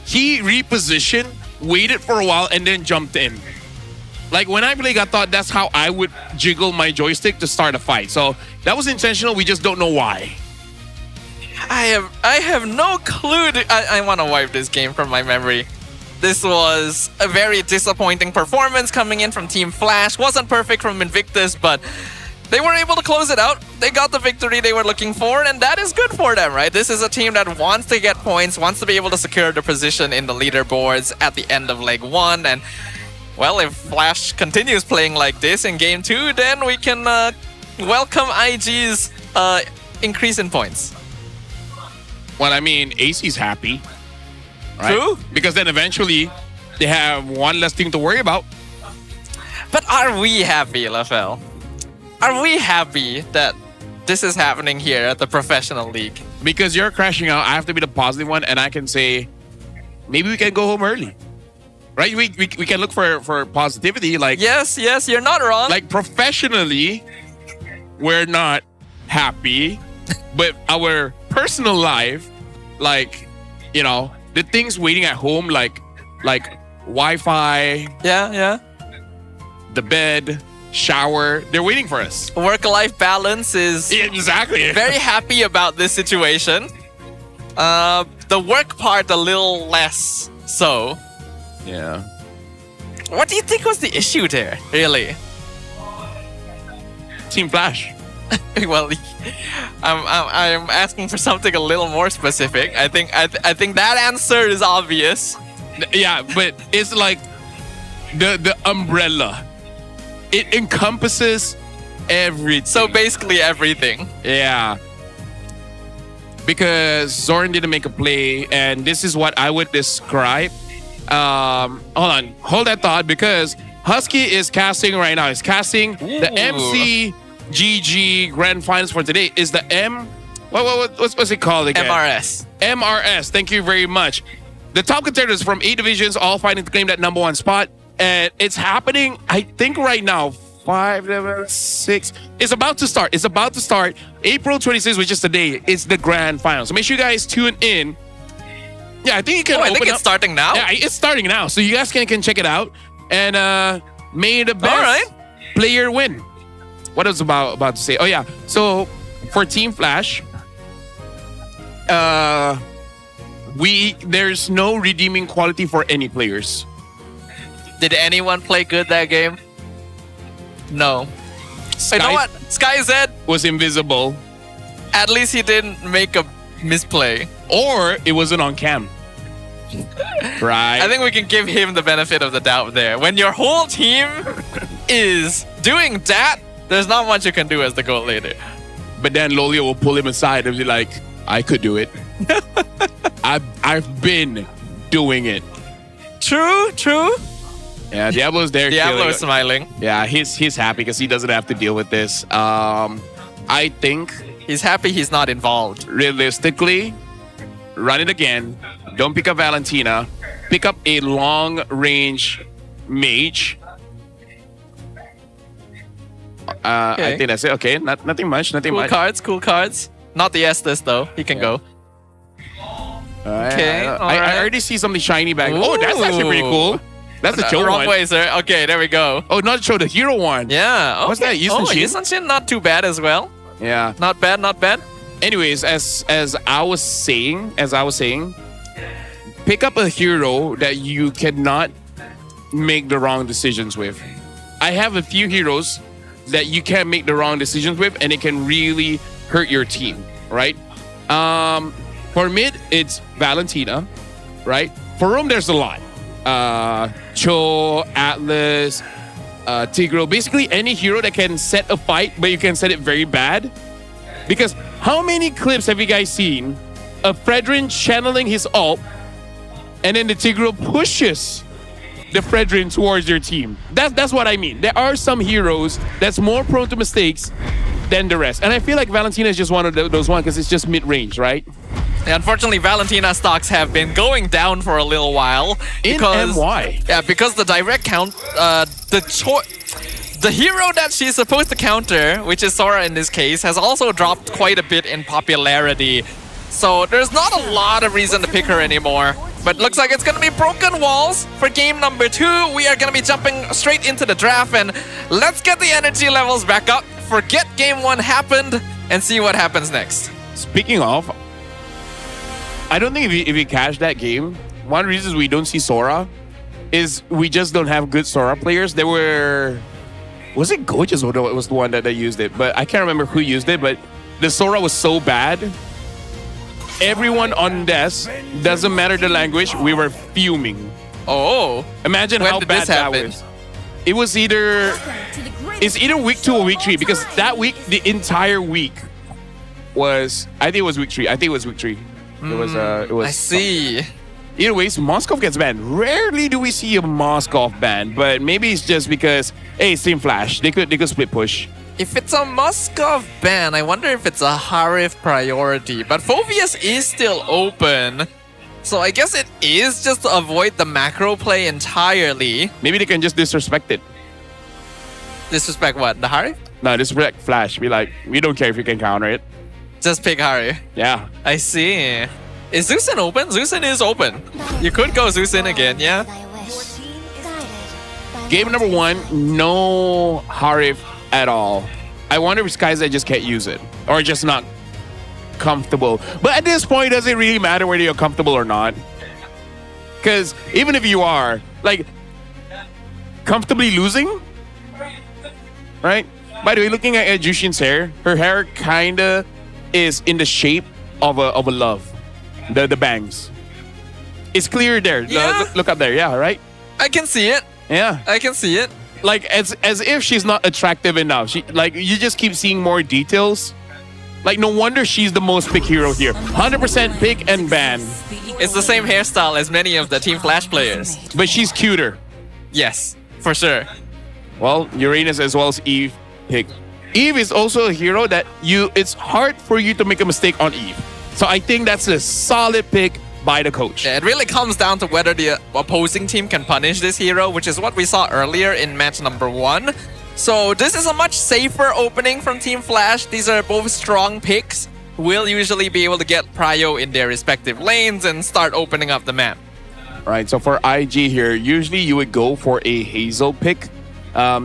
He repositioned, waited for a while, and then jumped in. Like when I played, I thought that's how I would jiggle my joystick to start a fight. So that was intentional. We just don't know why. I have no clue. I want to wipe this game from my memory. This was a very disappointing performance coming in from Team Flash. Wasn't perfect from Invictus, but they were able to close it out. They got the victory they were looking for, and that is good for them, right? This is a team that wants to get points, wants to be able to secure the position in the leaderboards at the end of Leg 1. And, well, if Flash continues playing like this in Game 2, then we can welcome IG's increase in points. Well, I mean, AC's happy. Right? True. Because then eventually they have one less thing to worry about. But are we happy, LaFell? Are we happy that this is happening here at the professional league? Because you're crashing out, I have to be the positive one, and I can say, maybe we can go home early. Right? We can look for positivity. Like yes, you're not wrong. Like professionally, we're not happy. But our personal life, like, you know, the things waiting at home, like Wi-Fi. Yeah. The bed, shower, they're waiting for us. Work-life balance is exactly very happy about this situation. The work part a little less so. Yeah. What do you think was the issue there, really? Team Flash. Well, I'm asking for something a little more specific. I think that answer is obvious. Yeah, but it's like the umbrella. It encompasses everything. So basically everything. Yeah. Because Zoran didn't make a play, and this is what I would describe. Hold that thought, because Husky is casting right now. He's casting the MCGG Grand Finals for today. Is the what's it called again? MRS. Thank you very much. The top contenders from 8 divisions all fighting to claim that #1 spot. And it's happening, I think, right now. 5, 6. It's about to start. April 26th, which is today. It's the grand final. So make sure you guys tune in. Yeah, I think you can open I think it's starting now. Yeah, it's starting now. So you guys can check it out. And may the best player win. What I was about to say. Oh, yeah. So for Team Flash, There's no redeeming quality for any players. Did anyone play good that game? No. You know what? Sky Z was invisible. At least he didn't make a misplay. Or it wasn't on cam. Right. I think we can give him the benefit of the doubt there. When your whole team is doing that, there's not much you can do as the goal leader. But then Lolio will pull him aside and be like, I could do it. I've been doing it. True. Yeah, Diablo's there. Diablo is smiling. Yeah, he's happy because he doesn't have to deal with this. I think he's happy he's not involved. Realistically, run it again. Don't pick up Valentina. Pick up a long-range mage. Okay. I think that's it. Okay, nothing much. Cool cards. Not the Estes though. He can go. Okay. I already see something shiny back. Oh, that's actually pretty cool. That's the Cho wrong one. way, sir. Okay, there we go. Oh, not Cho, the hero one. Yeah. Okay. What's that? Yisun-Shin, not too bad as well. Yeah. Not bad. Anyways, as I was saying, pick up a hero that you cannot make the wrong decisions with. I have a few heroes that you can't make the wrong decisions with, and it can really hurt your team, right? For mid, it's Valentina, right? For roam, there's a lot. Cho, Atlas, Tigro, basically any hero that can set a fight, but you can set it very bad. Because how many clips have you guys seen of Fredrin channeling his ult, and then the Tigro pushes the Fredrin towards your team? That's what I mean. There are some heroes that's more prone to mistakes than the rest. And I feel like Valentina is just one of those ones because it's just mid-range, right? Yeah, unfortunately, Valentina stocks have been going down for a little while. And why? Yeah, because the direct count, the hero that she's supposed to counter, which is Sora in this case, has also dropped quite a bit in popularity. So there's not a lot of reason to pick her anymore. But looks like it's going to be Broken Walls for game number 2. We are going to be jumping straight into the draft, and let's get the energy levels back up. Forget game 1 happened and see what happens next. Speaking of, I don't think if we catch that game, one of the reasons we don't see Sora is we just don't have good Sora players. There were... Was it Gorgeous or was the one that used it? But I can't remember who used it, but the Sora was so bad. Everyone on desk, doesn't matter the language, we were fuming. Oh. Imagine how bad that was. It was either... It's either week 2 or week 3, because that week, the entire week was... I think it was week 3. It was... I see. Either ways, Moskov gets banned. Rarely do we see a Moskov ban, but maybe it's just because, hey, it's Team Flash. They could split push. If it's a Moskov ban, I wonder if it's a Harif priority. But Phoveus is still open. So I guess it is just to avoid the macro play entirely. Maybe they can just disrespect it. Disrespect what? The Harif? No, disrespect Flash. Be like, we don't care if you can counter it. Just pick Harif. Yeah. I see. Is Zeus'in open? Zeus'in is open. You could go Zeus'in again, yeah? Game number 1, no Harif at all. I wonder if Skyzette just can't use it. Or just not comfortable. But at this point, does it really matter whether you're comfortable or not? Because even if you are, like, comfortably losing, right? By the way, looking at Jushin's hair, her hair kinda is in the shape of a love. The bangs. It's clear there. Yeah. Look up there. Yeah, right? I can see it. Yeah. I can see it. Like as if she's not attractive enough. She you just keep seeing more details. Like no wonder she's the most pick hero here. 100% pick and ban. It's the same hairstyle as many of the Team Flash players. But she's cuter. Yes, for sure. Well, Uranus as well as Eve pick. Eve is also a hero that it's hard for you to make a mistake on Eve. So I think that's a solid pick by the coach. Yeah, it really comes down to whether the opposing team can punish this hero, which is what we saw earlier in match number 1. So this is a much safer opening from Team Flash. These are both strong picks who will usually be able to get prio in their respective lanes and start opening up the map. Right, so for IG here, usually you would go for a Hazel pick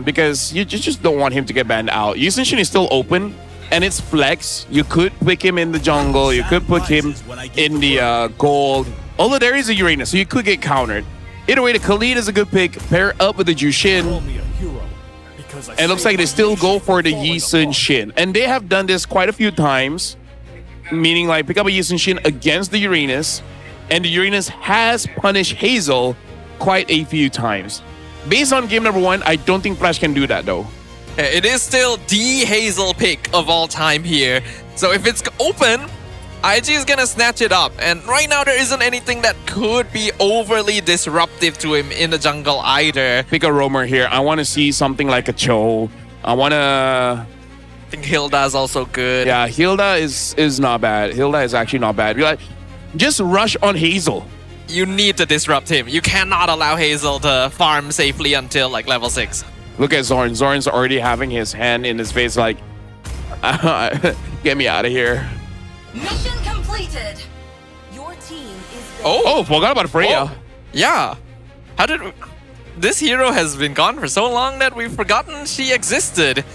because you just don't want him to get banned out. Yusin is still open. And it's flex. You could pick him in the jungle. You could put him in the gold. Although there is a Uranus, so you could get countered. Either way, the Khalid is a good pick. Pair up with the Jushin. And it looks like they still go for the Yi Sun Shin. And they have done this quite a few times. Meaning like pick up a Yi Sun Shin against the Uranus. And the Uranus has punished Hazel quite a few times. Based on game number 1, I don't think Flash can do that though. It is still the Hazel pick of all time here. So if it's open, IG is gonna snatch it up. And right now there isn't anything that could be overly disruptive to him in the jungle either. Pick a roamer here. I want to see something like a Cho. I think Hilda is also good. Yeah, Hilda is not bad. Hilda is actually not bad. You're like, just rush on Hazel. You need to disrupt him. You cannot allow Hazel to farm safely until like level 6. Look at Zorn. Zorn's already having his hand in his face like, get me out of here. Mission completed. Your team is Oh, forgot about Freya. Oh, yeah. How did this hero has been gone for so long that we've forgotten she existed.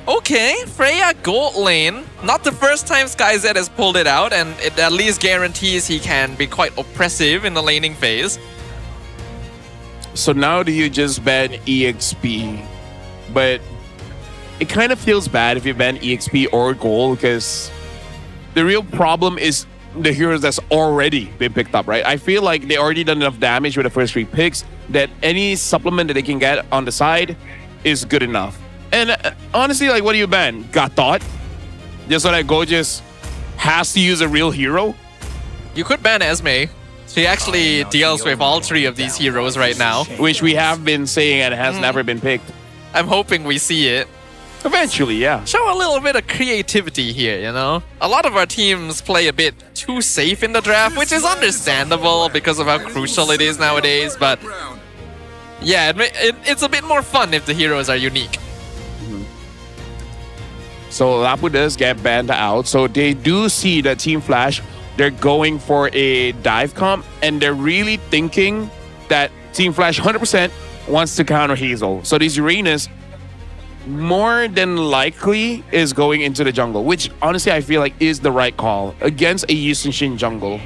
Okay, Freya gold lane. Not the first time SkyZ has pulled it out, and it at least guarantees he can be quite oppressive in the laning phase. So now do you just ban EXP? But it kind of feels bad if you ban EXP or gold, because the real problem is the heroes that's already been picked up, right? I feel like they already done enough damage with the first 3 picks that any supplement that they can get on the side is good enough. And honestly, like, what do you ban? Got thought? Just so that Gorgeous has to use a real hero? You could ban Esme. She actually deals with all 3 of these heroes right now. Which we have been saying and has never been picked. I'm hoping we see it. Eventually, yeah. Show a little bit of creativity here, you know? A lot of our teams play a bit too safe in the draft, which is understandable because of how crucial it is nowadays, but yeah, it's a bit more fun if the heroes are unique. So Lapu does get banned out. So they do see that Team Flash, they're going for a dive comp, and they're really thinking that Team Flash 100% wants to counter Hazel. So this Uranus more than likely is going into the jungle, which honestly I feel like is the right call against a Yi Sun Shin jungle.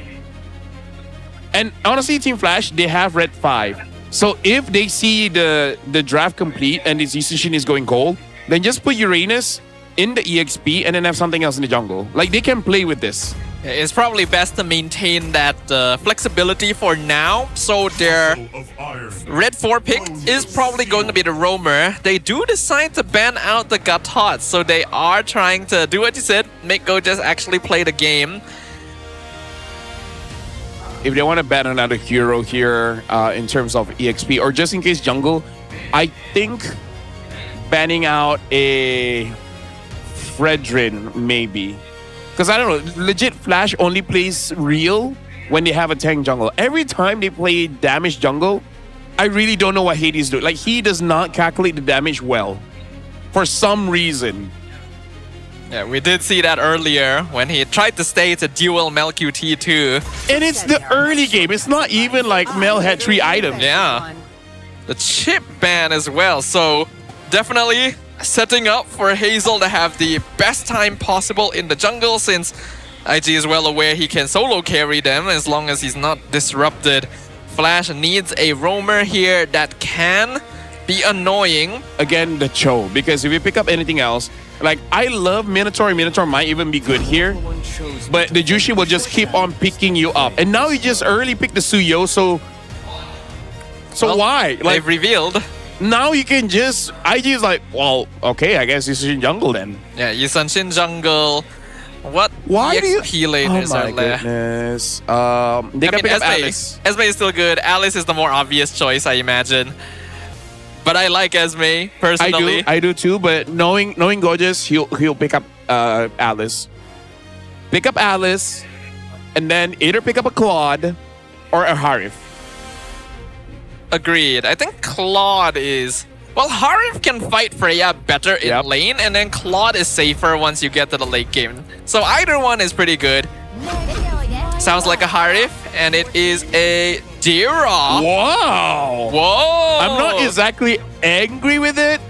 And honestly, Team Flash, they have red 5. So if they see the draft complete and this Yi Sun Shin is going gold, then just put Uranus in the EXP and then have something else in the jungle. Like, they can play with this. It's probably best to maintain that flexibility for now. So their red 4 pick is probably going to be the roamer. They do decide to ban out the Gatot, so they are trying to do what you said, make Gorgeous actually play the game. If they want to ban another hero here in terms of EXP, or just in case jungle, I think banning out a Fredrin maybe. Because I don't know, legit Flash only plays real when they have a tank jungle. Every time they play damage jungle, I really don't know what Hades do. Like, he does not calculate the damage well. For some reason. Yeah, we did see that earlier when he tried to stay to dual Mel QT too. And it's the early game. It's not even like Mel had 3 items. Yeah. The chip ban as well. So definitely setting up for Hazel to have the best time possible in the jungle, since IG is well aware he can solo carry them as long as he's not disrupted. Flash needs a roamer here that can be annoying. Again, the Cho, because if you pick up anything else, like, I love Minotaur. Minotaur might even be good here, but the Jushi will just keep on picking you up. And now you just early pick the Suyo, so well, why? Like, they've revealed. Now you can just... IG is like, well, okay, I guess it's in jungle then. Yeah, Yi Sun Shin jungle. What Why EXP laners are there? Goodness. They can pick up Alice. Esme is still good. Alice is the more obvious choice, I imagine. But I like Esme, personally. I do too, but knowing Gorgeous, he'll pick up Alice. Pick up Alice, and then either pick up a Claude or a Harif. Agreed. I think Claude is... Well, Harif can fight Freya better in lane, and then Claude is safer once you get to the late game. So either one is pretty good. Sounds like a Harif, and it is a Dira. Wow! Whoa! I'm not exactly angry with it,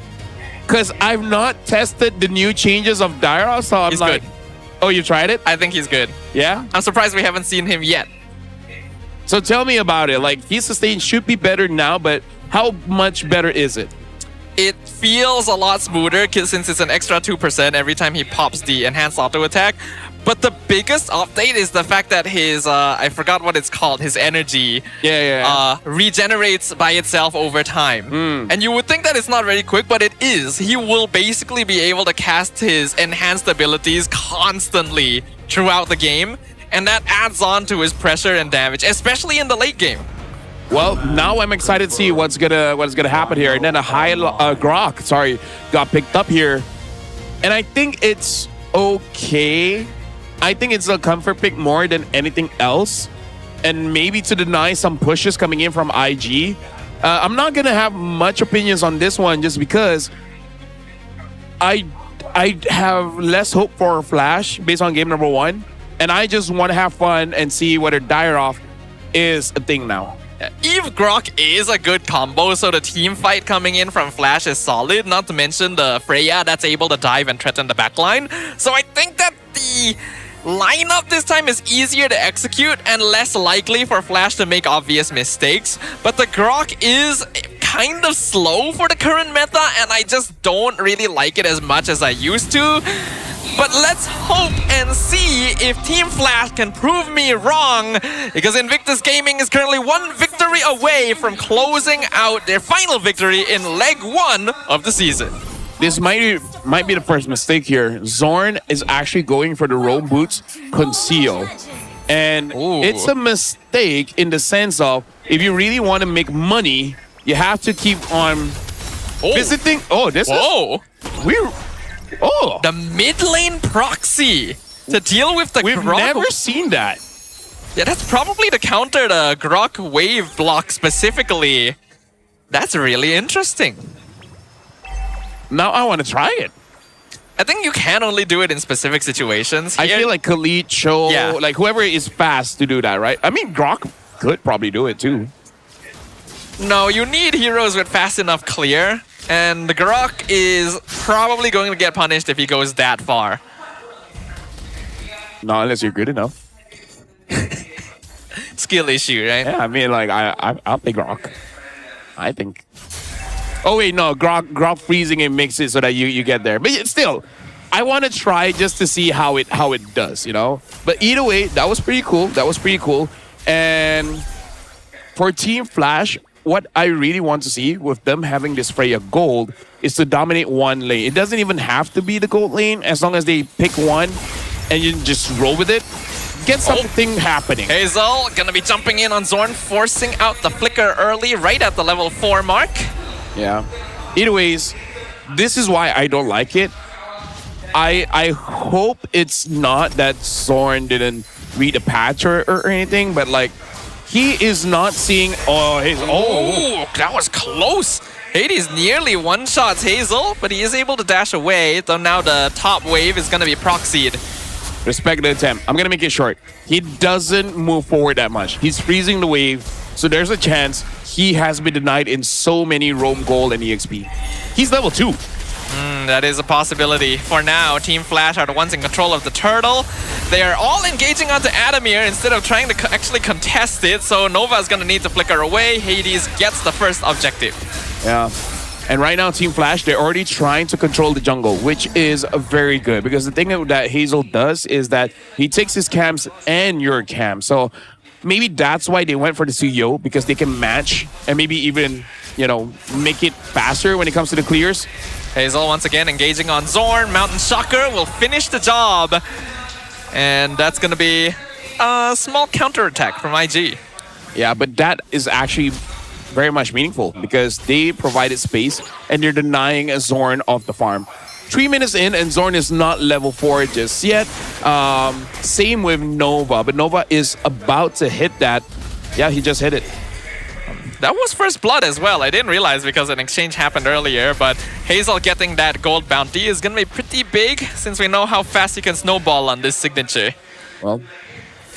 because I've not tested the new changes of Dira, so I'm He's good. Oh, you tried it? I think he's good. Yeah? I'm surprised we haven't seen him yet. So tell me about it. Like, his sustain should be better now, but how much better is it? It feels a lot smoother since it's an extra 2% every time he pops the enhanced auto attack. But the biggest update is the fact that his, I forgot what it's called, his energy regenerates by itself over time. And you would think that it's not very quick, but it is. He will basically be able to cast his enhanced abilities constantly throughout the game. And that adds on to his pressure and damage, especially in the late game. Well, now I'm excited to see what's gonna happen here. And then a high Grok, got picked up here. And I think it's okay. I think it's a comfort pick more than anything else. And maybe to deny some pushes coming in from IG. I'm not going to have much opinions on this one just because I have less hope for Flash based on game number 1. And I just want to have fun and see whether Dire Off is a thing now. Eve Grok is a good combo, so the team fight coming in from Flash is solid, not to mention the Freya that's able to dive and threaten the backline. So I think that the lineup this time is easier to execute and less likely for Flash to make obvious mistakes. But the Grok is kind of slow for the current meta, and I just don't really like it as much as I used to. But let's hope and see if Team Flash can prove me wrong, because Invictus Gaming is currently 1 victory away from closing out their final victory in leg 1 of the season. This might be the first mistake here. Zorn is actually going for the roam boots conceal. And it's a mistake in the sense of, if you really want to make money, you have to keep on visiting. The mid lane proxy to deal with the We've Grok. never seen that. Yeah, that's probably to counter the Grok wave block specifically. That's really interesting. Now I want to try it. I think you can only do it in specific situations. I feel like Khalid, Cho, like whoever is fast to do that, right? I mean, Grok could probably do it too. No, you need heroes with fast enough clear. And the Grok is probably going to get punished if he goes that far. Not unless you're good enough. Skill issue, right? Yeah, I mean, like, I'll play Grok. I think. Oh, wait, no. Grok freezing it makes it so that you get there. But still, I want to try just to see how it does, you know? But either way, that was pretty cool. And for Team Flash, what I really want to see with them having this Freya gold is to dominate one lane. It doesn't even have to be the gold lane, as long as they pick one and you just roll with it. Get something happening. Hazel gonna be jumping in on Zorn, forcing out the flicker early, right at the level 4 mark. Yeah. Either ways, this is why I don't like it. I hope it's not that Zorn didn't read a patch or anything, but like, he is not seeing. That was close. Hades nearly one-shots Hazel, but he is able to dash away. So now the top wave is going to be proxied. Respect the attempt. I'm going to make it short. He doesn't move forward that much. He's freezing the wave, so there's a chance he has been denied in so many roam gold and EXP. He's level 2. That is a possibility. For now, Team Flash are the ones in control of the turtle. They are all engaging onto Adamir instead of trying to actually contest it, so Nova is going to need to flicker away. Hades gets the first objective. Yeah. And right now, Team Flash, they're already trying to control the jungle, which is very good. Because the thing that Hazel does is that he takes his camps and your camp. So maybe that's why they went for the CEO, because they can match and maybe even, you know, make it faster when it comes to the clears. Hazel once again engaging on Zorn. Mountain Shocker will finish the job. And that's going to be a small counterattack from IG. Yeah, but that is actually very much meaningful because they provided space and they're denying a Zorn off the farm. 3 minutes in and Zorn is not level 4 just yet. Same with Nova, but Nova is about to hit that. Yeah, he just hit it. That was first blood as well. I didn't realize because an exchange happened earlier, but Hazel getting that gold bounty is going to be pretty big since we know how fast you can snowball on this signature. Well,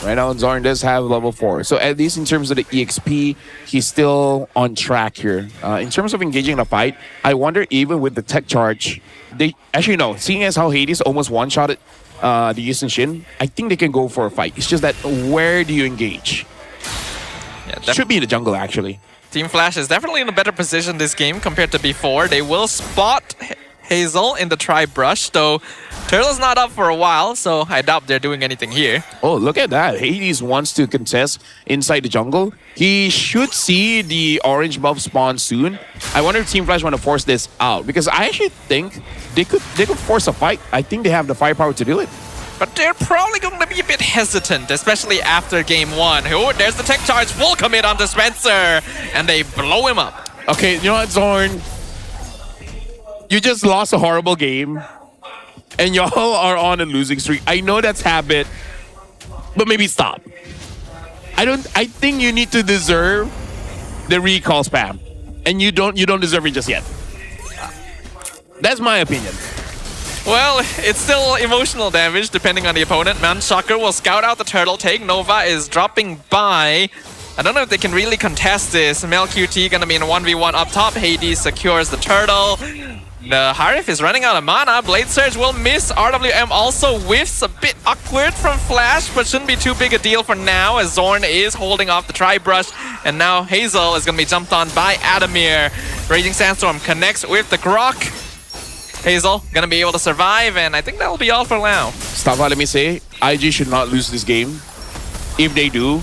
right now Zorn does have level 4. So at least in terms of the EXP, he's still on track here. In terms of engaging the fight, I wonder even with the tech charge, they actually no, seeing as how Hades almost one-shotted the Yushin Shin, I think they can go for a fight. It's just that where do you engage? Should be in the jungle, actually. Team Flash is definitely in a better position this game compared to before. They will spot Hazel in the tri-brush, though Turtle's not up for a while, so I doubt they're doing anything here. Oh, look at that. Hades wants to contest inside the jungle. He should see the orange buff spawn soon. I wonder if Team Flash want to force this out, because I actually think they could force a fight. I think they have the firepower to do it. But they're probably going to be a bit hesitant, especially after game 1. Oh, there's the tech charge, full commit onto Spencer, and they blow him up. Okay, you know what, Zorn? You just lost a horrible game, and y'all are on a losing streak. I know that's habit, but maybe stop. I think you need to deserve the recall spam, and you don't deserve it just yet. That's my opinion. Well, it's still emotional damage depending on the opponent. Mountain Shocker will scout out the turtle take. Nova is dropping by. I don't know if they can really contest this. Mel QT gonna be in a 1v1 up top. Hades secures the turtle. The Harif is running out of mana. Blade Surge will miss. RWM also whiffs. A bit awkward from Flash, but shouldn't be too big a deal for now, as Zorn is holding off the tri-brush. And now Hazel is gonna be jumped on by Adamir. Raging Sandstorm connects with the Grok. Hazel gonna be able to survive, and I think that'll be all for now. Stava, let me say, IG should not lose this game. If they do,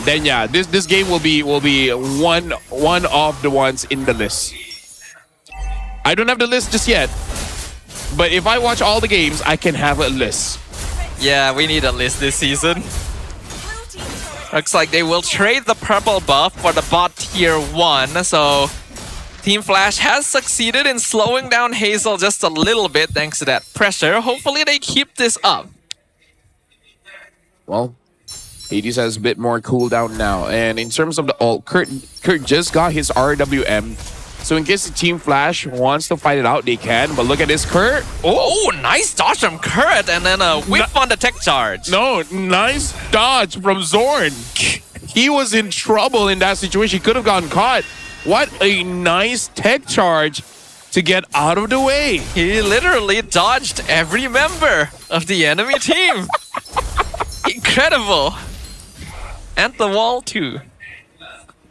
then yeah, this game will be one of the ones in the list. I don't have the list just yet, but if I watch all the games, I can have a list. Yeah, we need a list this season. Looks like they will trade the purple buff for the bot tier 1, so Team Flash has succeeded in slowing down Hazel just a little bit thanks to that pressure. Hopefully they keep this up. Well, Hades has a bit more cooldown now. And in terms of the ult, Kurt just got his RWM. So in case the Team Flash wants to fight it out, they can. But look at this, Kurt. Oh, nice dodge from Kurt, and then a whiff on the tech charge. No, nice dodge from Zorn. He was in trouble in that situation. He could have gotten caught. What a nice tech charge to get out of the way. He literally dodged every member of the enemy team. Incredible. And the wall too.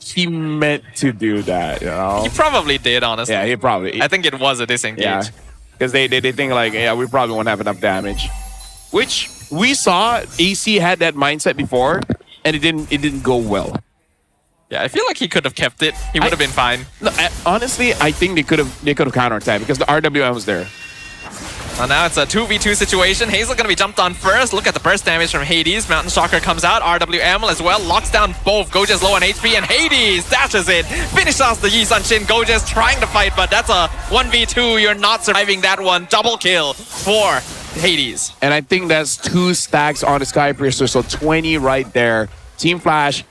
He meant to do that, you know? He probably did, honestly. Yeah, he probably. I think it was a disengage. Yeah, because they think like, yeah, we probably won't have enough damage. Which we saw AC had that mindset before, and it didn't go well. Yeah, I feel like he could have kept it. He would have been fine. No, honestly, I think they could have counterattacked because the RWM was there. Well, now it's a 2v2 situation. Hazel gonna be jumped on first. Look at the burst damage from Hades. Mountain Shocker comes out. RWM as well. Locks down both. Goja's low on HP, and Hades dashes it. Finishes off the Yi Sun Shin. Goja's trying to fight, but that's a 1v2. You're not surviving that one. Double kill for Hades. And I think that's 2 stacks on the Sky Piercer, so 20 right there. Team Flash,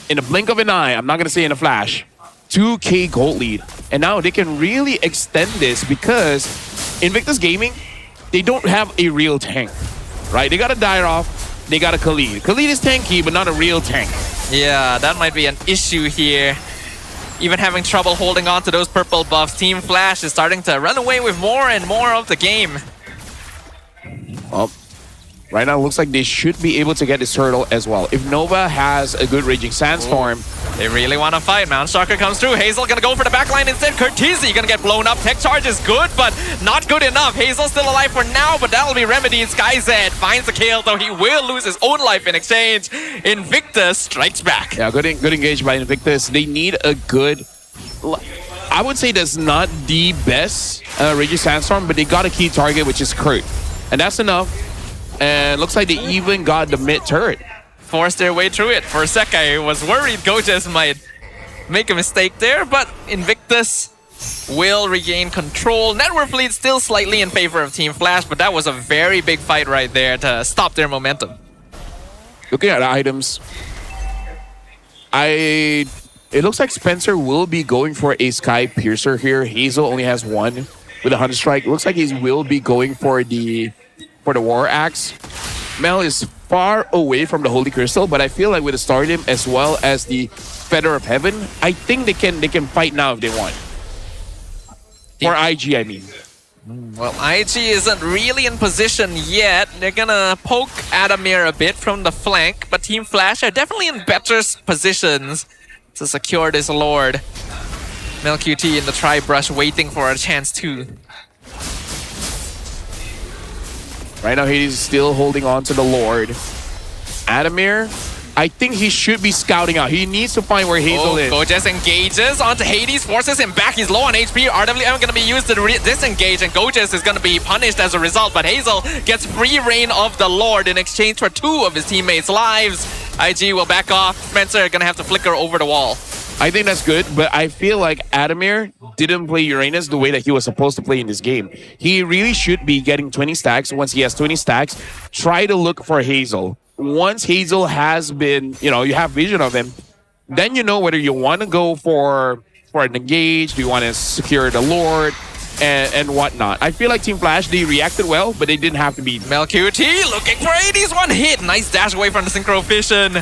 in a blink of an eye, I'm not going to say in a flash, 2K gold lead. And now they can really extend this because Invictus Gaming, they don't have a real tank, right? They got a Dairoff, they got a Khalid. Khalid is tanky, but not a real tank. Yeah, that might be an issue here. Even having trouble holding on to those purple buffs, Team Flash is starting to run away with more and more of the game. Well, right now, it looks like they should be able to get this turtle as well. If Nova has a good Raging Sandstorm. They really want to fight. Mount Shocker comes through. Hazel gonna go for the backline instead. Curtizi gonna get blown up. Tech charge is good, but not good enough. Hazel's still alive for now, but that'll be remedied. SkyZ finds the kill, though he will lose his own life in exchange. Invictus strikes back. Yeah, good engage by Invictus. They need a good... I would say that's not the best Raging Sandstorm, but they got a key target, which is Kurt. And that's enough. And looks like they even got the mid turret. Forced their way through it. For a sec, I was worried Gojas might make a mistake there, but Invictus will regain control. Net worth lead still slightly in favor of Team Flash, but that was a very big fight right there to stop their momentum. Looking at the items, it looks like Spencer will be going for a Sky Piercer here. Hazel only has 1 with a Hunter Strike. Looks like he will be going for the War Axe. Mel is far away from the Holy Crystal, but I feel like with the Stardom as well as the Feather of Heaven, I think they can fight now if they want. For IG, I mean. Well, IG isn't really in position yet. They're gonna poke Adamir a bit from the flank, but Team Flash are definitely in better positions to secure this Lord. MelQT in the tri-brush waiting for a chance too. Right now, he's still holding on to the Lord. Adamir, I think he should be scouting out. He needs to find where Hazel is. Gojes engages onto Hades, forces him back. He's low on HP. RWM going to be used to disengage, and Gojes is going to be punished as a result. But Hazel gets free reign of the Lord in exchange for 2 of his teammates' lives. IG will back off. Spencer going to have to flicker over the wall. I think that's good, but I feel like Adamir didn't play Uranus the way that he was supposed to play in this game. He really should be getting 20 stacks. Once he has 20 stacks, try to look for Hazel. Once Hazel has been, you have vision of him, then you know whether you want to go for an engage, do you want to secure the Lord, and whatnot. I feel like Team Flash, they reacted well, but they didn't have to be. MelQT looking for 80s, one hit. Nice dash away from the Synchro Fission.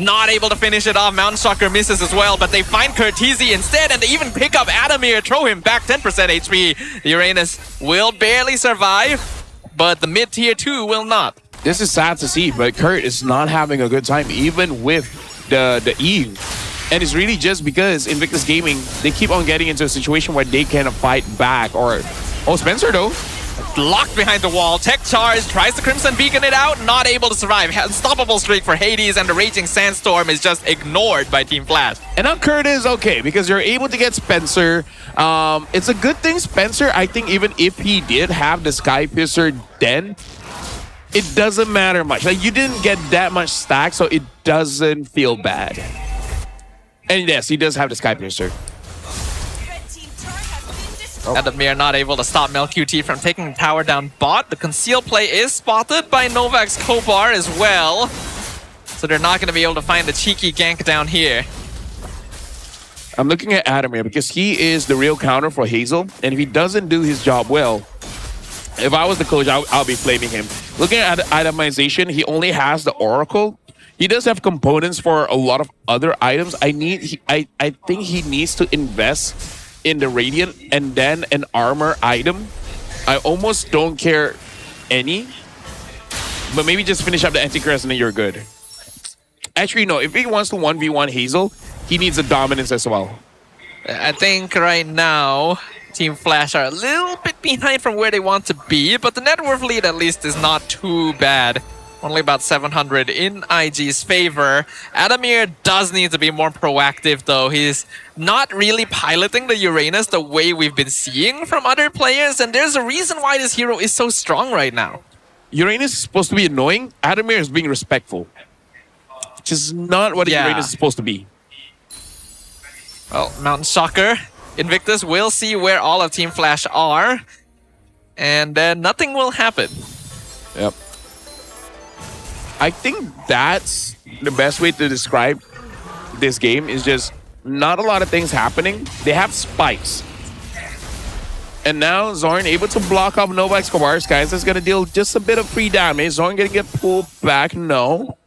Not able to finish it off. Mountain Shocker misses as well, but they find Curtizi instead, and they even pick up Adamir, throw him back 10% HP. The Uranus will barely survive, but the mid-tier 2 will not. This is sad to see, but Kurt is not having a good time, even with the Eve. And it's really just because Invictus Gaming, they keep on getting into a situation where they cannot fight back. Spencer though. Locked behind the wall. Tech charge, tries to Crimson Beacon it out, not able to survive. Unstoppable streak for Hades, and the Raging Sandstorm is just ignored by Team Flash. And now Kurt is okay because you're able to get Spencer. It's a good thing Spencer, I think even if he did have the Sky Piercer then, it doesn't matter much. Like, you didn't get that much stack, so it doesn't feel bad. And yes, he does have the Sky Piercer. Adamir not able to stop MelQT from taking the tower down bot. The conceal play is spotted by Novak's Kopar as well. So they're not going to be able to find the cheeky gank down here. I'm looking at Adamir because he is the real counter for Hazel. And if he doesn't do his job well, if I was the coach, I'll be flaming him. Looking at itemization, he only has the Oracle. He does have components for a lot of other items. I think he needs to invest in the Radiant and then an armor item. I almost don't care any, but maybe just finish up the Antichrist and then you're good. Actually, no, if he wants to 1v1 Hazel, he needs a dominance as well. I think right now, Team Flash are a little bit behind from where they want to be, but the net worth lead at least is not too bad. Only about 700 in IG's favor. Adamir does need to be more proactive though. He's not really piloting the Uranus the way we've been seeing from other players, and there's a reason why this hero is so strong right now. Uranus is supposed to be annoying. Adamir is being respectful, which is not what a Uranus is supposed to be. Well, Mountain Shocker. Invictus will see where all of Team Flash are, and then nothing will happen. Yep. I think that's the best way to describe this game is just not a lot of things happening. They have spikes. And now Zorn able to block up Novak's Kovar's guys. That's going to deal just a bit of free damage. Zorn going to get pulled back. No.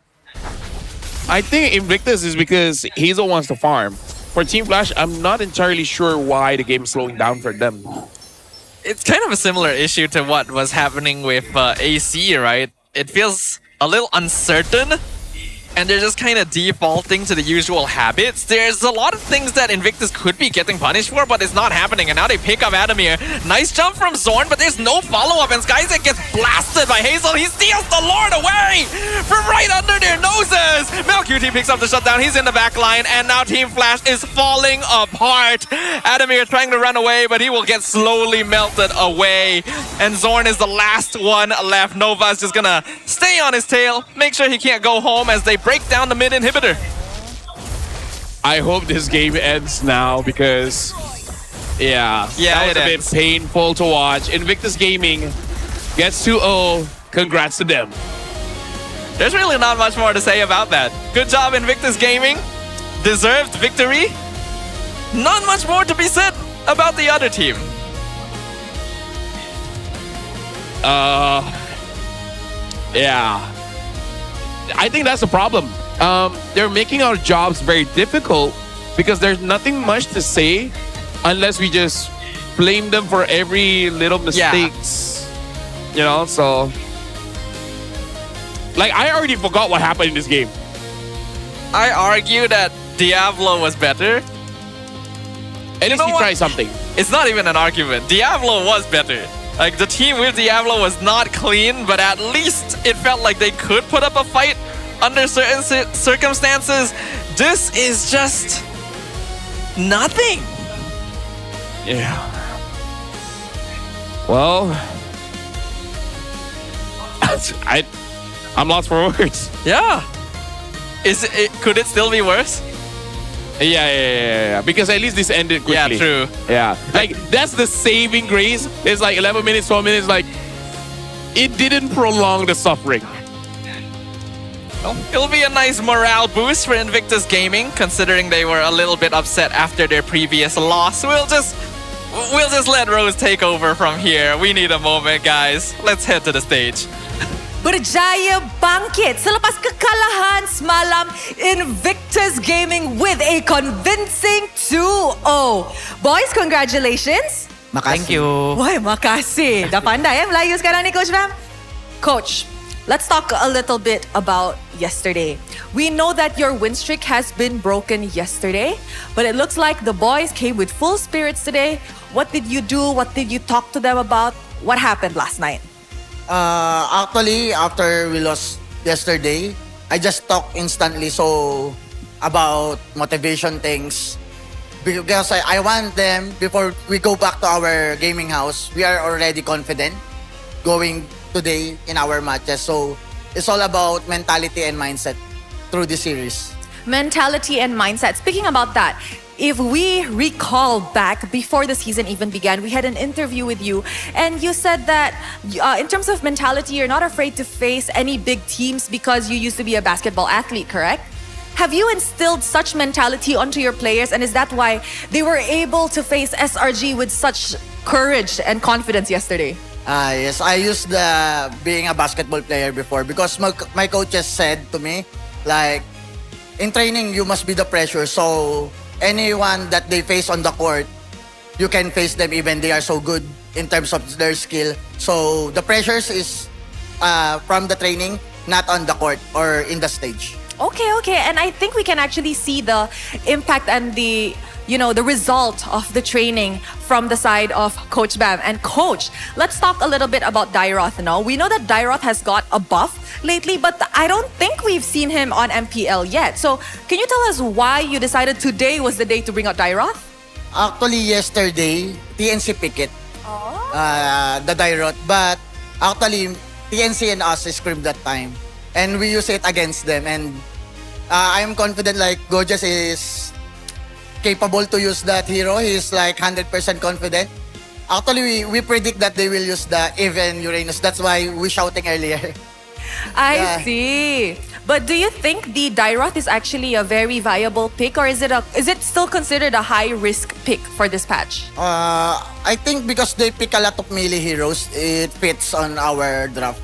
I think Invictus is because Hazel wants to farm. For Team Flash, I'm not entirely sure why the game is slowing down for them. It's kind of a similar issue to what was happening with AC, right? It feels a little uncertain, and they're just kind of defaulting to the usual habits. There's a lot of things that Invictus could be getting punished for, but it's not happening, and now they pick up Adamir. Nice jump from Zorn, but there's no follow-up, and Skyzek gets blasted by Hazel. He steals the Lord away from right under their noses. MelQT picks up the shutdown. He's in the back line, and now Team Flash is falling apart. Adamir trying to run away, but he will get slowly melted away, and Zorn is the last one left. Nova's just gonna stay on his tail, make sure he can't go home as they break down the mid inhibitor. I hope this game ends now because, that was a bit painful to watch. Invictus Gaming gets 2-0. Congrats to them. There's really not much more to say about that. Good job, Invictus Gaming. Deserved victory. Not much more to be said about the other team. I think that's the problem. They're making our jobs very difficult because there's nothing much to say unless we just blame them for every little mistakes. You know, so like I already forgot what happened in this game. I argue that Diablo was better. At least he tried something. It's not even an argument. Diablo was better. Like, the team with Diablo was not clean, but at least it felt like they could put up a fight under certain circumstances. This is just nothing. Yeah. Well, I'm lost for words. Yeah. Could it still be worse? Yeah. Because at least this ended quickly. Yeah, true. Yeah. Like, that's the saving grace. It's like 11 minutes, 12 minutes. Like, it didn't prolong the suffering. Well, it'll be a nice morale boost for Invictus Gaming, considering they were a little bit upset after their previous loss. We'll just let Rose take over from here. We need a moment, guys. Let's head to the stage. Berjaya bangkit selepas kekalahan semalam, Invictus Gaming with a convincing 2-0. Boys, congratulations. Thank you. Wah, makasih. Dah pandai Melayu sekarang ni, Coach Bam. Coach, let's talk a little bit about yesterday. We know that your win streak has been broken yesterday, but it looks like the boys came with full spirits today. What did you do? What did you talk to them about? What happened last night? Actually, after we lost yesterday, I just talked instantly about motivation things. Because I want them, before we go back to our gaming house, we are already confident going today in our matches. So it's all about mentality and mindset through the series. Mentality and mindset. Speaking about that, if we recall back before the season even began, we had an interview with you and you said that in terms of mentality, you're not afraid to face any big teams because you used to be a basketball athlete, correct? Have you instilled such mentality onto your players, and is that why they were able to face SRG with such courage and confidence yesterday? Yes, I used being a basketball player before because my coaches said to me, like, in training, you must be the pressure. So anyone that they face on the court, you can face them even they are so good in terms of their skill. So the pressures is from the training, not on the court or in the stage. Okay. And I think we can actually see the impact and the result of the training from the side of Coach Bam. And Coach, let's talk a little bit about Dairoth now. We know that Dairoth has got a buff lately, but I don't think we've seen him on MPL yet. So can you tell us why you decided today was the day to bring out Dairoth? Actually, yesterday, TNC picked it, the Dairoth. But actually, TNC and us screamed that time. And we use it against them. And I'm confident like Gojas is capable to use that hero. He's like 100% confident. Actually, we predict that they will use the even Uranus. That's why we shouting earlier. I see. But do you think the Dairoth is actually a very viable pick, or is it still considered a high risk pick for this patch? I think because they pick a lot of melee heroes, it fits on our draft.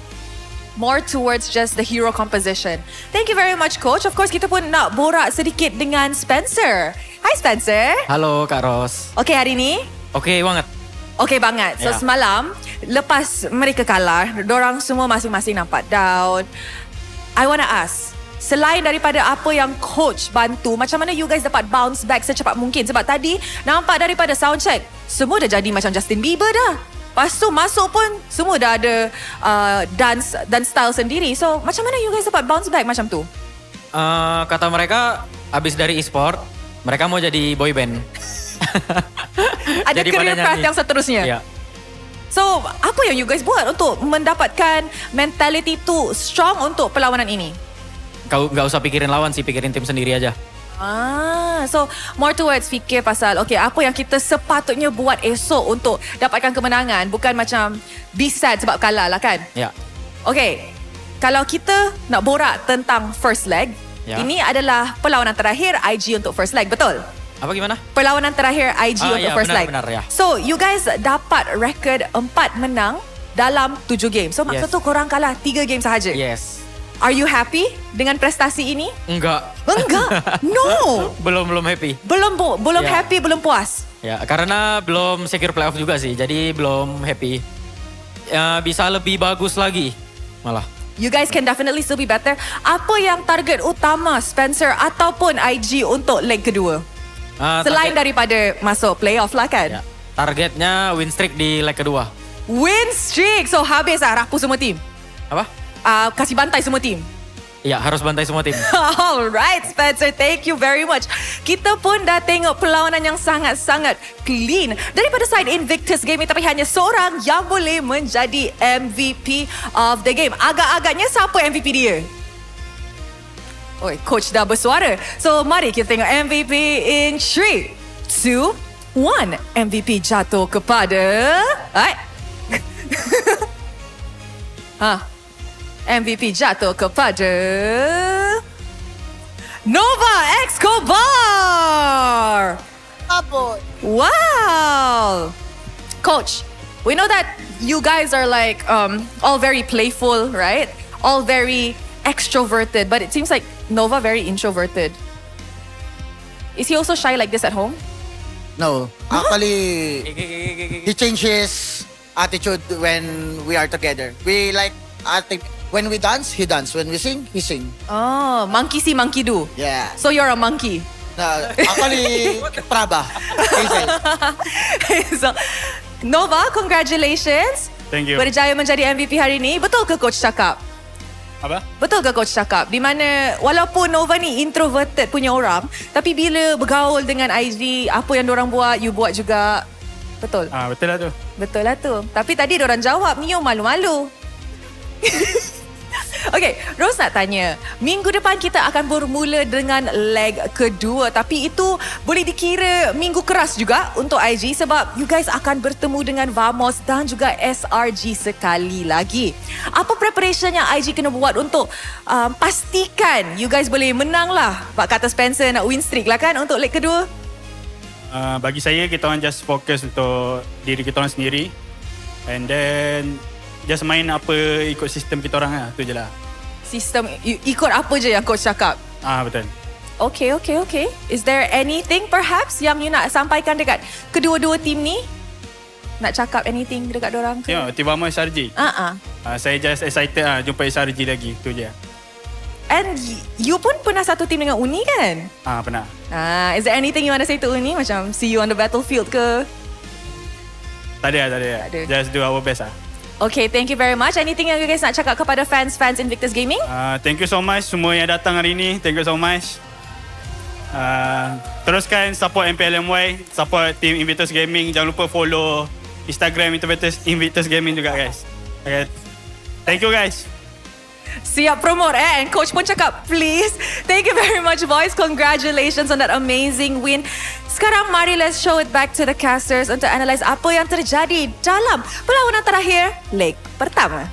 More towards just the hero composition. Thank you very much, Coach. Of course, kita pun nak borak sedikit dengan Spencer. Hi, Spencer. Halo, Kak Ros. Okay hari ni? Okay banget. Okay banget. So semalam, lepas mereka kalah, dorang semua masing-masing nampak down. I wanna ask, selain daripada apa yang Coach bantu, macam mana you guys dapat bounce back secepat mungkin? Sebab tadi, nampak daripada soundcheck, semua dah jadi macam Justin Bieber dah. Lepas tu masuk pun semua dah ada dance dan style sendiri. So macam mana you guys dapat bounce back macam tu? Kata mereka habis dari e-sport, mereka mau jadi boy band. Ada career path yang seterusnya. Ya. So apa yang you guys buat untuk mendapatkan mentality tu strong untuk perlawanan ini? Kau nggak usah pikirin lawan sih, pikirin tim sendiri aja. So more towards fikir pasal apa yang kita sepatutnya buat esok untuk dapatkan kemenangan, bukan macam be sad sebab kalah lah kan? Ya. Okay, kalau kita nak borak tentang first leg, ini adalah perlawanan terakhir IG untuk first leg, betul? Apa gimana? Perlawanan terakhir IG untuk first leg. Benar, ya. So you guys dapat record 4 menang dalam 7 game. So maksud tu korang kalah 3 game sahaja. Yes. Are you happy dengan prestasi ini? Enggak. No. belum happy. Belum happy, belum puas. Ya, karena belum secure playoff juga sih, jadi belum happy. Bisa lebih bagus lagi malah. You guys can definitely still be better. Apa yang target utama Spencer ataupun IG untuk leg kedua? Selain daripada masuk playoff lah kan? Ya, targetnya win streak di leg kedua. Win streak! So habis rapuh semua tim? Apa? Kasih bantai semua tim? Ya, harus bantai semua tim. Alright, Spencer. Thank you very much. Kita pun dah tengok perlawanan yang sangat-sangat clean daripada side Invictus Gaming, tapi hanya seorang yang boleh menjadi MVP of the game. Agak-agaknya siapa MVP dia? Oi, coach dah bersuara. So, mari kita tengok MVP in 3, 2, 1. MVP jatuh kepada... MVP jatuh kepada Nova Escobar. Wow. Coach, we know that you guys are like all very playful, right? All very extroverted, but it seems like Nova very introverted. Is he also shy like this at home? No. Actually, he changes attitude when we are together. We like, when we dance, he dance. When we sing, he sing. Oh, monkey see, monkey do. Yeah. So you're a monkey? Actually, Praba. So, Nova, congratulations. Thank you. Berjaya menjadi MVP hari ini. Betul ke coach cakap? Apa? Betul ke coach cakap? Di mana walaupun Nova ni introverted punya orang, tapi bila bergaul dengan IG, apa yang diorang buat, you buat juga. Betul? Betul lah tu. Betul lah tu. Tapi tadi diorang jawab, Mio malu-malu. Okay, Rose nak tanya. Minggu depan kita akan bermula dengan leg kedua. Tapi itu boleh dikira minggu keras juga untuk IG sebab you guys akan bertemu dengan Vamos dan juga SRG sekali lagi. Apa preparation yang IG kena buat untuk pastikan you guys boleh menang lah? Pak kata Spencer nak win streak lah kan untuk leg kedua? Bagi saya, kita orang just fokus untuk diri kita orang sendiri. And then just main apa ikut sistem kita orang lah. Tu je lah. Sistem ikut apa je yang coach cakap? Betul. Okay. Is there anything perhaps yang you nak sampaikan dekat kedua-dua tim ni? Nak cakap anything dekat dorang ke? Tim Vamos SRG. Saya just excited jumpa SRG lagi. Tu je. And you pun pernah satu tim dengan Uni kan? Pernah. Is there anything you want to say to Uni? Macam see you on the battlefield ke? Tak ada. Just do our best lah. Okay, thank you very much. Anything yang you guys nak cakap kepada fans Invictus Gaming? Thank you so much semua yang datang hari ni. Thank you so much. Teruskan support MPLMY, support team Invictus Gaming. Jangan lupa follow Instagram Invictus Gaming juga guys. Okay. Thank you guys. Siap promote and coach pun cakap please. Thank you very much boys. Congratulations on that amazing win. Sekarang mari let's show it back to the casters untuk analyse apa yang terjadi dalam perlawanan terakhir leg pertama.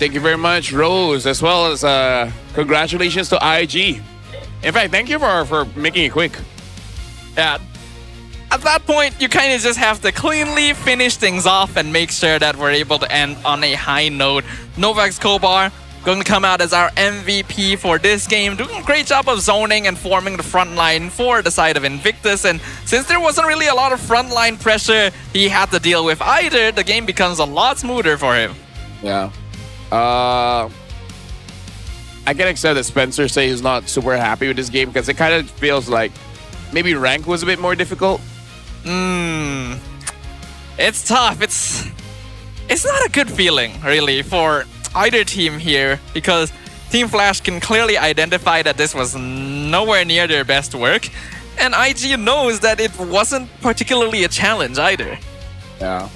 Thank you very much, Rose, as well as congratulations to IG. In fact, thank you for making it quick. Yeah. At that point, you kind of just have to cleanly finish things off and make sure that we're able to end on a high note. Nova Escobar going to come out as our MVP for this game, doing a great job of zoning and forming the front line for the side of Invictus. And since there wasn't really a lot of frontline pressure he had to deal with either, the game becomes a lot smoother for him. Yeah. I can accept that Spencer say he's not super happy with this game because it kind of feels like maybe rank was a bit more difficult. It's tough. It's not a good feeling, really, for either team here because Team Flash can clearly identify that this was nowhere near their best work, and IG knows that it wasn't particularly a challenge either. Yeah.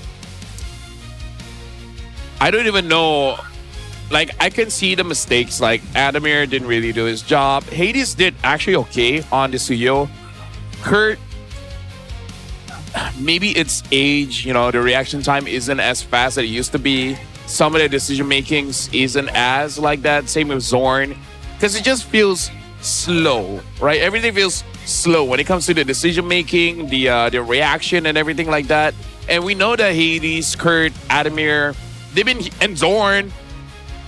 I don't even know. Like, I can see the mistakes. Like, Adamir didn't really do his job. Hades did actually okay on the Suyo. Kurt, maybe it's age, the reaction time isn't as fast as it used to be. Some of the decision makings isn't as like that. Same with Zorn. Because it just feels slow, right? Everything feels slow when it comes to the decision making, the reaction and everything like that. And we know that Hades, Kurt, Adamir, and Zorn,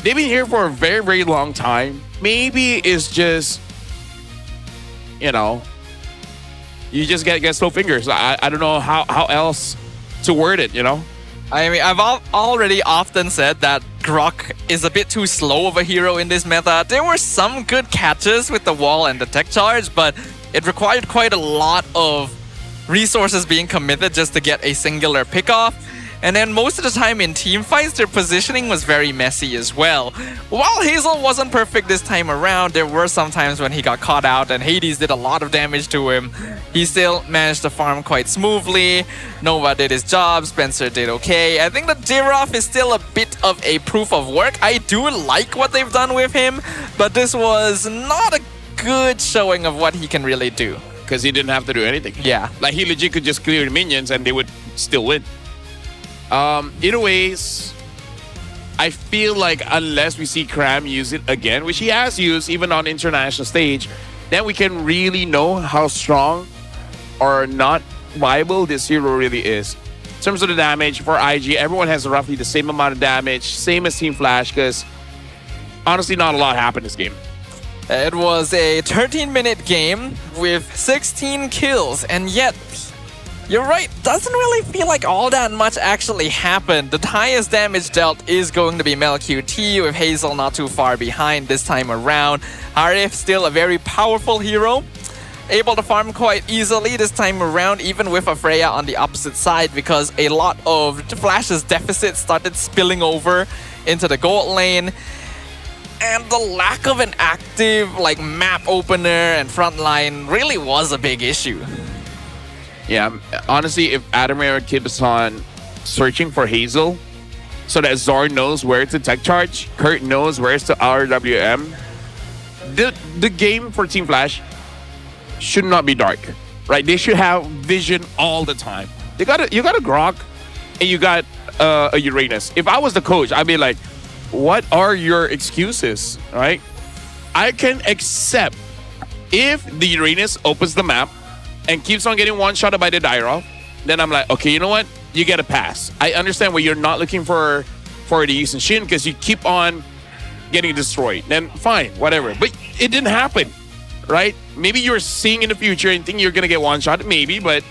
they've been here for a very, very long time. Maybe it's just you know, you just get slow fingers. I don't know how else to word it, you know? I mean, I've already often said that Grok is a bit too slow of a hero in this meta. There were some good catches with the wall and the tech charge, but it required quite a lot of resources being committed just to get a singular pickoff. And then most of the time in team fights, their positioning was very messy as well. While Hazel wasn't perfect this time around, there were some times when he got caught out and Hades did a lot of damage to him. He still managed to farm quite smoothly. Nova did his job, Spencer did okay. I think that Jiraf is still a bit of a proof of work. I do like what they've done with him, but this was not a good showing of what he can really do. Because he didn't have to do anything. Yeah. Like, he legit could just clear the minions and they would still win. Either ways, I feel like unless we see Cram use it again, which he has used even on international stage, then we can really know how strong or not viable this hero really is. In terms of the damage for IG, everyone has roughly the same amount of damage, same as Team Flash, because honestly, not a lot happened this game. It was a 13-minute game with 16 kills, and yet, you're right, doesn't really feel like all that much actually happened. The highest damage dealt is going to be Mel QT, with Hazel not too far behind this time around. Arif still a very powerful hero, able to farm quite easily this time around, even with a Freya on the opposite side, because a lot of Flash's deficit started spilling over into the gold lane. And the lack of an active map opener and frontline really was a big issue. Yeah, honestly, if Adamir keeps on searching for Hazel so that Zor knows where to tech charge, Kurt knows where's the RWM, the game for Team Flash should not be dark, right? They should have vision all the time. You got a Grok and you got a Uranus. If I was the coach, I'd be like, what are your excuses, right? I can accept if the Uranus opens the map and keeps on getting one-shotted by the Dyrov, then I'm like, okay, you know what? You get a pass. I understand why you're not looking for the Eastern Shin because you keep on getting destroyed. Then fine, whatever. But it didn't happen, right? Maybe you're seeing in the future and think you're going to get one-shot, maybe, but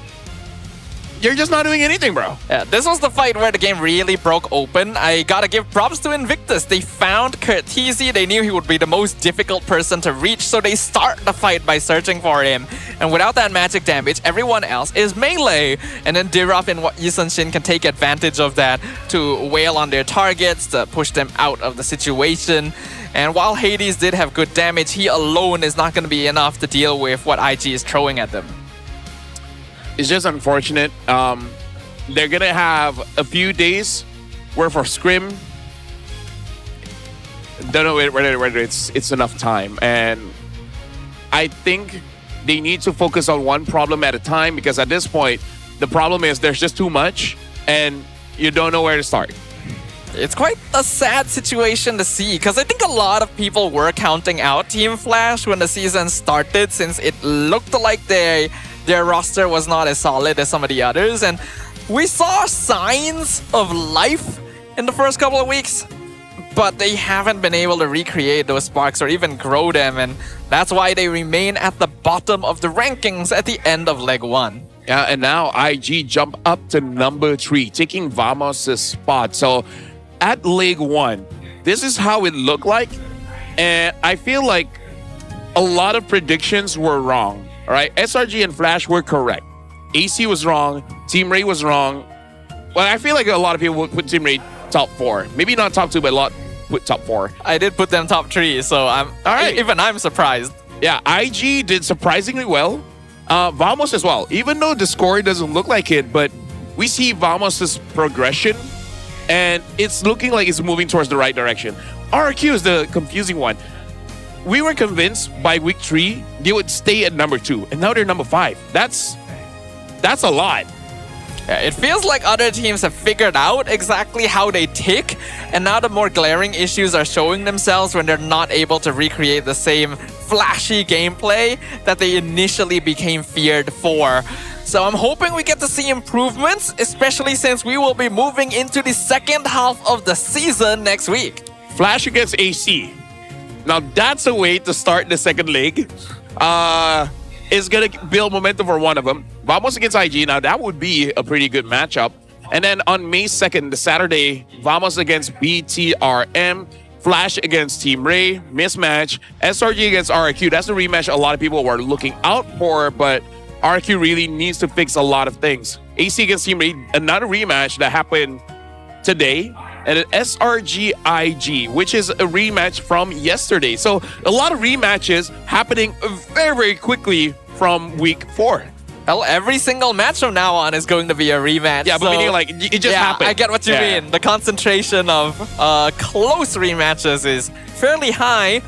you're just not doing anything, bro. Yeah, this was the fight where the game really broke open. I gotta give props to Invictus. They found Curtisi. They knew he would be the most difficult person to reach, so they start the fight by searching for him. And without that magic damage, everyone else is melee. And then Diraf and Yisun Shin can take advantage of that to wail on their targets, to push them out of the situation. And while Hades did have good damage, he alone is not going to be enough to deal with what IG is throwing at them. It's just unfortunate. They're gonna have a few days worth of scrim. Don't know whether it's enough time, and I think they need to focus on one problem at a time, because at this point, the problem is there's just too much, and you don't know where to start. It's quite a sad situation to see, because I think a lot of people were counting out Team Flash when the season started, since it looked like their roster was not as solid as some of the others. And we saw signs of life in the first couple of weeks, but they haven't been able to recreate those sparks or even grow them. And that's why they remain at the bottom of the rankings at the end of Leg 1. Yeah, and now IG jump up to number 3, taking Vamos' spot. So at Leg 1, this is how it looked like. And I feel like a lot of predictions were wrong. All right, SRG and Flash were correct. AC was wrong. Team Rey was wrong. Well, I feel like a lot of people would put Team Rey top 4. Maybe not top 2, but a lot put top 4. I did put them top 3, so even I'm surprised. Yeah, IG did surprisingly well. Vamos as well. Even though the score doesn't look like it, but we see Vamos' progression, and it's looking like it's moving towards the right direction. RRQ is the confusing one. We were convinced by week 3 they would stay at number 2, and now they're number 5. That's a lot. Yeah, it feels like other teams have figured out exactly how they tick, and now the more glaring issues are showing themselves when they're not able to recreate the same flashy gameplay that they initially became feared for. So I'm hoping we get to see improvements, especially since we will be moving into the second half of the season next week. Flash against AC. Now that's a way to start the second leg. is going to build momentum for one of them. Vamos against IG. Now, that would be a pretty good matchup. And then on May 2nd, the Saturday, Vamos against BTRM. Flash against Team Rey, mismatch. SRG against RQ. That's the rematch a lot of people were looking out for, but RQ really needs to fix a lot of things. AC against Team Rey, another rematch that happened today. And an SRG IG, which is a rematch from yesterday. So a lot of rematches happening very, very quickly from week 4. Hell, every single match from now on is going to be a rematch. Yeah, but meaning like it just happened. I get what you mean. The concentration of close rematches is fairly high.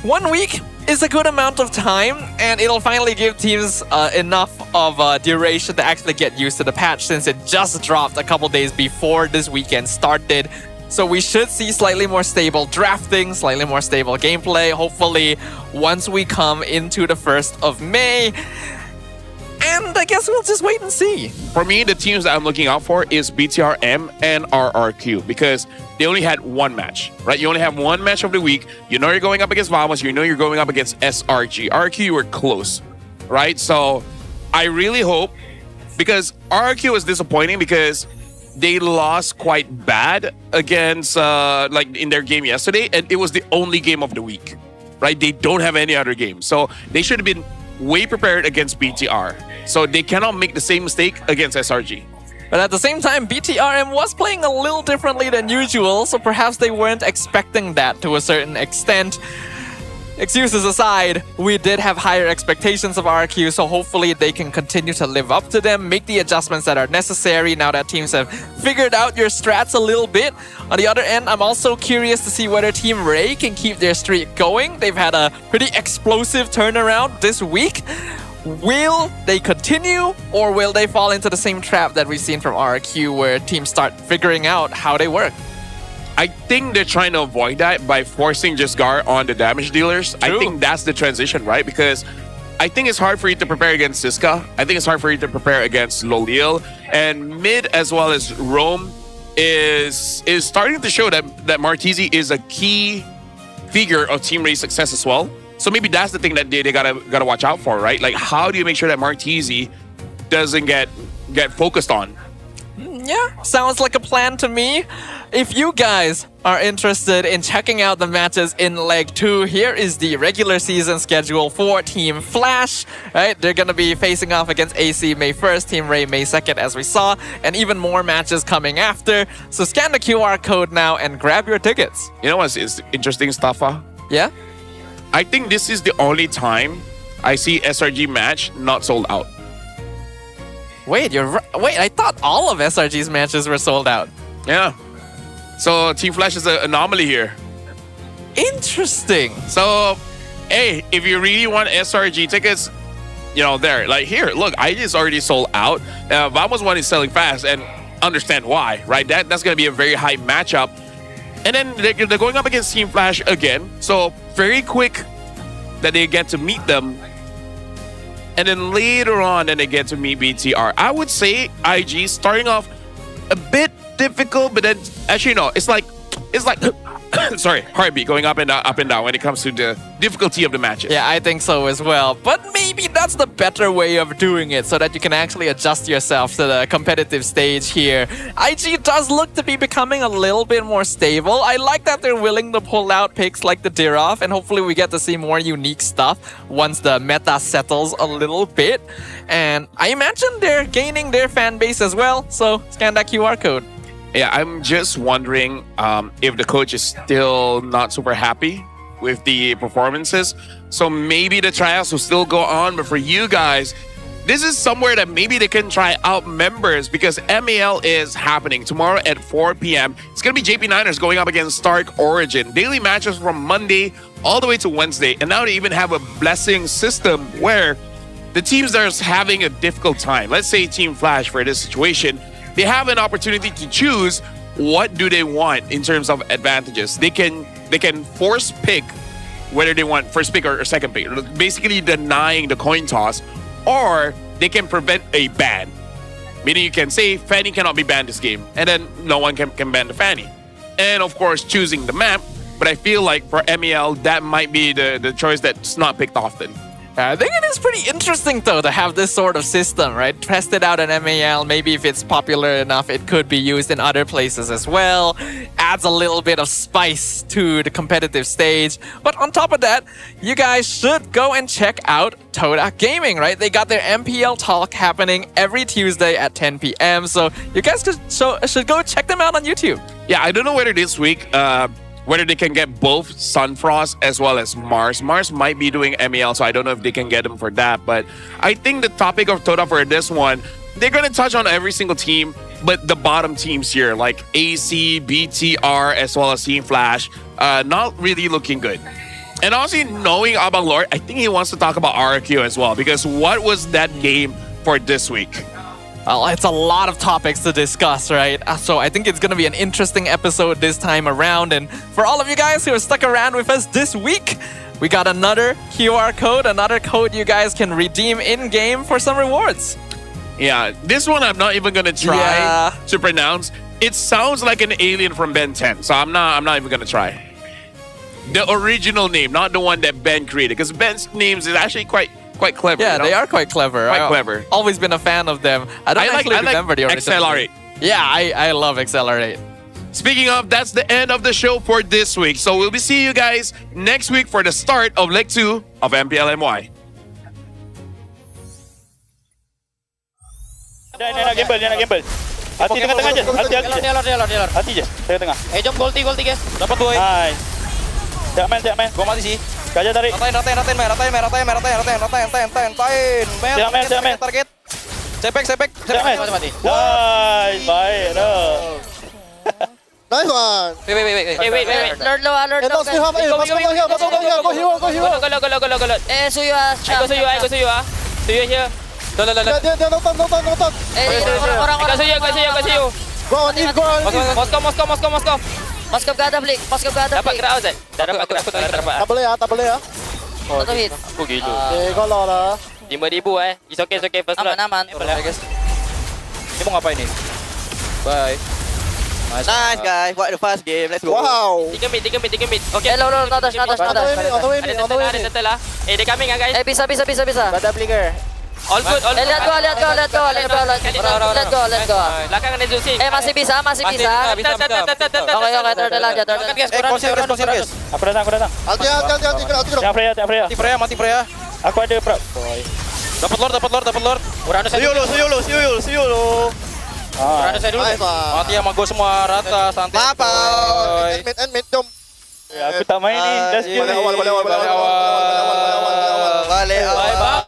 1 week is a good amount of time, and it'll finally give teams enough of duration to actually get used to the patch, since it just dropped a couple days before this weekend started. So we should see slightly more stable drafting, slightly more stable gameplay, hopefully once we come into the 1st of May. And I guess we'll just wait and see. For me, the teams that I'm looking out for is BTRM and RRQ, because they only had one match, right? You only have one match of the week. You know you're going up against Vamos. You know you're going up against SRG. RRQ, you were close, right? So I really hope, because RRQ was disappointing because they lost quite bad against, like in their game yesterday, and it was the only game of the week, right? They don't have any other game. So they should have been way prepared against BTR. So they cannot make the same mistake against SRG. But at the same time, BTRM was playing a little differently than usual, so perhaps they weren't expecting that to a certain extent. Excuses aside, we did have higher expectations of RQ, so hopefully they can continue to live up to them, make the adjustments that are necessary now that teams have figured out your strats a little bit. On the other end, I'm also curious to see whether Team Rey can keep their streak going. They've had a pretty explosive turnaround this week. Will they continue, or will they fall into the same trap that we've seen from RQ, where teams start figuring out how they work? I think they're trying to avoid that by forcing Jesgar on the damage dealers. True. I think that's the transition, right? Because I think it's hard for you to prepare against Siska. I think it's hard for you to prepare against Lolil. And mid as well as Rome is starting to show that Martizi is a key figure of Team Rey's success as well. So maybe that's the thing that they gotta watch out for, right? Like, how do you make sure that Martizi doesn't get focused on? Yeah, sounds like a plan to me. If you guys are interested in checking out the matches in Leg 2, here is the regular season schedule for Team Flash. Right, they're going to be facing off against AC May 1st, Team Rey May 2nd, as we saw, and even more matches coming after. So scan the QR code now and grab your tickets. You know what's interesting, Staffa? Yeah? I think this is the only time I see SRG match not sold out. Wait, I thought all of SRG's matches were sold out. Yeah. So Team Flash is an anomaly here. Interesting. So, hey, if you really want SRG tickets, you know, there. Like, here, look, IG's already sold out. Vamos one is selling fast, and understand why, right? That's going to be a very high matchup. And then they're going up against Team Flash again. So, very quick that they get to meet them. And then later on, then they get to meet BTR. I would say IG starting off a bit difficult, but then actually no, it's like sorry, heartbeat going up and down when it comes to the difficulty of the matches. Yeah, I think so as well. But maybe that's the better way of doing it, so that you can actually adjust yourself to the competitive stage here. IG does look to be becoming a little bit more stable. I like that they're willing to pull out picks like the Dirov, and hopefully we get to see more unique stuff once the meta settles a little bit. And I imagine they're gaining their fan base as well, so scan that QR code. Yeah, I'm just wondering if the coach is still not super happy with the performances. So maybe the tryouts will still go on. But for you guys, this is somewhere that maybe they can try out members, because MPL is happening tomorrow at 4 p.m. It's going to be JP9ers going up against Stark Origin. Daily matches from Monday all the way to Wednesday. And now they even have a blessing system where the teams that are having a difficult time, let's say Team Flash for this situation, they have an opportunity to choose what do they want in terms of advantages. They can force pick whether they want first pick or second pick, basically denying the coin toss, or they can prevent a ban. Meaning you can say Fanny cannot be banned this game, and then no one can ban the Fanny. And of course choosing the map, but I feel like for MPL that might be the choice that's not picked often. I think it is pretty interesting though to have this sort of system, right? Test it out in MAL. Maybe if it's popular enough, it could be used in other places as well. Adds a little bit of spice to the competitive stage. But on top of that, you guys should go and check out Todak Gaming, right? They got their MPL talk happening every Tuesday at 10 p.m. So you guys should go check them out on YouTube. Yeah, I don't know whether this week, whether they can get both Sunfrost as well as Mars. Mars might be doing MEL, so I don't know if they can get them for that. But I think the topic of Toda for this one, they're going to touch on every single team, but the bottom teams here, like AC, BTR, as well as Team Flash, not really looking good. And also knowing Abang Lord, I think he wants to talk about RQ as well, because what was that game for this week? Well, it's a lot of topics to discuss, right? So I think it's going to be an interesting episode this time around. And for all of you guys who are stuck around with us this week, we got another QR code, another code you guys can redeem in-game for some rewards. Yeah, this one I'm not even going to try to pronounce. It sounds like an alien from Ben 10, so I'm not even going to try. The original name, not the one that Ben created, because Ben's names is actually quite clever. Yeah, you know? they are quite clever. Quite clever. Always been a fan of them. I don't remember the original. Accelerate. Yeah, I love Accelerate. Speaking of, that's the end of the show for this week. So we'll be seeing you guys next week for the start of Leg 2 of MPLMY. Dia nak gamble. Hati tengah-tengah je. Hati je. Tengah-tengah. Jom goal 3 guys. Dapat boy. Nice. Jangan main. Gua mati sih. Kaja tarik. Ratain. Jangan main. Target. Sepek. Mati. Nice. Baik. Nice one. Wait. Lord low. Let's go here. Go. Suyu ah. Suyu here. Dia nonton. Orang. Suyu. Go on in. Moskow. Moskow ke atas balik. Dapat gerak Ozat. Dah dapat. Tak boleh ya. Satu hit. Aku gitu. Kalau lah. 5,000 It's okay. First blood. Aman. Guys. Ni mau ngapain ni? Bye. Nice guys. What the fast game. Let's go. Wow. 3 mid. Okay. Low. Atas. On the way. Ada turtle lah. Dia coming guys. Bisa. Ada blinker. All good. Let go. Belakang ada Zulsi. Masih bisa. Okay, turtle aja. Guys. Aku datang. Alti. Jangan Freya. Mati Freya. Aku ada prop. Dapat lord. Orang ada saya. See you lo. Orang ada saya dulu. Mati sama gue semua rata santai. Apa? Mid jom. Aku tak main ni. Let's go. Balik awal. Bye.